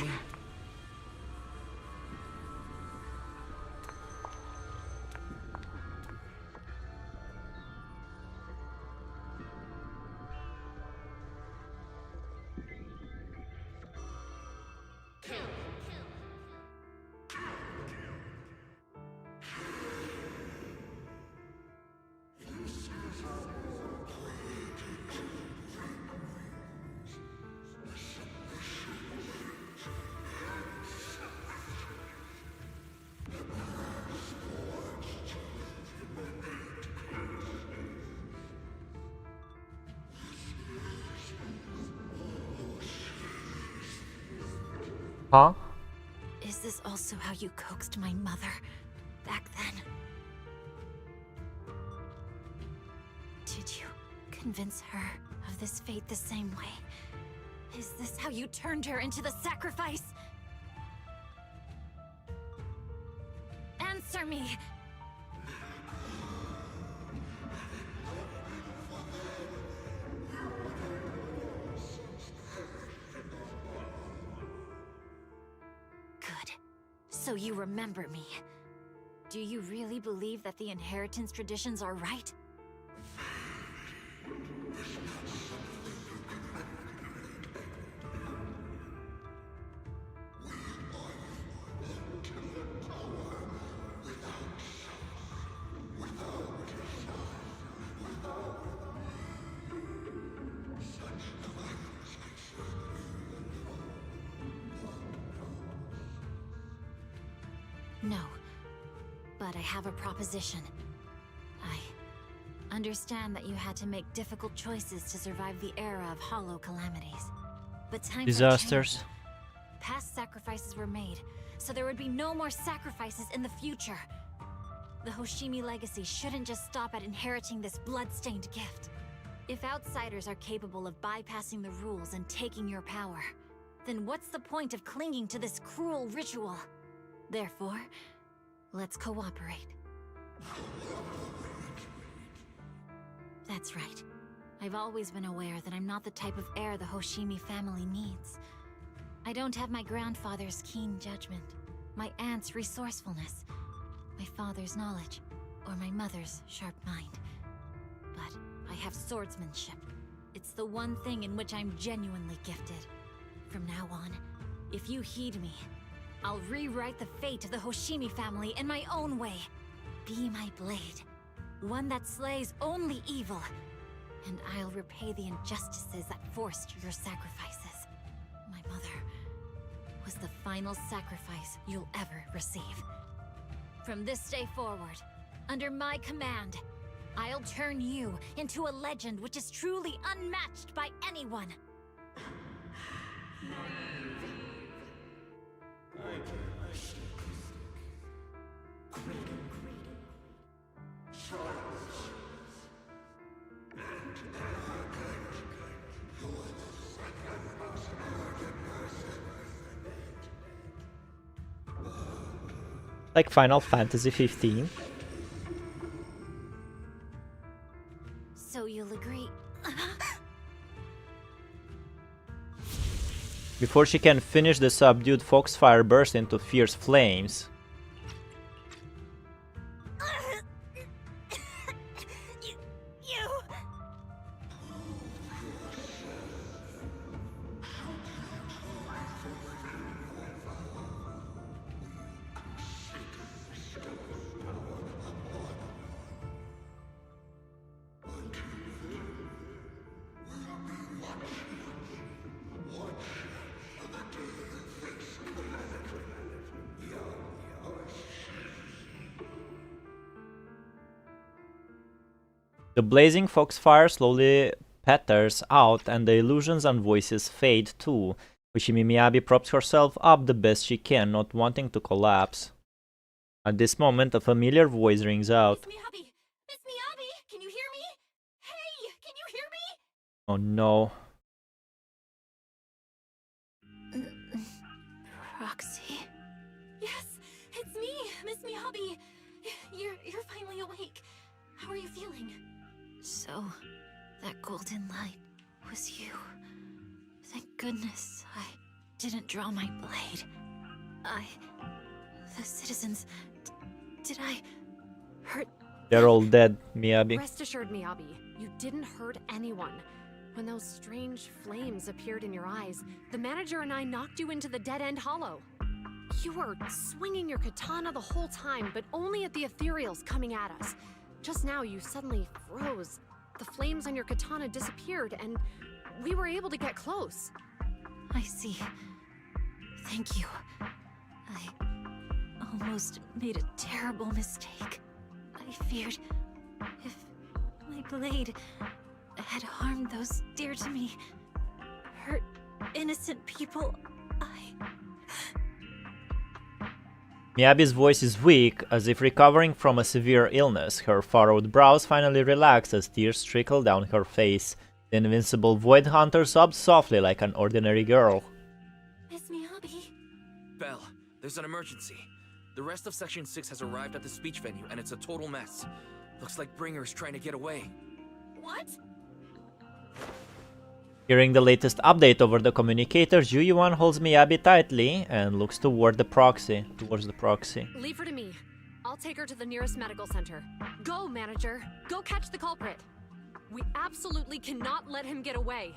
Huh? Is this also how you coaxed my mother back then? Did you convince her of this fate the same way? Is this how you turned her into the sacrifice? Answer me! So you remember me. Do you really believe that the inheritance traditions are right? No. But I have a proposition. I understand that you had to make difficult choices to survive the era of hollow calamities. But times have Disasters. changed. Past sacrifices were made, so there would be no more sacrifices in the future. The Hoshimi legacy shouldn't just stop at inheriting this blood-stained gift. If outsiders are capable of bypassing the rules and taking your power, then what's the point of clinging to this cruel ritual? Therefore, let's cooperate. That's right. I've always been aware that I'm not the type of heir the Hoshimi family needs. I don't have my grandfather's keen judgment, my aunt's resourcefulness, my father's knowledge, or my mother's sharp mind. But I have swordsmanship. It's the one thing in which I'm genuinely gifted. From now on, if you heed me, I'll rewrite the fate of the Hoshimi family in my own way. Be my blade, one that slays only evil, and I'll repay the injustices that forced your sacrifices. My mother was the final sacrifice you'll ever receive. From this day forward, under my command, I'll turn you into a legend which is truly unmatched by anyone. Like Final Fantasy 15. So you'll agree? Before she can finish, the subdued foxfire bursts into fierce flames. The blazing foxfire slowly patters out and the illusions and voices fade too. Hoshimi Miyabi props herself up the best she can, not wanting to collapse. At this moment, a familiar voice rings out. Miss Miyabi! Miss Miyabi! Can you hear me? Hey! Can you hear me? Oh no. Proxy? Yes! It's me! Miss Miyabi! You're finally awake. How are you feeling? So, that golden light was you. Thank goodness I didn't draw my blade. The citizens... Did I hurt... They're all dead, Miyabi. Rest assured, Miyabi, you didn't hurt anyone. When those strange flames appeared in your eyes, the manager and I knocked you into the dead-end hollow. You were swinging your katana the whole time, but only at the ethereals coming at us. Just now, you suddenly froze. The flames on your katana disappeared, and we were able to get close. I see. Thank you. I almost made a terrible mistake. I feared if my blade had harmed those dear to me, hurt innocent people, Miyabi's voice is weak, as if recovering from a severe illness. Her furrowed brows finally relax as tears trickle down her face. The invincible Void Hunter sobs softly like an ordinary girl. Miss Miyabi? Belle, there's an emergency. The rest of Section 6 has arrived at the speech venue, and it's a total mess. Looks like Bringer's trying to get away. What? Hearing the latest update over the communicator, Zhu Yuan holds Miyabi tightly and looks towards the proxy. Leave her to me. I'll take her to the nearest medical center. Go, manager. Go catch the culprit. We absolutely cannot let him get away.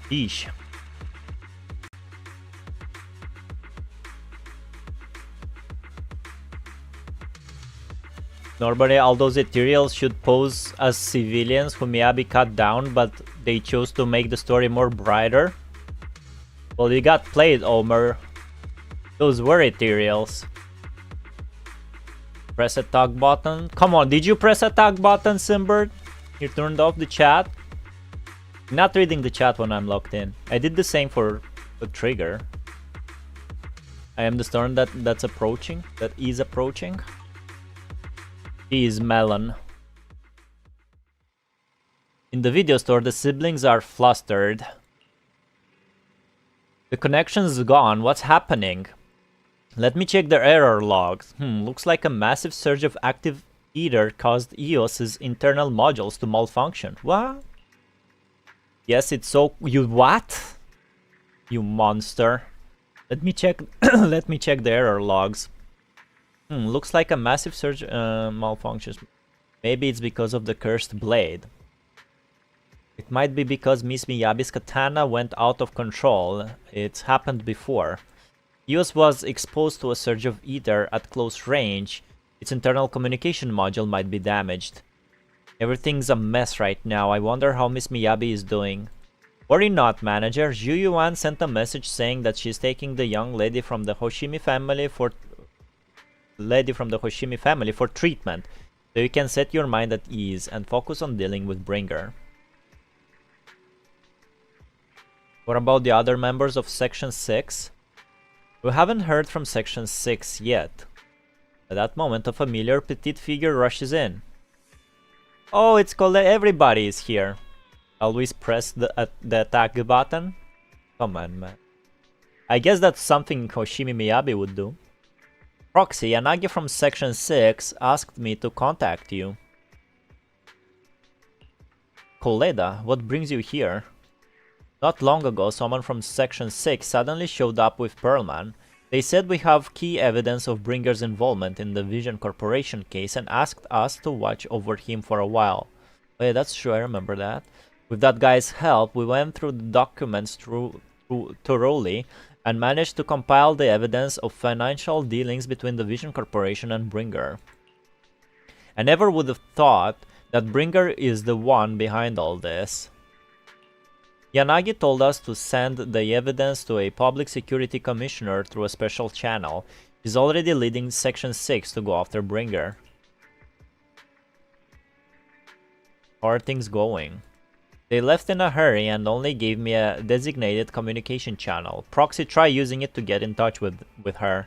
Eesh. Normally, all those ethereals should pose as civilians who Miyabi cut down, but they chose to make the story more brighter. Well, you got played, Omer. Those were ethereals. Press a talk button. Come on, did you press a talk button, Simbird? You turned off the chat? Not reading the chat when I'm locked in. I did the same for the trigger. I am the storm that's approaching. That is approaching. He is Melon. In the video store, the siblings are flustered. The connection's gone. What's happening? Let me check their error logs. Looks like a massive surge of active ether caused EOS's internal modules to malfunction. What? Yes, it's so... You what? You monster. Let me check... Let me check the error logs. Looks like a massive surge malfunctions. Maybe it's because of the cursed blade. It might be because Miss Miyabi's katana went out of control. It's happened before. EOS was exposed to a surge of ether at close range. Its internal communication module might be damaged. Everything's a mess right now. I wonder how Miss Miyabi is doing. Worry not, manager. Zhu Yuan sent a message saying that she's taking the young lady from the Hoshimi family for treatment. So you can set your mind at ease and focus on dealing with Bringer. What about the other members of Section 6? We haven't heard from Section 6 yet. At that moment, a familiar petite figure rushes in. Oh, it's called everybody is here. Always press the attack button? Come on, man. I guess that's something Hoshimi Miyabi would do. Proxy, Yanagi from Section 6 asked me to contact you. Koleda, what brings you here? Not long ago, someone from Section 6 suddenly showed up with Pearlman. They said we have key evidence of Bringer's involvement in the Vision Corporation case and asked us to watch over him for a while. Oh yeah, that's true, I remember that. With that guy's help, we went through the documents thoroughly and managed to compile the evidence of financial dealings between the Vision Corporation and Bringer. I never would have thought that Bringer is the one behind all this. Yanagi told us to send the evidence to a public security commissioner through a special channel. He's already leading Section 6 to go after Bringer. How are things going? They left in a hurry and only gave me a designated communication channel. Proxy, try using it to get in touch with her.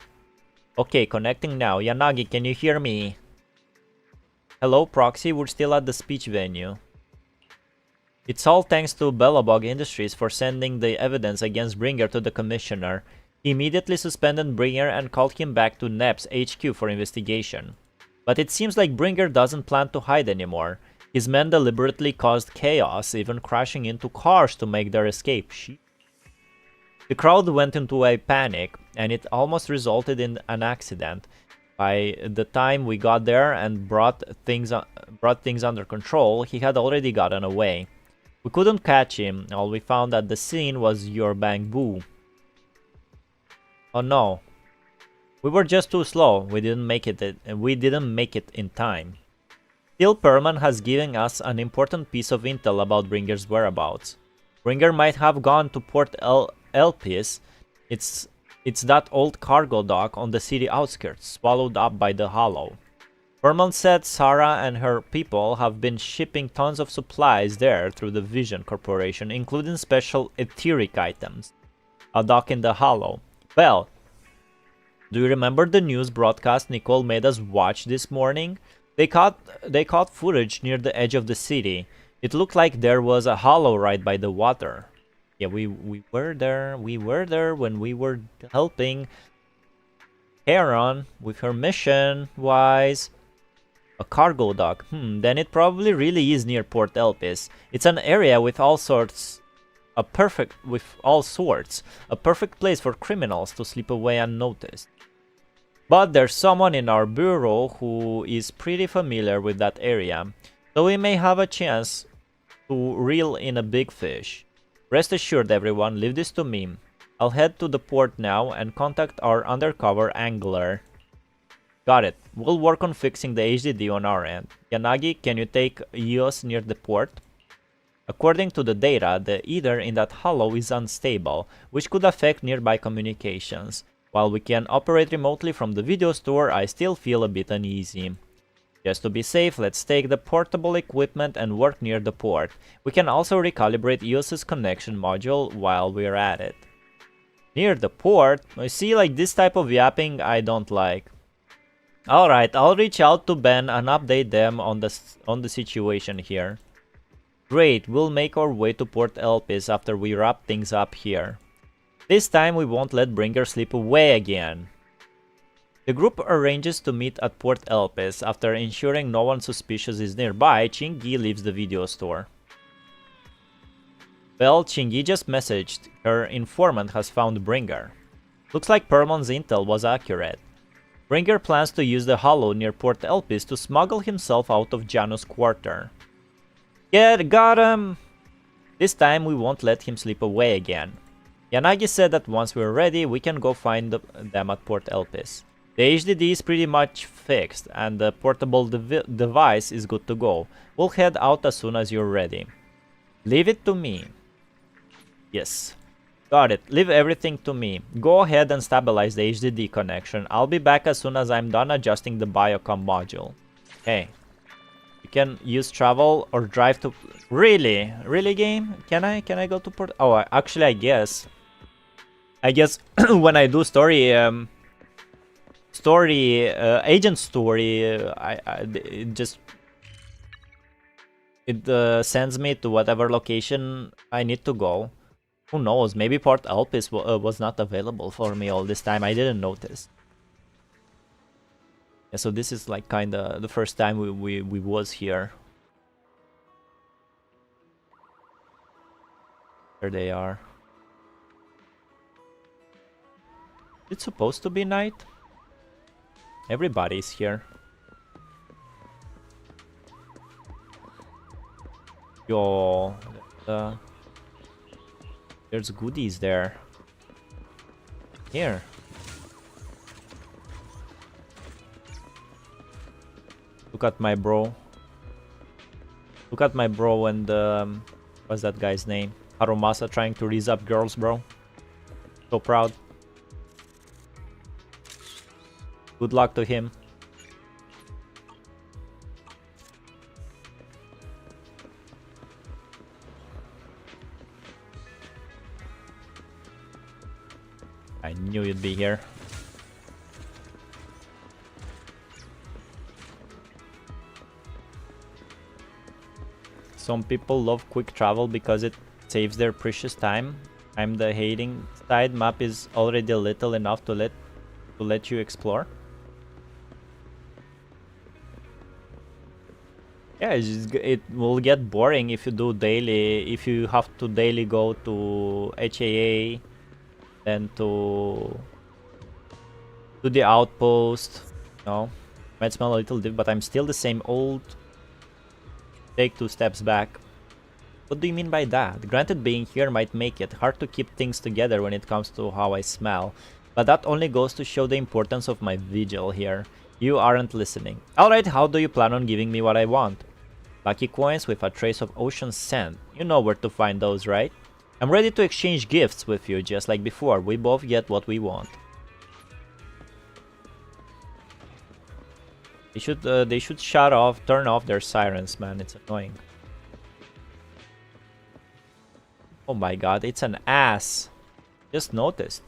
Okay, connecting now. Yanagi, can you hear me? Hello, Proxy, we're still at the speech venue. It's all thanks to Bellabog Industries for sending the evidence against Bringer to the commissioner. He immediately suspended Bringer and called him back to NEP's HQ for investigation. But it seems like Bringer doesn't plan to hide anymore. His men deliberately caused chaos, even crashing into cars to make their escape. The crowd went into a panic, and it almost resulted in an accident. By the time we got there and brought things under control, he had already gotten away. We couldn't catch him. All we found at the scene was your bang boo. Oh no. We were just too slow. We didn't make it in time. Still, Perman has given us an important piece of intel about Bringer's whereabouts. Bringer might have gone to Port Elpis. It's that old cargo dock on the city outskirts, swallowed up by the Hollow. Perman said Sarah and her people have been shipping tons of supplies there through the Vision Corporation, including special etheric items. A dock in the Hollow. Belle, do you remember the news broadcast Nicole made us watch this morning? They caught footage near the edge of the city. It looked like there was a hollow right by the water. Yeah, we were there. We were there when we were helping Heron with her mission wise. A cargo dock. Then it probably really is near Port Elpis. It's an area with all sorts. A perfect place for criminals to slip away unnoticed. But there's someone in our bureau who is pretty familiar with that area, so we may have a chance to reel in a big fish. Rest assured everyone, leave this to me. I'll head to the port now and contact our undercover angler. Got it. We'll work on fixing the HDD on our end. Yanagi, can you take EOS near the port? According to the data, the ether in that hollow is unstable, which could affect nearby communications. While we can operate remotely from the video store, I still feel a bit uneasy. Just to be safe, let's take the portable equipment and work near the port. We can also recalibrate EOS's connection module while we're at it. Near the port? I see, like, this type of yapping I don't like. Alright, I'll reach out to Ben and update them on the situation here. Great, we'll make our way to Port Elpis after we wrap things up here. This time we won't let Bringer slip away again. The group arranges to meet at Port Elpis. After ensuring no one suspicious is nearby, Chingy leaves the video store. Well, Chingy just messaged. Her informant has found Bringer. Looks like Perlman's intel was accurate. Bringer plans to use the hollow near Port Elpis to smuggle himself out of Janus' quarter. Yeah, got him! This time we won't let him slip away again. Yanagi said that once we're ready, we can go find them at Port Elpis. The HDD is pretty much fixed, and the portable device is good to go. We'll head out as soon as you're ready. Leave it to me. Yes. Got it. Leave everything to me. Go ahead and stabilize the HDD connection. I'll be back as soon as I'm done adjusting the biocom module. Okay. You can use travel or drive to... Really? Really, game? Can I go to port? Oh, actually, I guess when I do agent story, it sends me to whatever location I need to go. Who knows? Maybe Port Elpis was not available for me all this time. I didn't notice. Yeah, so this is like kinda the first time we was here. There they are. It's supposed to be night. Everybody's here. Yo, there's goodies there. Here. Look at my bro. Look at my bro and what's that guy's name? Harumasa trying to raise up girls, bro. So proud. Good luck to him. I knew you'd be here. Some people love quick travel because it saves their precious time. I'm the hating side. Map is already little enough to let you explore. Yeah, it will get boring if you do daily. If you have to daily go to HAA, then to the outpost. No, might smell a little different, but I'm still the same old. Take 2 steps back. What do you mean by that? Granted, being here might make it hard to keep things together when it comes to how I smell, but that only goes to show the importance of my vigil here. You aren't listening. Alright, how do you plan on giving me what I want? Lucky coins with a trace of ocean scent. You know where to find those, right? I'm ready to exchange gifts with you just like before. We both get what we want. They should turn off their sirens, man. It's annoying. Oh my god, it's an ass. Just noticed.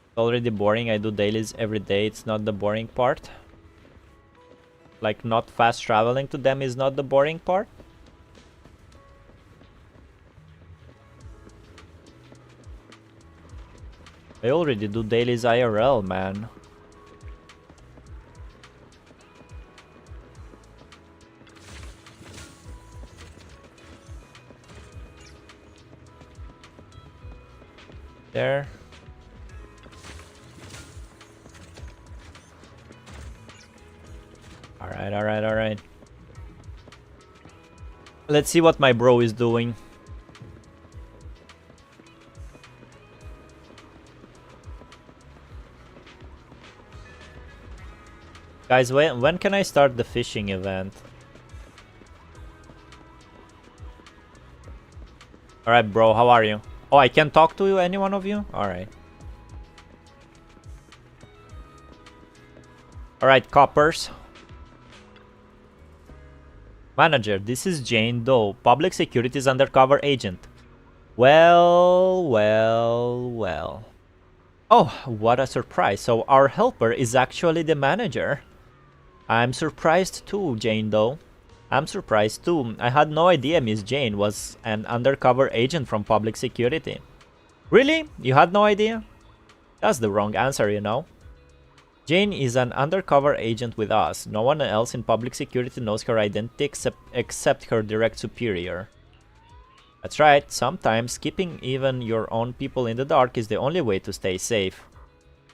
It's already boring. I do dailies every day. It's not the boring part. Like, not fast traveling to them is not the boring part. I already do dailies IRL, man. There. Alright. Let's see what my bro is doing. Guys, when can I start the fishing event? Alright, bro, how are you? Oh, I can't talk to you, any one of you? Alright. Alright, coppers. Manager, this is Jane Doe, Public Security's undercover agent. Well, well, well. Oh, what a surprise. So our helper is actually the manager. I'm surprised too, Jane Doe. I'm surprised too. I had no idea Miss Jane was an undercover agent from Public Security. Really? You had no idea? That's the wrong answer, you know. Jane is an undercover agent with us. No one else in Public Security knows her identity except her direct superior. That's right, sometimes keeping even your own people in the dark is the only way to stay safe.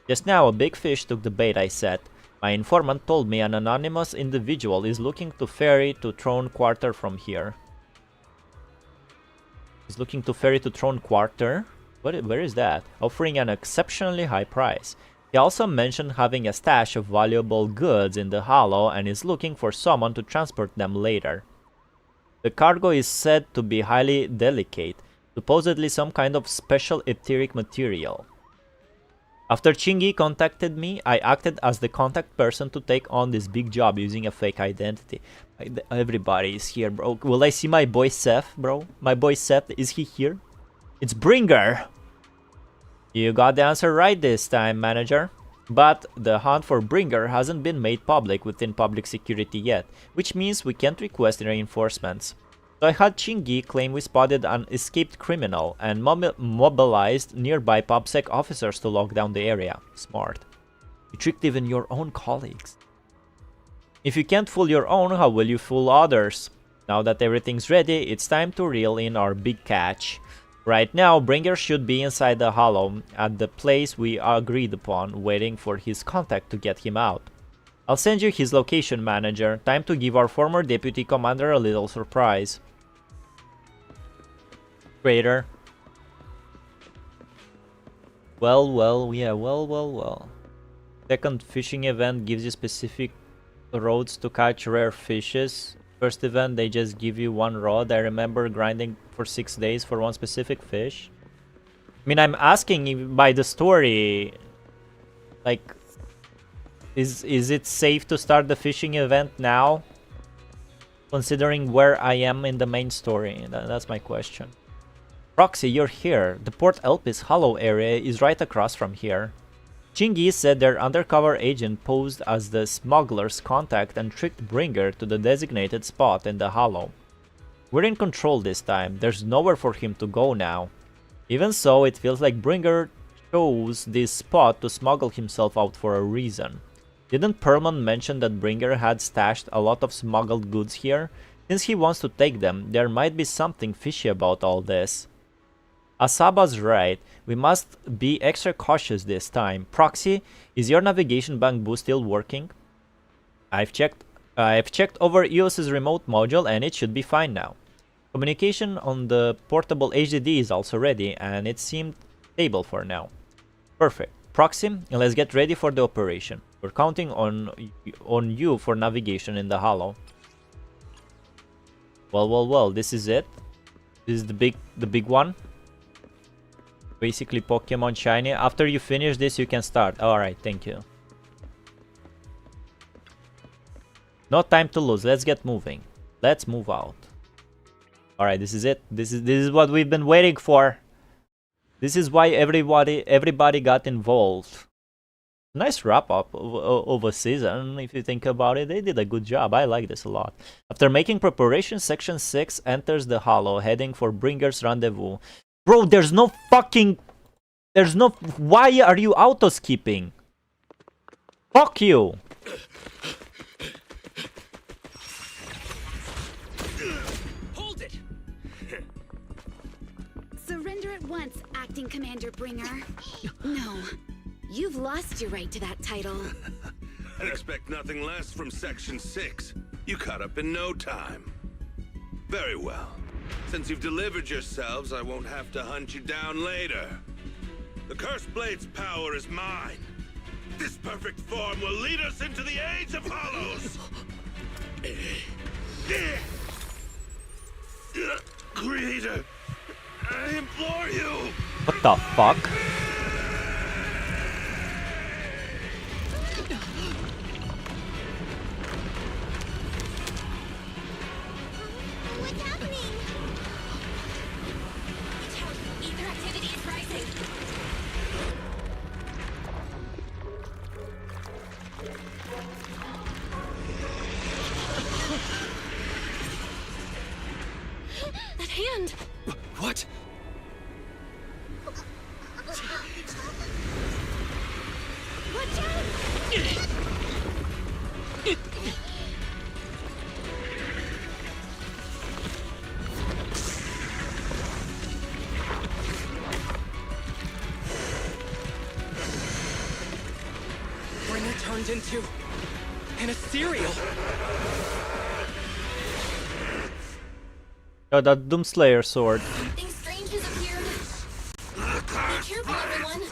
Just now, a big fish took the bait I set. My informant told me an anonymous individual is looking to ferry to Throne Quarter from here. He's looking to ferry to Throne Quarter? Where is that? Offering an exceptionally high price. He also mentioned having a stash of valuable goods in the hollow and is looking for someone to transport them later. The cargo is said to be highly delicate, supposedly some kind of special etheric material. After Chingy contacted me, I acted as the contact person to take on this big job using a fake identity. Everybody is here, bro. Will I see my boy Seth, bro? My boy Seth, is he here? It's Bringer! You got the answer right this time, manager. But the hunt for Bringer hasn't been made public within Public Security yet, which means we can't request reinforcements. So I had Chingy claim we spotted an escaped criminal and mobilized nearby PubSec officers to lock down the area. Smart. You tricked even your own colleagues. If you can't fool your own, how will you fool others? Now that everything's ready, it's time to reel in our big catch. Right now, Bringer should be inside the hollow at the place we agreed upon, waiting for his contact to get him out. I'll send you his location, manager. Time to give our former deputy commander a little surprise. Traitor. Well. Second fishing event gives you specific roads to catch rare fishes. First event, they just give you one rod. I remember grinding for 6 days for one specific fish. I mean, I'm asking by the story, like, is it safe to start the fishing event now? Considering where I am in the main story, that's my question. Proxy, you're here. The Port Elpis Hollow area is right across from here. Chingy said their undercover agent posed as the smuggler's contact and tricked Bringer to the designated spot in the hollow. We're in control this time. There's nowhere for him to go now. Even so, it feels like Bringer chose this spot to smuggle himself out for a reason. Didn't Perlman mention that Bringer had stashed a lot of smuggled goods here? Since he wants to take them, there might be something fishy about all this. Asaba's right. We must be extra cautious this time. Proxy, is your navigation bamboo still working? I've checked over EOS's remote module and it should be fine now. Communication on the portable HDD is also ready and it seemed stable for now. Perfect. Proxy, let's get ready for the operation. We're counting on you for navigation in the hollow. Well, this is it. This is the big one. Basically Pokemon Shiny. After you finish this, you can start. Alright, thank you. No time to lose. Let's get moving. Let's move out. Alright, this is it. This is what we've been waiting for. This is why everybody got involved. Nice wrap up of a season, if you think about it. They did a good job. I like this a lot. After making preparations, Section 6 enters the hollow, heading for Bringer's rendezvous. Bro, there's no... Why are you auto-skipping? Fuck you! Hold it! Surrender at once, Acting Commander Bringer. No, you've lost your right to that title. I'd expect nothing less from Section 6. You caught up in no time. Very well. Since you've delivered yourselves, I won't have to hunt you down later. The Cursed Blade's power is mine. This perfect form will lead us into the Age of Hollows. Creator, are you? What the fuck? What's happening? Ether activity is rising. That hand! What? Watch out! Brenner turned into an ethereal. Oh, that Doomslayer sword. Something strange has appeared. Be careful, everyone.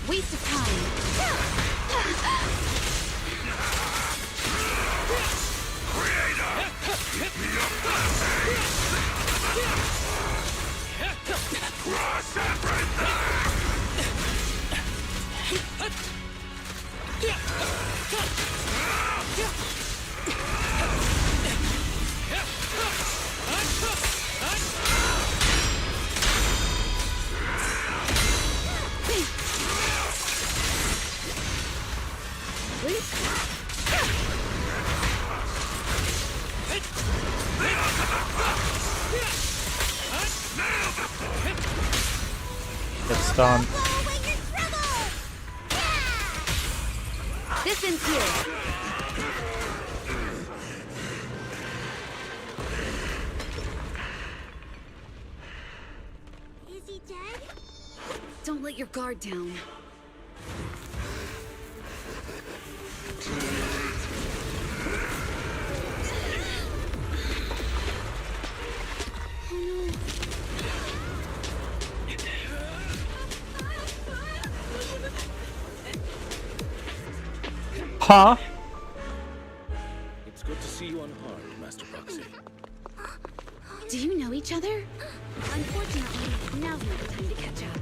Waste of Crush everything! Get stunned. This ends here. Is he dead? Don't let your guard down. Huh? It's good to see you unharmed, Master Proxy. Do you know each other? Unfortunately, now's not the time to catch up.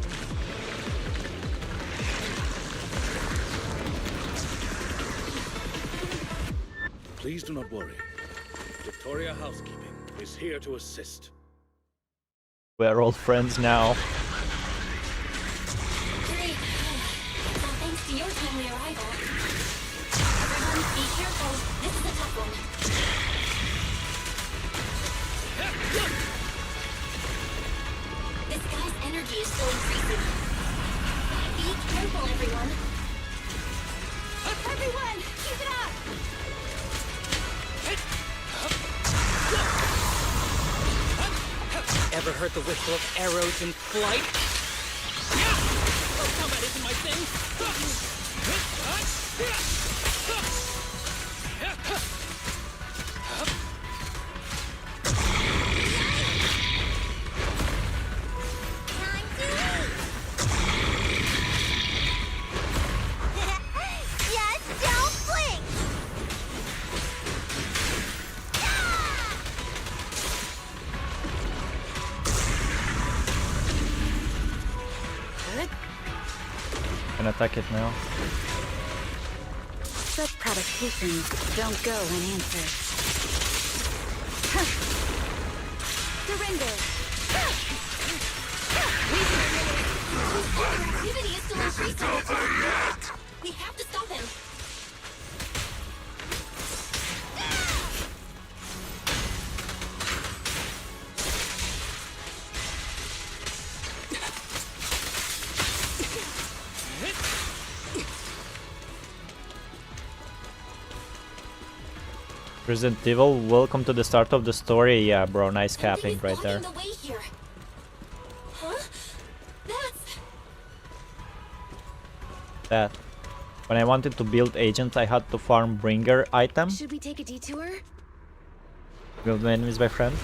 Please do not worry. Victoria Housekeeping is here to assist. We're all friends now. Great. It's all thanks to your timely arrival. Everyone, be careful. This is a tough one. This guy's energy is still increasing. Be careful, everyone. Everyone, keep it up! Ever heard the whistle of arrows in flight? Oh, combat isn't my thing. Just don't blink! Can attack it now. Such provocations don't go unanswered. Surrender! Activity is still increasing. We have to stop him. Resident Evil, welcome to the start of the story. Yeah, bro, nice capping right there. The way here. Huh? That's... That. When I wanted to build agent, I had to farm bringer item. Should we take a detour? Build my enemies, my friend.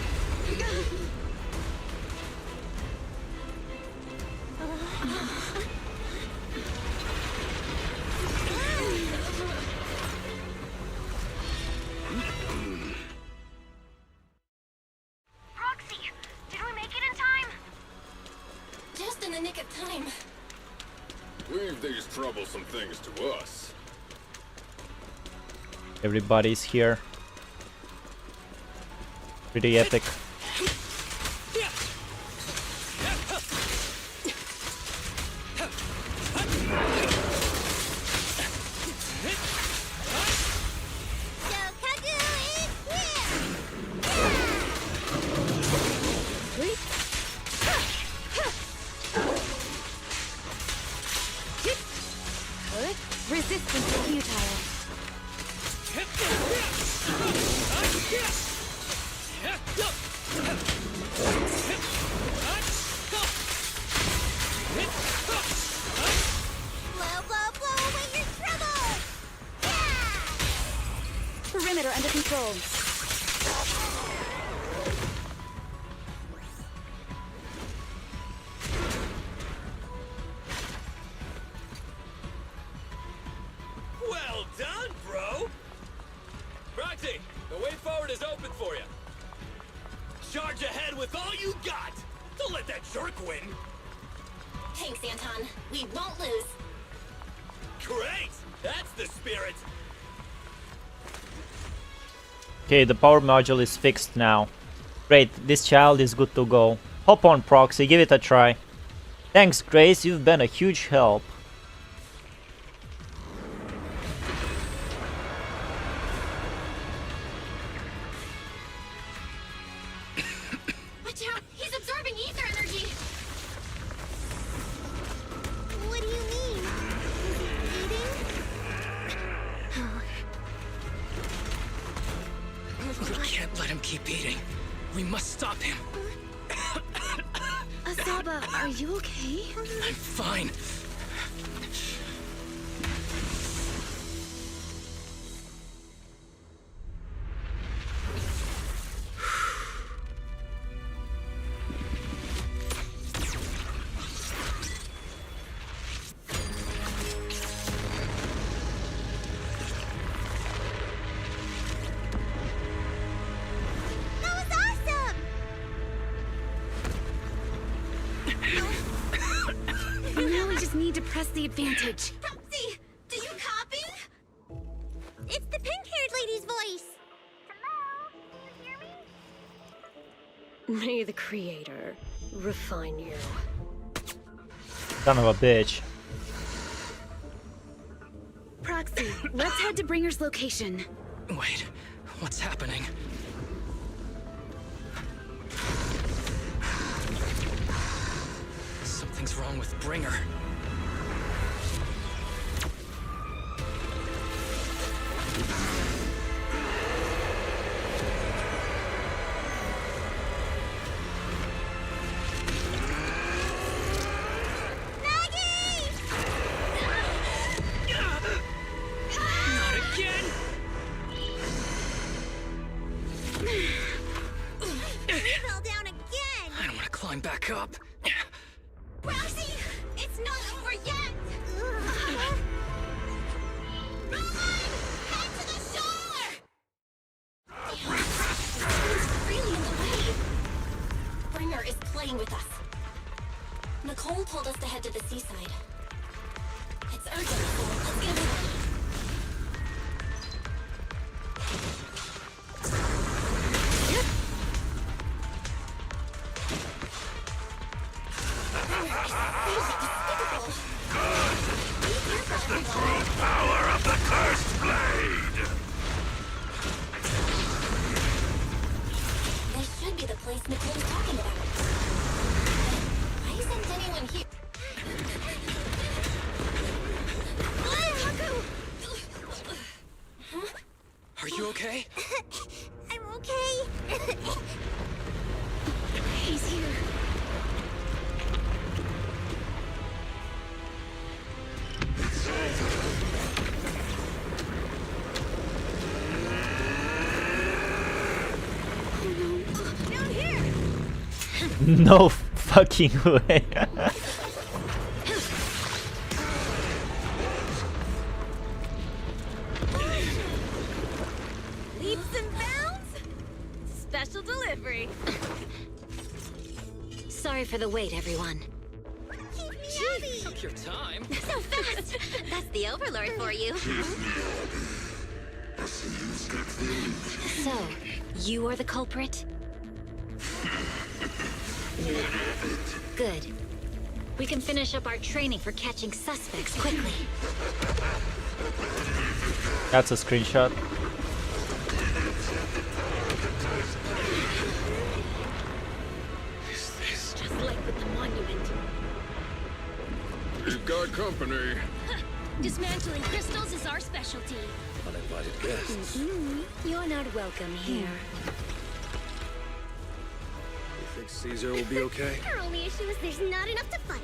Proxy, did we make it in time? Just in the nick of time. Leave these troublesome things to us. Everybody's here. Pretty epic. Resistance is futile. Blow, blow, blow away your troubles! Perimeter under control. Well done, bro! Proxy, the way forward is open for you. Charge ahead with all you got! Don't let that jerk win! Thanks, Anton. We won't lose. Great! That's the spirit! Okay, the power module is fixed now. Great, this child is good to go. Hop on, Proxy, give it a try. Thanks, Grace, you've been a huge help. Watch out! He's absorbing ether energy! What do you mean? We can't let him keep eating. We must stop him. Asaba, are you okay? I'm fine. That was awesome! Now we just need to press the advantage. Proxy, do you copy? It's the pink-haired lady's voice. May the Creator refine you. Son of a bitch. Proxy, let's head to Bringer's location. Wait, what's happening? Something's wrong with Bringer. Not again! Fell down again! I don't want to climb back up. Proxy, it's not over yet! Roman, head to the shore! Damn, it's really in the way. Bringer is playing with us. Nicole told us to head to the seaside. It's urgent, so let's get moving. The true power of the cursed blade! This should be the place Nicole was talking about. Why isn't anyone here? Are you okay? No fucking way. Leaps and bounds? Special delivery. Sorry for the wait, everyone. Miyabi! Took your time. So fast! That's the Overlord for you. So, you are the culprit? Good. We can finish up our training for catching suspects quickly. That's a screenshot. Just like with the monument. We've got company. Dismantling crystals is our specialty. Uninvited guests. You're not welcome here. You think Caesar will be okay? Our only issue is there's not enough to fight.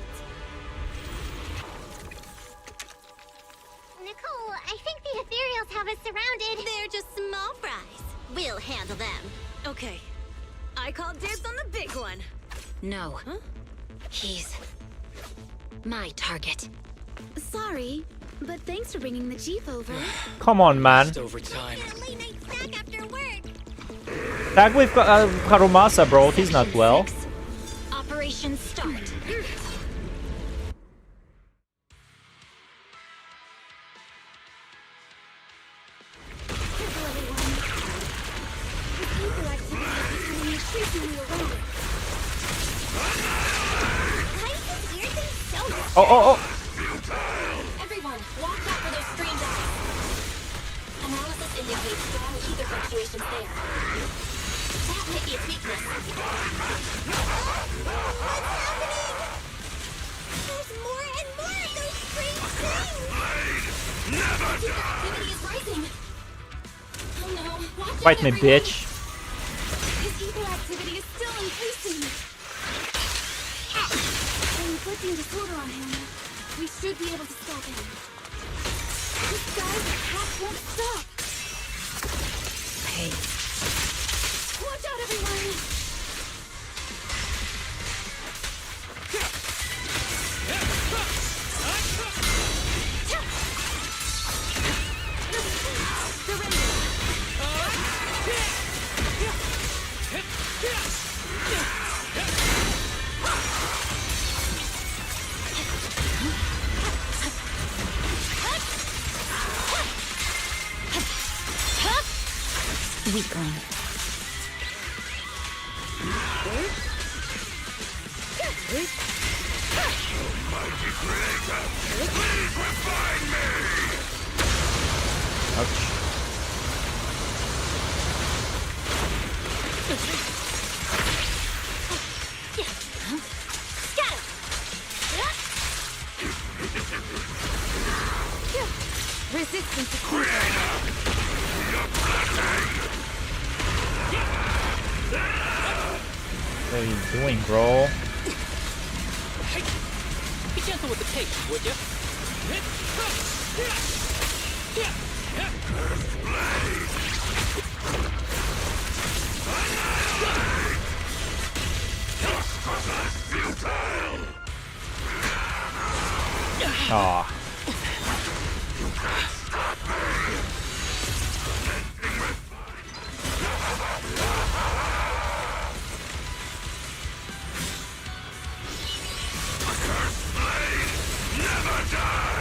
Nicole, I think the ethereals have us surrounded. They're just small fries. We'll handle them. Okay. I call dibs on the big one. No. Huh? He's my target. Sorry, but thanks for bringing the Jeep over. Come on, man. Just over time. Late night snack after work. Tag with Harumasa, bro. He's not well. Operation start. Oh. Everyone, watch out for those strange eyes. Analysis indicates strong ether fluctuations there. That might be its weakness. What's happening? There's more and more of those strange things! Ether activity is rising. Oh no, watch out, Fight me, everyone. bitch. His ether activity is still increasing. We're inflicting disorder on him. We should be able to stop him. This guy's attack won't stop. Hey. Watch out, everyone! Weakling. Mighty creator, please refine me! Ouch. Resistance to What are you doing, bro? Be gentle with the tape, would you? Aw.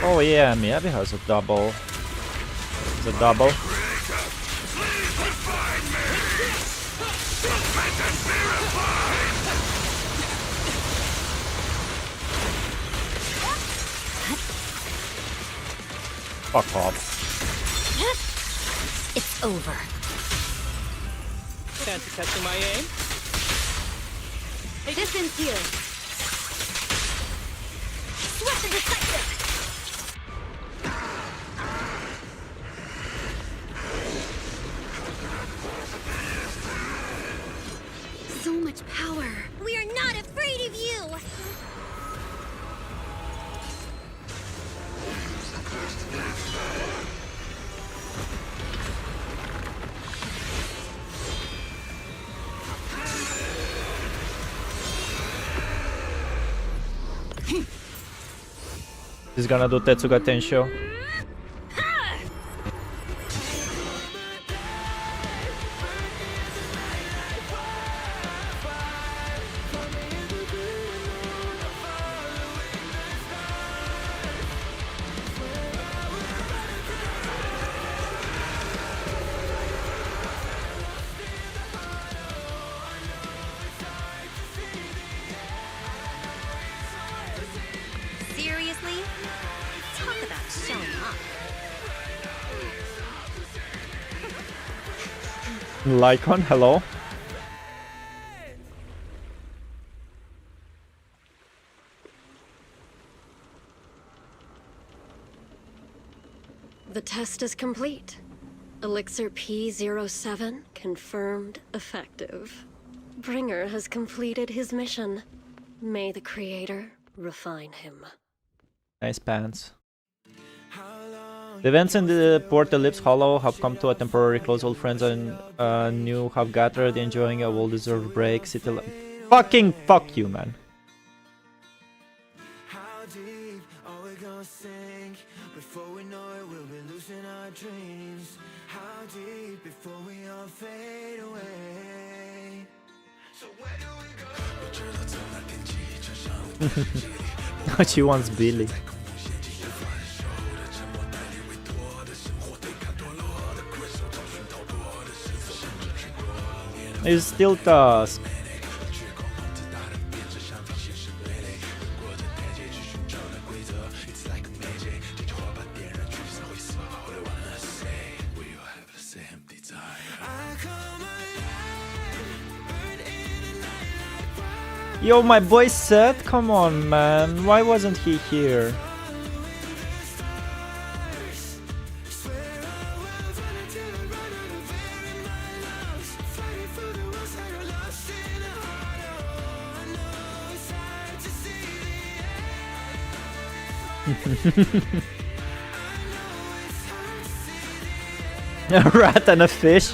Oh yeah, miyabi has a double. It's a double. Fuck off. It's over. Fancy catching my aim? Distance here. Swift and decisive. So much power. We are not afraid of you. He's gonna do Tetsuga Tensho. Seriously? Talk about showing off. Lycon, hello. The test is complete. Elixir P07 confirmed effective. Bringer has completed his mission. May the Creator refine him. Nice pants. The events in the Port Ellipse Hollow have come to a temporary close. Old friends and new have gathered, enjoying a well-deserved break. Fucking fuck you, man. She wants Billy. It's still task. Yo, my boy Seth, come on, man. Why wasn't he here? A rat and a fish.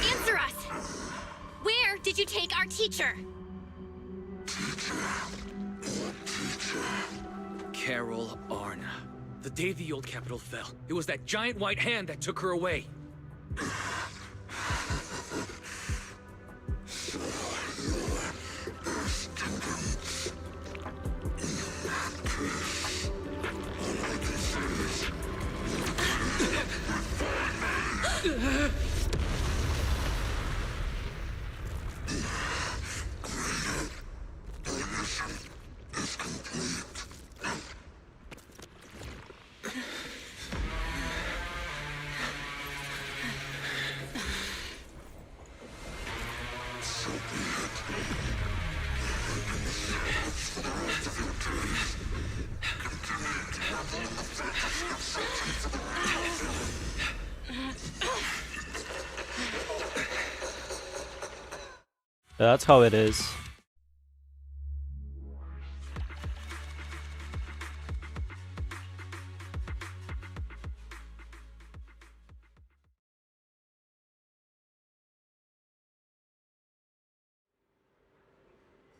Answer us! Where did you take our teacher? Carol Arna. The day the old capital fell, it was that giant white hand that took her away. That's how it is.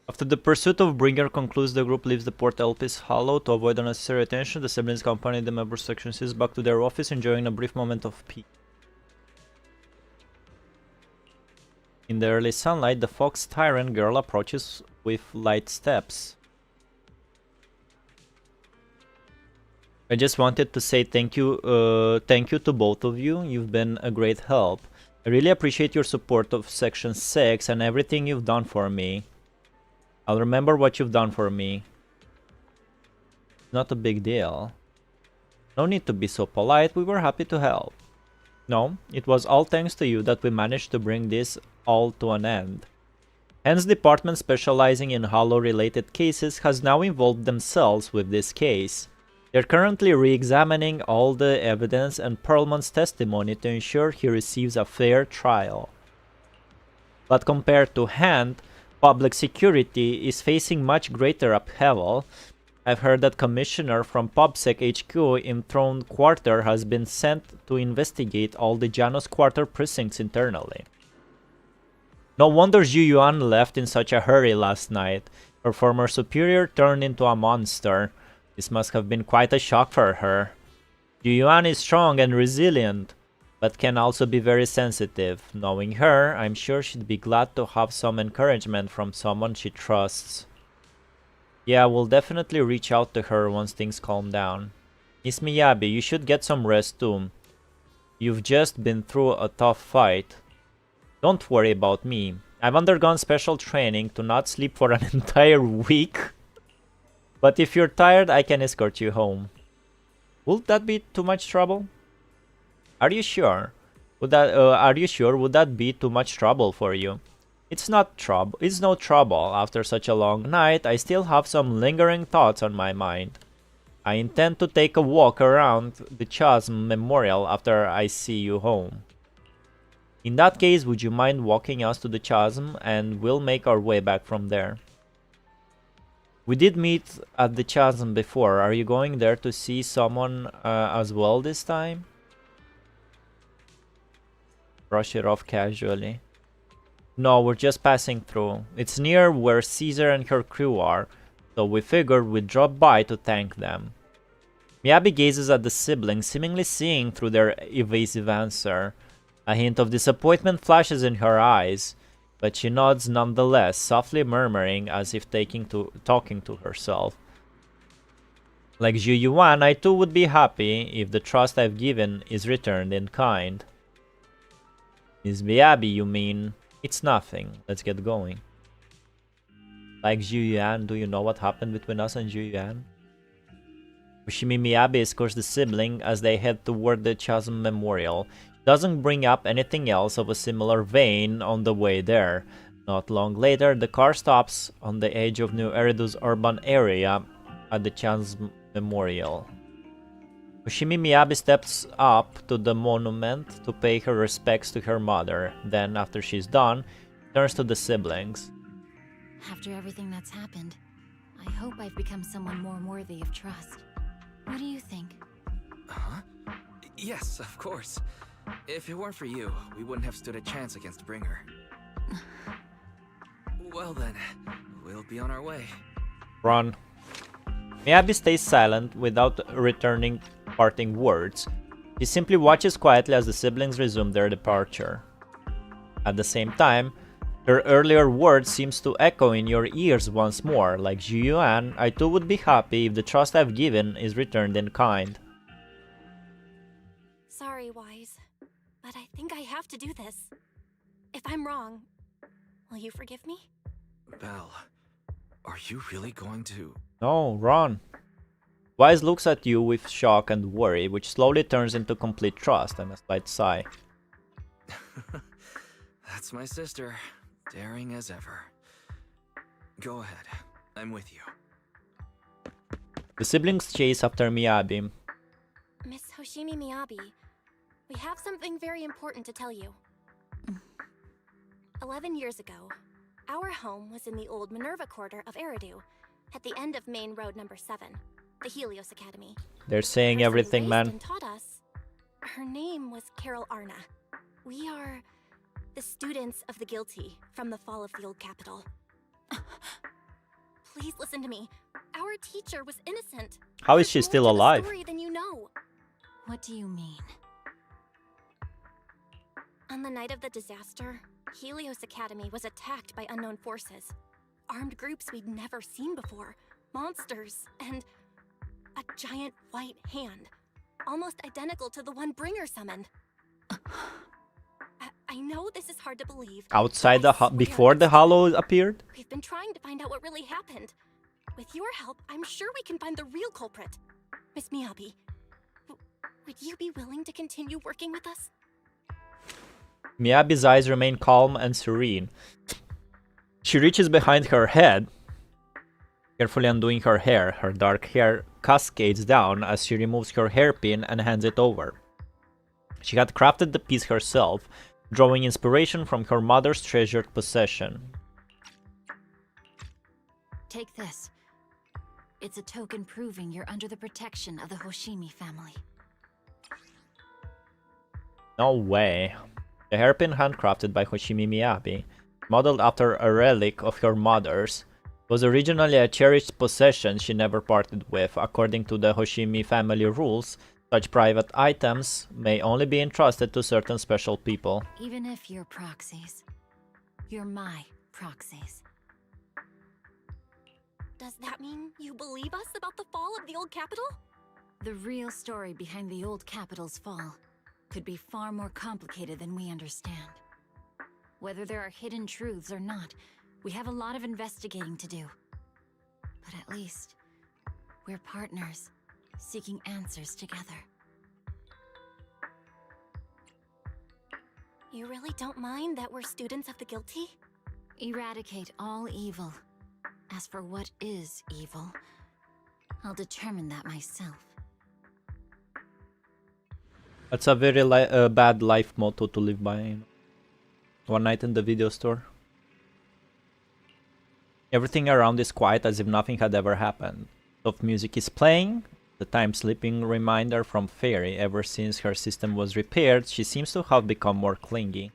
After the pursuit of Bringer concludes, the group leaves the Port Elpis Hollow to avoid unnecessary attention. The siblings accompany the member sections back to their office, enjoying a brief moment of peace. In the early sunlight, the fox tyrant girl approaches with light steps. I just wanted to say thank you to both of you. You've been a great help. I really appreciate your support of Section 6 and everything you've done for me. I'll remember what you've done for me. Not a big deal. No need to be so polite, we were happy to help. No, it was all thanks to you that we managed to bring this all to an end. Hence, department specializing in Hollow-related cases has now involved themselves with this case. They're currently re-examining all the evidence and Perlman's testimony to ensure he receives a fair trial. But compared to Hand, public security is facing much greater upheaval. I've heard that Commissioner from PubSec HQ in Throne Quarter has been sent to investigate all the Janus Quarter precincts internally. No wonder Zhu Yuan left in such a hurry last night. Her former superior turned into a monster. This must have been quite a shock for her. Zhu Yuan is strong and resilient, but can also be very sensitive. Knowing her, I'm sure she'd be glad to have some encouragement from someone she trusts. Yeah, we'll definitely reach out to her once things calm down. Miss Miyabi, you should get some rest too. You've just been through a tough fight. Don't worry about me. I've undergone special training to not sleep for an entire week. But if you're tired, I can escort you home. Will that be too much trouble? Are you sure? Would that be too much trouble for you? It's not trouble. It's no trouble. After such a long night, I still have some lingering thoughts on my mind. I intend to take a walk around the Chasm Memorial after I see you home. In that case, would you mind walking us to the Chasm, and we'll make our way back from there. We did meet at the Chasm before. Are you going there to see someone as well this time? Brush it off casually. No, we're just passing through. It's near where Caesar and her crew are, so we figured we'd drop by to thank them. Miyabi gazes at the siblings, seemingly seeing through their evasive answer. A hint of disappointment flashes in her eyes, but she nods nonetheless, softly murmuring as if talking to herself. Like Zhu Yuan, I too would be happy if the trust I've given is returned in kind. Miss Miyabi, you mean? It's nothing. Let's get going. Like Zhu Yuan, do you know what happened between us and Zhu Yuan? Fushimi Miyabi escorts the sibling as they head toward the Chasm Memorial. Doesn't bring up anything else of a similar vein on the way there. Not long later, the car stops on the edge of New Eridu's urban area at the Chasm Memorial. Fushimi Miyabi steps up to the monument to pay her respects to her mother. Then, after she's done, turns to the siblings. After everything that's happened, I hope I've become someone more worthy of trust. What do you think? Huh? Yes, of course. If it weren't for you, we wouldn't have stood a chance against Bringer. Well then, we'll be on our way. Run. Miyabi stays silent without returning parting words. She simply watches quietly as the siblings resume their departure. At the same time, her earlier words seems to echo in your ears once more. Like Zhu Yuan, I too would be happy if the trust I've given is returned in kind. Sorry, Wise, but I think I have to do this. If I'm wrong, will you forgive me? Belle, are you really going to... No, run. Wise looks at you with shock and worry, which slowly turns into complete trust and a slight sigh. That's my sister, daring as ever. Go ahead, I'm with you. The siblings chase after Miyabi. Miss Hoshimi Miyabi, we have something very important to tell you. 11 years ago, our home was in the old Minerva Quarter of Eridu, at the end of Main Road number 7, the Helios Academy. They're saying everything, man. Taught us. Her name was Carol Arna. We are the students of the guilty from the fall of the old capital. Please listen to me. Our teacher was innocent. How is she still alive? Story than you know. What do you mean? On the night of the disaster, Helios Academy was attacked by unknown forces. Armed groups we'd never seen before. Monsters, and a giant white hand. Almost identical to the one Bringer summoned. I know this is hard to believe. Outside before the Hollow appeared? We've been trying to find out what really happened. With your help, I'm sure we can find the real culprit. Miss Miyabi, would you be willing to continue working with us? Miyabi's eyes remain calm and serene. She reaches behind her head, carefully undoing her hair. Her dark hair cascades down as she removes her hairpin and hands it over. She had crafted the piece herself, drawing inspiration from her mother's treasured possession. Take this. It's a token proving you're under the protection of the Hoshimi family. No way. The hairpin handcrafted by Hoshimi Miyabi, modeled after a relic of her mother's, was originally a cherished possession she never parted with. According to the Hoshimi family rules, such private items may only be entrusted to certain special people. Even if you're proxies, you're my proxies. Does that mean you believe us about the fall of the old capital? The real story behind the old capital's fall could be far more complicated than we understand. Whether there are hidden truths or not, we have a lot of investigating to do. But at least, we're partners, seeking answers together. You really don't mind that we're students of the guilty? Eradicate all evil. As for what is evil, I'll determine that myself. That's a very bad life motto to live by. One night in the video store. Everything around is quiet as if nothing had ever happened. Soft music is playing. The time-slipping reminder from Fairy. Ever since her system was repaired, she seems to have become more clingy.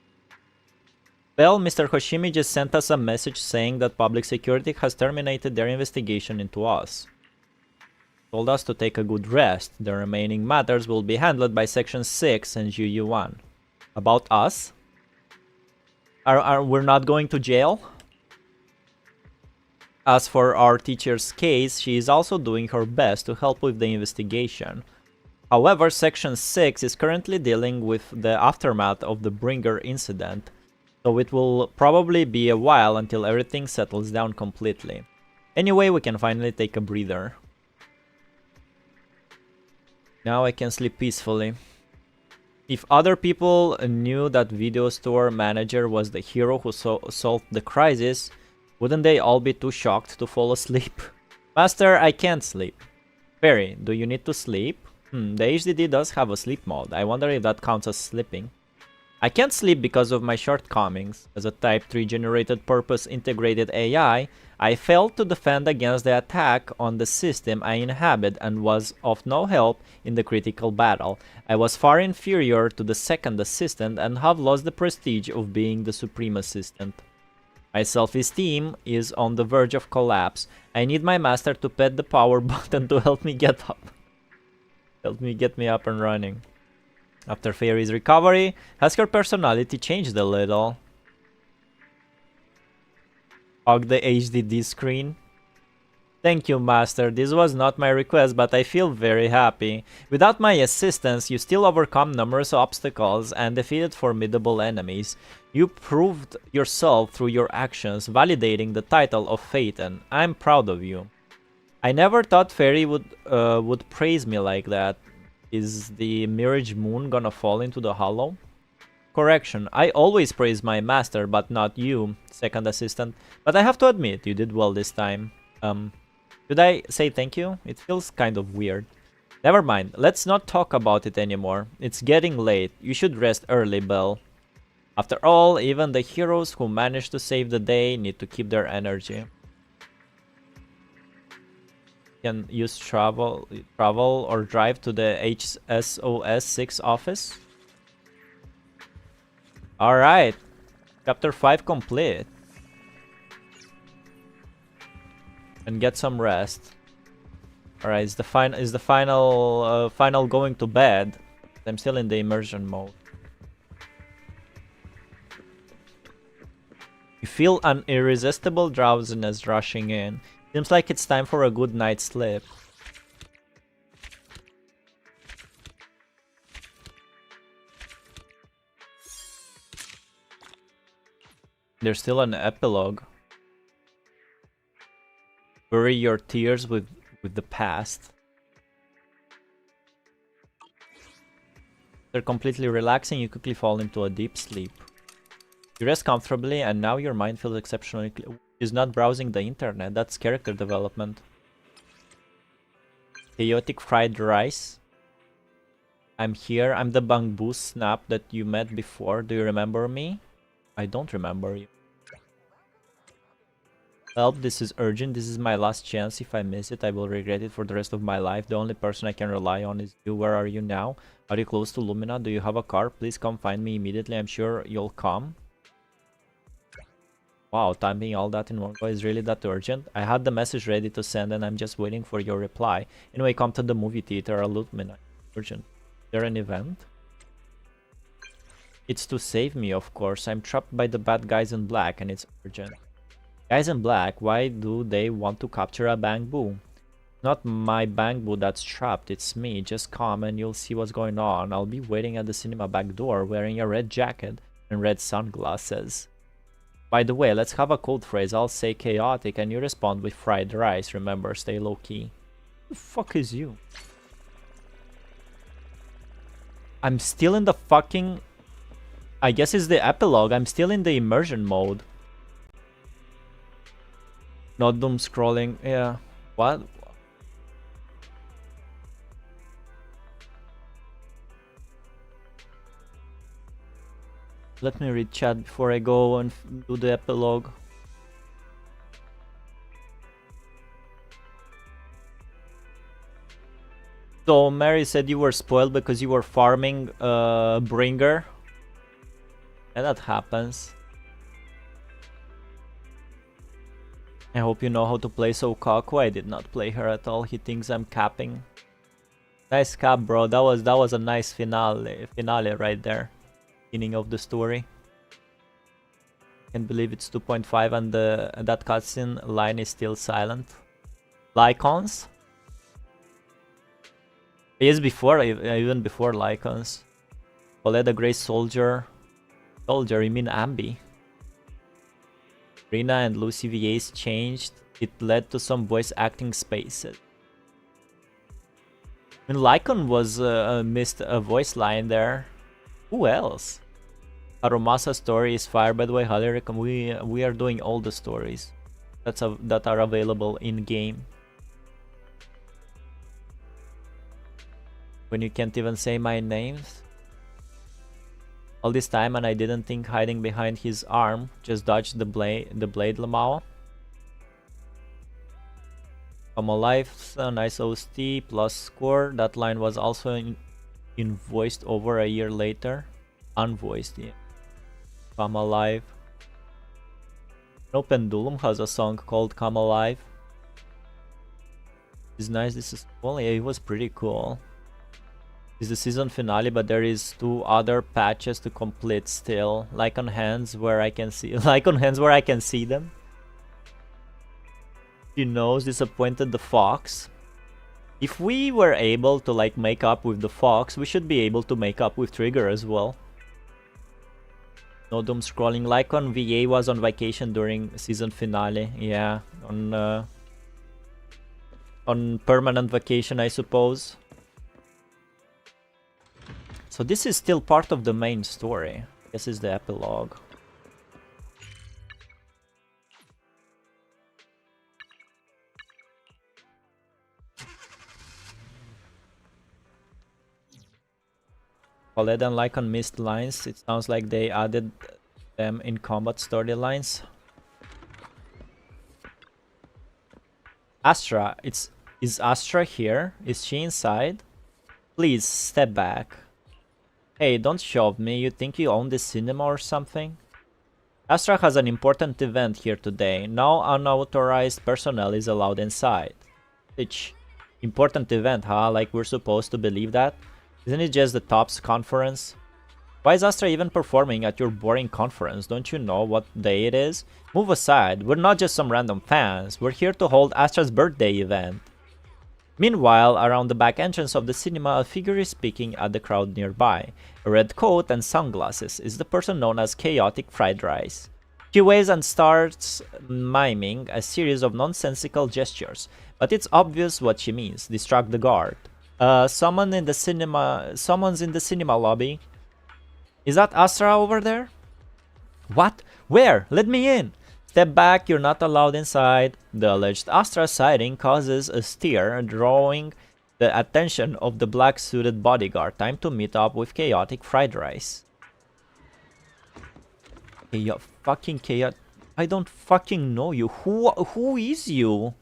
Well, Mr. Hoshimi just sent us a message saying that public security has terminated their investigation into us. Told us to take a good rest. The remaining matters will be handled by Section 6 and GU1. About us? We're not going to jail? As for our teacher's case, she is also doing her best to help with the investigation. However, Section 6 is currently dealing with the aftermath of the Bringer incident, so it will probably be a while until everything settles down completely. Anyway, we can finally take a breather. Now I can sleep peacefully. If other people knew that video store manager was the hero who solved the crisis, wouldn't they all be too shocked to fall asleep? Master, I can't sleep. Fairy, do you need to sleep? The HDD does have a sleep mode. I wonder if that counts as sleeping. I can't sleep because of my shortcomings. As a Type 3 generated purpose integrated AI, I failed to defend against the attack on the system I inhabit and was of no help in the critical battle. I was far inferior to the second assistant and have lost the prestige of being the supreme assistant. My self-esteem is on the verge of collapse. I need my master to pet the power button to help me get up. Help me get me up and running. After Fairy's recovery, has her personality changed a little? Hug the HDD screen. Thank you, Master. This was not my request, but I feel very happy. Without my assistance, you still overcome numerous obstacles and defeated formidable enemies. You proved yourself through your actions, validating the title of Phaeton. I'm proud of you. I never thought Fairy would praise me like that. Is the Mirage Moon gonna fall into the hollow? Correction, I always praise my master, but not you, second assistant. But I have to admit, you did well this time. Should I say thank you? It feels kind of weird. Never mind, let's not talk about it anymore. It's getting late. You should rest early, Belle. After all, even the heroes who manage to save the day need to keep their energy. Can use travel or drive to the HSOS 6 office. Alright. Chapter 5 complete. And get some rest. Alright, is the final going to bed. I'm still in the immersion mode. You feel an irresistible drowsiness rushing in. Seems like it's time for a good night's sleep. There's still an epilogue. Bury your tears with the past. They're completely relaxing, you quickly fall into a deep sleep. You rest comfortably and now your mind feels exceptionally clear. She's not browsing the internet. That's character development. Chaotic fried rice. I'm here. I'm the bamboo snap that you met before. Do you remember me? I don't remember you. Help, this is urgent. This is my last chance. If I miss it, I will regret it for the rest of my life. The only person I can rely on is you. Where are you now? Are you close to Lumina? Do you have a car? Please come find me immediately. I'm sure you'll come. Wow, typing all that in one go is really that urgent? I had the message ready to send and I'm just waiting for your reply. Anyway, come to the movie theater. Lumina. Urgent. Is there an event? It's to save me, of course. I'm trapped by the bad guys in black and it's urgent. Guys in black, why do they want to capture a bamboo? Not my bamboo that's trapped, it's me. Just come and you'll see what's going on. I'll be waiting at the cinema back door wearing a red jacket and red sunglasses. By the way, let's have a code phrase. I'll say chaotic and you respond with fried rice. Remember, stay low key. Who the fuck is you? I'm still in the fucking... I guess it's the epilogue. I'm still in the immersion mode. Not doom scrolling. Yeah. What? Let me read chat before I go and do the epilogue. So Mary said you were spoiled because you were farming Bringer. And that happens. I hope you know how to play Sokaku. I did not play her at all. He thinks I'm capping. Nice cap, bro. That was a nice finale right there. Beginning of the story. Can't believe it's 2.5 and that cutscene line is still silent. Lycons? Yes, before even before Lycons. Colette the Grey Soldier. Soldier, you mean Anby? Rina and Lucy VAs changed. It led to some voice acting spaces. I mean, Lycon was missed a voice line there. Who else? Harumasa story is fire, by the way. Highly recommend. We are doing all the stories that are available in game. When you can't even say my names. All this time and I didn't think hiding behind his arm. Just dodged the blade Lamao. Come alive, nice OST plus score. That line was also invoiced over a year later. Unvoiced, yeah. Come alive. No, Pendulum has a song called Come Alive. It's nice, this is cool. Yeah, it was pretty cool. It's the season finale, but there is 2 other patches to complete still. Like on hands where I can see them. She knows disappointed the fox. If we were able to like make up with the fox, we should be able to make up with Trigger as well. No doom scrolling. Lycon VA was on vacation during season finale. Yeah, on permanent vacation, I suppose. So this is still part of the main story. This is the epilogue. Colette and Lycon missed lines. It sounds like they added them in combat storylines. Astra, is Astra here? Is she inside? Please step back. Hey, don't shove me. You think you own this cinema or something? Astra has an important event here today. No unauthorized personnel is allowed inside. Which important event, huh? Like we're supposed to believe that? Isn't it just the TOPS conference? Why is Astra even performing at your boring conference? Don't you know what day it is? Move aside. We're not just some random fans. We're here to hold Astra's birthday event. Meanwhile, around the back entrance of the cinema, a figure is speaking at the crowd nearby. A red coat and sunglasses is the person known as Chaotic Fried Rice. She waves and starts miming a series of nonsensical gestures, but it's obvious what she means. Distract the guard. Someone's in the cinema lobby. Is that Astra over there? What? Where? Let me in! Step back, you're not allowed inside. The alleged Astra sighting causes a stir, drawing the attention of the black-suited bodyguard. Time to meet up with chaotic fried rice. Fucking chaotic. I don't fucking know you. Who is you?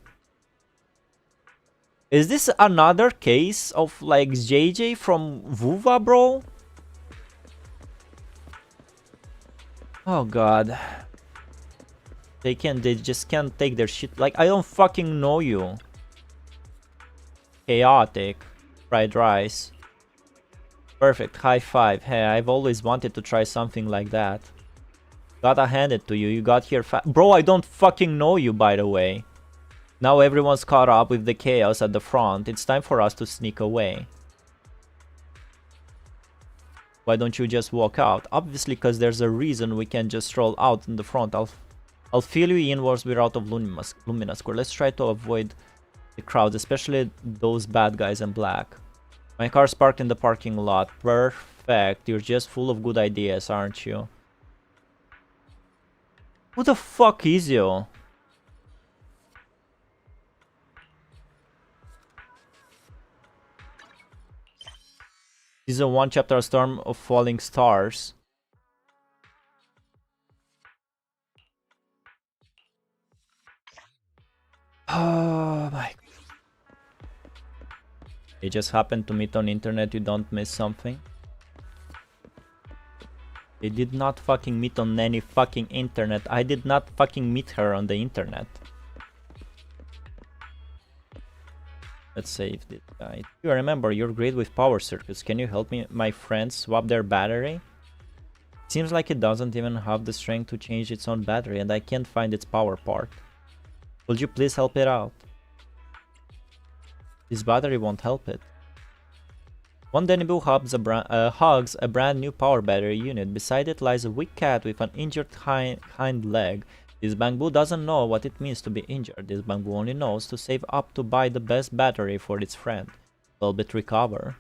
Is this another case of like JJ from Vuva, bro? Oh god. They just can't take their shit. Like, I don't fucking know you. Chaotic. Fried rice. Perfect. High five. Hey, I've always wanted to try something like that. Gotta hand it to you. You got here fast. Bro, I don't fucking know you, by the way. Now everyone's caught up with the chaos at the front. It's time for us to sneak away. Why don't you just walk out? Obviously, because there's a reason we can't just stroll out in the front. I'll fill you in once we're out of Lumina Square. Let's try to avoid the crowds, especially those bad guys in black. My car's parked in the parking lot. Perfect. You're just full of good ideas, aren't you? Who the fuck is you? Season 1 chapter Storm of Falling Stars. Oh my. You just happen to meet on internet, you don't miss something. They did not fucking meet on any fucking internet. I did not fucking meet her on the internet. Let's save this guy. You remember, you're great with power circuits. Can you help me, my friend, swap their battery? Seems like it doesn't even have the strength to change its own battery, and I can't find its power part. Would you please help it out? This battery won't help it. One Denibu hugs a brand new power battery unit. Beside it lies a weak cat with an injured hind leg. This Bangbu doesn't know what it means to be injured. This Bangbu only knows to save up to buy the best battery for its friend. Help it recover.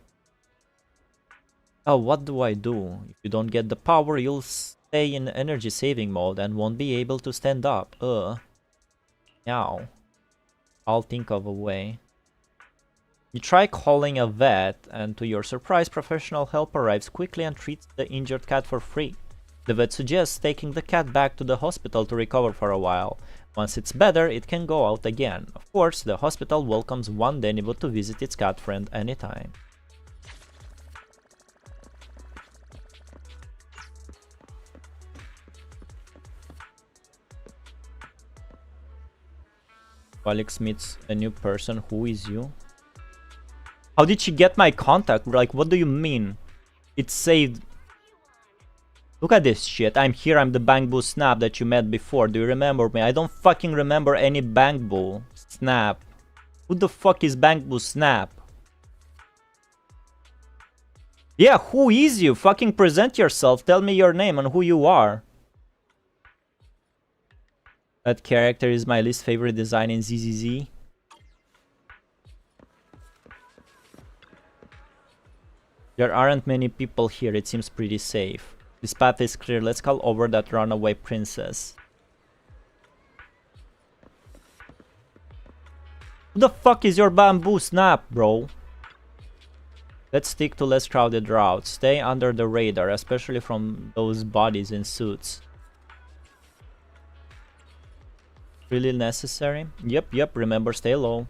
Oh, what do I do? If you don't get the power, you'll stay in energy saving mode and won't be able to stand up. Now, I'll think of a way. You try calling a vet, and to your surprise, professional help arrives quickly and treats the injured cat for free. The vet suggests taking the cat back to the hospital to recover for a while. Once it's better, it can go out again. Of course, the hospital welcomes one Denibo to visit its cat friend anytime. Valics meets a new person. Who is you? How did she get my contact? Like, what do you mean? It's saved. Look at this shit. I'm here. I'm the Bangbu Snap that you met before. Do you remember me? I don't fucking remember any Bangbu Snap. Who the fuck is Bangbu Snap? Yeah, who is you? Fucking present yourself. Tell me your name and who you are. That character is my least favorite design in ZZZ. There aren't many people here. It seems pretty safe. This path is clear. Let's call over that runaway princess. Who the fuck is your Bangbu Snap, bro? Let's stick to less crowded routes. Stay under the radar, especially from those bodies in suits. Really necessary? Yep, remember, stay low.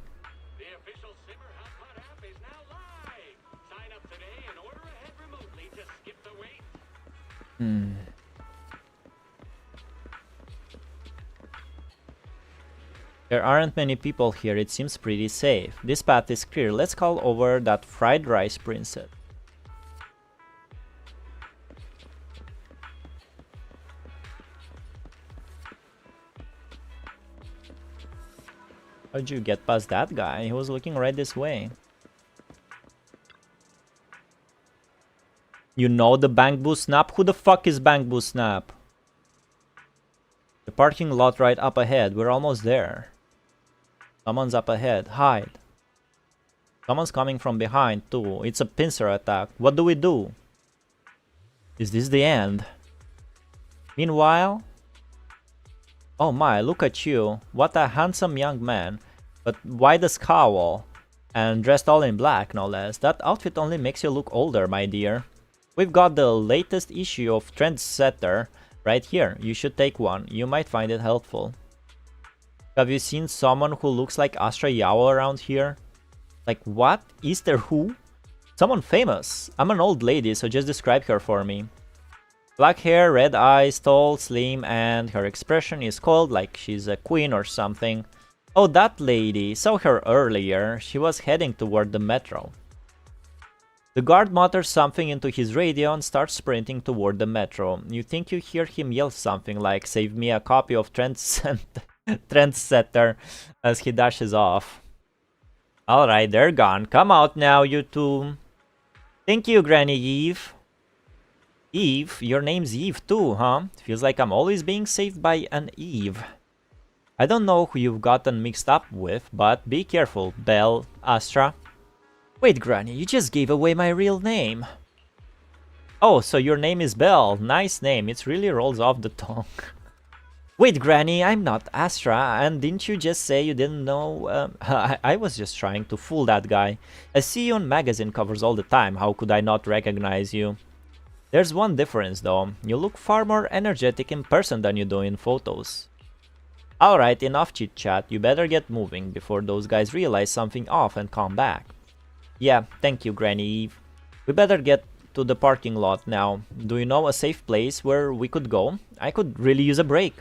There aren't many people here. It seems pretty safe. This path is clear. Let's call over that fried rice princess. How'd you get past that guy? He was looking right this way. You know the Bangbu Snap? Who the fuck is Bangbu Snap? The parking lot right up ahead. We're almost there. Someone's up ahead. Hide. Someone's coming from behind too. It's a pincer attack. What do we do? Is this the end? Meanwhile... Oh my, look at you. What a handsome young man. But why the scowl? And dressed all in black, no less. That outfit only makes you look older, my dear. We've got the latest issue of Trendsetter right here. You should take one. You might find it helpful. Have you seen someone who looks like Astra Yao around here? Like what? Is there who? Someone famous. I'm an old lady, so just describe her for me. Black hair, red eyes, tall, slim, and her expression is cold, like she's a queen or something. Oh, that lady. Saw her earlier. She was heading toward the metro. The guard mutters something into his radio and starts sprinting toward the metro. You think you hear him yell something like, "Save me a copy of Trendsetter," as he dashes off. Alright, they're gone. Come out now, you two. Thank you, Granny Eve. Eve? Your name's Eve too, huh? Feels like I'm always being saved by an Eve. I don't know who you've gotten mixed up with, but be careful, Belle, Astra. Wait, Granny, you just gave away my real name. Oh, so your name is Belle. Nice name, it really rolls off the tongue. Wait, Granny, I'm not Astra, and didn't you just say you didn't know? I was just trying to fool that guy. I see you on magazine covers all the time, how could I not recognize you? There's one difference though, you look far more energetic in person than you do in photos. Alright, enough chit chat, you better get moving before those guys realize something off and come back. Yeah, thank you, Granny Eve. We better get to the parking lot now. Do you know a safe place where we could go? I could really use a break.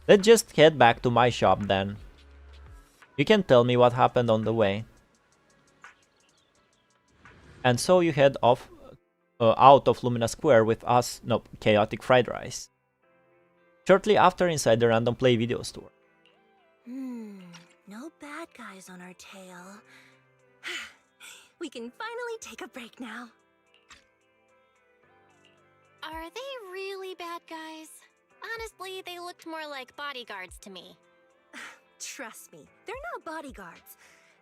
Let's just head back to my shop then. You can tell me what happened on the way. And so you head off out of Lumina Square with us, no, Chaotic Fried Rice. Shortly after, inside the Random Play video store. No bad guys on our tail. We can finally take a break now. Are they really bad guys? Honestly, they looked more like bodyguards to me. Trust me, they're not bodyguards.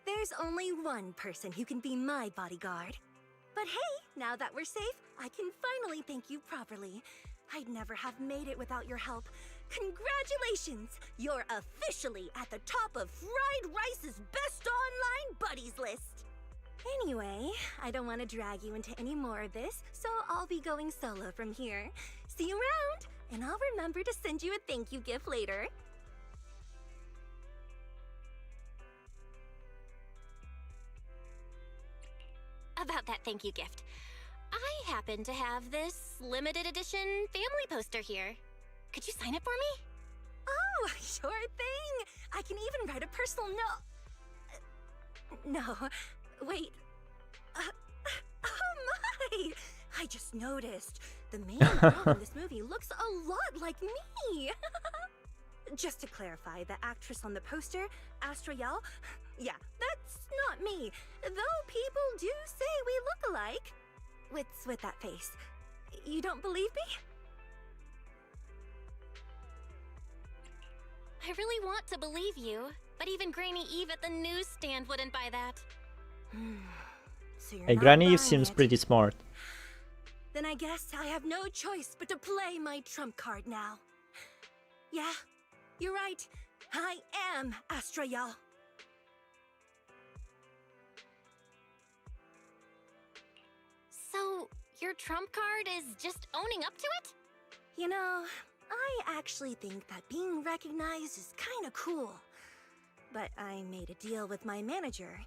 There's only one person who can be my bodyguard. But hey, now that we're safe, I can finally thank you properly. I'd never have made it without your help. Congratulations! You're officially at the top of Fried Rice's best online buddies list. Anyway, I don't want to drag you into any more of this, so I'll be going solo from here. See you around, and I'll remember to send you a thank you gift later. About that thank you gift. I happen to have this limited edition family poster here. Could you sign it for me? Oh, sure thing! I can even write a personal note. No, wait. Oh my! I just noticed. The main girl in this movie looks a lot like me! Just to clarify, the actress on the poster, Astra Yao, yeah, that's not me. Though people do say we look alike. What's with that face? You don't believe me? I really want to believe you, but even Granny Eve at the newsstand wouldn't buy that. So you're Hey, not Granny Eve buying seems it. pretty smart. Then I guess I have no choice but to play my trump card now. Yeah, you're right. I am Astra Yao. So, your trump card is just owning up to it? You know, I actually think that being recognized is kinda cool. But I made a deal with my manager.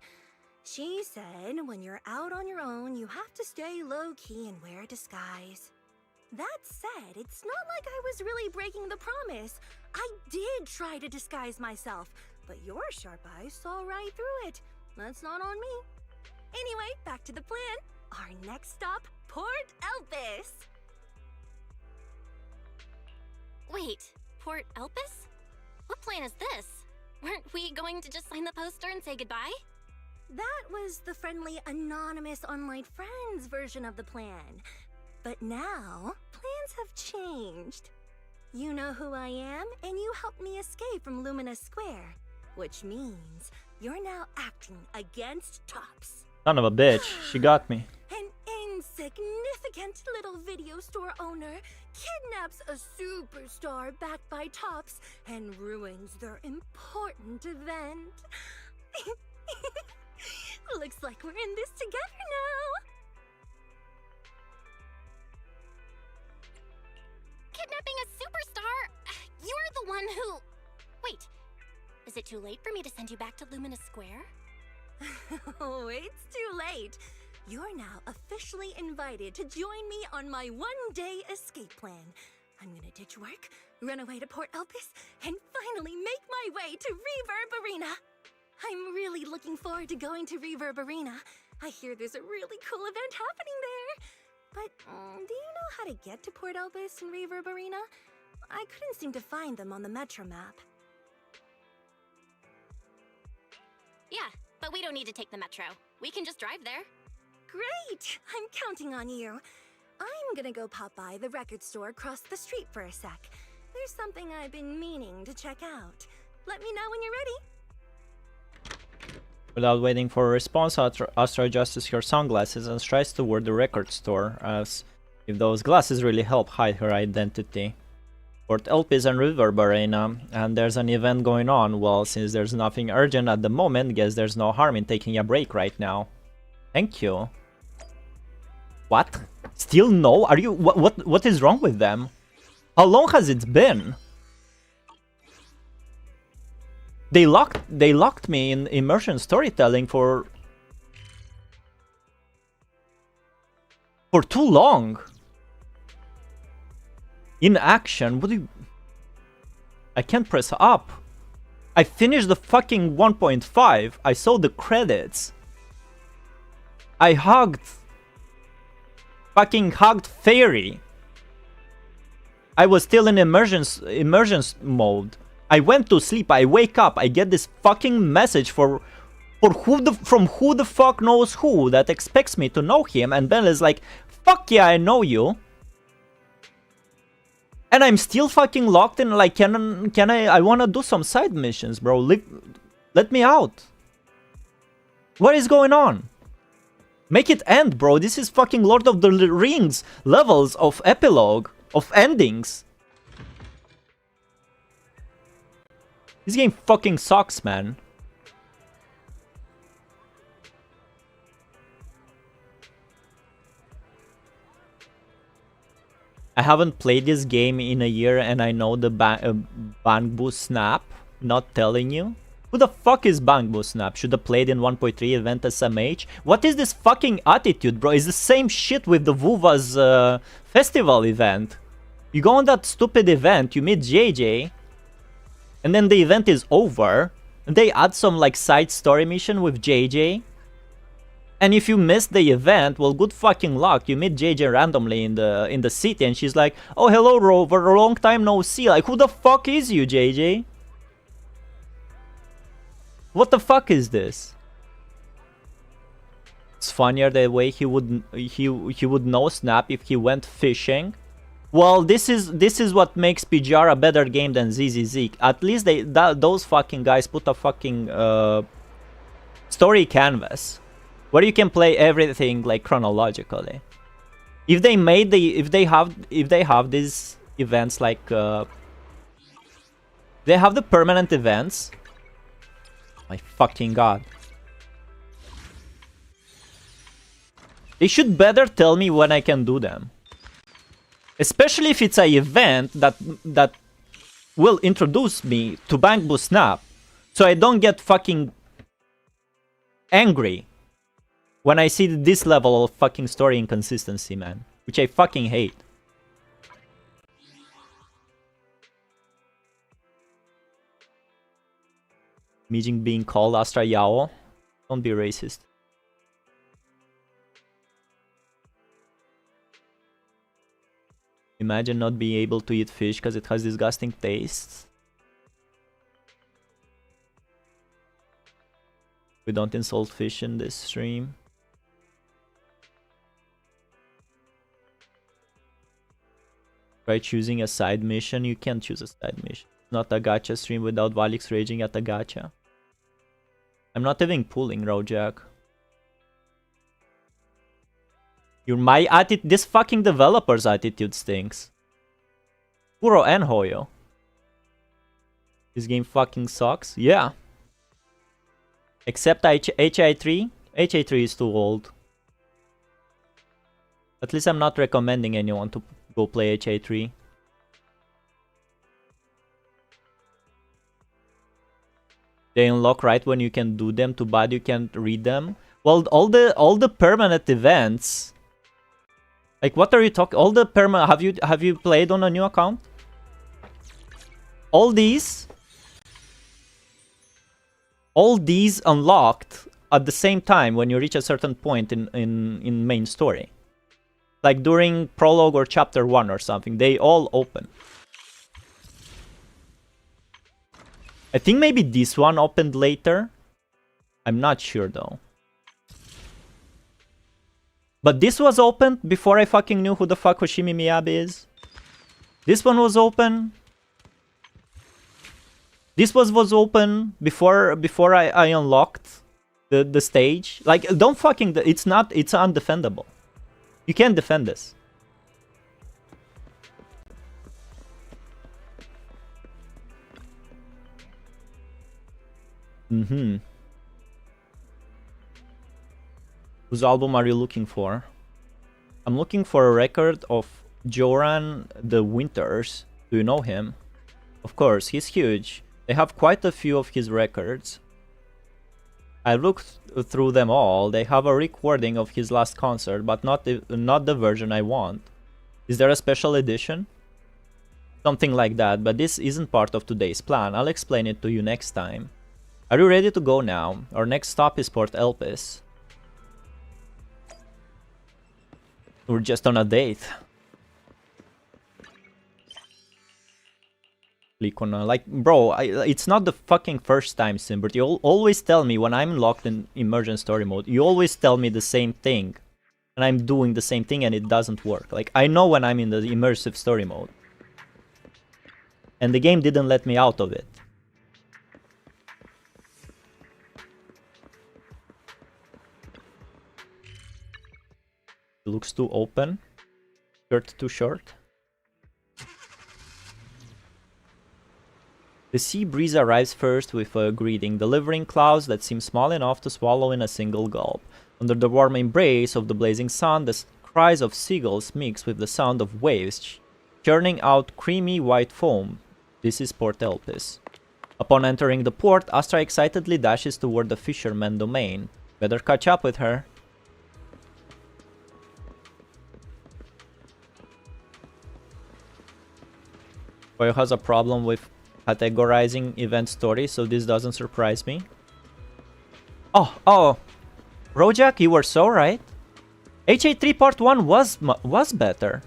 She said when you're out on your own, you have to stay low-key and wear a disguise. That said, it's not like I was really breaking the promise. I did try to disguise myself, but your sharp eyes saw right through it. That's not on me. Anyway, back to the plan. Our next stop, Port Elpis. Wait, Port Elpis? What plan is this? Weren't we going to just sign the poster and say goodbye? That was the friendly, anonymous online friends version of the plan. But now, plans have changed. You know who I am, and you helped me escape from Lumina Square. Which means you're now acting against Tops. Son of a bitch, she got me. And insignificant little video store owner kidnaps a superstar backed by tops and ruins their important event. Looks like we're in this together now. Kidnapping a superstar? You're the one who... Wait, is it too late for me to send you back to Luminous Square? Oh, it's too late. You're now officially invited to join me on my one-day escape plan. I'm gonna ditch work, run away to Port Elpis, and finally make my way to Reverb Arena. I'm really looking forward to going to Reverb Arena. I hear there's a really cool event happening there. But do you know how to get to Port Elpis and Reverb Arena? I couldn't seem to find them on the Metro map. Yeah, but we don't need to take the metro. We can just drive there. Great! I'm counting on you. I'm gonna go pop by the record store across the street for a sec. There's something I've been meaning to check out. Let me know when you're ready. Without waiting for a response, Astra adjusts her sunglasses and strides toward the record store, as if those glasses really help hide her identity. Port Elpis and Reverb Arena, and there's an event going on. Well, since there's nothing urgent at the moment, guess there's no harm in taking a break right now. Thank you. What? Still no? Are you... What is wrong with them? How long has it been? They locked me in immersion storytelling for too long. In action, what do you... I can't press up. I finished the fucking 1.5. I saw the credits. I fucking hugged Fairy. I was still in immersion mode. I went to sleep, I wake up, I get this fucking message from who the fuck knows who that expects me to know him, and Belle is like, fuck yeah, I know you. And I'm still fucking locked in, like, I wanna do some side missions, bro. Let me out. What is going on? Make it end, bro. This is fucking Lord of the Rings levels of epilogue, of endings. This game fucking sucks, man. I haven't played this game in a year and I know the Bangbu Snap. Not telling you. Who the fuck is Bangbu Snap? Should have played in 1.3 event SMH? What is this fucking attitude, bro? It's the same shit with the Vuva's festival event. You go on that stupid event, you meet JJ, and then the event is over, and they add some like side story mission with JJ. And if you miss the event, well, good fucking luck. You meet JJ randomly in the city, and she's like, "Oh, hello, Rover. A long time no see." Like, who the fuck is you, JJ? What the fuck is this? It's funnier the way he would know Snap if he went fishing. Well, this is what makes PGR a better game than ZZZ. At least those fucking guys put a fucking story canvas where you can play everything like chronologically. If they have these events like they have the permanent events. My fucking god. They should better tell me when I can do them. Especially if it's an event that will introduce me to Bangbu Snap, so I don't get fucking angry when I see this level of fucking story inconsistency, man. Which I fucking hate. Mijing being called Astra Yao. Don't be racist. Imagine not being able to eat fish because it has disgusting tastes. We don't insult fish in this stream. Try choosing a side mission. You can't choose a side mission. Not a gacha stream without Valics raging at a gacha. I'm not even pulling, Rojak. My attitude. This fucking developer's attitude stinks. Kuro and Hoyo. This game fucking sucks. Yeah. Except HI3. HI3 is too old. At least I'm not recommending anyone to go play HI3. They unlock right when you can do them. Too bad you can't read them. Well, all the permanent events. Like, what are you talking? All the permanent. Have you played on a new account? All these unlocked at the same time when you reach a certain point in main story. Like during prologue or chapter 1 or something, they all open. I think maybe this one opened later. I'm not sure though. But this was opened before I fucking knew who the fuck Hoshimi Miyabi is. This one was open. This was open before I unlocked the stage. Like, don't fucking... It's undefendable. You can't defend this. Whose album are you looking for? I'm looking for a record of Joran the Winters. Do you know him? Of course, he's huge. They have quite a few of his records. I looked through them all. They have a recording of his last concert, but not the version I want. Is there a special edition? Something like that, but this isn't part of today's plan. I'll explain it to you next time. Are you ready to go now? Our next stop is Port Elpis. We're just on a date. Click on like, bro, it's not the fucking first time, Simbert. You always tell me when I'm locked in immersion story mode, you always tell me the same thing. And I'm doing the same thing and it doesn't work. Like, I know when I'm in the immersive story mode. And the game didn't let me out of it. It looks too open. Shirt too short. The sea breeze arrives first with a greeting, delivering clouds that seem small enough to swallow in a single gulp. Under the warm embrace of the blazing sun, the cries of seagulls mix with the sound of waves, churning out creamy white foam. This is Port Elpis. Upon entering the port, Astra excitedly dashes toward the fisherman domain. Better catch up with her. Hoyo has a problem with categorizing event stories, so this doesn't surprise me. Oh, Rojak, you were so right. HA3 Part 1 was better.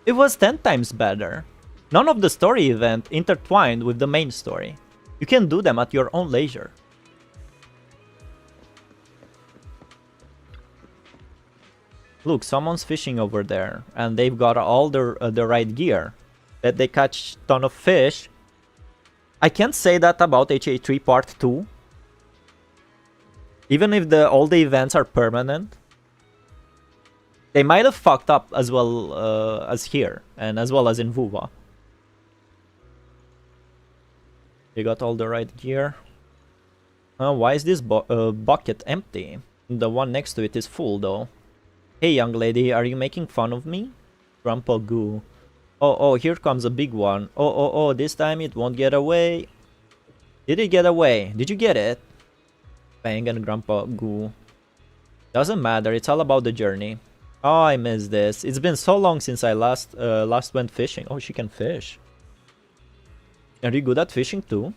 It was 10 times better. None of the story event intertwined with the main story. You can do them at your own leisure. Look, someone's fishing over there, and they've got all the right gear. That they catch ton of fish. I can't say that about HA3 Part 2. Even if all the events are permanent. They might have fucked up as well as here, and as well as in Vuva. They got all the right gear. Why is this bucket empty? The one next to it is full though. Hey young lady, are you making fun of me? Grandpa Goo. Oh, here comes a big one. Oh, this time it won't get away. Did it get away? Did you get it? Bang and Grandpa Goo. Doesn't matter, it's all about the journey. Oh, I miss this. It's been so long since I last went fishing. Oh, she can fish. Are you good at fishing too?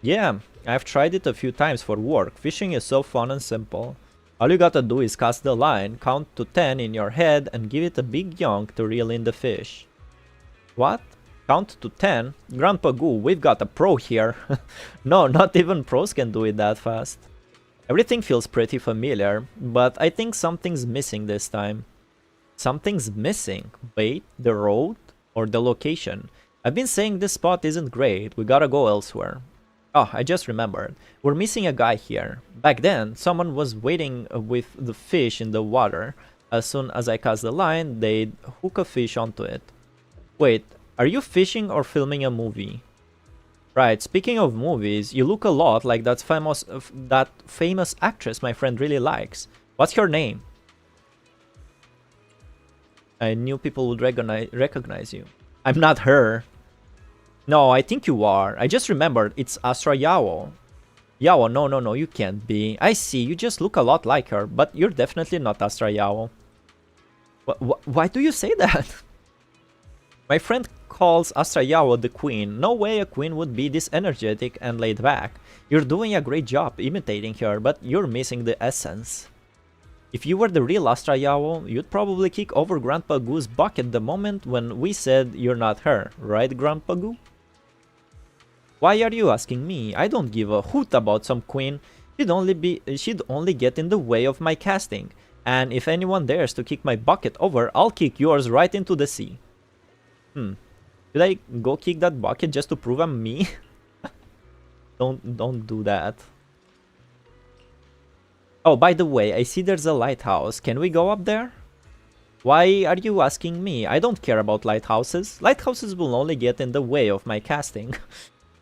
Yeah, I've tried it a few times for work. Fishing is so fun and simple. All you gotta do is cast the line, count to 10 in your head, and give it a big yonk to reel in the fish. What? Count to 10? Grandpa Goo, we've got a pro here. No, not even pros can do it that fast. Everything feels pretty familiar, but I think something's missing this time. Something's missing. Wait, the road? Or the location? I've been saying this spot isn't great, we gotta go elsewhere. Oh, I just remembered. We're missing a guy here. Back then, someone was waiting with the fish in the water. As soon as I cast the line, they'd hook a fish onto it. Wait, are you fishing or filming a movie? Right, speaking of movies, you look a lot like that famous actress my friend really likes. What's your name? I knew people would recognize you. I'm not her. No, I think you are. I just remembered, it's Astra Yao. Yao, no, you can't be. I see, you just look a lot like her, but you're definitely not Astra Yao. Why do you say that? My friend calls Astra Yao the queen. No way a queen would be this energetic and laid back. You're doing a great job imitating her, but you're missing the essence. If you were the real Astra Yao, you'd probably kick over Grandpa Goo's bucket the moment when we said you're not her, right, Grandpa Goo? Why are you asking me? I don't give a hoot about some queen. She'd only get in the way of my casting. And if anyone dares to kick my bucket over, I'll kick yours right into the sea. Should I go kick that bucket just to prove I'm me? Don't do that. Oh, by the way, I see there's a lighthouse. Can we go up there? Why are you asking me? I don't care about lighthouses. Lighthouses will only get in the way of my casting.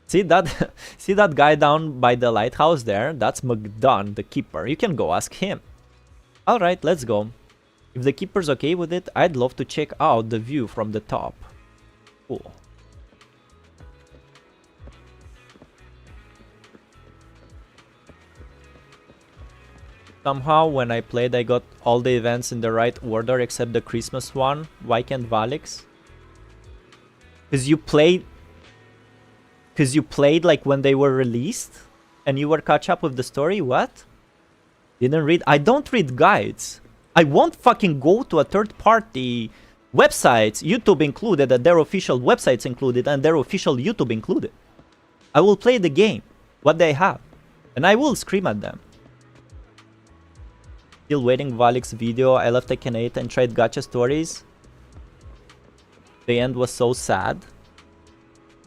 See that guy down by the lighthouse there? That's McDunn, the keeper. You can go ask him. Alright, let's go. If the keeper's okay with it, I'd love to check out the view from the top. Cool. Somehow, when I played, I got all the events in the right order except the Christmas one. Why can't Valics? Because you played like when they were released? And you were catch up with the story? What? Didn't read? I don't read guides. I won't fucking go to a third-party websites, YouTube included, and their official websites included, and their official YouTube included. I will play the game, what they have, and I will scream at them. Still waiting Valics video. I left Tekken 8 and tried gacha stories. The end was so sad.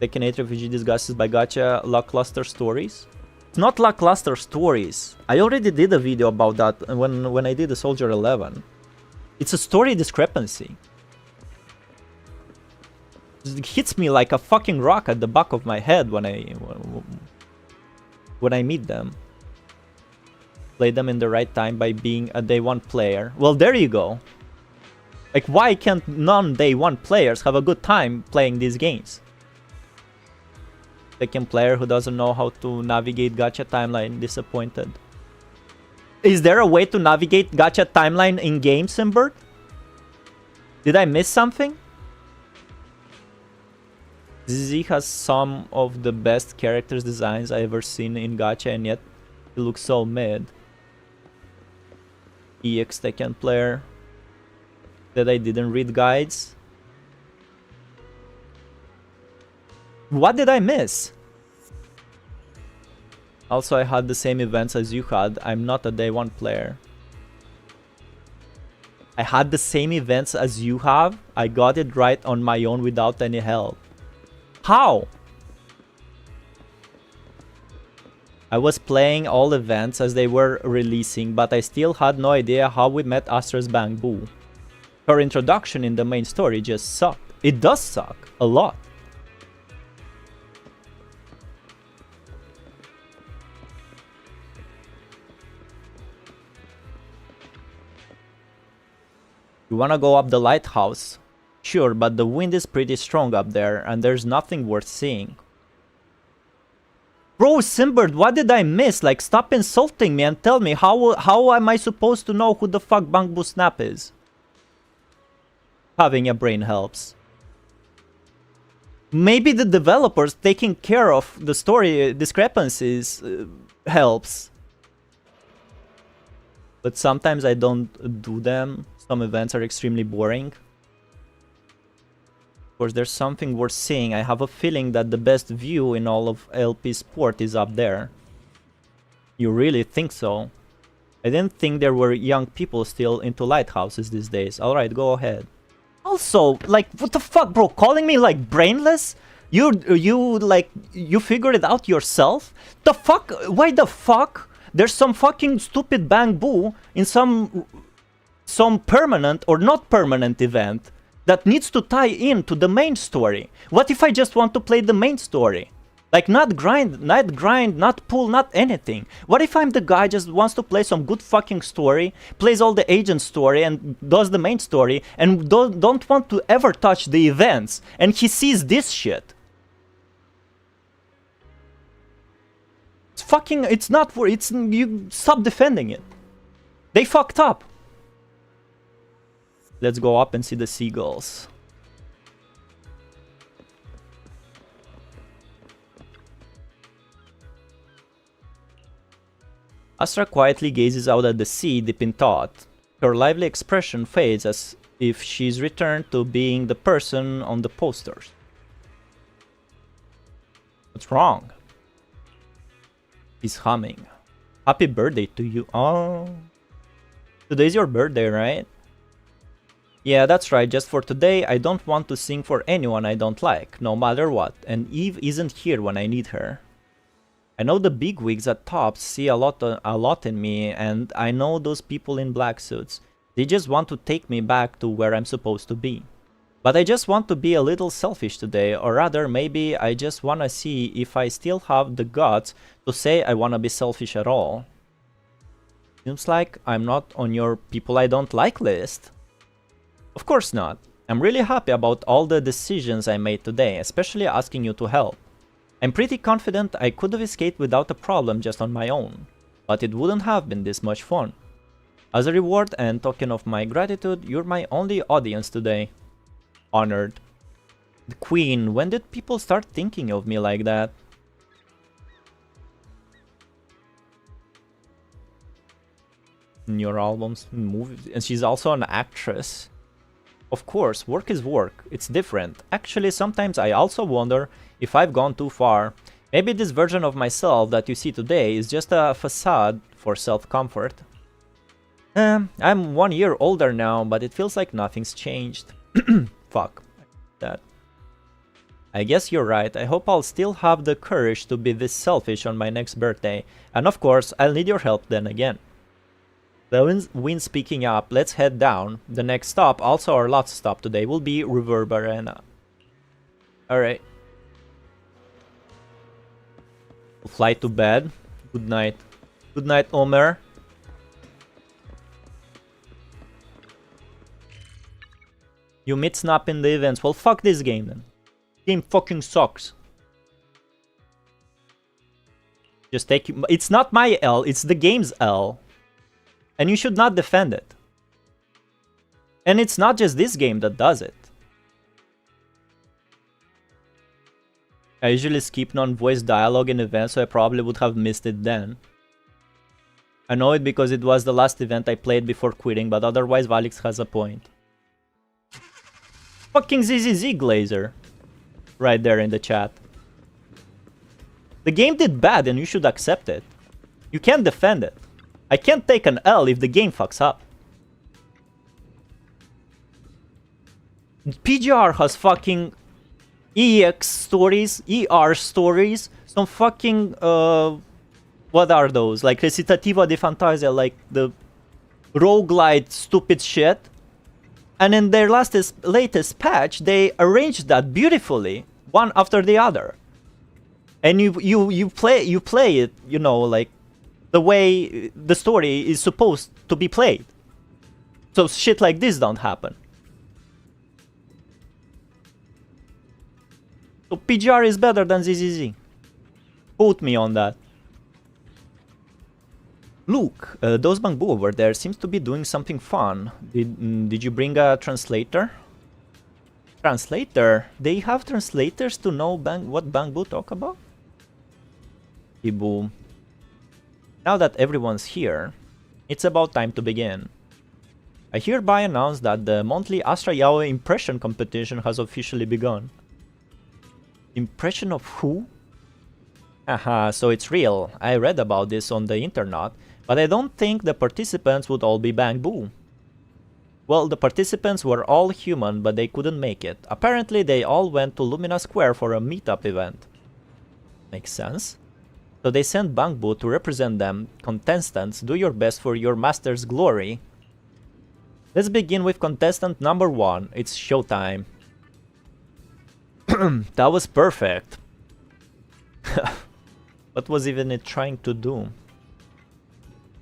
Tekken 8 refugee disgusted by gacha lackluster stories. It's not lackluster stories. I already did a video about that when I did the Soldier 11. It's a story discrepancy. It hits me like a fucking rock at the back of my head when I meet them. Play them in the right time by being a day one player. Well, there you go. Like, why can't non-day one players have a good time playing these games? Tekken player who doesn't know how to navigate gacha timeline, disappointed. Is there a way to navigate gacha timeline in game, Simbird? Did I miss something? ZZ has some of the best characters designs I ever seen in gacha, and yet he looks so mid. EX Tekken player that I didn't read guides. What did I miss? Also, I had the same events as you had. I'm not a day one player. I had the same events as you have. I got it right on my own without any help. How? I was playing all events as they were releasing, but I still had no idea how we met Astra's Bang Boo. Her introduction in the main story just sucked. It does suck. A lot. You wanna go up the lighthouse? Sure, but the wind is pretty strong up there, and there's nothing worth seeing. Bro, Simbird, what did I miss? Like, stop insulting me and tell me how am I supposed to know who the fuck Bang Boo Snap is? Having a brain helps. Maybe the developers taking care of the story discrepancies helps. But sometimes I don't do them. Some events are extremely boring. Of course, there's something worth seeing. I have a feeling that the best view in all of LP Sport is up there. You really think so? I didn't think there were young people still into lighthouses these days. Alright, go ahead. Also, like, what the fuck, bro? Calling me, like, brainless? You figured it out yourself? The fuck? Why the fuck? There's some fucking stupid Bang Boo in some some permanent or not permanent event that needs to tie into the main story? What if I just want to play the main story? Like not grind, not pull, not anything. What if I'm the guy just wants to play some good fucking story, plays all the agent story and does the main story and don't want to ever touch the events, and he sees this shit? It's fucking, it's not for, it's, you stop defending it. They fucked up. Let's go up and see the seagulls. Astra quietly gazes out at the sea, deep in thought. Her lively expression fades as if she's returned to being the person on the posters. What's wrong? He's humming. Happy birthday to you. Oh. Today's your birthday, right? Yeah, that's right. Just for today, I don't want to sing for anyone I don't like, no matter what. And Eve isn't here when I need her. I know the bigwigs at top see a lot in me, and I know those people in black suits. They just want to take me back to where I'm supposed to be. But I just want to be a little selfish today, or rather, maybe I just want to see if I still have the guts to say I want to be selfish at all. Seems like I'm not on your people I don't like list. Of course not. I'm really happy about all the decisions I made today, especially asking you to help. I'm pretty confident I could have escaped without a problem just on my own, but it wouldn't have been this much fun. As a reward and token of my gratitude, you're my only audience today. Honored. The Queen, when did people start thinking of me like that? In your albums, movies, and she's also an actress. Of course, work is work, it's different. Actually, sometimes I also wonder if I've gone too far. Maybe this version of myself that you see today is just a facade for self-comfort. I'm 1 year older now, but it feels like nothing's changed. Fuck that. I guess you're right. I hope I'll still have the courage to be this selfish on my next birthday. And of course, I'll need your help then again. The wind's picking up. Let's head down. The next stop, also our last stop today, will be Reverb Arena. Alright. We'll fly to bed. Good night. Good night, Omer. You mid snap in the events. Well, fuck this game then. Game fucking sucks. Just take it. It's not my L, it's the game's L. And you should not defend it. And it's not just this game that does it. I usually skip non-voice dialogue in events, so I probably would have missed it then. I know it because it was the last event I played before quitting, but otherwise Valics has a point. Fucking ZZZ Glazer. Right there in the chat. The game did bad and you should accept it. You can't defend it. I can't take an L if the game fucks up. PGR has fucking EX stories, ER stories, some fucking, what are those? Like Recitativa de Fantasia, like the roguelite stupid shit. And in their latest patch, they arranged that beautifully, one after the other. And you play it, you know, like the way the story is supposed to be played. So shit like this don't happen. So PGR is better than ZZZ. Quote me on that. Look, those bamboo over there seems to be doing something fun. Did you bring a translator? Translator? They have translators to know what bamboo talk about? Ibu. Now that everyone's here, it's about time to begin. I hereby announce that the monthly Astra Yaoi impression competition has officially begun. Impression of who? Haha, so it's real. I read about this on the internet, but I don't think the participants would all be bamboo. Well, the participants were all human, but they couldn't make it. Apparently, they all went to Lumina Square for a meetup event. Makes sense. So they sent Bangbu to represent them. Contestants, do your best for your master's glory. Let's begin with contestant number 1. It's showtime. That was perfect. What was even it trying to do?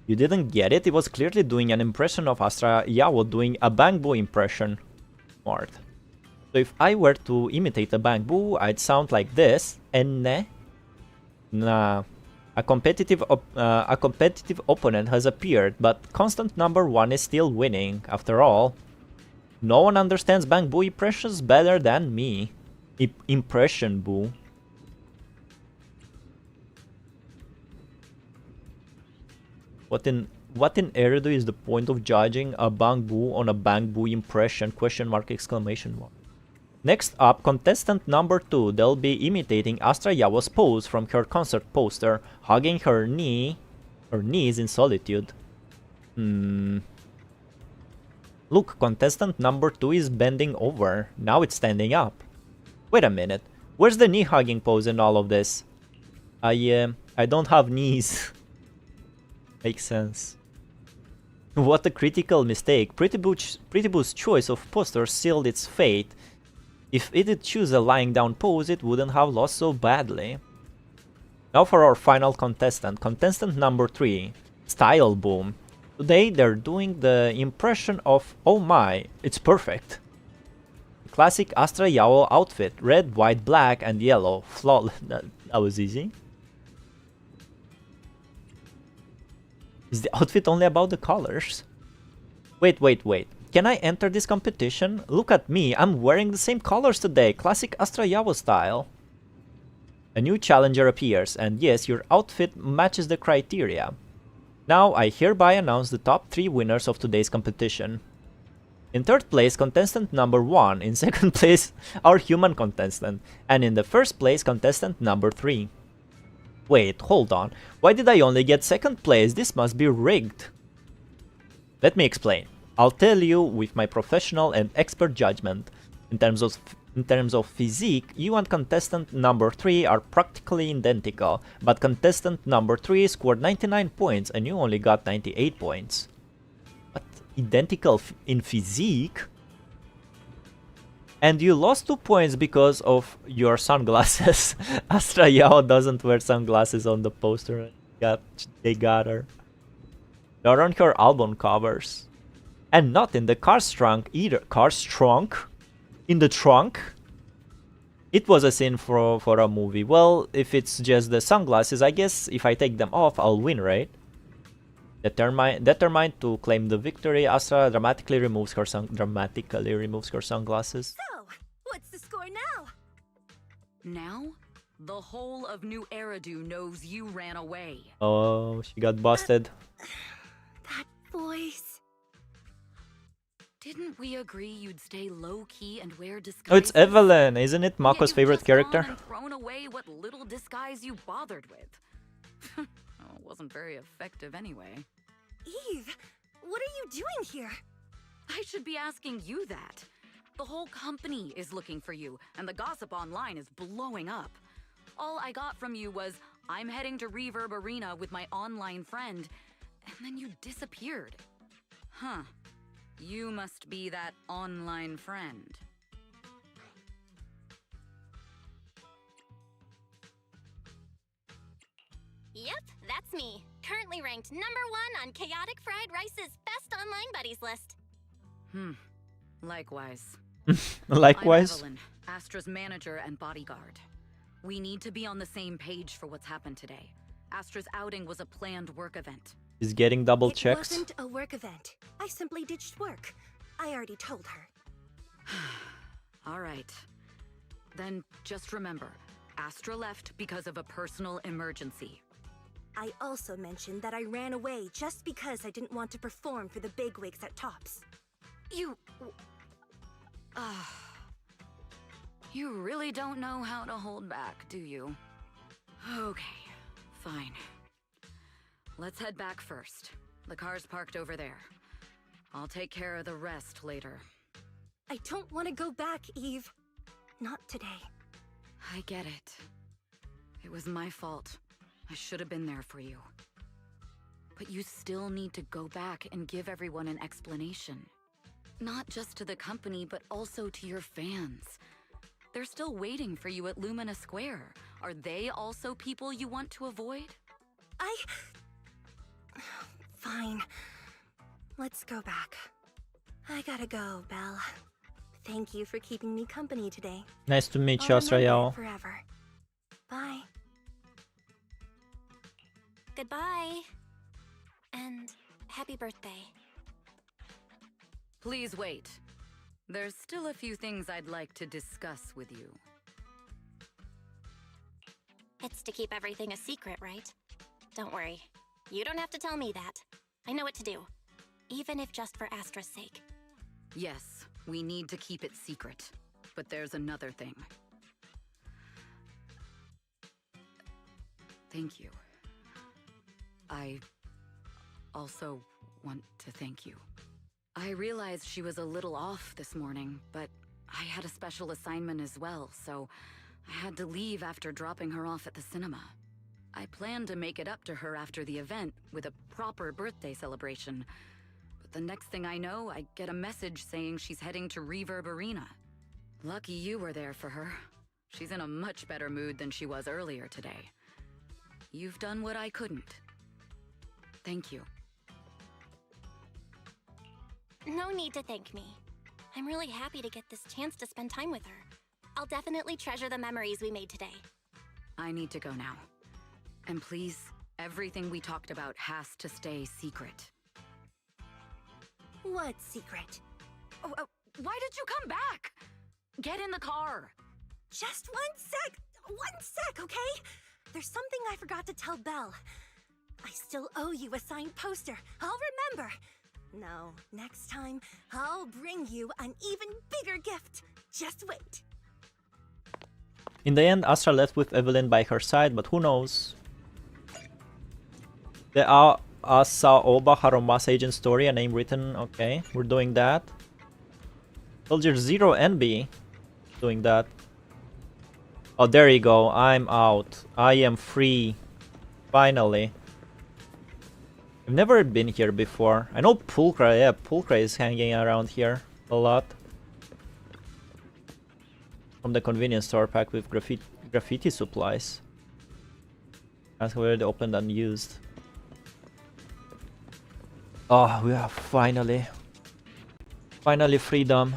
You didn't get it? It was clearly doing an impression of Astra Yawo doing a Bang Boo impression. Smart. So if I were to imitate a Bang Boo, I'd sound like this. Enne. Nah. A competitive opponent has appeared, but constant number 1 is still winning. After all, no one understands Bang Boo impressions better than me. Impression Boo. What in Eridu is the point of judging a Bang Boo on a Bang Boo impression? Question mark, exclamation mark. Next up, contestant number 2. They'll be imitating Astra Yawo's pose from her concert poster, hugging her knees in solitude. Look, contestant number 2 is bending over. Now it's standing up. Wait a minute. Where's the knee hugging pose in all of this? I don't have knees. Makes sense. What a critical mistake. Pretty Boo's choice of poster sealed its fate. If it did choose a lying down pose, it wouldn't have lost so badly. Now for our final contestant. Contestant number 3. Style Boom. Today they're doing the impression of oh my, it's perfect. Classic Astra Yawo outfit. Red, white, black and yellow. Flawless. That was easy. Is the outfit only about the colors? Wait. Can I enter this competition? Look at me, I'm wearing the same colors today. Classic Astra Yawo style. A new challenger appears, and yes, your outfit matches the criteria. Now I hereby announce the top 3 winners of today's competition. In 3rd place, contestant number 1. In 2nd place, our human contestant. And in the 1st place, contestant number 3. Wait, hold on. Why did I only get 2nd place? This must be rigged. Let me explain. I'll tell you with my professional and expert judgment. In terms of physique, you and contestant number 3 are practically identical, but contestant number 3 scored 99 points and you only got 98 points. What? Identical in physique? And you lost 2 points because of your sunglasses. Astra Yawo doesn't wear sunglasses on the poster. They got her. They're on her album covers. And not in the car's trunk either. Car's trunk? In the trunk? It was a scene for a movie. Well, if it's just the sunglasses, I guess if I take them off, I'll win, right? Determined to claim the victory, Astra dramatically removes her sunglasses. So, what's the score now? Now, the whole of New Eridu knows you ran away. Oh, she got busted. That voice. Didn't we agree you'd stay low-key and wear disguises? Oh, it's Evelyn, isn't it? Mako's favorite character. And thrown away what little disguise you bothered with. Well, it wasn't very effective anyway. Eve, what are you doing here? I should be asking you that. The whole company is looking for you, and the gossip online is blowing up. All I got from you was, I'm heading to Reverb Arena with my online friend, and then you disappeared. Huh. You must be that online friend. Yep, that's me. Currently ranked #1 on Chaotic Fried Rice's best online buddies list. Likewise. Likewise? I'm Evelyn, Astra's manager and bodyguard. We need to be on the same page for what's happened today. Astra's outing was a planned work event. He's getting double checks. It wasn't a work event. I simply ditched work. I already told her. All right. Then just remember, Astra left because of a personal emergency. I also mentioned that I ran away just because I didn't want to perform for the bigwigs at Tops. You really don't know how to hold back, do you? Okay, fine. Let's head back first. The car's parked over there. I'll take care of the rest later. I don't want to go back, Eve. Not today. I get it. It was my fault. I should have been there for you. But you still need to go back and give everyone an explanation. Not just to the company, but also to your fans. They're still waiting for you at Lumina Square. Are they also people you want to avoid? Fine. Let's go back. I gotta go, Belle. Thank you for keeping me company today. Nice to meet you, I'll remember Australia. it forever. Bye. Goodbye. And happy birthday. Please wait. There's still a few things I'd like to discuss with you. It's to keep everything a secret, right? Don't worry. You don't have to tell me that. I know what to do. Even if just for Astra's sake. Yes, we need to keep it secret. But there's another thing. Thank you. I also want to thank you. I realized she was a little off this morning, but I had a special assignment as well, so I had to leave after dropping her off at the cinema. I planned to make it up to her after the event with a proper birthday celebration. But the next thing I know, I get a message saying she's heading to Reverb Arena. Lucky you were there for her. She's in a much better mood than she was earlier today. You've done what I couldn't. Thank you. No need to thank me. I'm really happy to get this chance to spend time with her. I'll definitely treasure the memories we made today. I need to go now. And please, everything we talked about has to stay secret. What secret? Oh, why did you come back? Get in the car. Just one sec, okay? There's something I forgot to tell Belle. I still owe you a signed poster. I'll remember. No, next time, I'll bring you an even bigger gift. Just wait. In the end, Astra left with Evelyn by her side, but who knows? The Asaoba Haromasa agent story, a name written. Okay, we're doing that. Soldier 0 anby doing that. Oh, there you go. I'm out. I am free. Finally. I've never been here before. I know Pulchra. Yeah, Pulchra is hanging around here a lot. From the convenience store packed with graffiti supplies. That's already opened and used. Oh, we are finally freedom.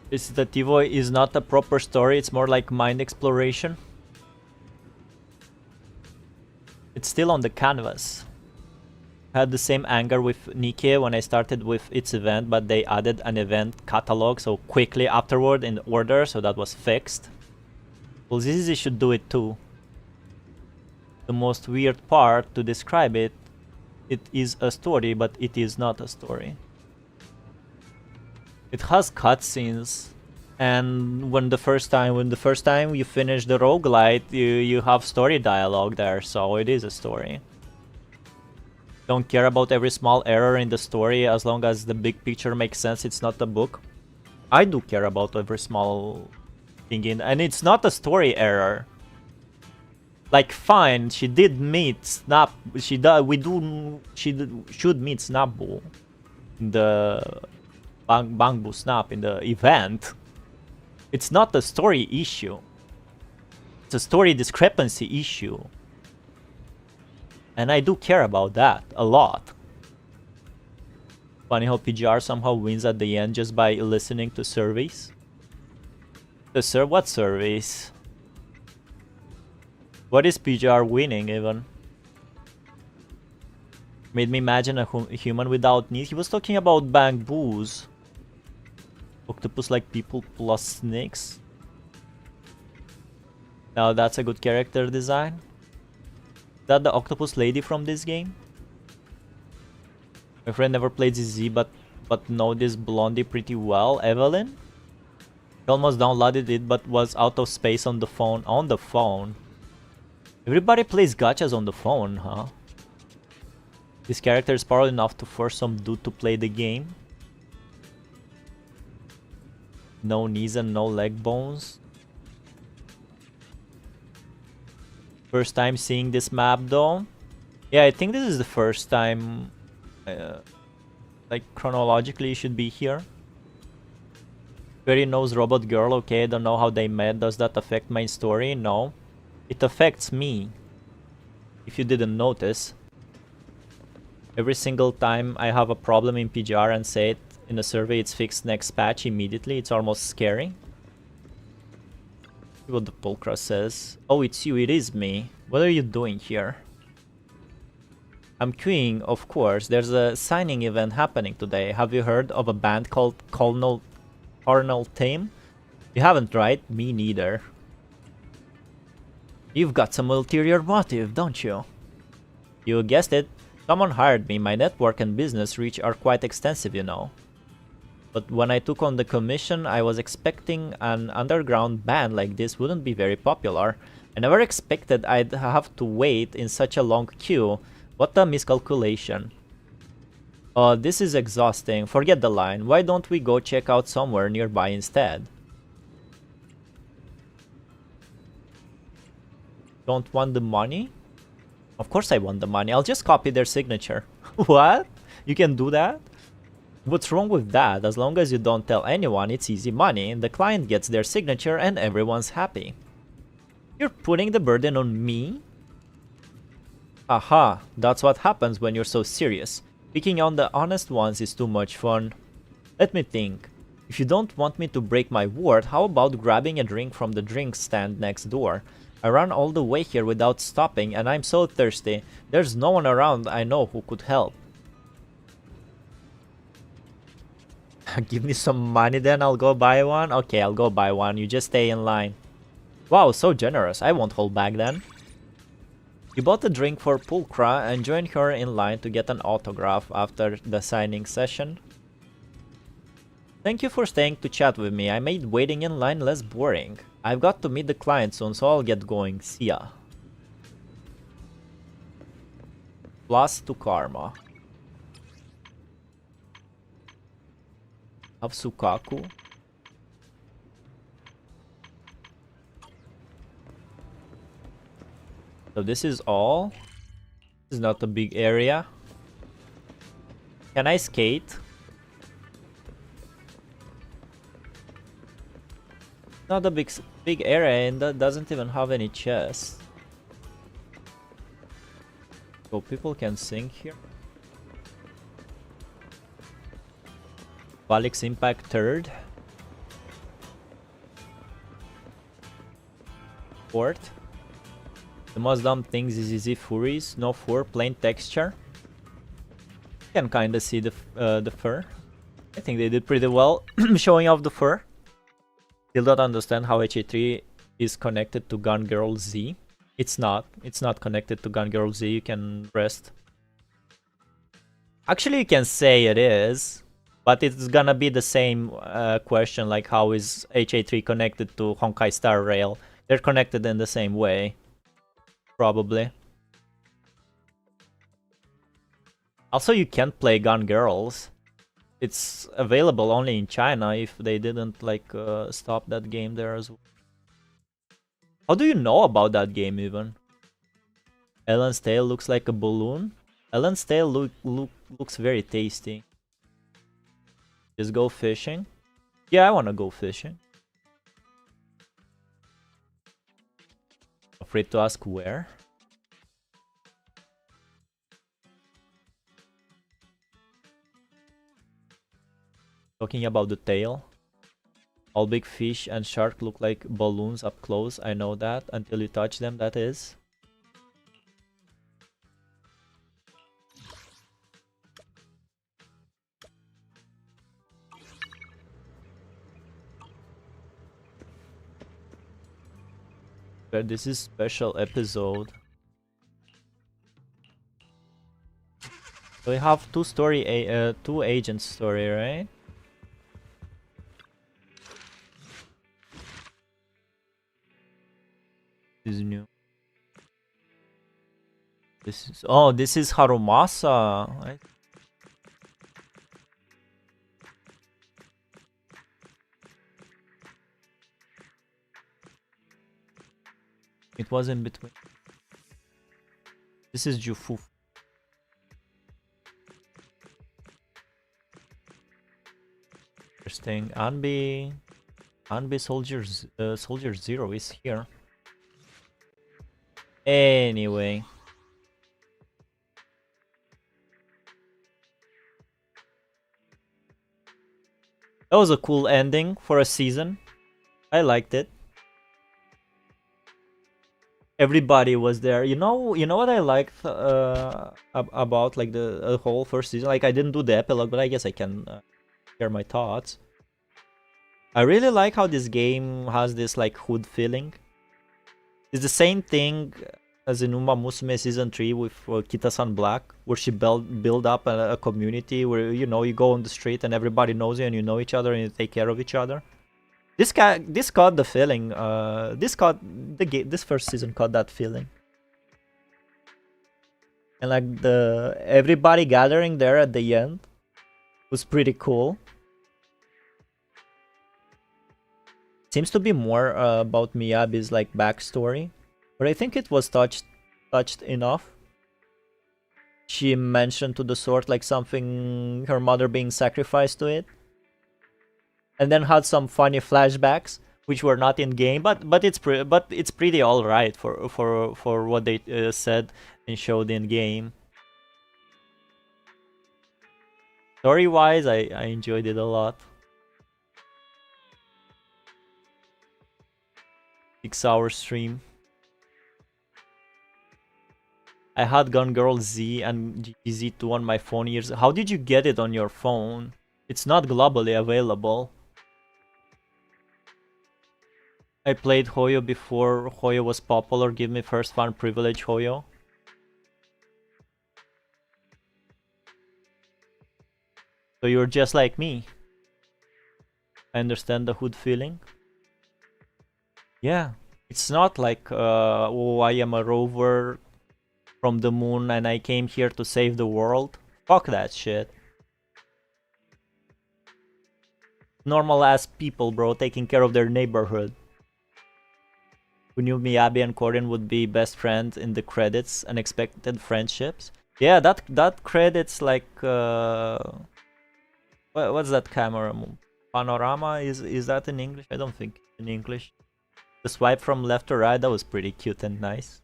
This is that Tivo is not a proper story, it's more like mind exploration. It's still on the canvas. I had the same anger with Nikkei when I started with its event, but they added an event catalog so quickly afterward in order, so that was fixed. Well, Zizi should do it too. The most weird part to describe it, it is a story, but it is not a story. It has cutscenes, and when the first time you finish the roguelite, you have story dialogue there, so it is a story. Don't care about every small error in the story as long as the big picture makes sense. It's not a book. I do care about every small thing in, and it's not a story error. Like, fine, she did meet Snap. She should meet Snapbu in the Bangbu Snap in the event. It's not a story issue. It's a story discrepancy issue. And I do care about that a lot. Funny how PGR somehow wins at the end just by listening to surveys. What surveys? What is PGR winning even? Made me imagine a human without needs. He was talking about Bangboos. Octopus like people plus snakes. Now that's a good character design. Is that the octopus lady from this game? My friend never played ZZ but know this blondie pretty well. Evelyn? He almost downloaded it but was out of space on the phone. On the phone? Everybody plays gachas on the phone, huh? This character is powerful enough to force some dude to play the game. No knees and no leg bones. First time seeing this map though. Yeah, I think this is the first time, like chronologically you should be here. Very knows robot girl, okay, I don't know how they met. Does that affect my story? No. It affects me. If you didn't notice. Every single time I have a problem in PGR and say it in a survey, it's fixed next patch immediately. It's almost scary. See what the Pulcra says. Oh, it's you, it is me. What are you doing here? I'm queuing, of course. There's a signing event happening today. Have you heard of a band called Carnal Tame? You haven't, right? Me neither. You've got some ulterior motive, don't you? You guessed it. Someone hired me. My network and business reach are quite extensive, you know. But when I took on the commission, I was expecting an underground band like this wouldn't be very popular. I never expected I'd have to wait in such a long queue. What a miscalculation. This is exhausting. Forget the line. Why don't we go check out somewhere nearby instead? Don't want the money? Of course I want the money. I'll just copy their signature. What? You can do that? What's wrong with that? As long as you don't tell anyone, it's easy money. The client gets their signature and everyone's happy. You're putting the burden on me? Aha, that's what happens when you're so serious. Picking on the honest ones is too much fun. Let me think. If you don't want me to break my word, how about grabbing a drink from the drink stand next door? I ran all the way here without stopping and I'm so thirsty. There's no one around I know who could help. Give me some money then, I'll go buy one? Okay, I'll go buy one. You just stay in line. Wow, so generous. I won't hold back then. You bought a drink for Pulcra and joined her in line to get an autograph after the signing session. Thank you for staying to chat with me. I made waiting in line less boring. I've got to meet the client soon, so I'll get going. See ya. Plus 2 karma. Have Sukaku. So this is all. This is not a big area. Can I skate? Not a big area and that doesn't even have any chests. So people can sing here. Valics impact third. Fourth. The most dumb things is easy furies, no fur, plain texture. You can kinda see the fur. I think they did pretty well showing off the fur. Still don't understand how HA3 is connected to Gun Girl Z. It's not connected to Gun Girl Z, you can rest. Actually you can say it is, but it's gonna be the same question like how is HA3 connected to Honkai Star Rail. They're connected in the same way. Probably. Also, you can't play Gun Girls. It's available only in China if they didn't like stop that game there as well. How do you know about that game even? Ellen's tail looks like a balloon. Ellen's tail looks very tasty. Just go fishing. Yeah, I wanna go fishing. Afraid to ask where? Talking about the tail. All big fish and shark look like balloons up close. I know that. Until you touch them, that is. But this is special episode. So we have two agents story, right? This is new. This is Harumasa. Right? It was in between. This is Jufu. Interesting. Anby Soldier 0 is here. Anyway. That was a cool ending for a season. I liked it. Everybody was there. You know what I liked about like the whole first season? Like I didn't do the epilogue, but I guess I can share my thoughts. I really like how this game has this like hood feeling. It's the same thing as in Uma Musume Season 3 with Kita-san Black, where she build up a community where, you know, you go on the street and everybody knows you and you know each other and you take care of each other. This caught the feeling. This first season caught that feeling. And like everybody gathering there at the end was pretty cool. Seems to be more about Miyabi's like backstory, but I think it was touched enough. She mentioned to the sword like something, her mother being sacrificed to it, and then had some funny flashbacks which were not in game, but it's pretty all right for what they said and showed in game. Story wise, I enjoyed it a lot. 6-hour stream. I had Gun Girl Z and GZ2 on my phone years. How did you get it on your phone? It's not globally available. I played Hoyo before Hoyo was popular. Give me first fan privilege, Hoyo. So you're just like me. I understand the hood feeling. Yeah, it's not like, oh, I am a rover from the moon and I came here to save the world. Fuck that shit. Normal ass people, bro, taking care of their neighborhood. Who knew Miyabi and Korin would be best friends in the credits? Unexpected friendships. Yeah, that credits like what's that camera? Panorama? Is that in English? I don't think it's in English. The swipe from left to right, that was pretty cute and nice.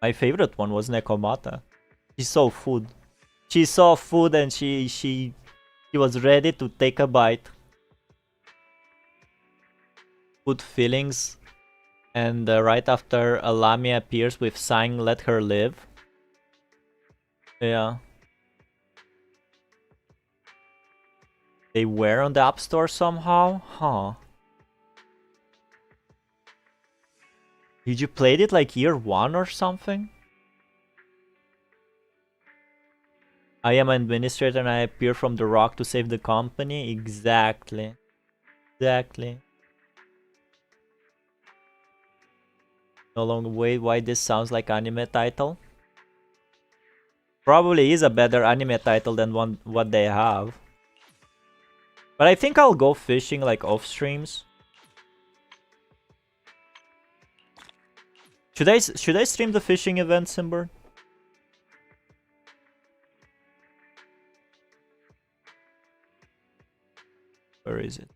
My favorite one was Nekomata. She saw food. She saw food and she was ready to take a bite. Good feelings. And right after Alami appears with saying let her live. Yeah. They were on the App Store somehow? Huh. Did you play it like year 1 or something? I am an administrator and I appear from the rock to save the company? Exactly. Exactly. No longer wait, why this sounds like anime title? Probably is a better anime title than what they have. But I think I'll go fishing like off streams. Should I stream the fishing event, Simber? Where is it?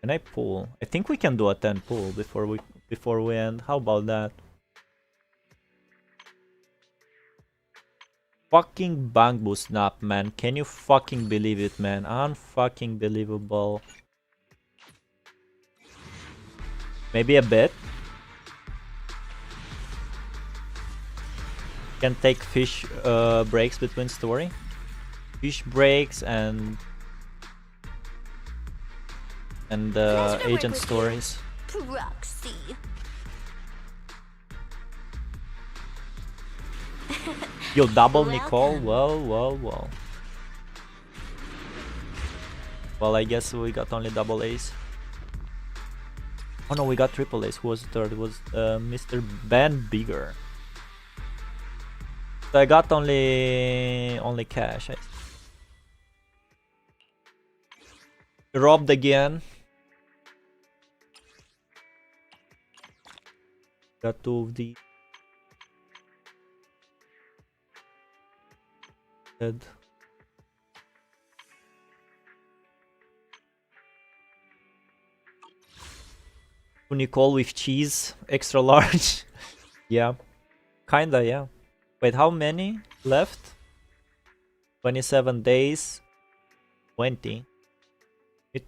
Can I pull? I think we can do a 10 pull before we end. How about that? Fucking Bangbu snap, man. Can you fucking believe it, man? Unfucking believable. Maybe a bit. Can take fish breaks between story. Fish breaks and agent stories. Proxy. Yo, double Nicole? Well. Well, I guess we got only double A's. Oh no, we got triple A's. Who was the third? It was Mr. Ben Bigger. So I got only cash. Robbed again. Got 2 of these. Dead. Nicole with cheese, extra large. Yeah, kinda, yeah. Wait, how many left? 27 days. 20.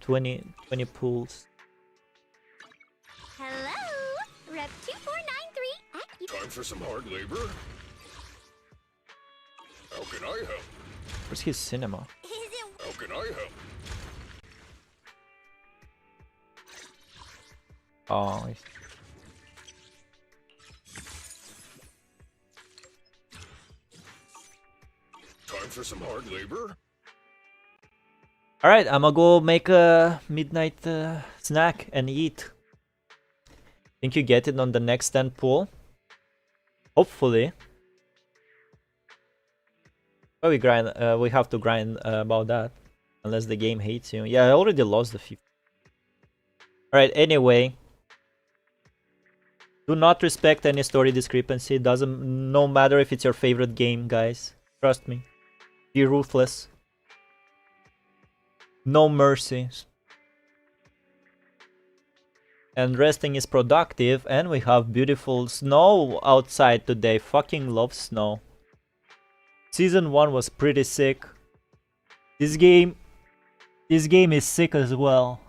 20 pools. Hello, Rep 2493 at you. Time for some hard labor? How can I help? Where's his cinema? How can I help? Oh, Time for some hard labor? alright, I'm gonna go make a midnight snack and eat. Think you get it on the next 10 pool? Hopefully. But we have to grind about that. Unless the game hates you. Yeah, I already lost the 50. Alright, anyway. Do not respect any story discrepancy. No matter if it's your favorite game, guys. Trust me. Be ruthless. No mercy. And resting is productive, and we have beautiful snow outside today. Fucking love snow. Season 1 was pretty sick. This game is sick as well.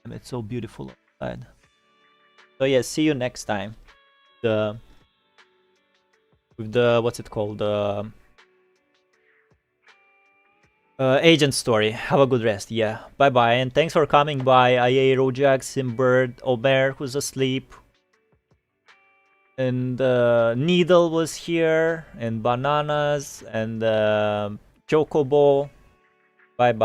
And it's so beautiful outside. So yeah, see you next time. With the what's it called? Agent story. Have a good rest. Yeah. Bye bye. And thanks for coming by. IA, Rojak, Simbird, Omer, who's asleep. And Needle was here. And Bananas. And Chocobo. Bye bye.